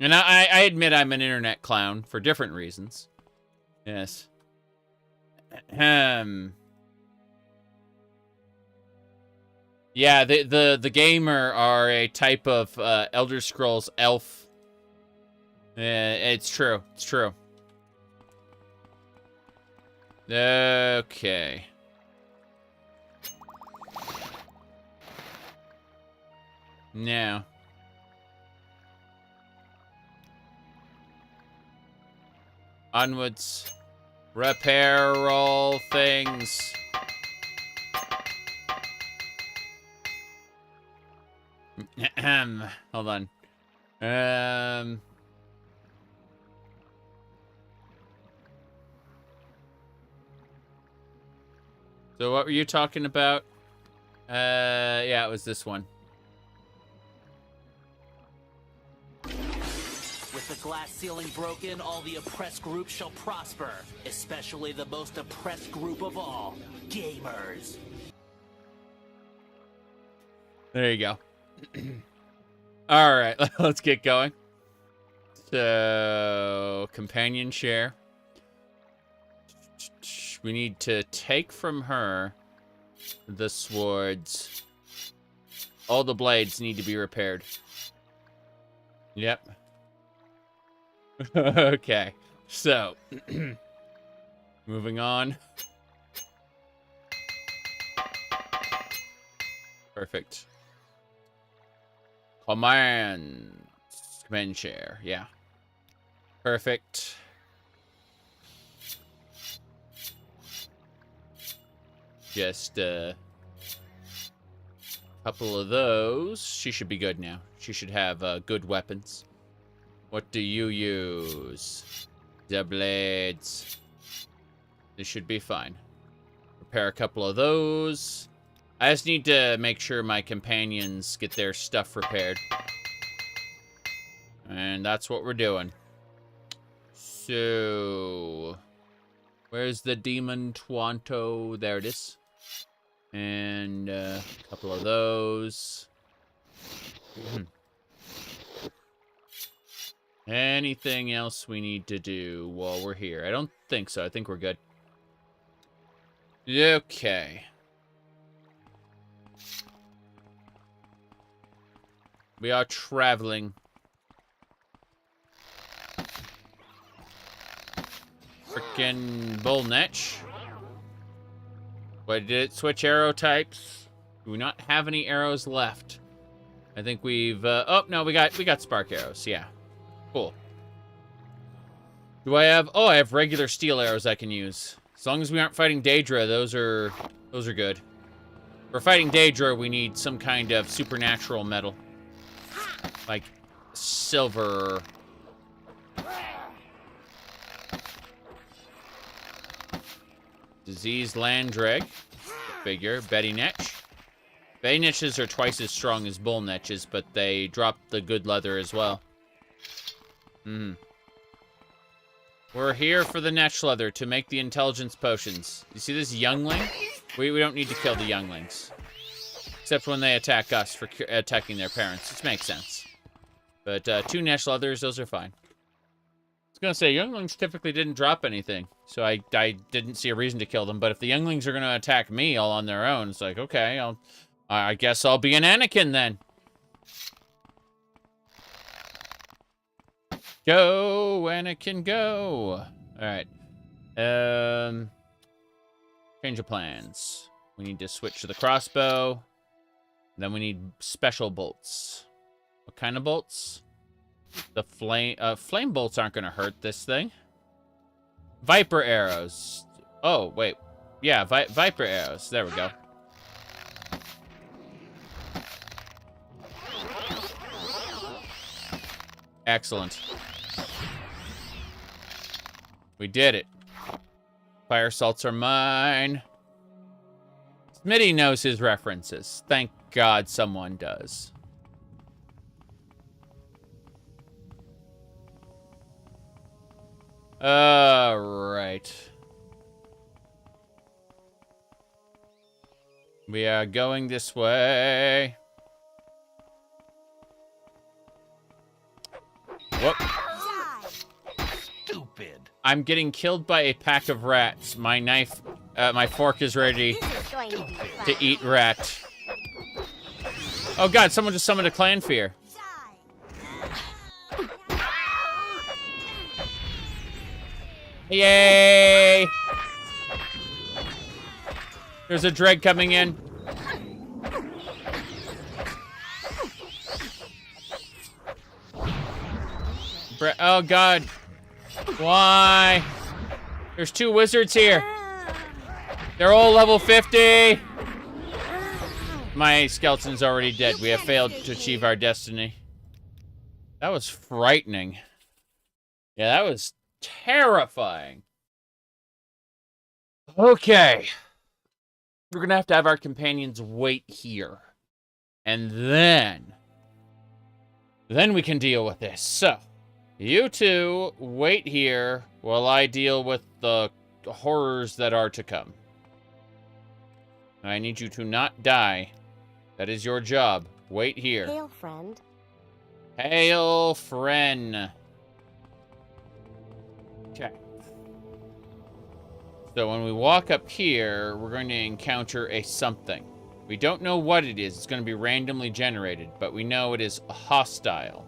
And I admit I'm an internet clown for different reasons. Yes. Yeah, the gamer are a type of Elder Scrolls elf. It's true. It's true. Okay. Now. Onwards. Repair all things. Hold on. So what were you talking about? Yeah, it was this one. With the glass ceiling broken, all the oppressed groups shall prosper, especially the most oppressed group of all, gamers. There you go. All right, let's get going. So, companion share. We need to take from her the swords. All the blades need to be repaired. Yep. Okay, so moving on. Perfect. Command share, yeah. Perfect. Just a couple of those. She should be good now. She should have good weapons. What do you use? The blades. This should be fine. Repair a couple of those. I just need to make sure my companions get their stuff repaired. And that's what we're doing. So, where's the demon Twanto? There it is. And a couple of those. Anything else we need to do while we're here? I don't think so. I think we're good. Okay. We are traveling. Frickin' bull netch. Wait, did it switch arrow types? Do we not have any arrows left? I think we've, oh, no, we got spark arrows, yeah. Cool. Do I have, oh, I have regular steel arrows I can use. As long as we aren't fighting Daedra, those are good. For fighting Daedra, we need some kind of supernatural metal. Like silver. Diseased land dreg. Figure. Betty Netch. Betty Netches are twice as strong as bull netches, but they drop the good leather as well. We're here for the netch leather to make the intelligence potions. You see this youngling? We don't need to kill the younglings. Except when they attack us for attacking their parents, which makes sense. But 2 netch leathers, those are fine. I was gonna say, younglings typically didn't drop anything, so I didn't see a reason to kill them. But if the younglings are gonna attack me all on their own, it's like, okay, I guess I'll be an Anakin then. Go, Anakin, go. All right. Change of plans. We need to switch to the crossbow. Then we need special bolts. What kind of bolts? The flame bolts aren't going to hurt this thing. Viper arrows. Oh, wait. Yeah, Viper arrows. There we go. Excellent. We did it. Fire salts are mine. Smitty knows his references. Thank God someone does. Alright. We are going this way. Whoop. Stupid. I'm getting killed by a pack of rats. My knife, my fork is ready to eat rat. Oh God, someone just summoned a clan fear. Yay! There's a dread coming in. Oh God. Why? There's 2 wizards here. They're all level 50. My skeleton's already dead. We have failed to achieve our destiny. That was frightening. Yeah, that was terrifying. Okay. We're gonna have to have our companions wait here. And then we can deal with this. So, you 2 wait here while I deal with the horrors that are to come. I need you to not die. That is your job. Wait here. Hail, friend. Hail, friend. Okay. So when we walk up here, we're going to encounter a something. We don't know what it is. It's going to be randomly generated, but we know it is hostile.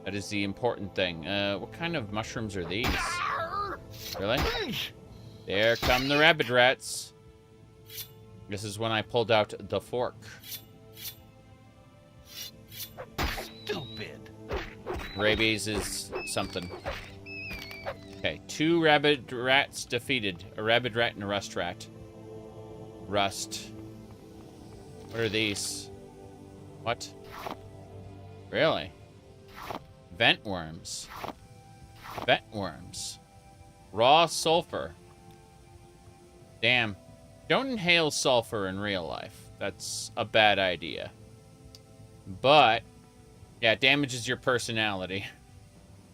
That is the important thing. What kind of mushrooms are these? Really? There come the rabbit rats. This is when I pulled out the fork. Stupid. Rabies is something. Okay, 2 rabbit rats defeated. A rabbit rat and a rust rat. Rust. What are these? What? Really? Vent worms. Vent worms. Raw sulfur. Damn. Don't inhale sulfur in real life. That's a bad idea. But, yeah, it damages your personality.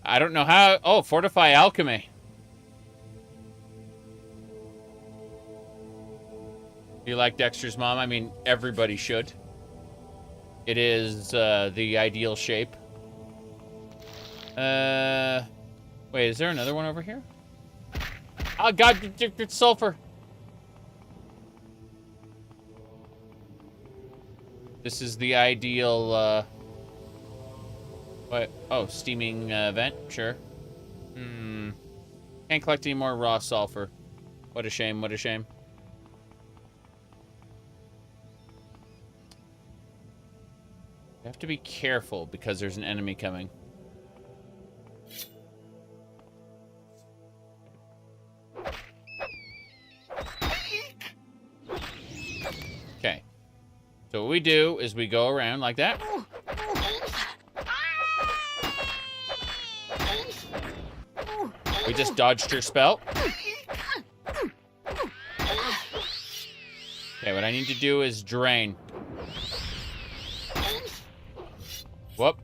I don't know how... Oh, fortify alchemy. You like Dexter's mom? I mean, everybody should. It is the ideal shape. Wait, is there another one over here? Oh, God, it's sulfur. This is the ideal What? Oh, steaming vent? Sure. Can't collect any more raw sulfur. What a shame, what a shame. You have to be careful because there's an enemy coming. Okay. So what we do is we go around like that. We just dodged her spell. Okay, what I need to do is drain. Whoop.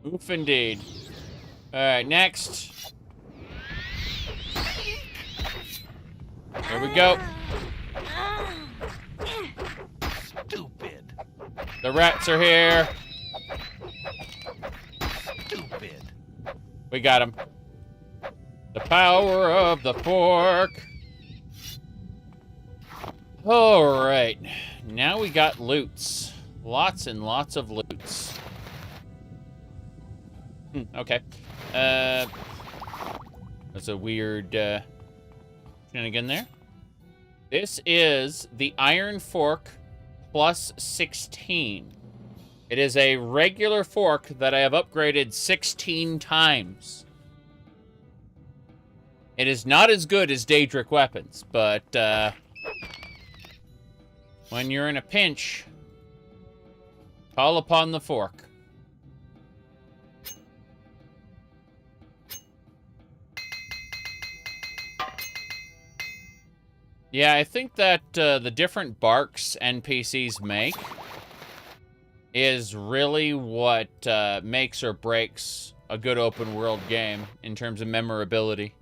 Oof indeed. Alright, next. Here we go. Stupid. The rats are here. Stupid. We got him. The power of the fork. Alright. Now we got loots. Lots and lots of loots. Okay. That's a weird shenanigan there. This is the Iron Fork plus 16. It is a regular fork that I have upgraded 16 times. It is not as good as Daedric weapons, but when you're in a pinch, call upon the fork. Yeah, I think that the different barks NPCs make is really what makes or breaks a good open world game in terms of memorability.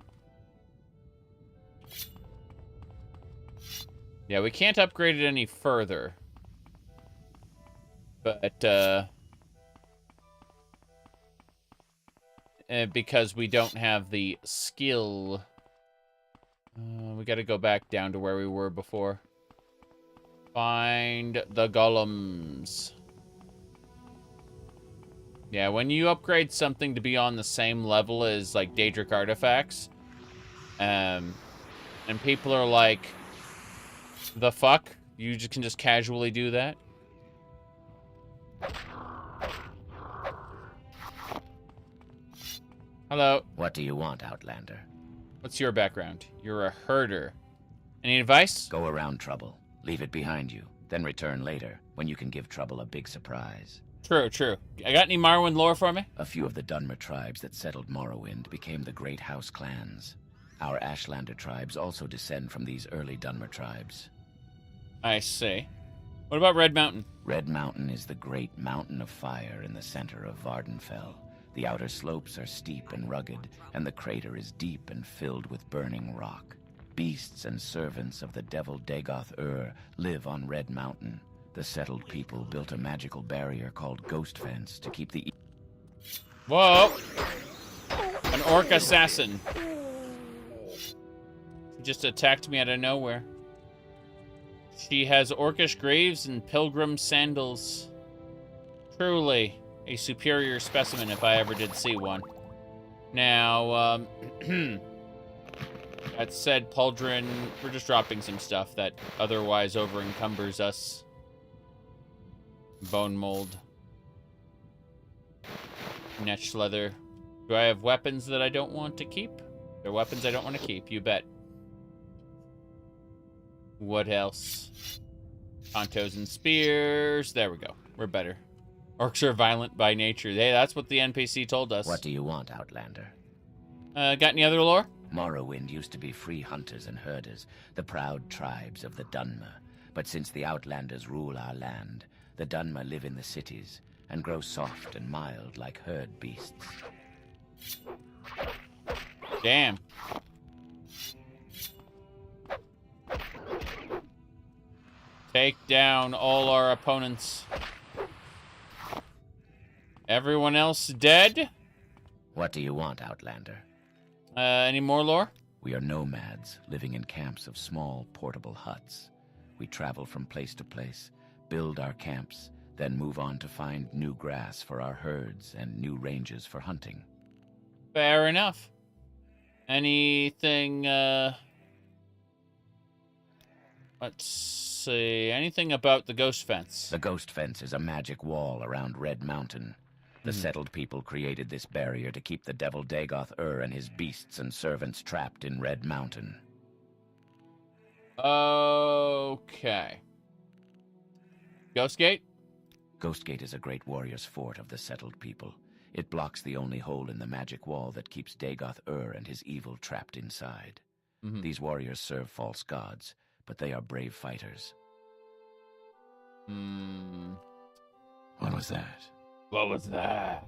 Yeah, we can't upgrade it any further. But, because we don't have the skill. We gotta go back down to where we were before. Find the golems. Yeah, when you upgrade something to be on the same level as, like, Daedric artifacts, and people are like, the fuck? You just can just casually do that? Hello. What do you want, Outlander? What's your background? You're a herder. Any advice? Go around Trouble. Leave it behind you. Then return later, when you can give Trouble a big surprise. True, true. I got any Morrowind lore for me? A few of the Dunmer tribes that settled Morrowind became the Great House clans. Our Ashlander tribes also descend from these early Dunmer tribes. I see. What about Red Mountain? Red Mountain is the great mountain of fire in the center of Vardenfell. The outer slopes are steep and rugged, and the crater is deep and filled with burning rock. Beasts and servants of the devil Dagoth-Ur live on Red Mountain. The settled people built a magical barrier called Ghost Fence to keep the... Whoa! An orc assassin. He just attacked me out of nowhere. She has orcish greaves and pilgrim sandals. Truly a superior specimen if I ever did see one. Now, that said, Pauldron, we're just dropping some stuff that otherwise over-encumbers us. Bone mold. Netch leather. Do I have weapons that I don't want to keep? There are weapons I don't want to keep, you bet. What else? Contos and spears. There we go. We're better. Orcs are violent by nature. Hey, that's what the NPC told us. What do you want, Outlander? Got any other lore? Morrowind used to be free hunters and herders, the proud tribes of the Dunmer. But since the Outlanders rule our land, the Dunmer live in the cities and grow soft and mild like herd beasts. Damn. Take down all our opponents. Everyone else dead? What do you want, Outlander? Any more lore? We are nomads, living in camps of small, portable huts. We travel from place to place, build our camps, then move on to find new grass for our herds and new ranges for hunting. Fair enough. Anything, let's see, anything about the ghost fence? The ghost fence is a magic wall around Red Mountain. The settled people created this barrier to keep the devil Dagoth-Ur and his beasts and servants trapped in Red Mountain. Okay. Ghost Gate? Ghost Gate is a great warrior's fort of the settled people. It blocks the only hole in the magic wall that keeps Dagoth-Ur and his evil trapped inside. These warriors serve false gods, but they are brave fighters. What was that? What was that?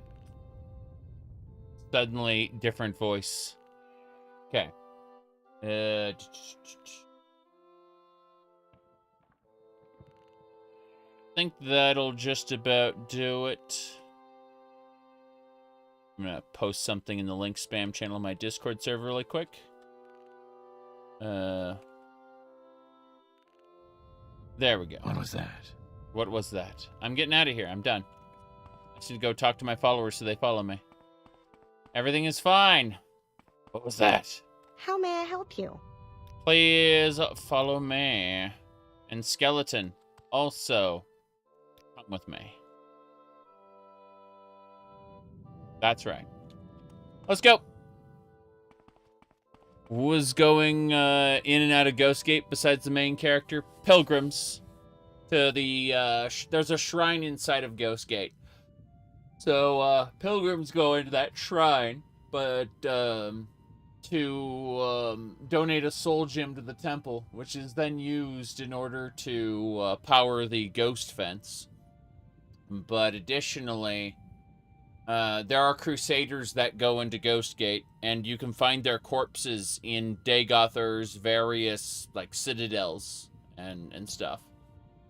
Suddenly, different voice. Okay. I think that'll just about do it. I'm gonna post something in the link spam channel on my Discord server really quick. There we go. What was that? What was that? I'm getting out of here. I'm done. I just need to go talk to my followers so they follow me. Everything is fine. What was that? How may I help you? Please follow me. And Skeleton, also, come with me. That's right. Let's go. Was going in and out of Ghost Gate besides the main character? Pilgrims. To the, there's a shrine inside of Ghost Gate. So, pilgrims go into that shrine, but, to donate a soul gem to the temple, which is then used in order to power the ghost fence. But additionally, there are crusaders that go into Ghost Gate, and you can find their corpses in Dagoth-Ur's various, like, citadels and stuff.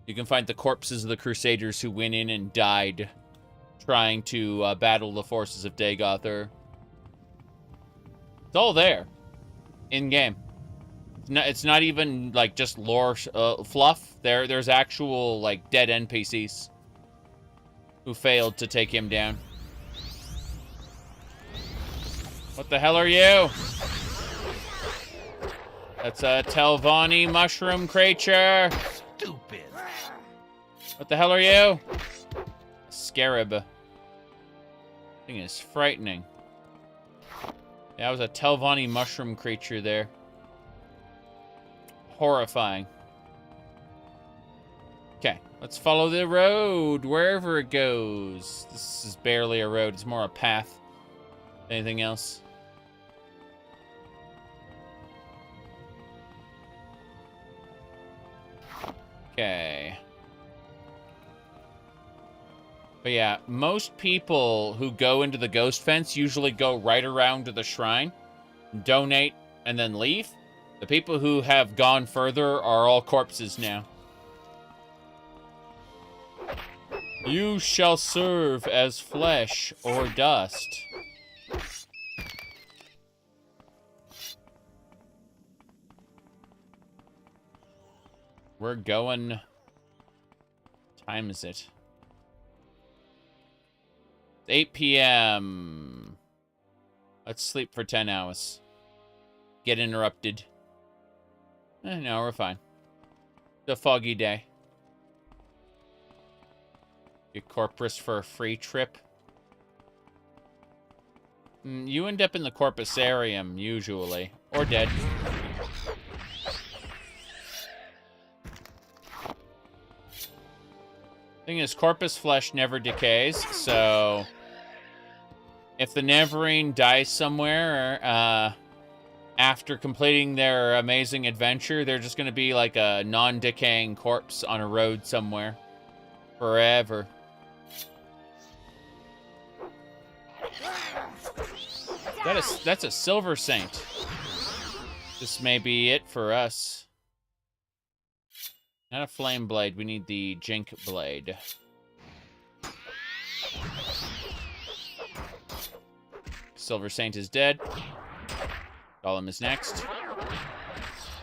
You can find the corpses of the crusaders who went in and died trying to battle the forces of Dagoth-Ur. It's all there, in-game. It's not even, like, just lore fluff. There's actual, like, dead NPCs who failed to take him down. What the hell are you? That's a Telvanni mushroom creature. Stupid. What the hell are you? Scarab. Thing is frightening. That was a Telvanni mushroom creature there. Horrifying. Okay, let's follow the road wherever it goes. This is barely a road, it's more a path. Anything else? Okay. But yeah, most people who go into the ghost fence usually go right around to the shrine, donate, and then leave. The people who have gone further are all corpses now. You shall serve as flesh or dust. We're going... What time is it? 8 p.m. Let's sleep for 10 hours. Get interrupted. No, we're fine. It's a foggy day. Get Corpus for a free trip. You end up in the Corpusarium, usually. Or dead. Thing is, corpus flesh never decays, so... If the Neverine dies somewhere, after completing their amazing adventure, they're just gonna be like a non-decaying corpse on a road somewhere. Forever. That's a Silver Saint. This may be it for us. Not a flame blade, we need the Jink blade. Silver Saint is dead. Golem is next.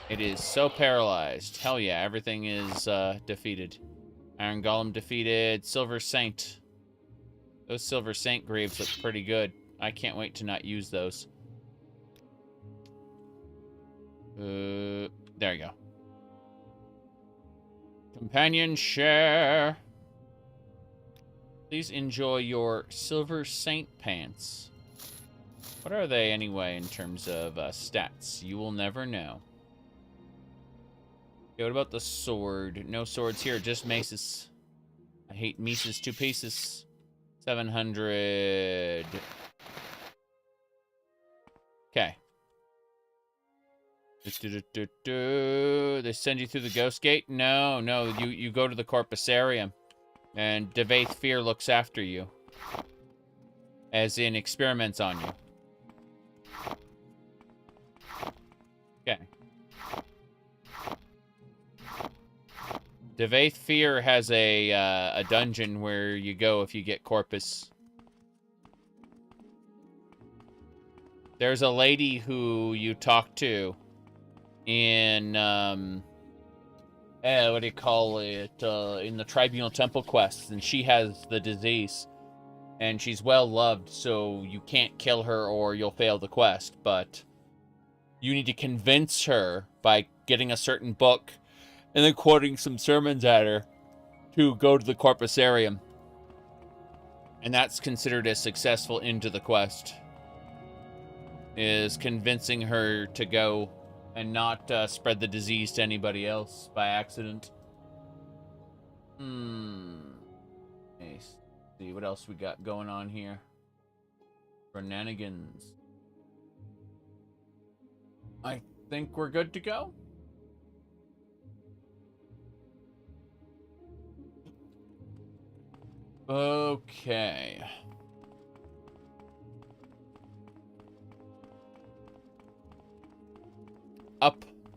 It is so paralyzed. Hell yeah, everything is defeated. Iron Golem defeated. Silver Saint. Those Silver Saint greaves look pretty good. I can't wait to not use those. There you go. Companion share. Please enjoy your Silver Saint pants. What are they anyway in terms of stats? You will never know. Okay, what about the sword? No swords here, just maces. I hate maces. 2 pieces. 700. Okay. They send you through the ghost gate? No, you go to the Corpusarium. And Devaith Fear looks after you. As in, experiments on you. Okay. Devaith Fear has a dungeon where you go if you get Corpus. There's a lady who you talk to in, what do you call it, in the Tribunal Temple quests, and she has the disease. And she's well loved, so you can't kill her or you'll fail the quest, but you need to convince her by getting a certain book and then quoting some sermons at her to go to the Corpusarium. And that's considered as successful into the quest. Is convincing her to go and not spread the disease to anybody else by accident. Nice. See what else we got going on here. Shenanigans. I think we're good to go. Okay.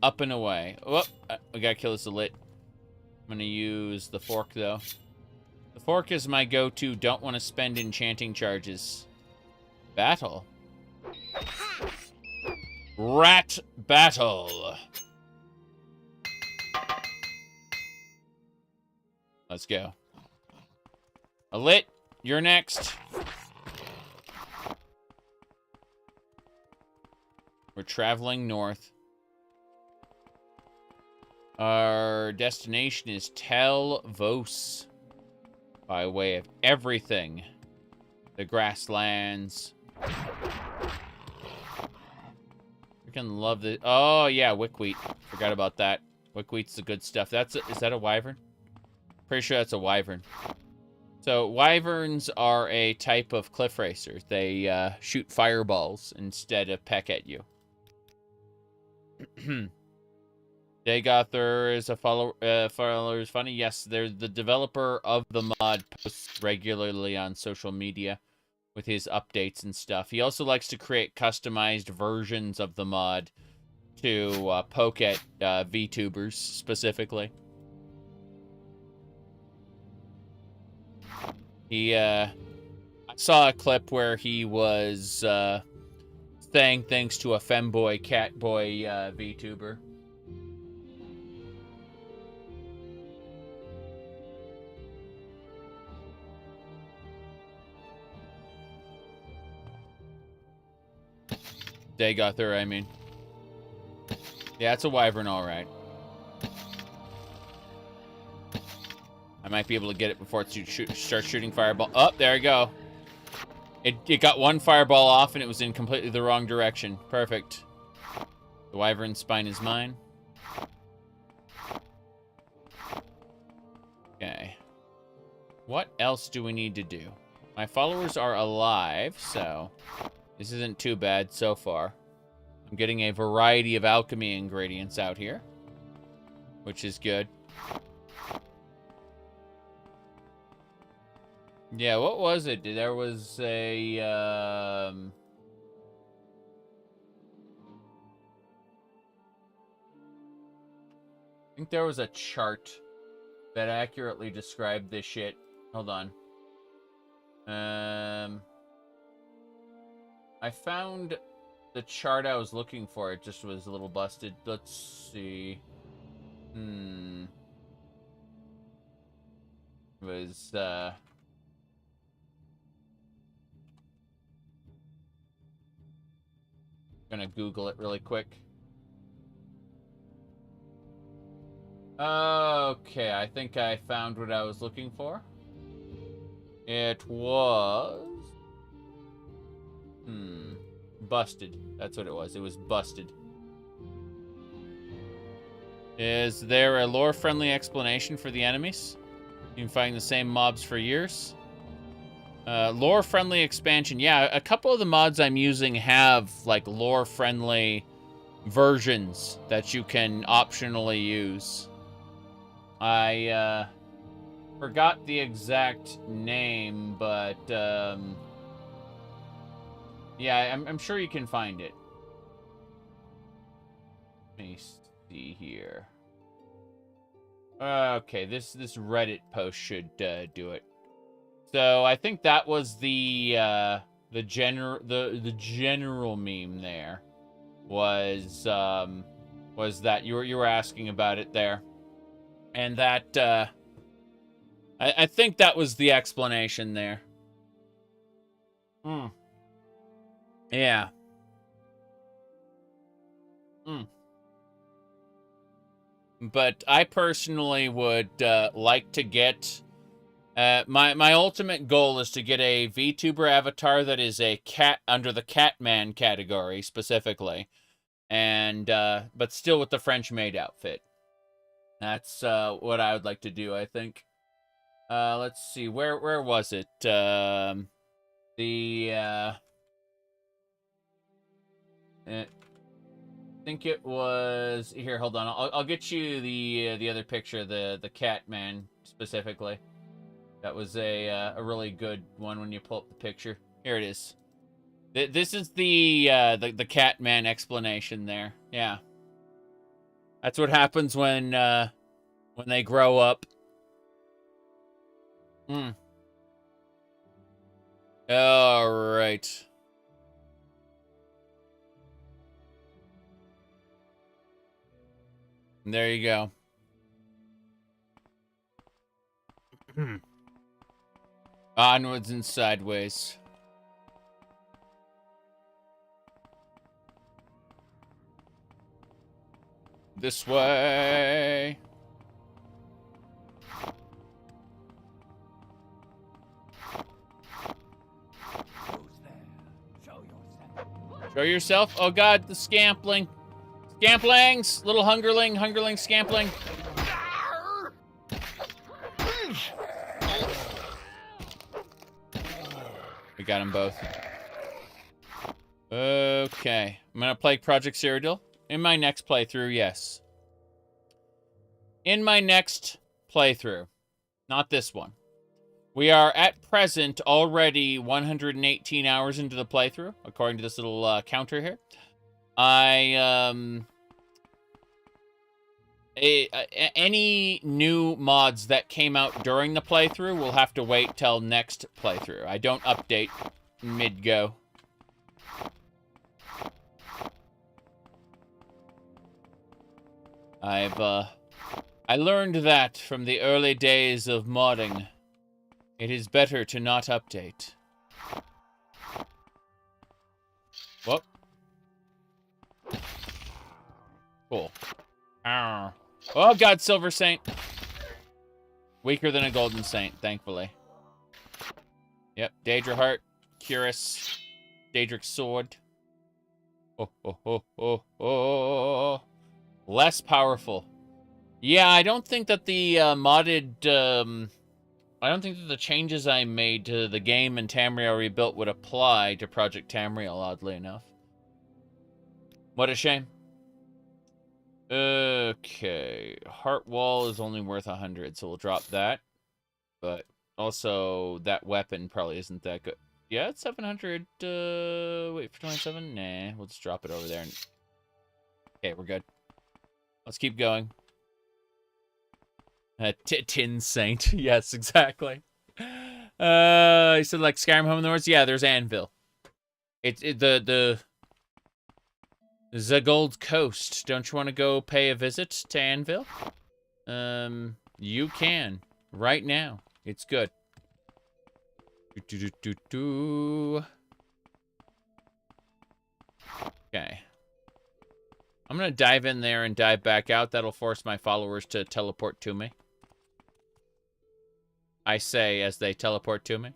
Up and away. Oh, we gotta kill this elite. I'm gonna use the fork, though. The fork is my go-to. Don't want to spend enchanting charges. Battle. Rat battle. Let's go. Elite, you're next. We're traveling north. Our destination is Tel Vos. By way of everything. The grasslands. Freaking love the... Oh, yeah, Wickwheat. Forgot about that. Wickwheat's the good stuff. Is that a wyvern? Pretty sure that's a wyvern. So, wyverns are a type of cliff racer. They shoot fireballs instead of peck at you. Daygother is a follower is funny. Yes, they're the developer of the mod, posts regularly on social media with his updates and stuff. He also likes to create customized versions of the mod to poke at VTubers specifically. I saw a clip where he was saying things to a femboy, catboy VTuber. Daygother, I mean. Yeah, it's a wyvern, alright. I might be able to get it before it starts shooting fireball. Oh, there we go. It got one fireball off and it was in completely the wrong direction. Perfect. The wyvern's spine is mine. Okay. What else do we need to do? My followers are alive, so this isn't too bad so far. I'm getting a variety of alchemy ingredients out here, which is good. Yeah, what was it? There was a, I think there was a chart that accurately described this shit. Hold on. I found the chart I was looking for. It just was a little busted. Let's see. was, gonna Google it really quick. Okay, I think I found what I was looking for. It was... Busted. That's what it was. It was busted. Is there a lore-friendly explanation for the enemies? You've been fighting the same mobs for years? Lore-friendly expansion. Yeah, a couple of the mods I'm using have, like, lore-friendly versions that you can optionally use. I, forgot the exact name, but, yeah, I'm sure you can find it. Let me see here. Okay, this Reddit post should do it. So I think that was the general meme there was that you were asking about it there, and that I think that was the explanation there. Yeah. But I personally would like to get... my ultimate goal is to get a VTuber avatar that is a cat under the Catman category, specifically. And, but still with the French maid outfit. That's what I would like to do, I think. Let's see, where was it? I think it was here. Hold on, I'll get you the other picture, the Catman specifically. That was a really good one when you pull up the picture. Here it is. This is the Catman explanation there. Yeah, that's what happens when they grow up. All right. There you go. Onwards and sideways. This way. Show yourself. Oh god, the scampling. Scamplings! Little hungerling, scampling. We got them both. Okay. I'm gonna play Project Cyrodiil. In my next playthrough, yes. In my next playthrough. Not this one. We are, at present, already 118 hours into the playthrough, according to this little counter here. Any new mods that came out during the playthrough will have to wait till next playthrough. I don't update mid-go. I learned that from the early days of modding. It is better to not update. Whoop. Cool. Arr. Oh god, Silver Saint. Weaker than a Golden Saint, thankfully. Yep, Daedra Heart, Curus, Daedric's Sword. Oh. Less powerful. Yeah, I don't think that the modded... I don't think that the changes I made to the game and Tamriel Rebuilt would apply to Project Tamriel, oddly enough. What a shame. Okay. Heart Wall is only worth 100, so we'll drop that. But also, that weapon probably isn't that good. Yeah, it's 700. Wait for 27? Nah, we'll just drop it over there. Okay, we're good. Let's keep going. Tin Saint. Yes, exactly. You said like Skyrim Home in the Woods? Yeah, there's Anvil. The Gold Coast. Don't you want to go pay a visit to Anvil? You can. Right now. It's good. Okay. I'm gonna dive in there and dive back out. That'll force my followers to teleport to me. I say as they teleport to me.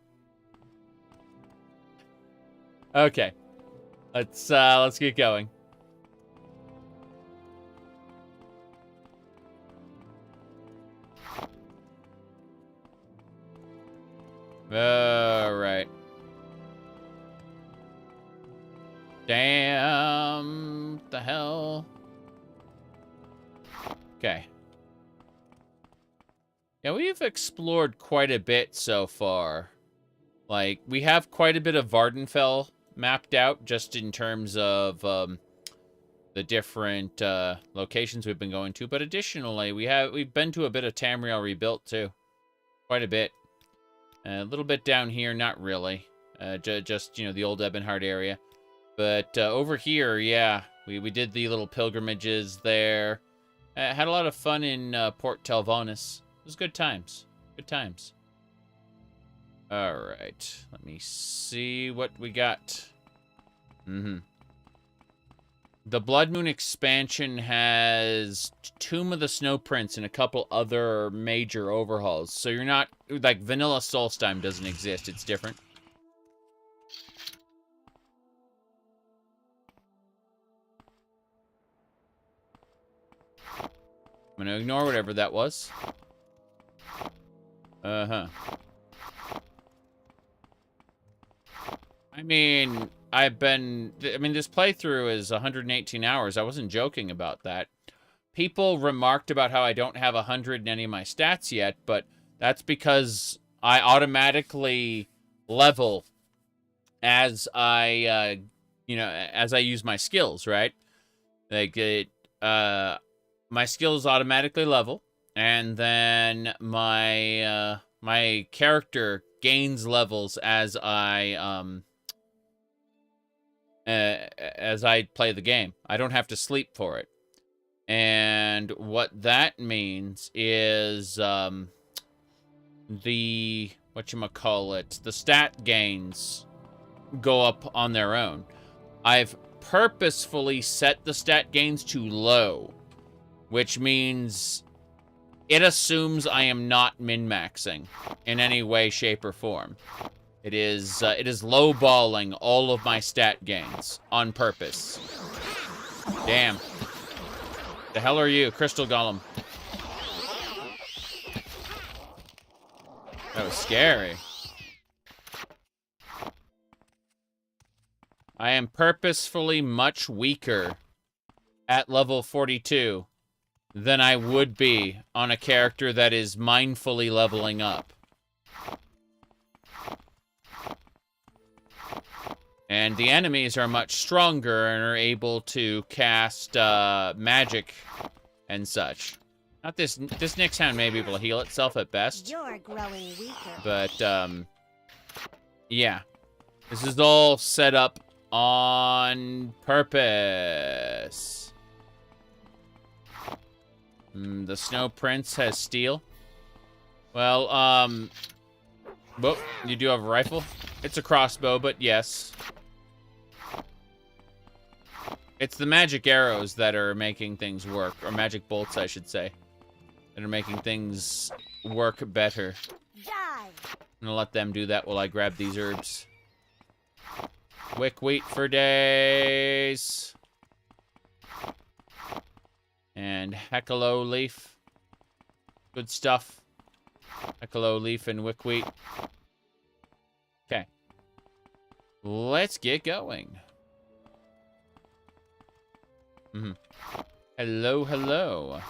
Okay. Let's get going. All right. Damn. What the hell? Okay. Yeah, we've explored quite a bit so far. Like, we have quite a bit of Vardenfell mapped out, just in terms of the different locations we've been going to. But additionally, we've been to a bit of Tamriel rebuilt too, quite a bit. A little bit down here, not really. Just the old Ebonheart area. But over here, yeah, we did the little pilgrimages there. Had a lot of fun in Port Telvonis. It was good times. Good times. All right, let me see what we got. The Blood Moon expansion has Tomb of the Snow Prince and a couple other major overhauls. So you're not, like, Vanilla Solstheim doesn't exist. It's different. I'm going to ignore whatever that was. I mean, this playthrough is 118 hours. I wasn't joking about that. People remarked about how I don't have 100 in any of my stats yet, but that's because I automatically level as I, as I use my skills, right? Like, my skills automatically level, and then my character gains levels as I play the game. I don't have to sleep for it. And what that means is the stat gains go up on their own. I've purposefully set the stat gains to low, which means it assumes I am not min-maxing in any way, shape, or form. It is lowballing all of my stat gains on purpose. Damn. The hell are you, Crystal Golem? That was scary. I am purposefully much weaker at level 42 than I would be on a character that is mindfully leveling up. And the enemies are much stronger and are able to cast magic and such. Not this Nyx Hound may be able to heal itself at best. You're growing weaker. But yeah. This is all set up on purpose. The Snow Prince has steel. Well, well, you do have a rifle. It's a crossbow, but yes. It's the magic arrows that are making things work, or magic bolts, I should say, that are making things work better. I'm gonna let them do that while I grab these herbs. Wick wheat for days. And Heckalo leaf. Good stuff. Heckalo leaf and wick wheat. Okay. Let's get going. Hello, hello.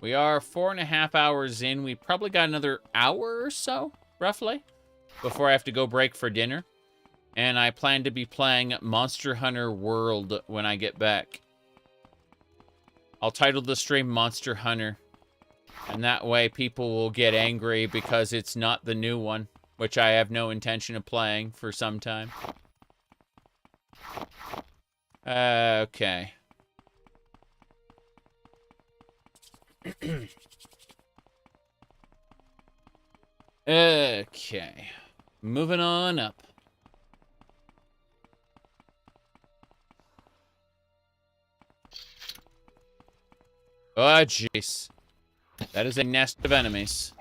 We are 4.5 hours in. We probably got another hour or so, roughly, before I have to go break for dinner. And I plan to be playing Monster Hunter World when I get back. I'll title the stream Monster Hunter. And that way people will get angry because it's not the new one, which I have no intention of playing for some time. Okay. Okay. Moving on up. Oh, jeez. That is a nest of enemies.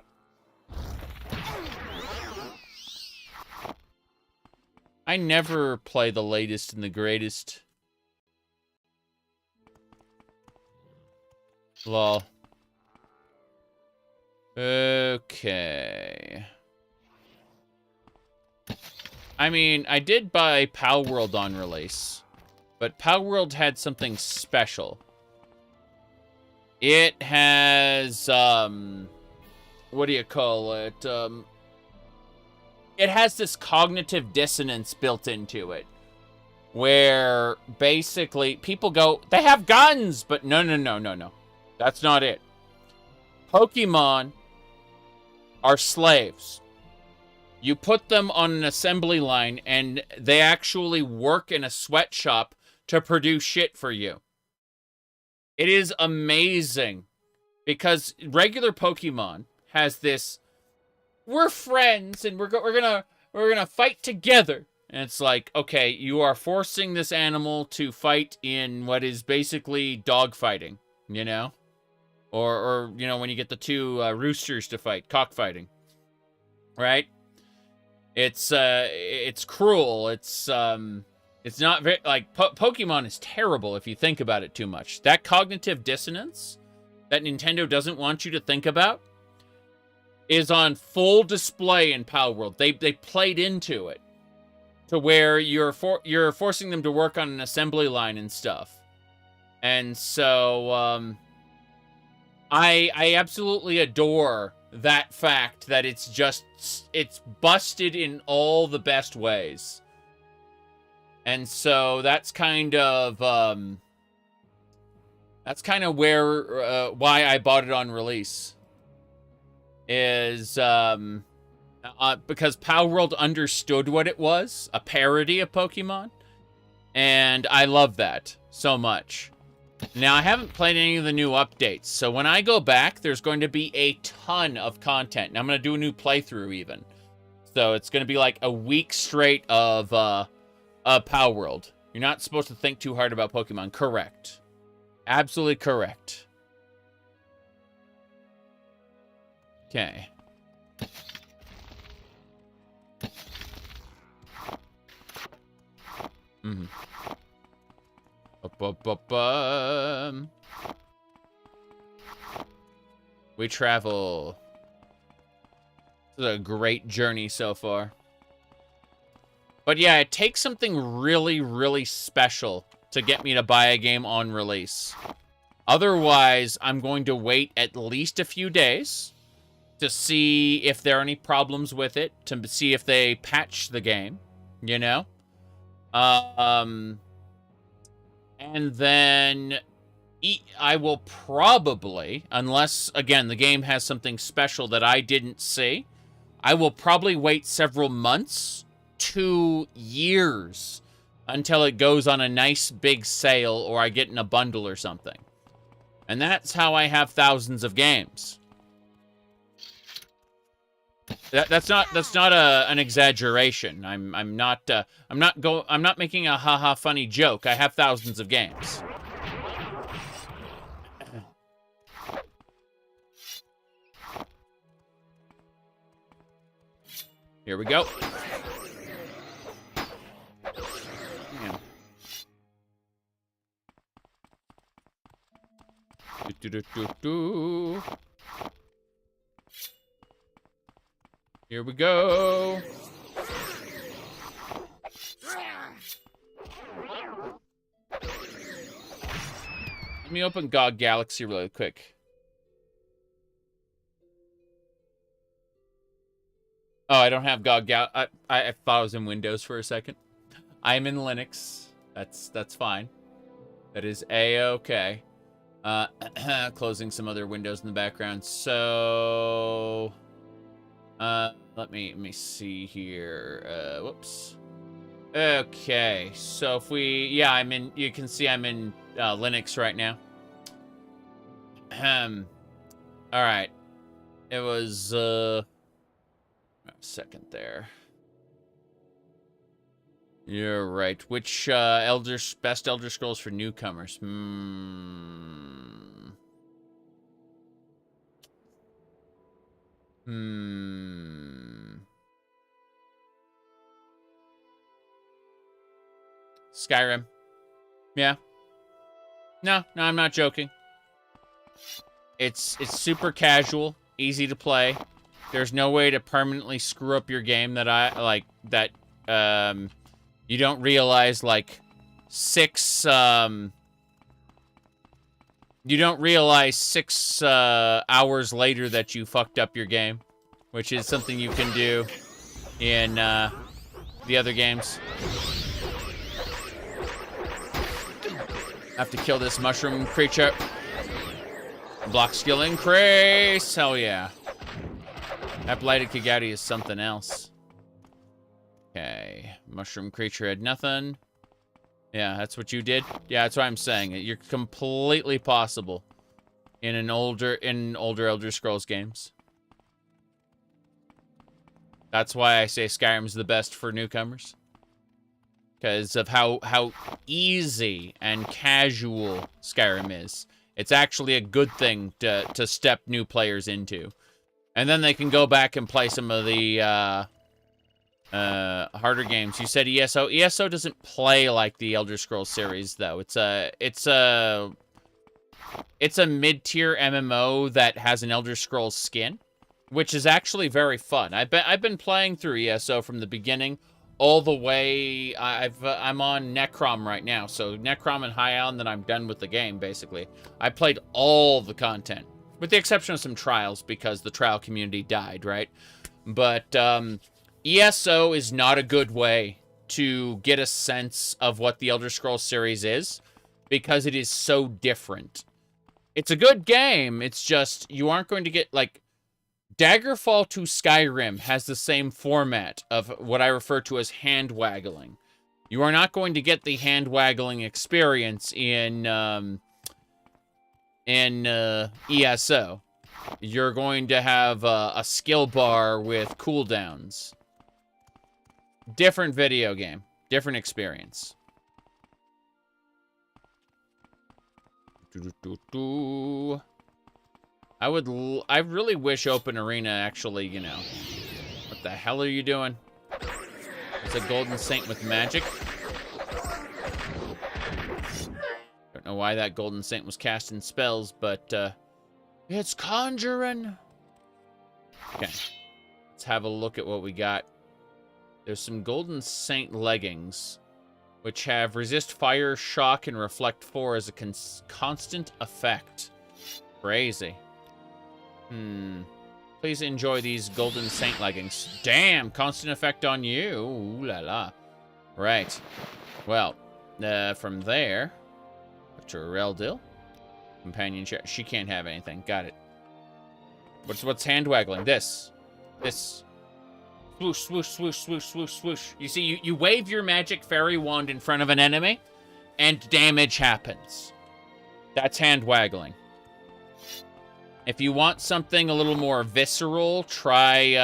I never play the latest and the greatest. Lol. Okay. I mean, I did buy Palworld on release, but Palworld had something special. It has, what do you call it? It has this cognitive dissonance built into it, where basically people go, they have guns, but no. That's not it. Pokemon are slaves. You put them on an assembly line, and they actually work in a sweatshop to produce shit for you. It is amazing, because regular Pokemon has this, we're friends, and we're gonna fight together. And it's like, okay, you are forcing this animal to fight in what is basically dog fighting, you know? Or you know, when you get the two roosters to fight, cockfighting, right? It's cruel. It's not very, like, Pokemon is terrible if you think about it too much. That cognitive dissonance that Nintendo doesn't want you to think about is on full display in Palworld. They played into it to where you're forcing them to work on an assembly line and stuff. And so I absolutely adore that fact that it's busted in all the best ways. And so that's kind of where why I bought it on release. Is because Palworld understood what it was, a parody of Pokemon, and I love that so much. Now, I haven't played any of the new updates, so when I go back, there's going to be a ton of content, and I'm going to do a new playthrough even. So it's going to be like a week straight of Palworld. You're not supposed to think too hard about Pokemon. Correct. Absolutely correct. Okay. Mm-hmm. We travel. This is a great journey so far. But yeah, it takes something really, really special to get me to buy a game on release. Otherwise, I'm going to wait at least a few days to see if there are any problems with it, to see if they patch the game, you know? And then I will probably, unless, again, the game has something special that I didn't see, I will probably wait several months to years until it goes on a nice big sale or I get in a bundle or something. And that's how I have thousands of games. That's not an exaggeration. I'm not making a haha funny joke. I have thousands of games. Here we go. Yeah. Here we go. Let me open GOG Galaxy really quick. Oh, I don't have GOG Galaxy. I thought I was in Windows for a second. I'm in Linux. That's fine. That is A-okay. Closing some other windows in the background. So, let me see here. Whoops. Okay, so if we, yeah, I'm in. You can see I'm in Linux right now. All right. It was A second there. You're right. Which best Elder Scrolls for newcomers? Skyrim. Yeah. No, I'm not joking. It's super casual, easy to play. There's no way to permanently screw up your game that you don't realize like 6 hours later that you fucked up your game, which is something you can do in the other games. Have to kill this mushroom creature. Block skill increase. Hell yeah. That blighted Kagati is something else. Okay. Mushroom creature had nothing. Yeah, that's what you did. Yeah, that's what I'm saying. You're completely possible in older Elder Scrolls games. That's why I say Skyrim's the best for newcomers. Because of how easy and casual Skyrim is. It's actually a good thing to step new players into. And then they can go back and play some of the harder games. You said ESO. ESO doesn't play like the Elder Scrolls series, though. It's a mid-tier MMO that has an Elder Scrolls skin, which is actually very fun. I've been playing through ESO from the beginning all the way. I'm on Necrom right now, so Necrom and High Island, then I'm done with the game, basically. I played all the content, with the exception of some trials, because the trial community died, right? But ESO is not a good way to get a sense of what the Elder Scrolls series is, because it is so different. It's a good game, it's just, you aren't going to get, like, Daggerfall to Skyrim has the same format of what I refer to as hand-waggling. You are not going to get the hand-waggling experience in ESO. You're going to have a skill bar with cooldowns. Different video game. Different experience. I really wish Open Arena actually, you know... What the hell are you doing? It's a Golden Saint with magic. Don't know why that Golden Saint was casting spells, but, it's conjuring! Okay. Let's have a look at what we got. There's some Golden Saint leggings, which have resist fire, shock, and reflect 4 as a constant effect. Crazy. Please enjoy these Golden Saint leggings. Damn, constant effect on you. Ooh la la. Right. Well, from there, up to Reldil. Companionship. She can't have anything. Got it. What's hand waggling? This. Swoosh, swoosh, swoosh, swoosh, swoosh, swoosh. You see, you wave your magic fairy wand in front of an enemy, and damage happens. That's hand waggling. If you want something a little more visceral, try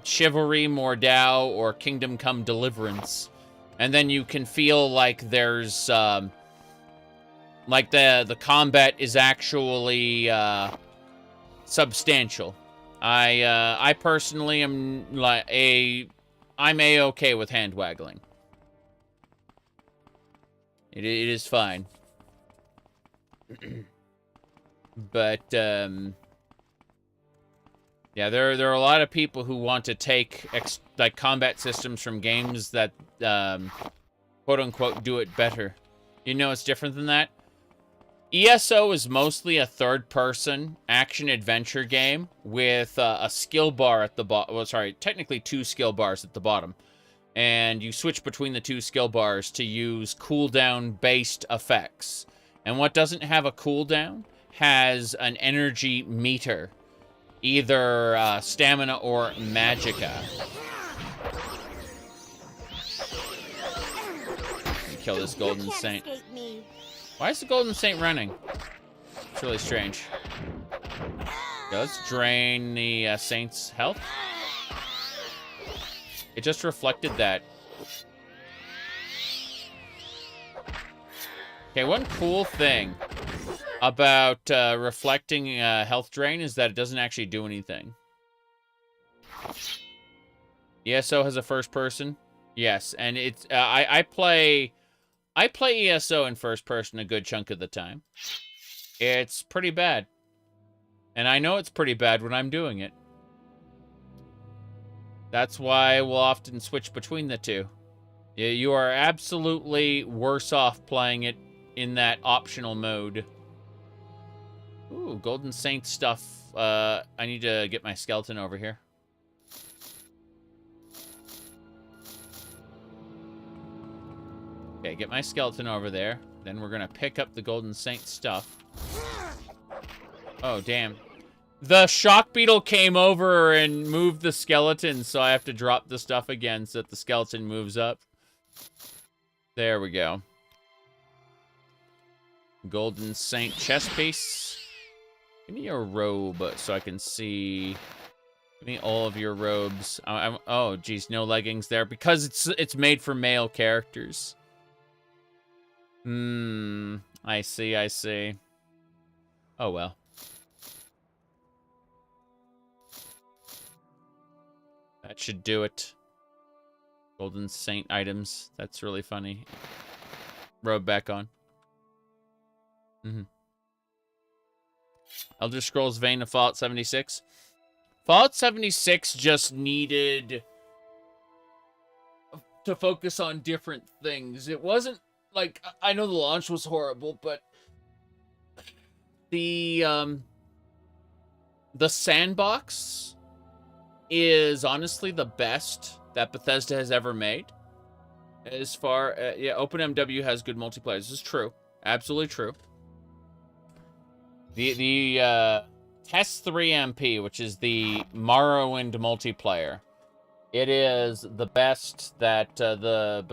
Chivalry, Mordau, or Kingdom Come Deliverance. And then you can feel like there's, like the combat is actually substantial. I personally am I'm A-okay with hand waggling. It is fine. But, yeah, there are a lot of people who want to take, like, combat systems from games that, quote-unquote, do it better. You know it's different than that? ESO is mostly a third-person action-adventure game with a skill bar at the bottom. Well, sorry, technically 2 skill bars at the bottom. And you switch between the 2 skill bars to use cooldown-based effects. And what doesn't have a cooldown has an energy meter, either stamina or magicka. Kill this Golden Saint. Why is the Golden Saint running? It's really strange. Okay, let's drain the Saint's health. It just reflected that. Okay, one cool thing about reflecting health drain is that it doesn't actually do anything. ESO has a first person. Yes, and it's I play ESO in first person a good chunk of the time. It's pretty bad. And I know it's pretty bad when I'm doing it. That's why we'll often switch between the two. You are absolutely worse off playing it in that optional mode. Ooh, Golden Saint stuff. I need to get my skeleton over here. Okay, get my skeleton over there. Then we're gonna pick up the Golden Saint stuff. Oh, damn. The shock beetle came over and moved the skeleton, so I have to drop the stuff again so that the skeleton moves up. There we go. Golden Saint chest piece. Give me a robe so I can see. Give me all of your robes. Oh, geez, no leggings there because it's made for male characters. I see, I see. Oh, well. That should do it. Golden Saint items. That's really funny. Robe back on. Elder Scrolls Vein of Fallout 76. Fallout 76 just needed to focus on different things. It wasn't like, I know the launch was horrible, but the sandbox is honestly the best that Bethesda has ever made. As far yeah, OpenMW has good multiplayer. This is true. Absolutely true. The Test 3 MP, which is the Morrowind multiplayer, it is the best that the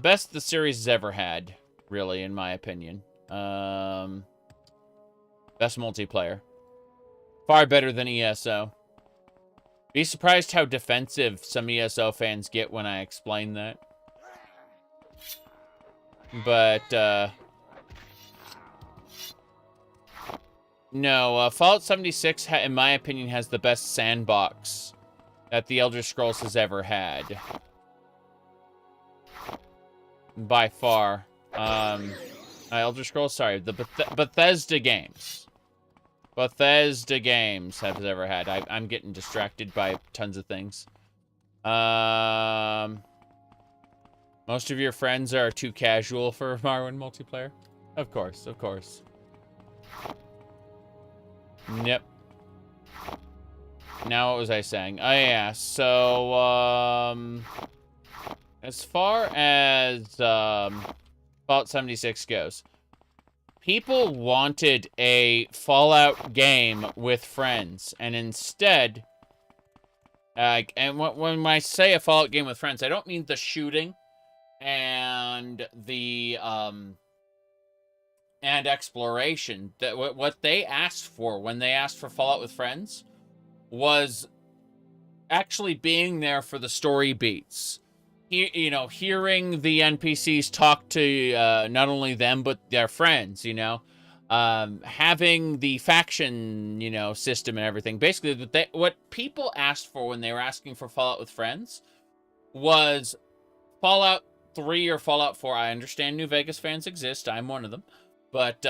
best the series has ever had, really, in my opinion. Best multiplayer. Far better than ESO. Be surprised how defensive some ESO fans get when I explain that. But, no, Fallout 76, in my opinion, has the best sandbox that the Elder Scrolls has ever had. By far. Elder Scrolls, sorry, the Bethesda games. Bethesda games have ever had. I'm getting distracted by tons of things. Most of your friends are too casual for Morrowind multiplayer? Of course, of course. Yep. Now, what was I saying? Oh, yeah, so, as far as, Fallout 76 goes, people wanted a Fallout game with friends, and instead, and when I say a Fallout game with friends, I don't mean the shooting and the, and exploration. That what they asked for when they asked for Fallout with friends was actually being there for the story beats. You know, hearing the NPCs talk to not only them, but their friends, you know. Having the faction, you know, system and everything. Basically, what people asked for when they were asking for Fallout with friends was Fallout 3 or Fallout 4. I understand New Vegas fans exist. I'm one of them. But,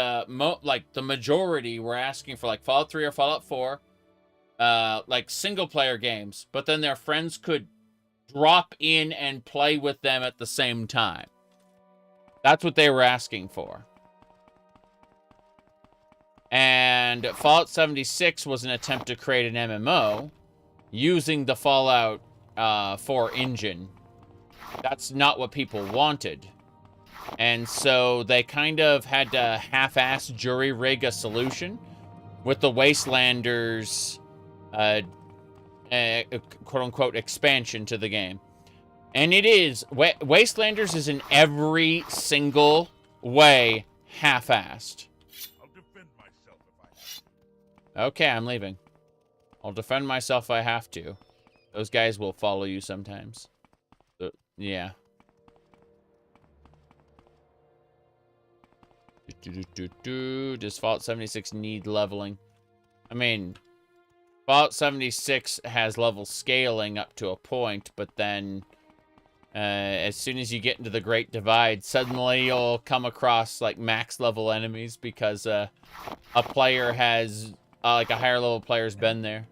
like, the majority were asking for, like, Fallout 3 or Fallout 4. Like, single-player games. But then their friends could drop in and play with them at the same time. That's what they were asking for. And Fallout 76 was an attempt to create an MMO using the Fallout 4 engine. That's not what people wanted. And so they kind of had to half-ass jury-rig a solution with the Wastelanders quote-unquote expansion to the game. And it is, Wastelanders is in every single way half-assed. I'll defend myself if I have to. Okay, I'm leaving. I'll defend myself if I have to. Those guys will follow you sometimes. So, yeah. Does Fallout 76 need leveling? I mean, Fallout 76 has level scaling up to a point, but then as soon as you get into the Great Divide, suddenly you'll come across like max level enemies because a player has like a higher level player's been there.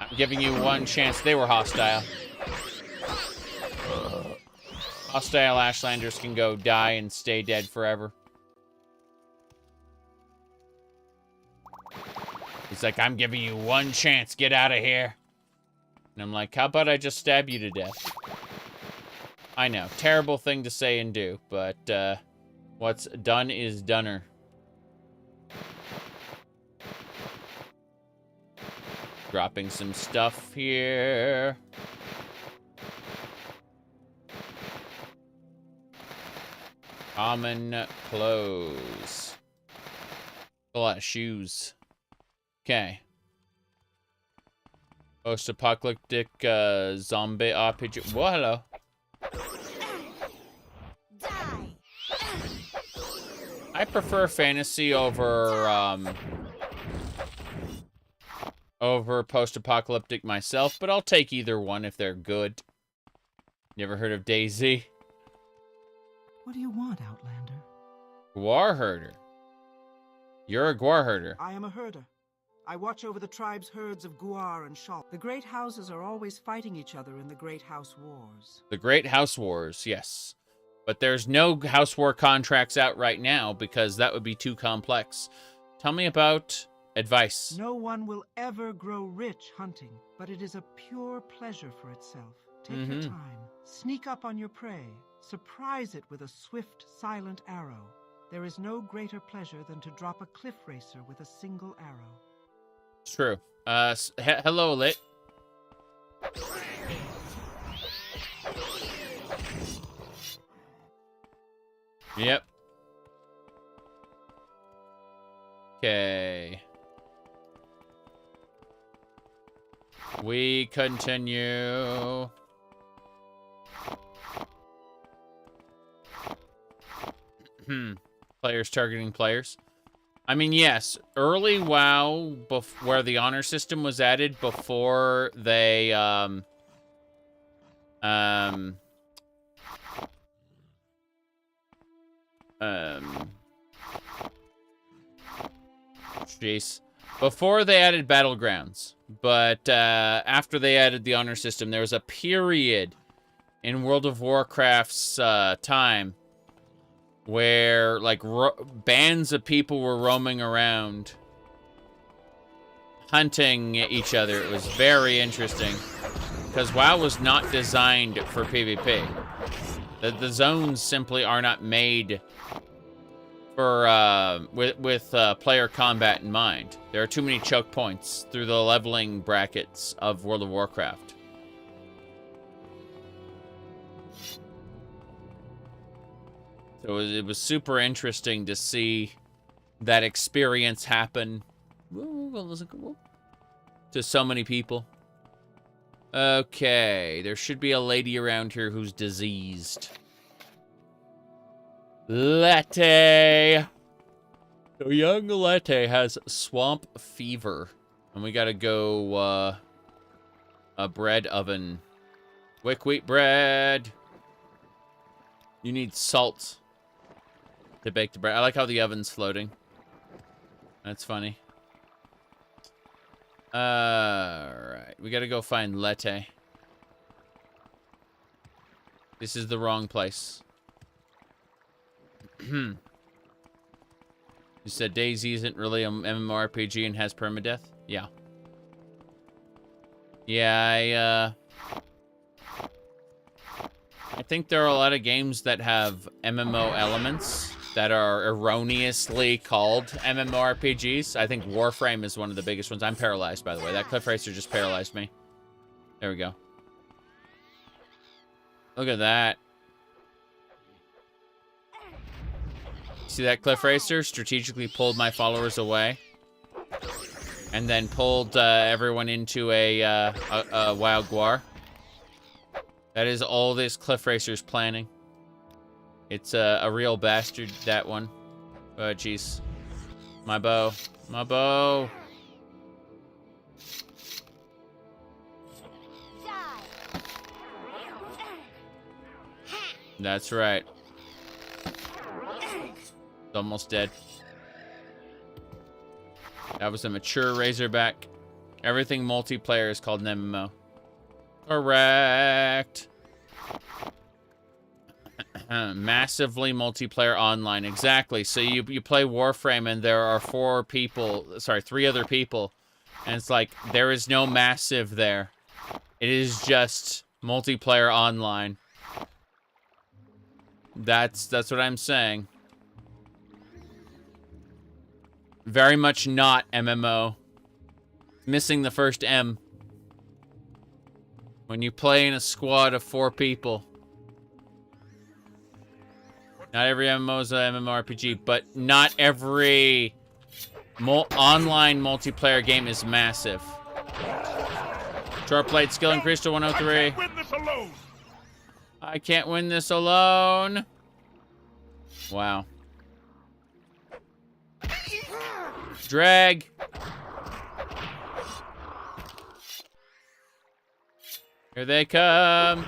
I'm giving you one chance. They were hostile. Hostile Ashlanders can go die and stay dead forever. He's like, I'm giving you one chance. Get out of here. And I'm like, how about I just stab you to death? I know. Terrible thing to say and do, but what's done is doner. Dropping some stuff here. Common clothes. A lot of shoes. Okay. Post-apocalyptic zombie RPG. Whoa, hello. I prefer fantasy over post-apocalyptic myself, but I'll take either one if they're good. You ever heard of DayZ? What do you want, Outlander? Guar herder. You're a guar herder. I am a herder. I watch over the tribe's herds of Guar and Shal. The great houses are always fighting each other in the Great House Wars. The Great House Wars, yes. But there's no House War contracts out right now because that would be too complex. Tell me about advice. No one will ever grow rich hunting, but it is a pure pleasure for itself. Take your time. Sneak up on your prey. Surprise it with a swift, silent arrow. There is no greater pleasure than to drop a cliff racer with a single arrow. It's true. Hello, Lit. Yep. Okay. We continue. Players targeting players. I mean, yes, early WoW, where the honor system was added before they, jeez. Before they added Battlegrounds, but after they added the honor system, there was a period in World of Warcraft's time where, like, bands of people were roaming around hunting each other. It was very interesting, because WoW was not designed for PvP. The zones simply are not made for with player combat in mind. There are too many choke points through the leveling brackets of World of Warcraft. So it was super interesting to see that experience happen to so many people. Okay, there should be a lady around here who's diseased. Lette! So young Lette has swamp fever. And we gotta go, a bread oven. Quick wheat bread! You need salt to bake the bread. I like how the oven's floating. That's funny. Alright. We gotta go find Lette. This is the wrong place. You said DayZ isn't really an MMORPG and has permadeath? Yeah. Yeah, I think there are a lot of games that have MMO elements that are erroneously called MMORPGs. I think Warframe is one of the biggest ones. I'm paralyzed, by the way. That cliff racer just paralyzed me. There we go. Look at that. See that cliff racer? Strategically pulled my followers away. And then pulled everyone into a wild guar. That is all this cliff racer's planning. It's a real bastard, that one. Oh, jeez. My bow. My bow. That's right. It's almost dead. That was a mature Razorback. Everything multiplayer is called an MMO. Correct. Massively multiplayer online. Exactly. So you play Warframe and there are 3 other people. And it's like, there is no massive there. It is just multiplayer online. That's what I'm saying. Very much not MMO. Missing the first M. When you play in a squad of 4 people. Not every MMO is a MMORPG, but not every online multiplayer game is massive. Short plate skill increased to 103. I can't win this alone. Wow. Drag. Here they come.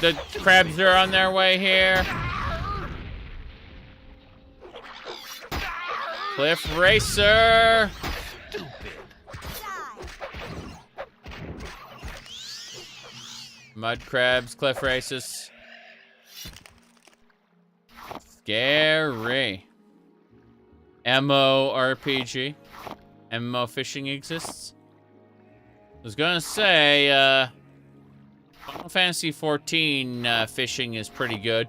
The crabs are on their way here. Cliff Racer. Mud crabs, cliff races. Scary. MMORPG. MMO fishing exists. I was gonna say, Final Fantasy 14 fishing is pretty good.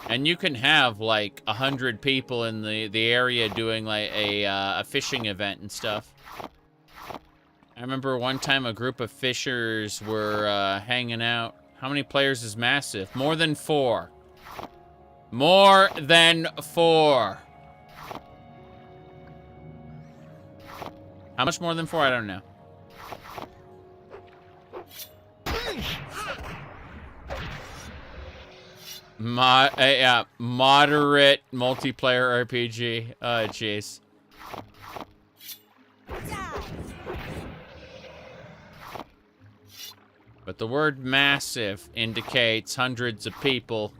And you can have like 100 people in the area doing like a fishing event and stuff. I remember one time a group of fishers were hanging out. How many players is massive? More than 4. More than 4. How much more than 4? I don't know. Moderate multiplayer RPG. Oh, jeez. But the word massive indicates hundreds of people.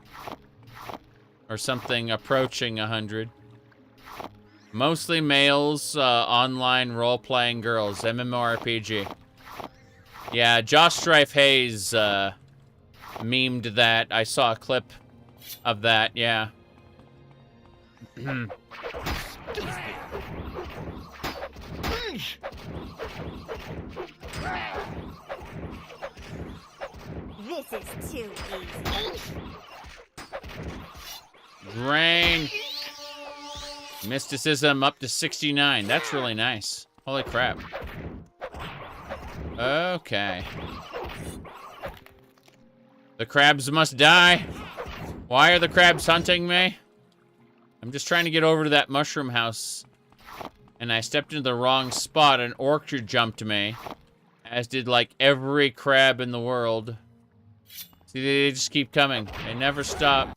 Or something approaching 100. Mostly males, online role-playing girls. MMORPG. Yeah, Josh Strife Hayes memed that. I saw a clip of that, yeah. This is too easy. Rain. Mysticism up to 69. That's really nice. Holy crap. Okay. The crabs must die. Why are the crabs hunting me? I'm just trying to get over to that mushroom house. And I stepped into the wrong spot. An orchard jumped me. As did like every crab in the world. See, they just keep coming. They never stop.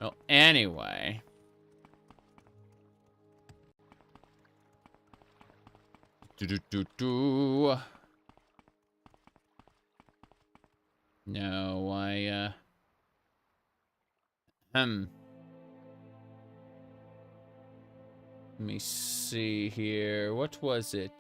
Well, anyway. No, Let me see here. What was it?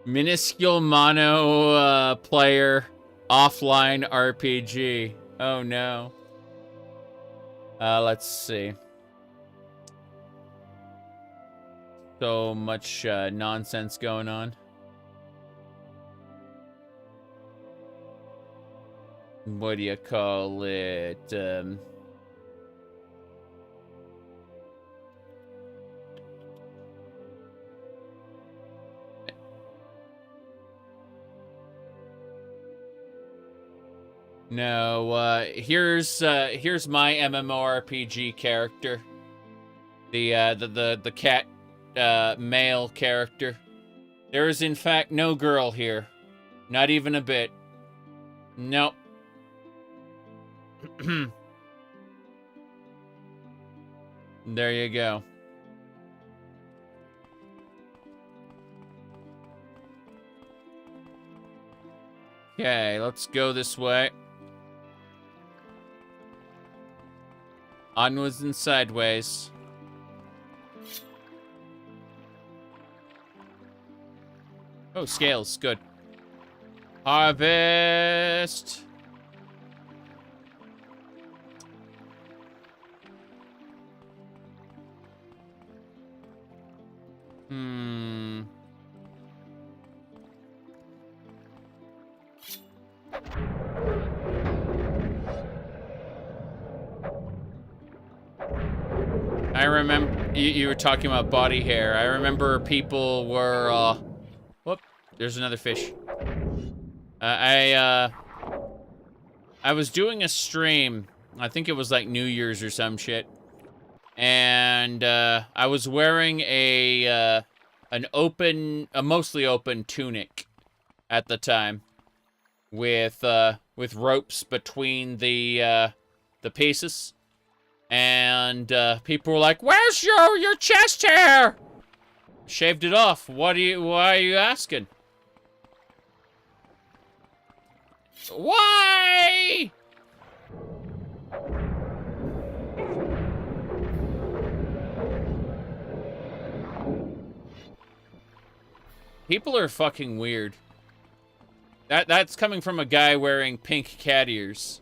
Minuscule mono player offline RPG. Oh no. Let's see. So much nonsense going on. What do you call it? No, here's my MMORPG character. The cat male character. There is in fact no girl here. Not even a bit. Nope. There you go. Okay, let's go this way. Onwards and sideways. Oh, scales. Good. Harvest. I remember you were talking about body hair. I remember people were whoop, there's another fish. I was doing a stream. I think it was like New Year's or some shit. And I was wearing a mostly open tunic at the time, with ropes between the pieces, and people were like, "Where's your chest hair?" Shaved it off. Why are you asking? Why? People are fucking weird. That's coming from a guy wearing pink cat ears.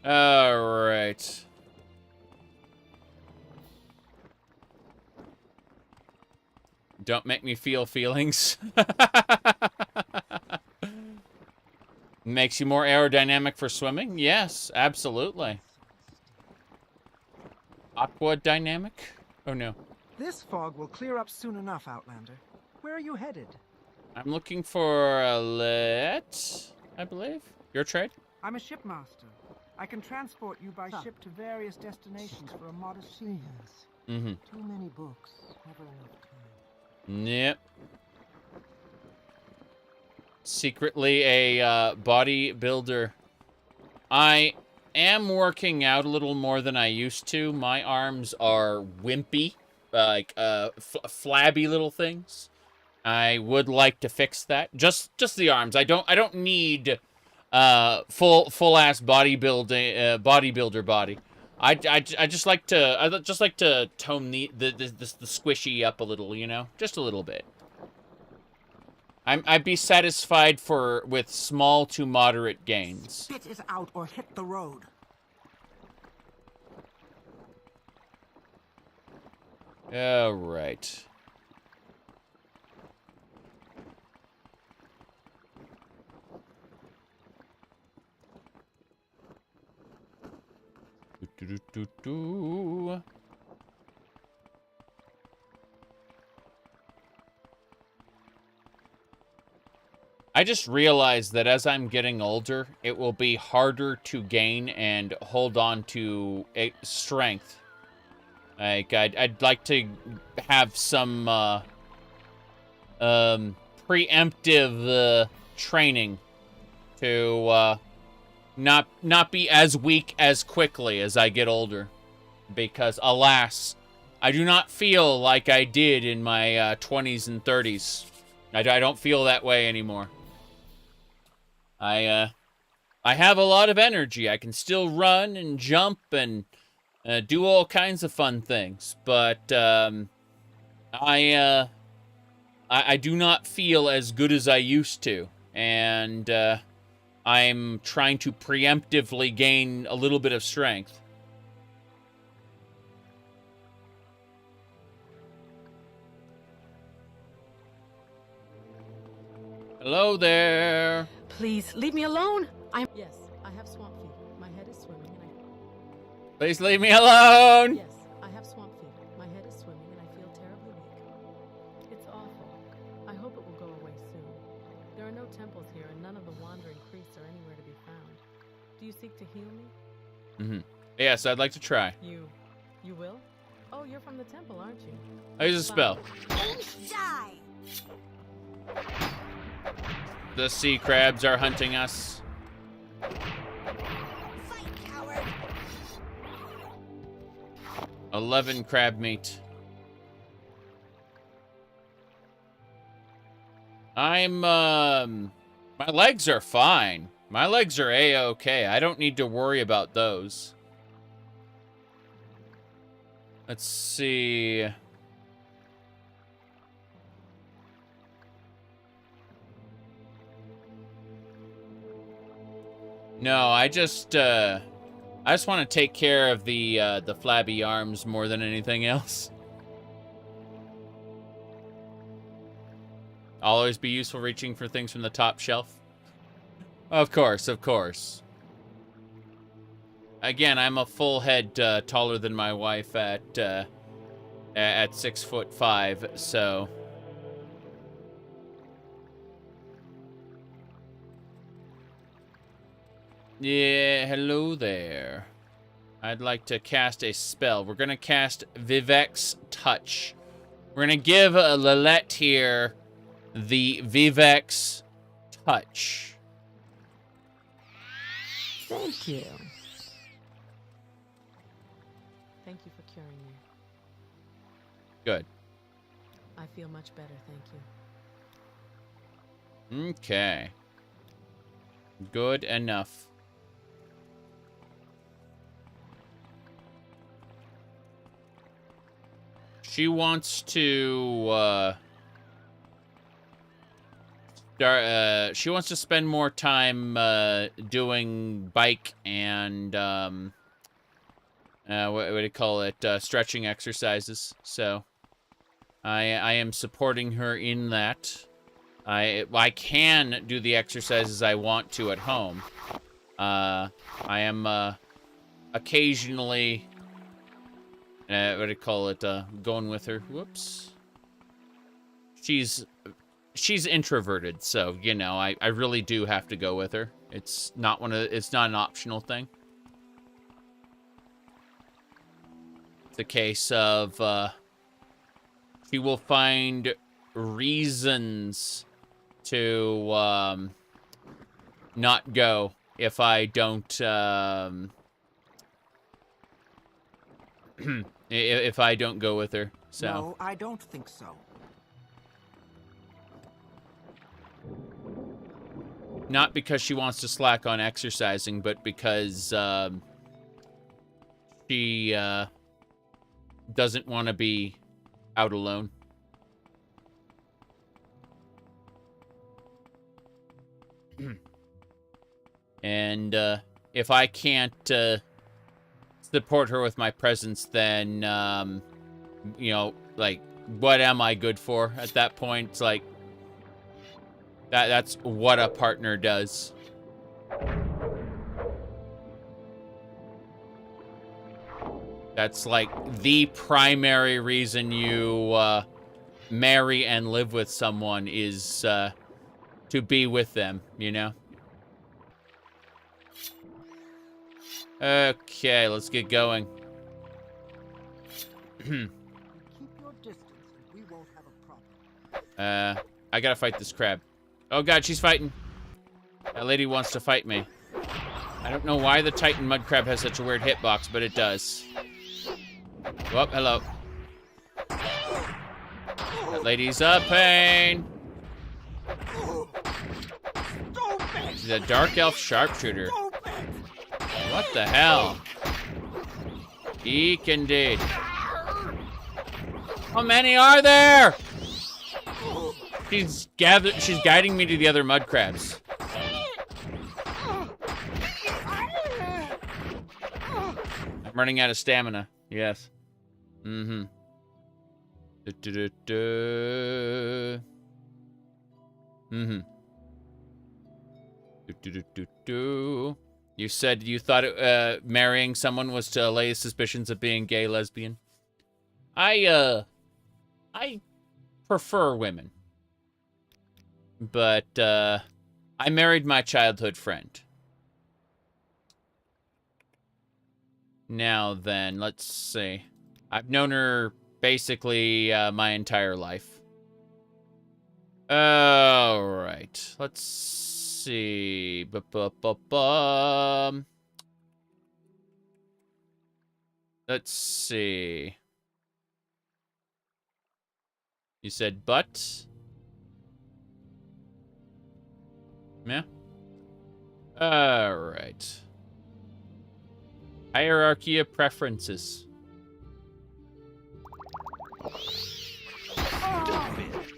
All right. Don't make me feel feelings. Makes you more aerodynamic for swimming? Yes, absolutely. Aqua dynamic? Oh no. This fog will clear up soon enough, Outlander. Where are you headed? I'm looking for a lit, I believe. Your trade? I'm a shipmaster. I can transport you by ship to various destinations for a modest fee. Mm-hmm. Too many books, never enough time. Yep. Secretly a bodybuilder. I am working out a little more than I used to. My arms are wimpy, like flabby little things. I would like to fix that. Just the arms. I don't need full ass bodybuilder body. I just like to tone the squishy up a little, you know, just a little bit. I'd be satisfied with small to moderate gains. Spit it out or hit the road. All right. Do. I just realized that as I'm getting older, it will be harder to gain and hold on to strength. Like, I'd like to have some preemptive training to not be as weak as quickly as I get older, because alas, I do not feel like I did in my 20s and 30s. I don't feel that way anymore. I have a lot of energy. I can still run and jump and do all kinds of fun things, but I do not feel as good as I used to, and I'm trying to preemptively gain a little bit of strength. Hello there. Please, leave me alone. Yes, I have swamp fever. My head is swimming and Please leave me alone. Yes, I have swamp fever. My head is swimming and I feel terribly weak. It's awful. I hope it will go away soon. There are no temples here and none of the wandering priests are anywhere to be found. Do you seek to heal me? Mm-hmm. Yes, I'd like to try. You will? Oh, you're from the temple, aren't you? I use a spell. Die! The sea crabs are hunting us. Fight, coward! 11 crab meat. My legs are fine. My legs are A-okay. I don't need to worry about those. Let's see. No, I just want to take care of the flabby arms more than anything else. I'll always be useful reaching for things from the top shelf. Of course, of course. Again, I'm a full head taller than my wife at 6'5", so. Yeah, hello there. I'd like to cast a spell. We're gonna cast Vivek's Touch. We're gonna give Lilette here the Vivek's Touch. Thank you. Thank you for curing me. Good. I feel much better, thank you. Okay. Good enough. She wants to she wants to spend more time doing bike and what do you call it? Stretching exercises. So I am supporting her in that. I can do the exercises I want to at home. I am occasionally what do you call it? Going with her. Whoops. She's introverted, so you know I really do have to go with her. It's not an optional thing. It's a case of she will find reasons to not go if I don't if I don't go with her. So No, I don't think so. not because she wants to slack on exercising, but because she doesn't want to be out alone. And if I can't support her with my presence, then you know, like, what am I good for at that point? It's like that's what a partner does. That's like the primary reason you marry and live with someone is to be with them, you know? Okay, let's get going. Keep your distance and we won't have a problem. I gotta fight this crab. Oh god, she's fighting. That lady wants to fight me. I don't know why the Titan mud crab has such a weird hitbox, but it does. Whoop, hello. That lady's a pain. She's a dark elf sharpshooter. What the hell? Eek indeed. How many are there? She's guiding me to the other mud crabs. I'm running out of stamina. Yes. Mm-hmm. Mm-hmm. You said you thought marrying someone was to allay suspicions of being gay, lesbian. I prefer women. But, I married my childhood friend. Now then, let's see. I've known her basically my entire life. Alright, let's see. Let's see. You said but? Yeah. Alright. Hierarchy of preferences.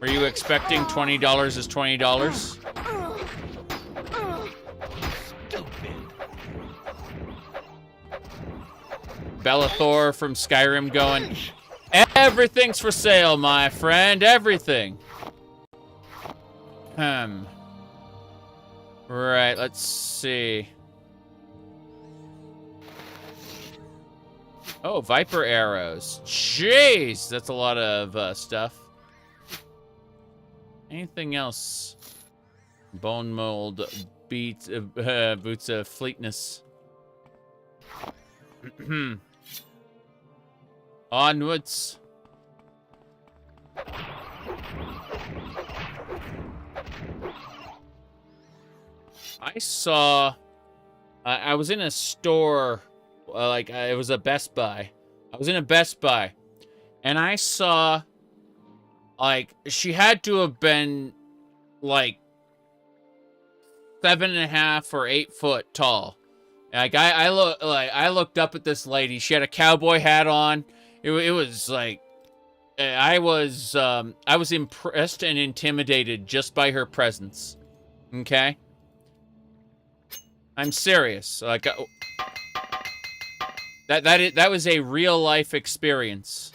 Were you expecting $20 is $20? Bellathor from Skyrim going, everything's for sale, my friend, everything. Right, let's see. Oh, Viper arrows. Jeez, that's a lot of stuff. Anything else? Bone mold, boots of fleetness. Onwards. I saw... I was in a store, it was a Best Buy. I was in a Best Buy, and I saw, she had to have been, 7.5 or 8 foot tall. I looked up at this lady. She had a cowboy hat on. It was like, I was impressed and intimidated just by her presence. Okay? I'm serious. That was a real life experience.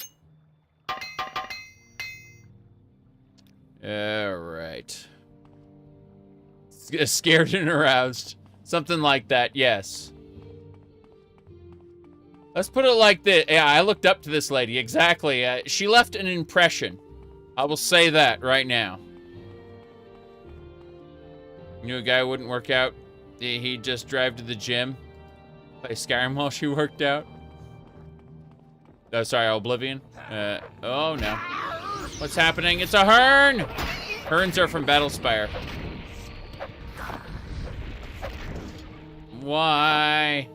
All right. Scared and aroused. Something like that, yes. Let's put it like this. Yeah, I looked up to this lady. Exactly. She left an impression. I will say that right now. Knew a guy wouldn't work out. He'd just drive to the gym. Play Skyrim while she worked out. Oh, sorry, Oblivion. Oh, no. What's happening? It's a Hern! Herns are from Battlespire. Why?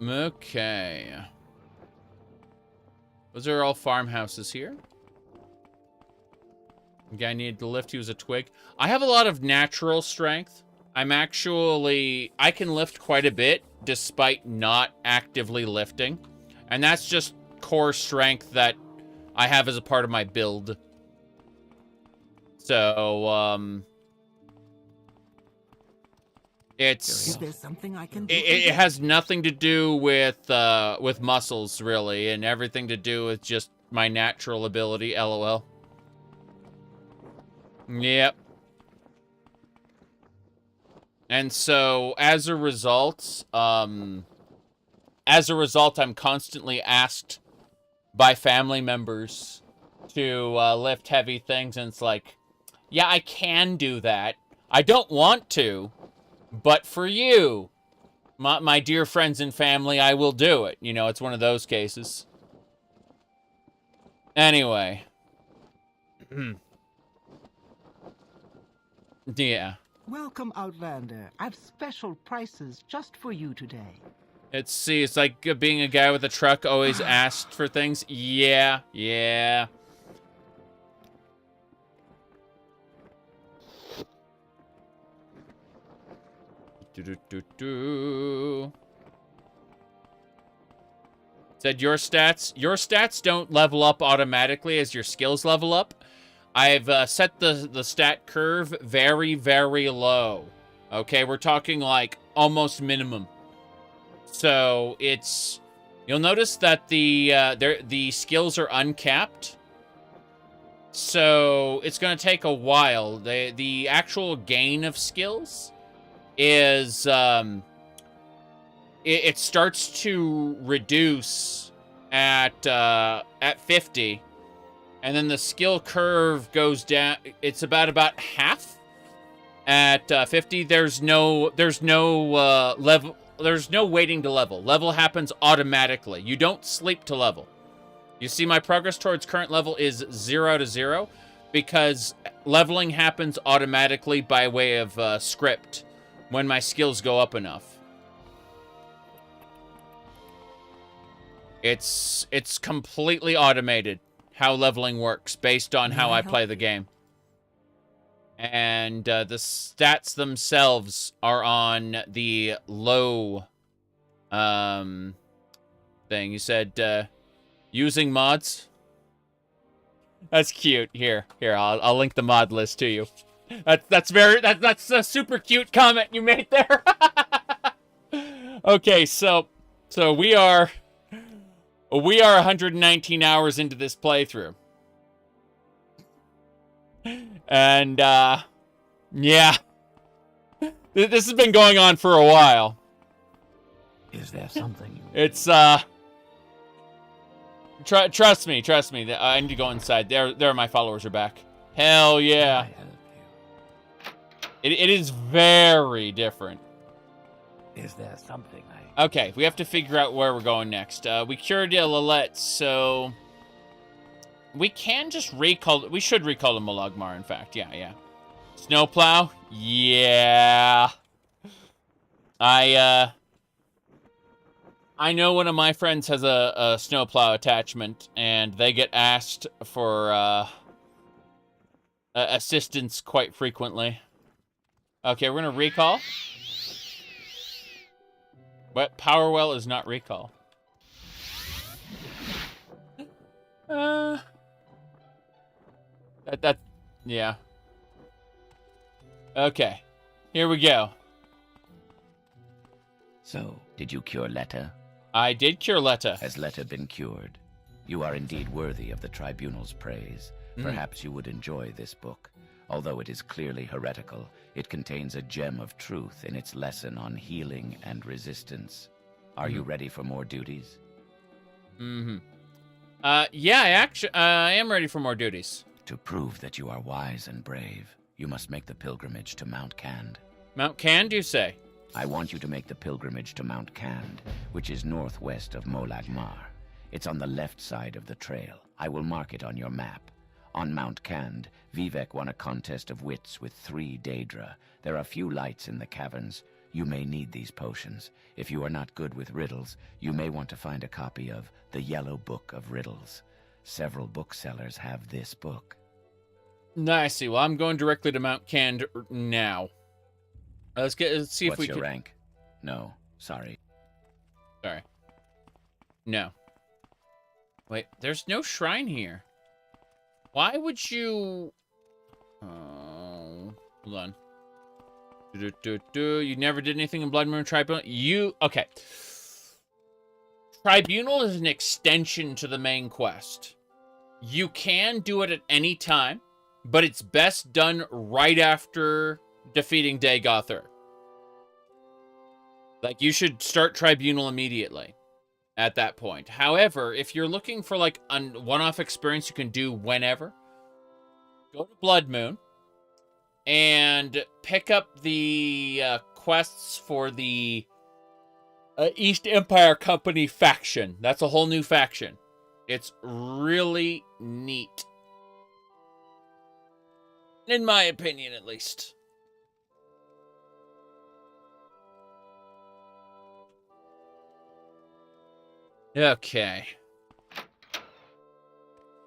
Okay. Those are all farmhouses here. The guy needed to lift. He was a twig. I have a lot of natural strength. I can lift quite a bit despite not actively lifting. And that's just core strength that I have as a part of my build. So, Is there something I can do? It has nothing to do with muscles, really, and everything to do with just my natural ability, LOL. Yep. And so, as a result, I'm constantly asked by family members to lift heavy things, and it's like, yeah, I can do that. I don't want to, but for you, my dear friends and family, I will do it. You know, it's one of those cases. Anyway. Yeah. Welcome, Outlander. I've special prices just for you today. Let's see, it's like being a guy with a truck always asked for things. Yeah. Said your stats don't level up automatically as your skills level up. I've set the stat curve very, very low. Okay, we're talking like almost minimum. So you'll notice that the skills are uncapped. So it's going to take a while. The actual gain of skills is it starts to reduce at 50, and then the skill curve goes down. It's about half at 50. There's no level. There's no waiting to level. Level happens automatically. You don't sleep to level. You see, my progress towards current level is 0 to 0 because leveling happens automatically by way of script when my skills go up enough. It's completely automated how leveling works based on how I play the game. And the stats themselves are on the low thing. You said using mods? That's cute. Here, I'll link the mod list to you. That's a super cute comment you made there. Okay, so we are 119 hours into this playthrough. And yeah. This has been going on for a while. Is there something? It's trust me. I need to go inside. There my followers are back. Hell yeah. It is very different. Is there something Okay, we have to figure out where we're going next. We cured Lilette, so we can just recall. We should recall the Malagmar, in fact. Yeah. Snowplow? Yeah. I know one of my friends has a snowplow attachment, and they get asked for assistance quite frequently. Okay, we're gonna recall. But Power Well is not recall. Yeah. Okay, here we go. So, did you cure Letta? I did cure Letta. Has Letta been cured? You are indeed worthy of the Tribunal's praise. Perhaps you would enjoy this book. Although it is clearly heretical, it contains a gem of truth in its lesson on healing and resistance. Are you ready for more duties? Yeah, I am ready for more duties. To prove that you are wise and brave, you must make the pilgrimage to Mount Cand. Mount Cand, you say? I want you to make the pilgrimage to Mount Cand, which is northwest of Molagmar. It's on the left side of the trail. I will mark it on your map. On Mount Cand, Vivek won a contest of wits with 3 Daedra. There are few lights in the caverns. You may need these potions. If you are not good with riddles, you may want to find a copy of The Yellow Book of Riddles. Several booksellers have this book. I see. Well, I'm going directly to Mount Cand now. Let's see if we can... What's your rank? No, sorry. Sorry. No. Wait, there's no shrine here. Why would you... Oh, hold on. You never did anything in Blood Moon Tribunal? Okay. Tribunal is an extension to the main quest. You can do it at any time, but it's best done right after defeating Dagothur. Like, you should start Tribunal immediately at that point. However, if you're looking for, like, a one-off experience you can do whenever, go to Blood Moon and pick up the quests for the East Empire Company faction. That's a whole new faction. It's really neat. In my opinion, at least. Okay.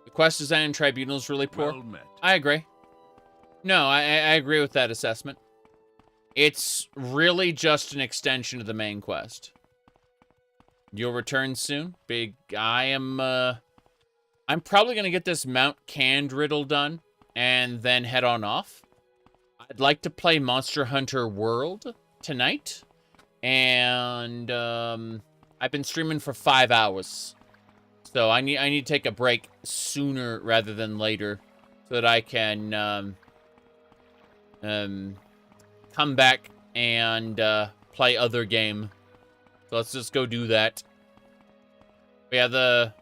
The quest design in Tribunal is really poor. Well met. I agree. No, I agree with that assessment. It's really just an extension of the main quest. You'll return soon. I'm probably going to get this Mount Cand riddle done and then head on off. I'd like to play Monster Hunter World tonight. And I've been streaming for 5 hours. So I need to take a break sooner rather than later so that I can come back and play other game. So let's just go do that. But yeah, the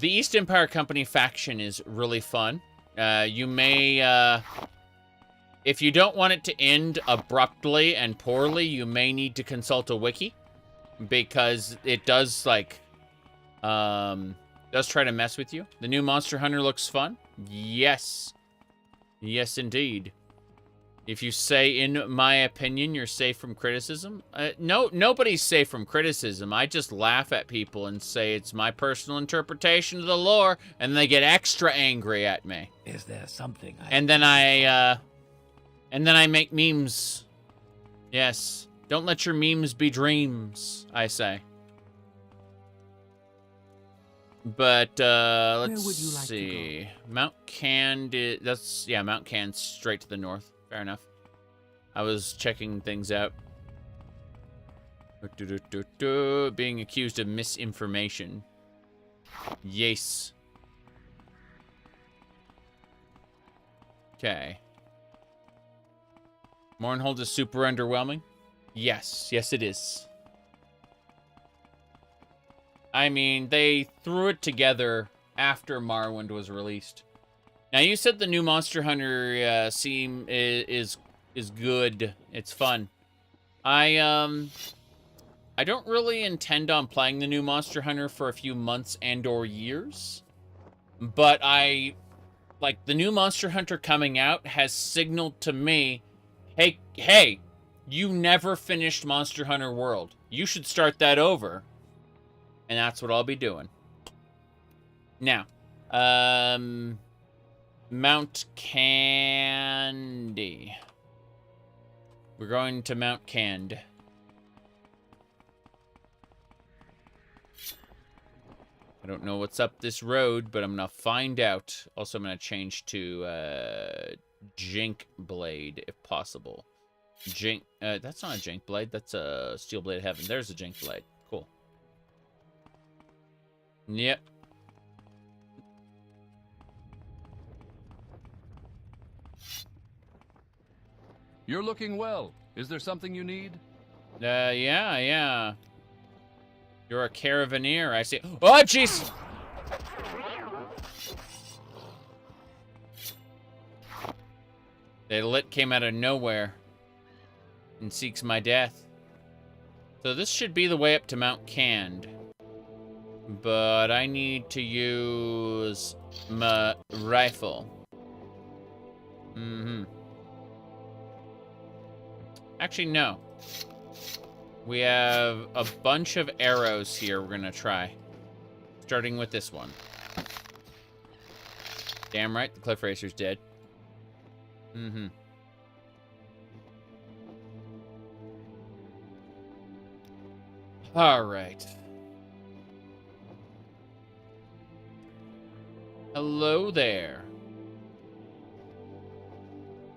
East Empire Company faction is really fun. You may, if you don't want it to end abruptly and poorly, you may need to consult a wiki, because it does, like, does try to mess with you. The new Monster Hunter looks fun. Yes. Yes, indeed. If you say, in my opinion, you're safe from criticism. No, nobody's safe from criticism. I just laugh at people and say it's my personal interpretation of the lore, and they get extra angry at me. Is there something And then I make memes. Yes. Don't let your memes be dreams, I say. But, let's would you like to see. Mount Cand, that's, yeah, Mount Cand's straight to the north. Fair enough. I was checking things out. Being accused of misinformation. Yes. Okay. Mournhold is super underwhelming? Yes. Yes, it is. I mean, they threw it together after Morrowind was released. Now, you said the new Monster Hunter is good. It's fun. I don't really intend on playing the new Monster Hunter for a few months and or years. But like, the new Monster Hunter coming out has signaled to me, hey, you never finished Monster Hunter World. You should start that over. And that's what I'll be doing. Now, Mount Candy. We're going to Mount Cand. I don't know what's up this road, but I'm gonna find out. Also, I'm gonna change to Jink Blade if possible. Jink. That's not a Jink Blade. That's a Steel Blade Heaven. There's a Jink Blade. Cool. Yep. You're looking well. Is there something you need? Yeah. You're a caravaneer, I see. Oh, jeez! The lit came out of nowhere and seeks my death. So this should be the way up to Mount Cand. But I need to use my rifle. Actually, no. We have a bunch of arrows here we're gonna try. Starting with this one. Damn right, the Cliff Racer's dead. Alright. Hello there.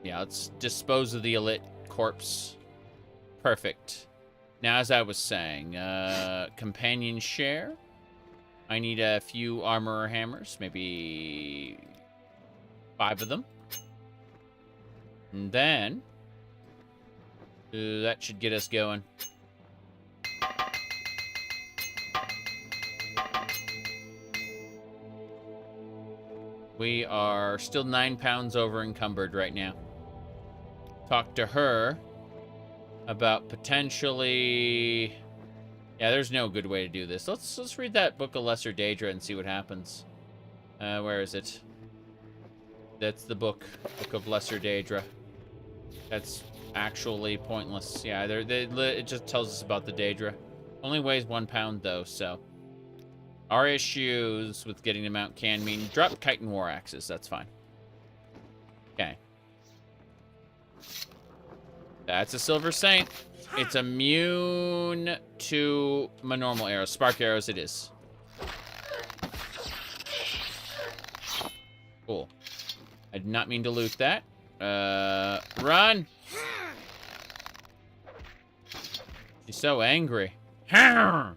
Yeah, let's dispose of the elite corpse. Perfect. Now, as I was saying, companion share. I need a few armor hammers, maybe 5 of them. And then, that should get us going. We are still 9 pounds over encumbered right now. Talk to her about potentially... Yeah, there's no good way to do this. Let's read that Book of Lesser Daedra and see what happens. Where is it? That's the Book of Lesser Daedra. That's actually pointless. Yeah, it just tells us about the Daedra. Only weighs 1 pound though, so... Our issues with getting to Mount Can mean drop Kite and War Axes. That's fine. Okay. That's a Silver Saint. It's immune to my normal arrows. Spark arrows it is. Cool. I did not mean to loot that. Run! She's so angry. Okay.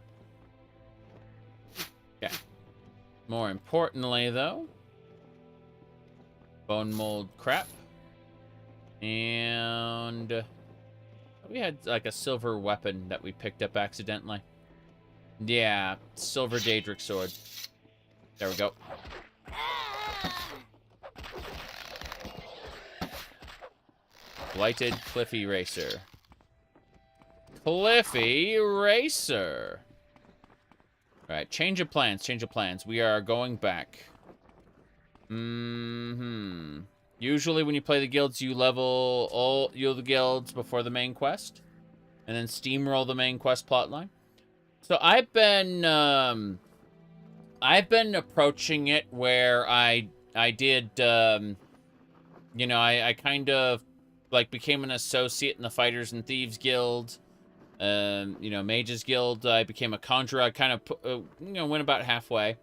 More importantly, though, Bone mold crap. And we had like a silver weapon that we picked up accidentally. Yeah, silver Daedric sword. There we go. Blighted Cliffy Racer. Cliffy Racer. Alright, change of plans, change of plans. We are going back. Usually when you play the guilds, you level all the guilds before the main quest. And then steamroll the main quest plotline. So I've been approaching it where I did, you know, I kind of, like, became an associate in the Fighters and Thieves Guild. You know, Mages Guild. I became a conjurer. I kind of, you know, went about halfway.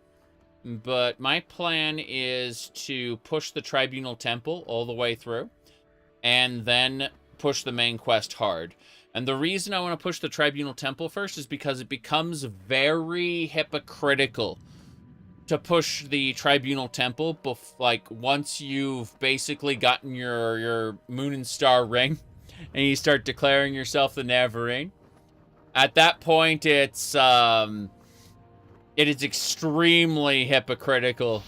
But my plan is to push the Tribunal Temple all the way through. And then push the main quest hard. And the reason I want to push the Tribunal Temple first is because it becomes very hypocritical to push the Tribunal Temple, like, once you've basically gotten your Moon and Star ring, and you start declaring yourself the Navarrete. At that point, it is extremely hypocritical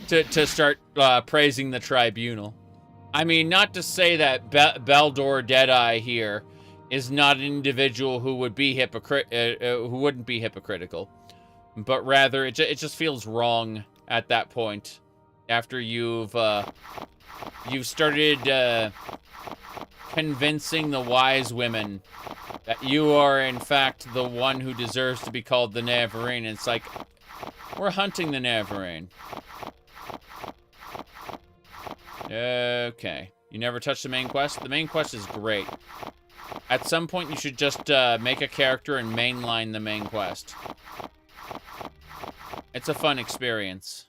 to start praising the Tribunal. I mean, not to say that Beldor Deadeye here is not an individual who would be who wouldn't be hypocritical. But rather, it just feels wrong at that point. After you've started convincing the wise women that you are, in fact, the one who deserves to be called the Navarrete. It's like, we're hunting the Navarrete. Okay. You never touched the main quest? The main quest is great. At some point, you should just make a character and mainline the main quest. It's a fun experience.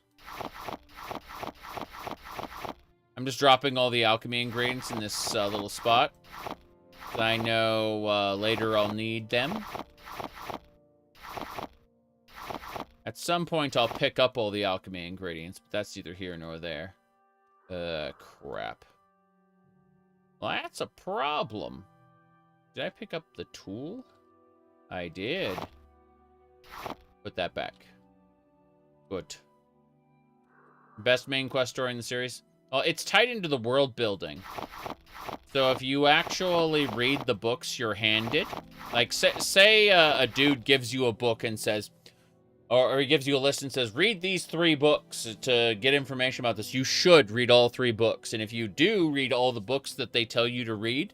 I'm just dropping all the alchemy ingredients in this little spot. I know later I'll need them. At some point, I'll pick up all the alchemy ingredients, but that's neither here nor there. Crap. Well, that's a problem. Did I pick up the tool? I did. Put that back. Good. Best main quest story in the series? Well, it's tied into the world building. So if you actually read the books you're handed, like say a dude gives you a book and says, or he gives you a list and says, read these 3 books to get information about this. You should read all 3 books. And if you do read all the books that they tell you to read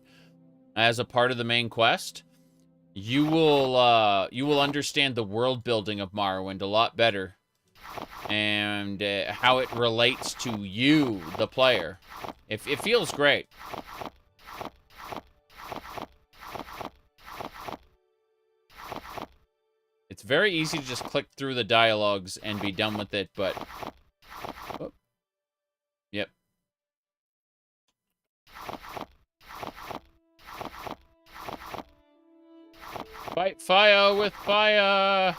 as a part of the main quest, you will understand the world building of Morrowind a lot better. And how it relates to you, the player. It feels great. It's very easy to just click through the dialogues and be done with it, but... Oh. Yep. Fight fire with fire!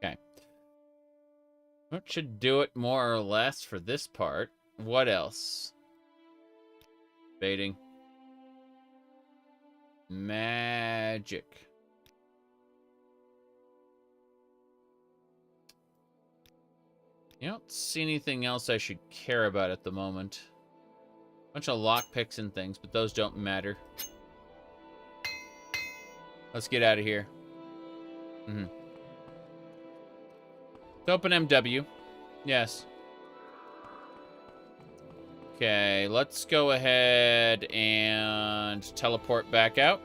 Okay. That should do it more or less for this part. What else? Baiting. Magic. You don't see anything else I should care about at the moment. Bunch of lockpicks and things, but those don't matter. Let's get out of here. Open MW. Yes. Okay, let's go ahead and teleport back out.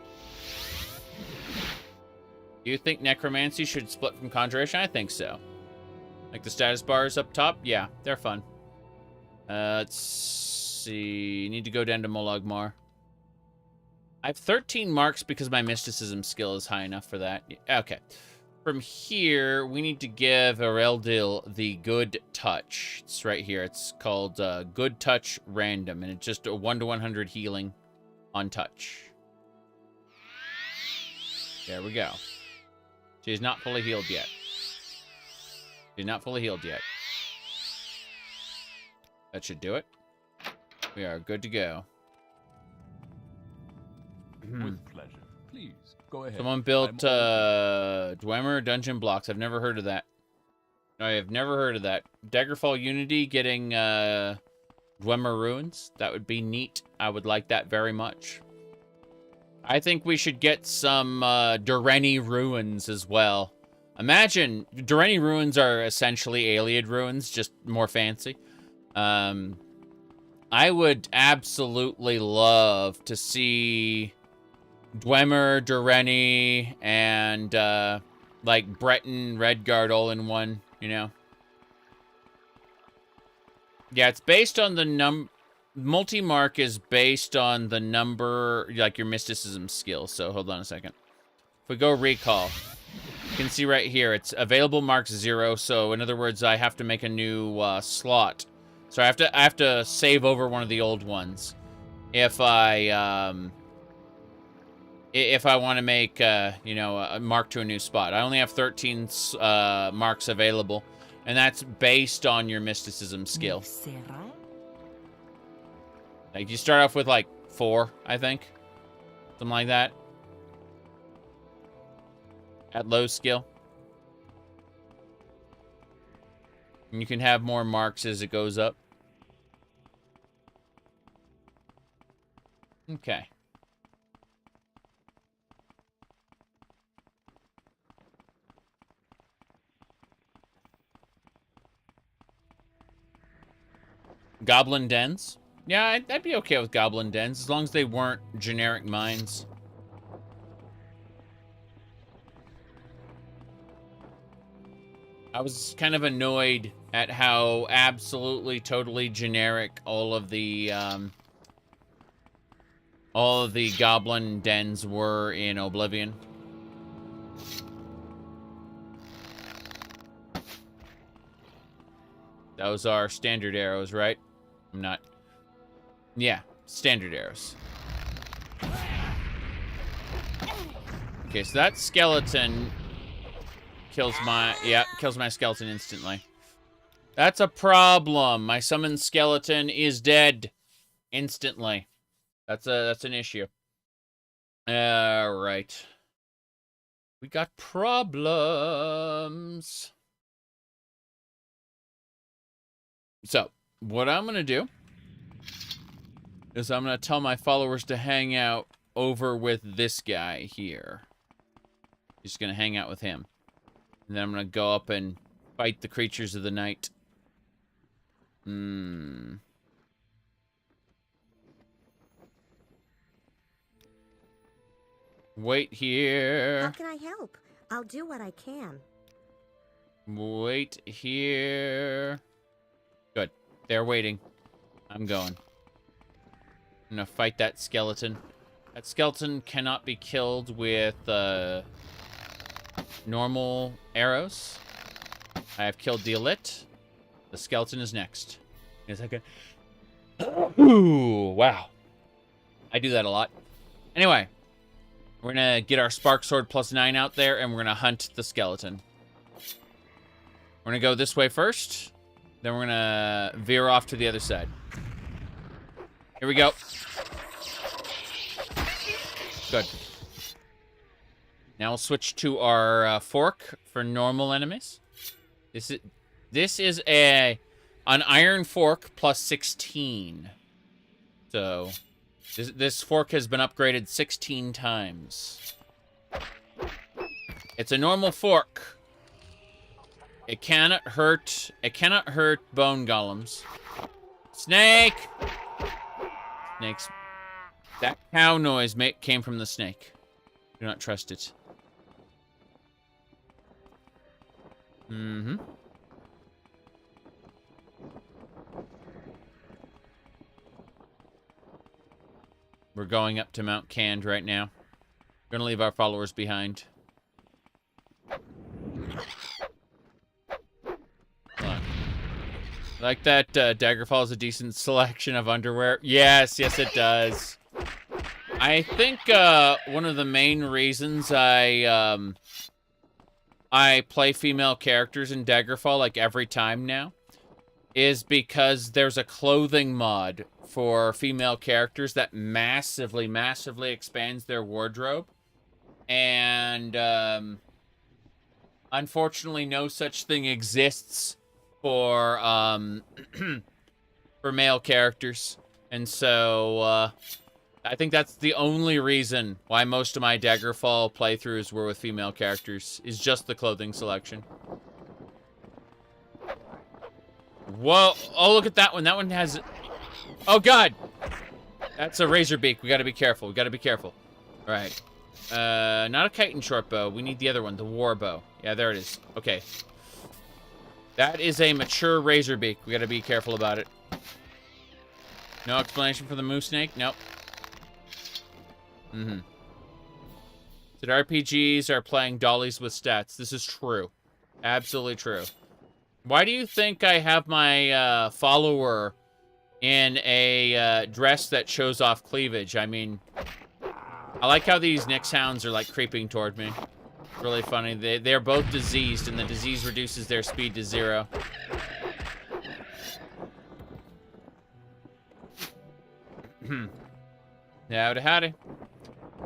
Do you think necromancy should split from conjuration? I think so. Like the status bars up top? Yeah, they're fun. Let's see. Need to go down to Molagmar. I have 13 marks because my mysticism skill is high enough for that. Okay. From here, we need to give Areldil the Good Touch. It's right here. It's called Good Touch Random, and it's just a 1 to 100 healing on touch. There we go. She's not fully healed yet. She's not fully healed yet. That should do it. We are good to go. With pleasure. Please, go ahead. Someone built Dwemer dungeon blocks. I've never heard of that. I have never heard of that. Daggerfall Unity getting Dwemer ruins. That would be neat. I would like that very much. I think we should get some Dureni ruins as well. Imagine, Dureni ruins are essentially Ayleid ruins, just more fancy. I would absolutely love to see Dwemer, Dureni, and like Breton, Redguard all in one, you know? Yeah, it's based on the multi-mark is based on the number, like your mysticism skill. So hold on a second. If we go recall, you can see right here, it's available marks 0. So in other words, I have to make a new slot. So I have to save over one of the old ones if I want to make you know, a mark to a new spot. I only have 13 marks available, and that's based on your mysticism skill. Like you start off with like 4, I think, something like that, at low skill. And you can have more marks as it goes up. Okay. Goblin dens? Yeah, I'd be okay with goblin dens as long as they weren't generic mines. I was kind of annoyed at how absolutely, totally generic all of the goblin dens were in Oblivion. Those are standard arrows, right? I'm not... Yeah, standard arrows. Okay, so that skeleton kills my... Yeah, kills my skeleton instantly. That's a problem. My summoned skeleton is dead instantly. That's an issue. Alright. We got problems. So, what I'm going to do is I'm going to tell my followers to hang out over with this guy here. Just going to hang out with him. And then I'm going to go up and fight the creatures of the night. Wait here. How can I help? I'll do what I can. Wait here. Good. They're waiting. I'm going. I'm gonna fight that skeleton. That skeleton cannot be killed with normal arrows. I have killed the elite. The skeleton is next. In a second. Ooh, wow. I do that a lot. Anyway, we're gonna get our Spark Sword +9 out there, and we're gonna hunt the skeleton. We're gonna go this way first. Then we're gonna veer off to the other side. Here we go. Good. Now we'll switch to our fork for normal enemies. This is an iron fork +16. So this fork has been upgraded 16 times. It's a normal fork. It cannot hurt. It cannot hurt bone golems. Snake. Snakes. That cow noise came from the snake. Do not trust it. Mm-hmm. We're going up to Mount Cand right now. We're gonna leave our followers behind. Like that Daggerfall is a decent selection of underwear. Yes, yes it does. I think one of the main reasons I play female characters in Daggerfall like every time now is because there's a clothing mod for female characters that massively, massively expands their wardrobe. And, unfortunately, no such thing exists for, for male characters. And so, I think that's the only reason why most of my Daggerfall playthroughs were with female characters, is just the clothing selection. Whoa. Oh, look at that one. That one has... Oh, God. That's a Razorbeak. We gotta be careful. We gotta be careful. All right. Not a kite and short bow. We need the other one, the war bow. Yeah, there it is. Okay. That is a mature Razorbeak. We gotta be careful about it. No explanation for the moose snake? Nope. Mm-hmm. That RPGs are playing dollies with stats. This is true. Absolutely true. Why do you think I have my follower in a dress that shows off cleavage? I mean, I like how these Nyx hounds are like creeping toward me. Really funny. They're both diseased, and the disease reduces their speed to 0. Howdy, howdy.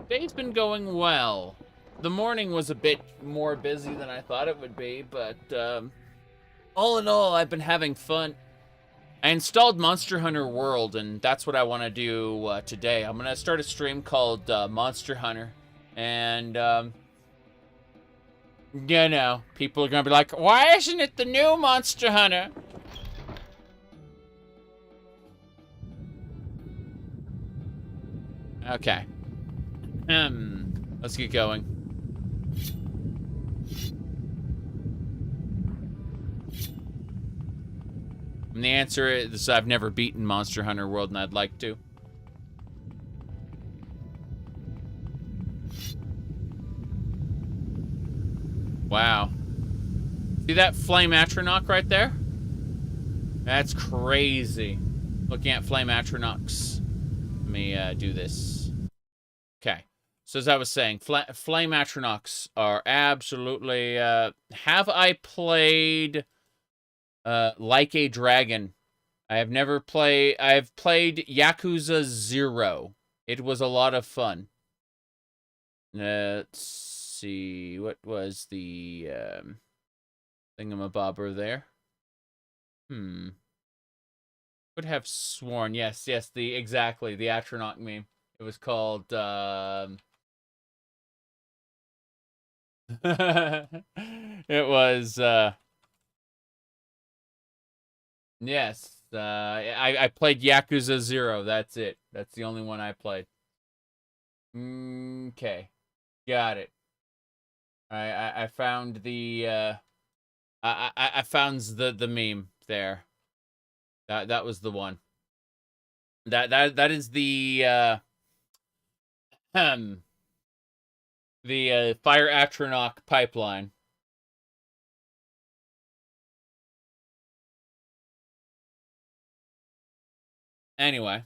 Day's been going well. The morning was a bit more busy than I thought it would be, but all in all, I've been having fun. I installed Monster Hunter World, and that's what I want to do today. I'm going to start a stream called Monster Hunter, and, you know, people are going to be like, why isn't it the new Monster Hunter? Okay. Let's get going. And the answer is I've never beaten Monster Hunter World, and I'd like to. Wow. See that flame Atronach right there? That's crazy. Looking at flame Atronachs. Let me do this. Okay. So as I was saying, flame Atronachs are absolutely... have I played Like a Dragon? I've played Yakuza 0. It was a lot of fun. Let's see. What was the thingamabobber there? Would have sworn. Yes, exactly. The Atronach meme. It was called, it was, yes, I played Yakuza 0, that's it. That's the only one I played. Okay. Got it. I found the, I found the meme there. That was the one. That is the, Fire Atronach pipeline. Anyway.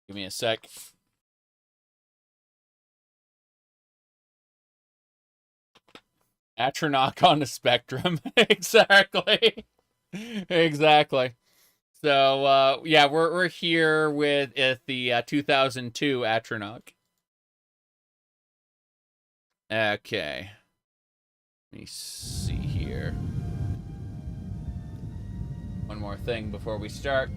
Give me a sec. Atronach on the spectrum. Exactly. Exactly. So, yeah, we're here with the 2002 Atronach. Okay. Let me see here. One more thing before we start.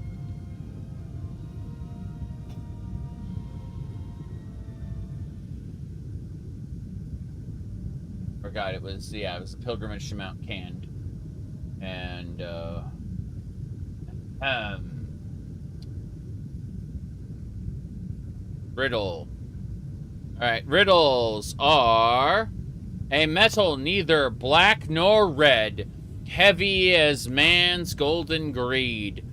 Forgot it was a pilgrimage to Mount Cand. And, riddle. Alright, riddles are a metal neither black nor red, heavy as man's golden greed.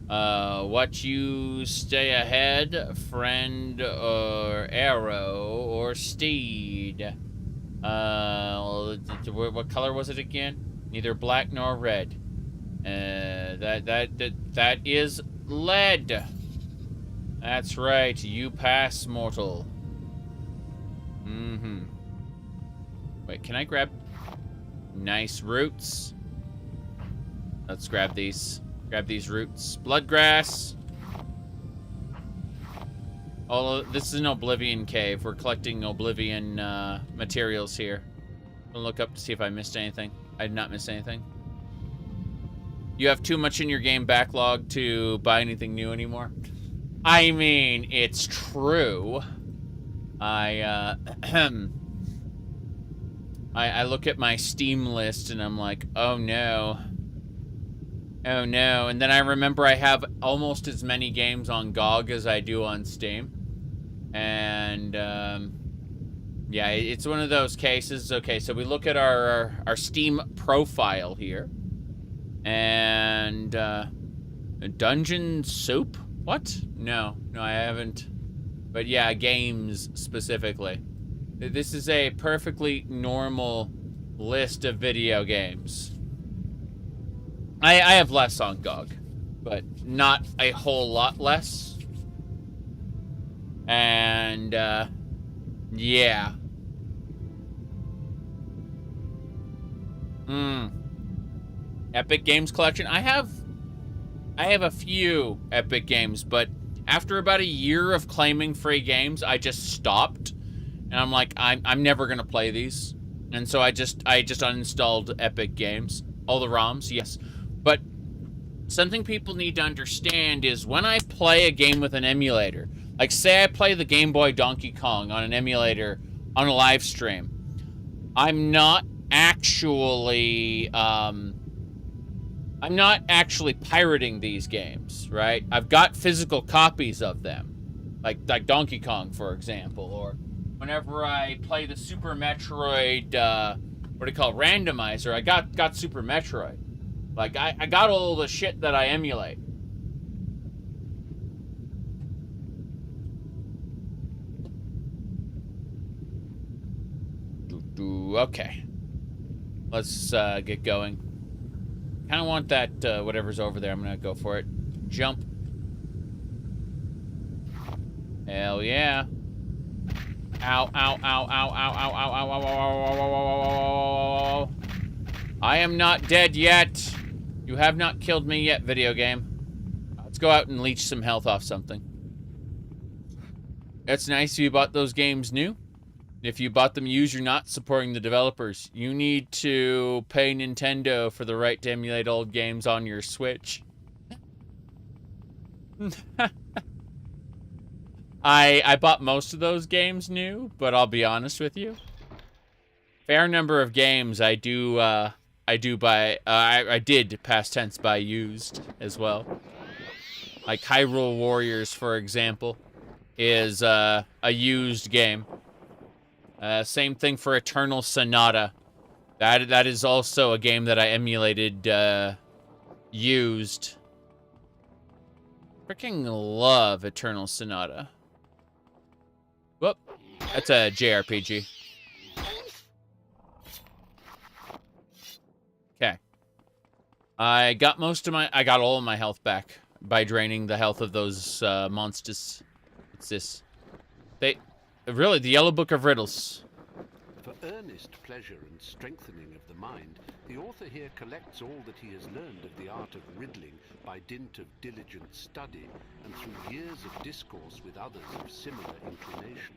What you stay ahead, friend or arrow or steed. What color was it again? Neither black nor red. That is lead. That's right. You pass, mortal. Wait, can I grab... Nice roots. Let's grab these. Grab these roots. Bloodgrass. Oh, this is an Oblivion cave. We're collecting Oblivion materials here. I'll look up to see if I missed anything. I did not miss anything. You have too much in your game backlog to buy anything new anymore? I mean, it's true. I look at my Steam list and I'm like, oh no. Oh no. And then I remember I have almost as many games on GOG as I do on Steam. And yeah, it's one of those cases. Okay, so we look at our Steam profile here. And Dungeon Soup? What? No, I haven't. But yeah, games specifically. This is a perfectly normal list of video games. I have less on GOG, but not a whole lot less. And yeah. Epic Games collection. I have a few Epic Games, but after about a year of claiming free games, I just stopped. And I'm like, I'm never gonna play these. And so I just uninstalled Epic Games. All the ROMs, yes. But something people need to understand is when I play a game with an emulator, like say I play the Game Boy Donkey Kong on an emulator on a live stream, I'm not actually pirating these games, right? I've got physical copies of them, like Donkey Kong, for example, or whenever I play the Super Metroid, what do you call it, randomizer, I got Super Metroid. Like, I got all the shit that I emulate. Okay. Let's get going. Kind of want that, whatever's over there. I'm gonna go for it. Jump. Hell yeah. Ow, ow, ow, ow, ow, ow, ow, ow, ow, ow, ow, ow, ow. I am not dead yet. You have not killed me yet, video game. Let's go out and leech some health off something. It's nice if you bought those games new. If you bought them used, you're not supporting the developers. You need to pay Nintendo for the right to emulate old games on your Switch. I bought most of those games new, but I'll be honest with you. Fair number of games I did past tense buy used as well. Like Hyrule Warriors, for example, is a used game. Same thing for Eternal Sonata. That is also a game that I emulated used. Freaking love Eternal Sonata. Whoop. That's a JRPG. Okay. I got all of my health back by draining the health of those monsters. What's this? Really, the Yellow Book of Riddles. For earnest pleasure and strengthening of the mind, the author here collects all that he has learned of the art of riddling by dint of diligent study and through years of discourse with others of similar inclination.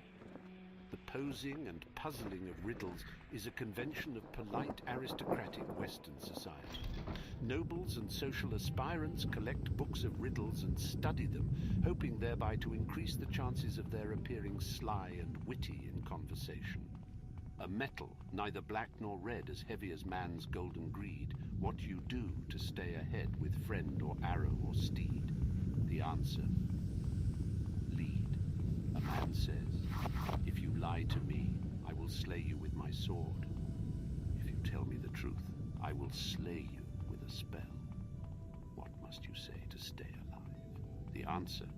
The posing and puzzling of riddles is a convention of polite aristocratic Western society. Nobles and social aspirants collect books of riddles and study them, hoping thereby to increase the chances of their appearing sly and witty in conversation. A metal, neither black nor red, as heavy as man's golden greed, what you do to stay ahead with friend or arrow or steed. The answer: lead. A man says, if you lie to me, I will slay you with my sword. If you tell me the truth, I will slay you with a spell. What must you say to stay alive? The answer: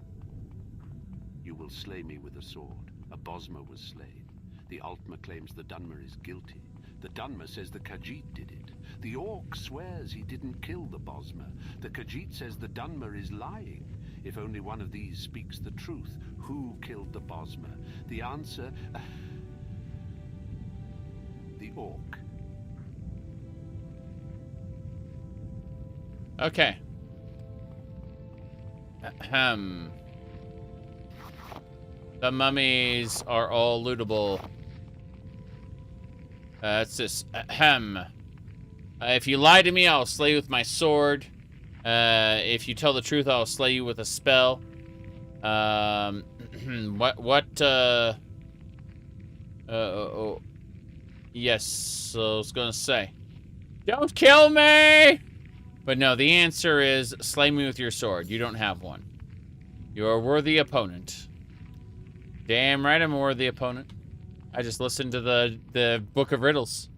you will slay me with a sword. A Bosmer was slain. The Altmer claims the Dunmer is guilty. The Dunmer says the Khajiit did it. The Orc swears he didn't kill the Bosmer. The Khajiit says the Dunmer is lying. If only one of these speaks the truth, who killed the Bosmer? The answer... the orc. Okay. Ahem. The mummies are all lootable. It's this. Ahem. If you lie to me, I'll slay you with my sword. If you tell the truth, I'll slay you with a spell. Oh, yes, I was gonna say. Don't kill me! But no, the answer is slay me with your sword. You don't have one. You're a worthy opponent. Damn right I'm a worthy opponent. I just listened to the Book of Riddles.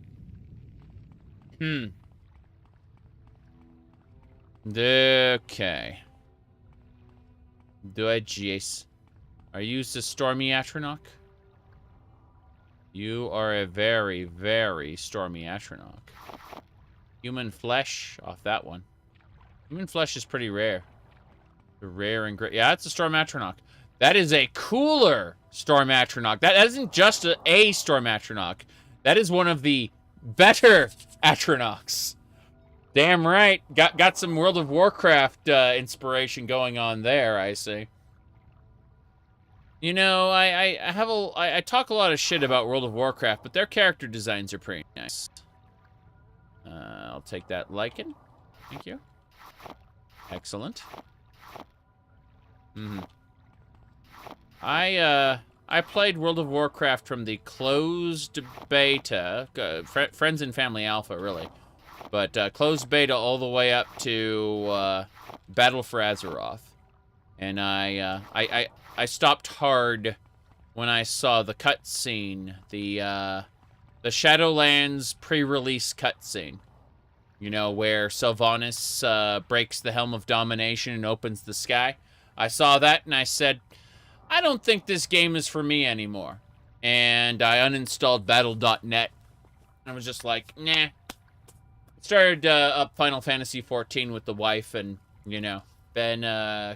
Okay. Do I jeez. Are you the Stormy Atronach? You are a very, very Stormy Atronach. Human flesh off that one. Human flesh is pretty rare. Rare and great. Yeah, it's a Storm Atronach. That is a cooler Storm Atronach. That isn't just a Storm Atronach. That is one of the better Atronachs. Damn right. Got some World of Warcraft inspiration going on there, I see. You know, I talk a lot of shit about World of Warcraft, but their character designs are pretty nice. I'll take that lichen. Thank you. Excellent. I played World of Warcraft from the closed beta, friends and family alpha, really, but closed beta all the way up to Battle for Azeroth, and I stopped hard when I saw the cutscene, the Shadowlands pre-release cutscene. You know, where Sylvanas breaks the Helm of Domination and opens the sky. I saw that and I said, I don't think this game is for me anymore. And I uninstalled Battle.net. I was just like, nah. Started up Final Fantasy XIV with the wife and, you know, been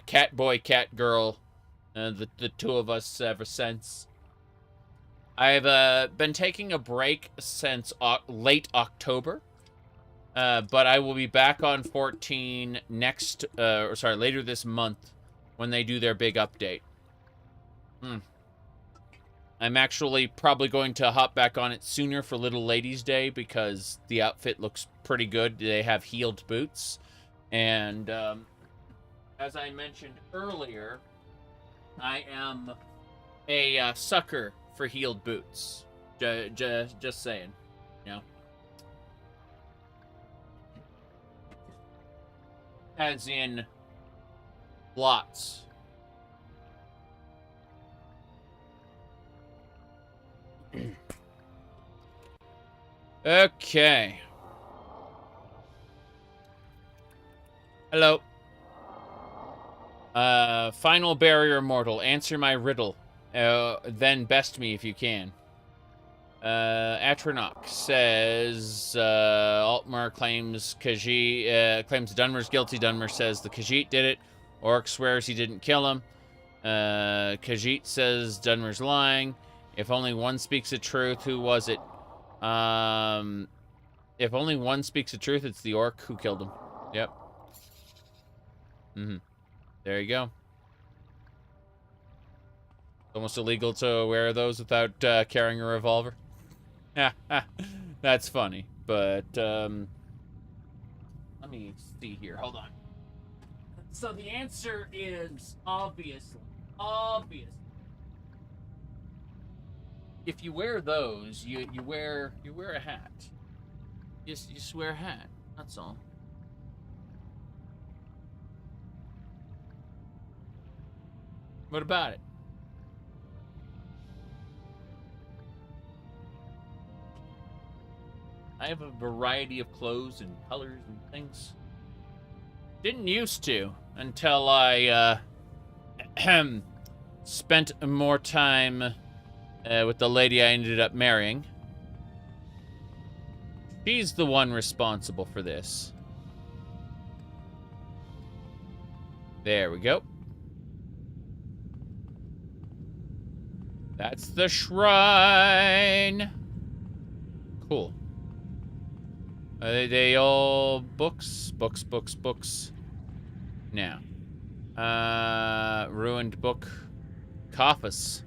cat boy, cat girl, the two of us ever since. I've been taking a break since late October. But I will be back on 14 later this month when they do their big update. I'm actually probably going to hop back on it sooner for Little Ladies Day because the outfit looks pretty good. They have heeled boots. And as I mentioned earlier, I am a sucker for heeled boots. Just saying, you know. As in lots. Okay. Hello. Final barrier mortal. Answer my riddle. Then best me if you can. Atronach says Altmar claims claims Dunmer's guilty. Dunmer says the Khajiit did it. Orc swears he didn't kill him. Khajiit says Dunmer's lying. If only one speaks the truth, who was it? If only one speaks the truth, it's the orc who killed him. Yep. There you go. Almost illegal to wear those without carrying a revolver. That's funny, but let me see here. Hold on. So the answer is obviously. If you wear those, you wear a hat. You just wear a hat. That's all. What about it? I have a variety of clothes and colors and things. Didn't used to until I spent more time with the lady I ended up marrying. She's the one responsible for this. There we go. That's the shrine. Cool. They all books? Books. Now. Ruined book. Coffus.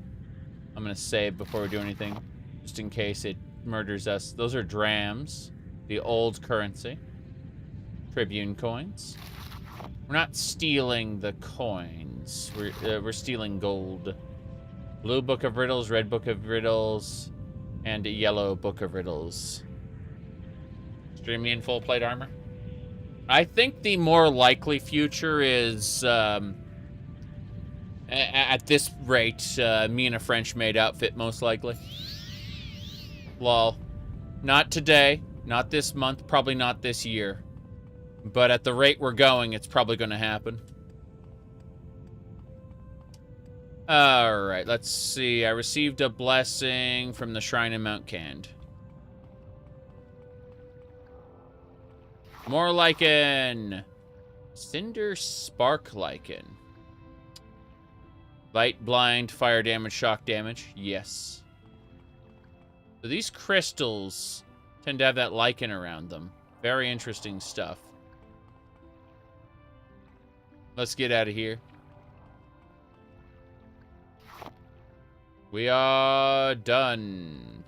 I'm gonna save before we do anything. Just in case it murders us. Those are drams. The old currency. Tribune coins. We're not stealing the coins. We're stealing gold. Blue book of riddles, red book of riddles, and a yellow book of riddles. Stream me in full plate armor. I think the more likely future is, at this rate, me in a French maid outfit, most likely. Lol. Not today, not this month, probably not this year. But at the rate we're going, it's probably going to happen. Alright, let's see. I received a blessing from the Shrine in Mount Cand. More lichen. Cinder Spark Lichen. Light, blind, fire damage, shock damage. Yes. So these crystals tend to have that lichen around them. Very interesting stuff. Let's get out of here. We are done.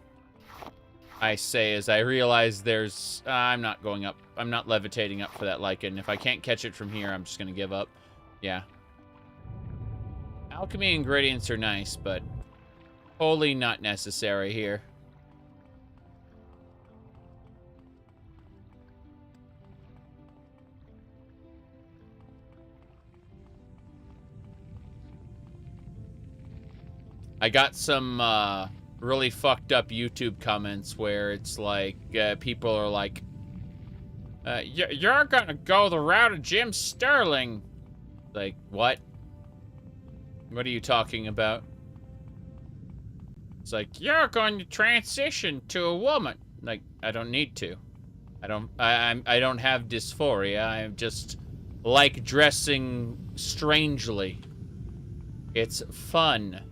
I say as I realize there's... I'm not going up. I'm not levitating up for that lichen. If I can't catch it from here, I'm just going to give up. Yeah. Alchemy ingredients are nice, but wholly not necessary here. I got some really fucked up YouTube comments where it's like, people are like, you're gonna go the route of Jim Sterling. Like, what? What are you talking about? It's like, you're going to transition to a woman. Like, I don't need to. I don't have dysphoria. I just like dressing strangely. It's fun.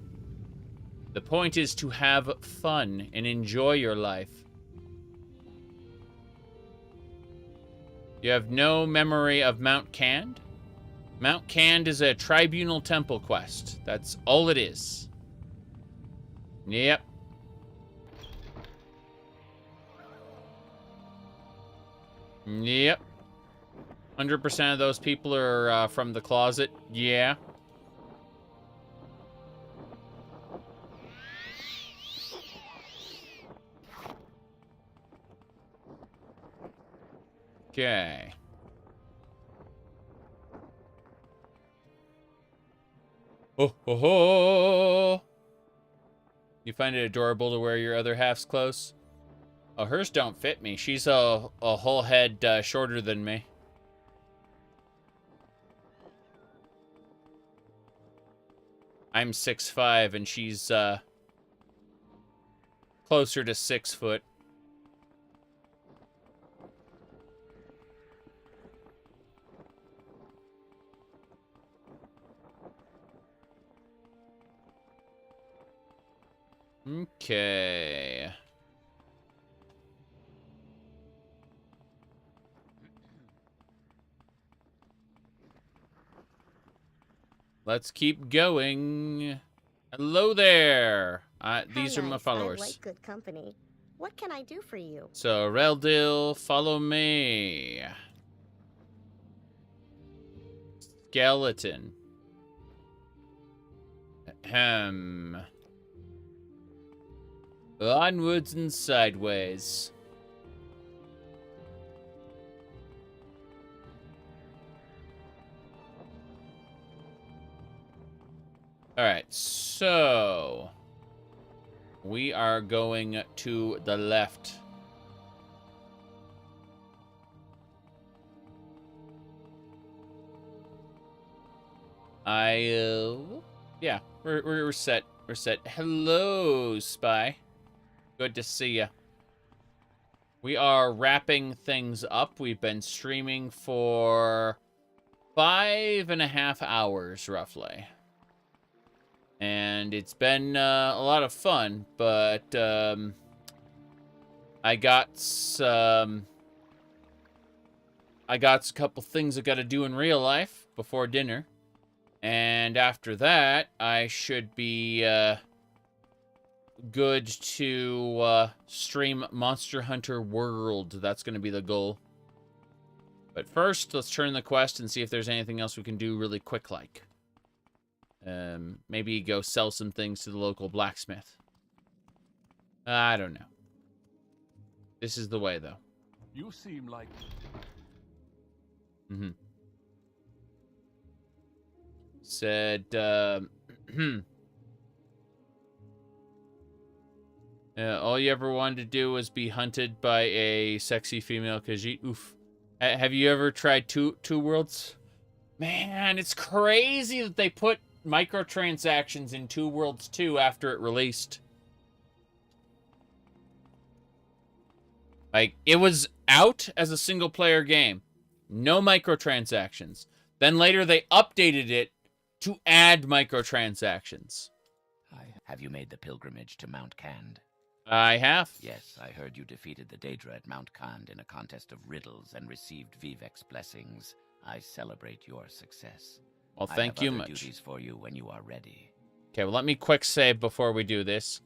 The point is to have fun and enjoy your life. You have no memory of Mount Cand? Mount Cand is a Tribunal temple quest. That's all it is. Yep. Yep. 100% of those people are from the closet. Yeah. Okay. Oh, ho, ho. You find it adorable to wear your other half's clothes? Oh, hers don't fit me. She's a whole head shorter than me. I'm 6'5", and she's closer to 6 foot. Okay. Let's keep going. Hello there. These are my followers. I like good company. What can I do for you? So, Reldil, follow me. Skeleton. Ahem. Onwards and sideways. Alright, so we are going to the left. Yeah, we're set. We're set. Hello, Spy. Good to see ya. We are wrapping things up. We've been streaming for 5.5 hours, roughly. And it's been a lot of fun, but I got a couple things I gotta do in real life before dinner. And after that, I should be good to stream Monster Hunter World. That's going to be the goal. But first, let's turn the quest and see if there's anything else we can do really quick like. Maybe go sell some things to the local blacksmith. I don't know. This is the way, though. You seem like... Said, all you ever wanted to do was be hunted by a sexy female Khajiit. Oof. Have you ever tried two worlds? Man, it's crazy that they put microtransactions in 2 Worlds 2 after it released. Like, it was out as a single-player game. No microtransactions. Then later they updated it to add microtransactions. Have you made the pilgrimage to Mount Kand? I have. Yes, I heard you defeated the Daedra at Mount Kand in a contest of riddles and received Vivek's blessings. I celebrate your success. Well, thank you I have much. other duties for you when you are ready. Okay, well, let me quick save before we do this.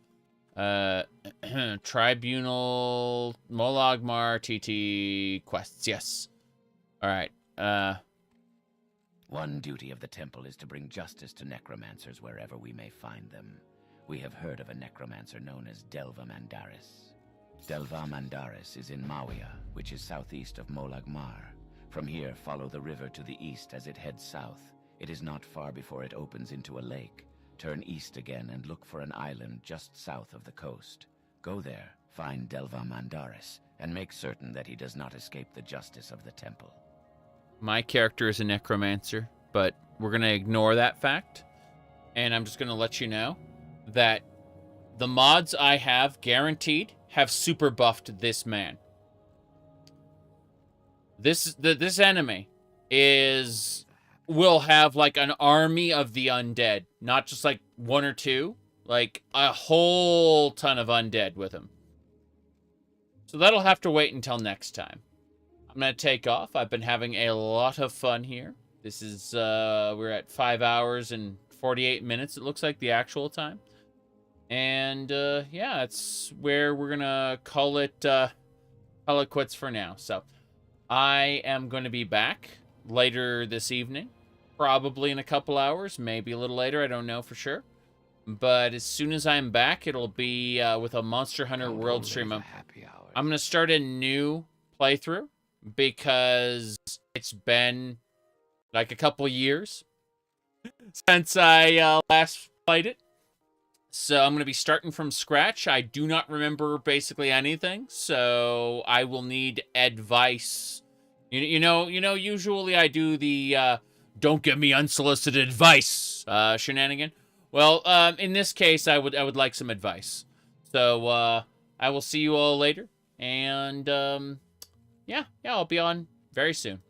Tribunal, Molagmar, TT quests. Yes. All right. One duty of the temple is to bring justice to necromancers wherever we may find them. We have heard of a necromancer known as Delva Mandaris. Delva Mandaris is in Mawia, which is southeast of Molagmar. From here, follow the river to the east as it heads south. It is not far before it opens into a lake. Turn east again and look for an island just south of the coast. Go there, find Delva Mandaris, and make certain that he does not escape the justice of the temple. My character is a necromancer, but we're going to ignore that fact. And I'm just going to let you know that the mods I have guaranteed have super buffed this man. This enemy will have like an army of the undead, not just like 1 or 2, like a whole ton of undead with him. So that'll have to wait until next time. I'm going to take off. I've been having a lot of fun here. This is, we're at 5 hours and 48 minutes, it looks like, the actual time. And, yeah, it's where we're going to call it quits for now. So, I am going to be back later this evening. Probably in a couple hours, maybe a little later, I don't know for sure. But as soon as I'm back, it'll be with a Monster Hunter World stream. I'm going to start a new playthrough, because it's been like a couple years since I last played it. So I'm going to be starting from scratch. I do not remember basically anything, so I will need advice. You know, usually I do the don't give me unsolicited advice shenanigan. Well, in this case, I would like some advice. So I will see you all later, and yeah, I'll be on very soon.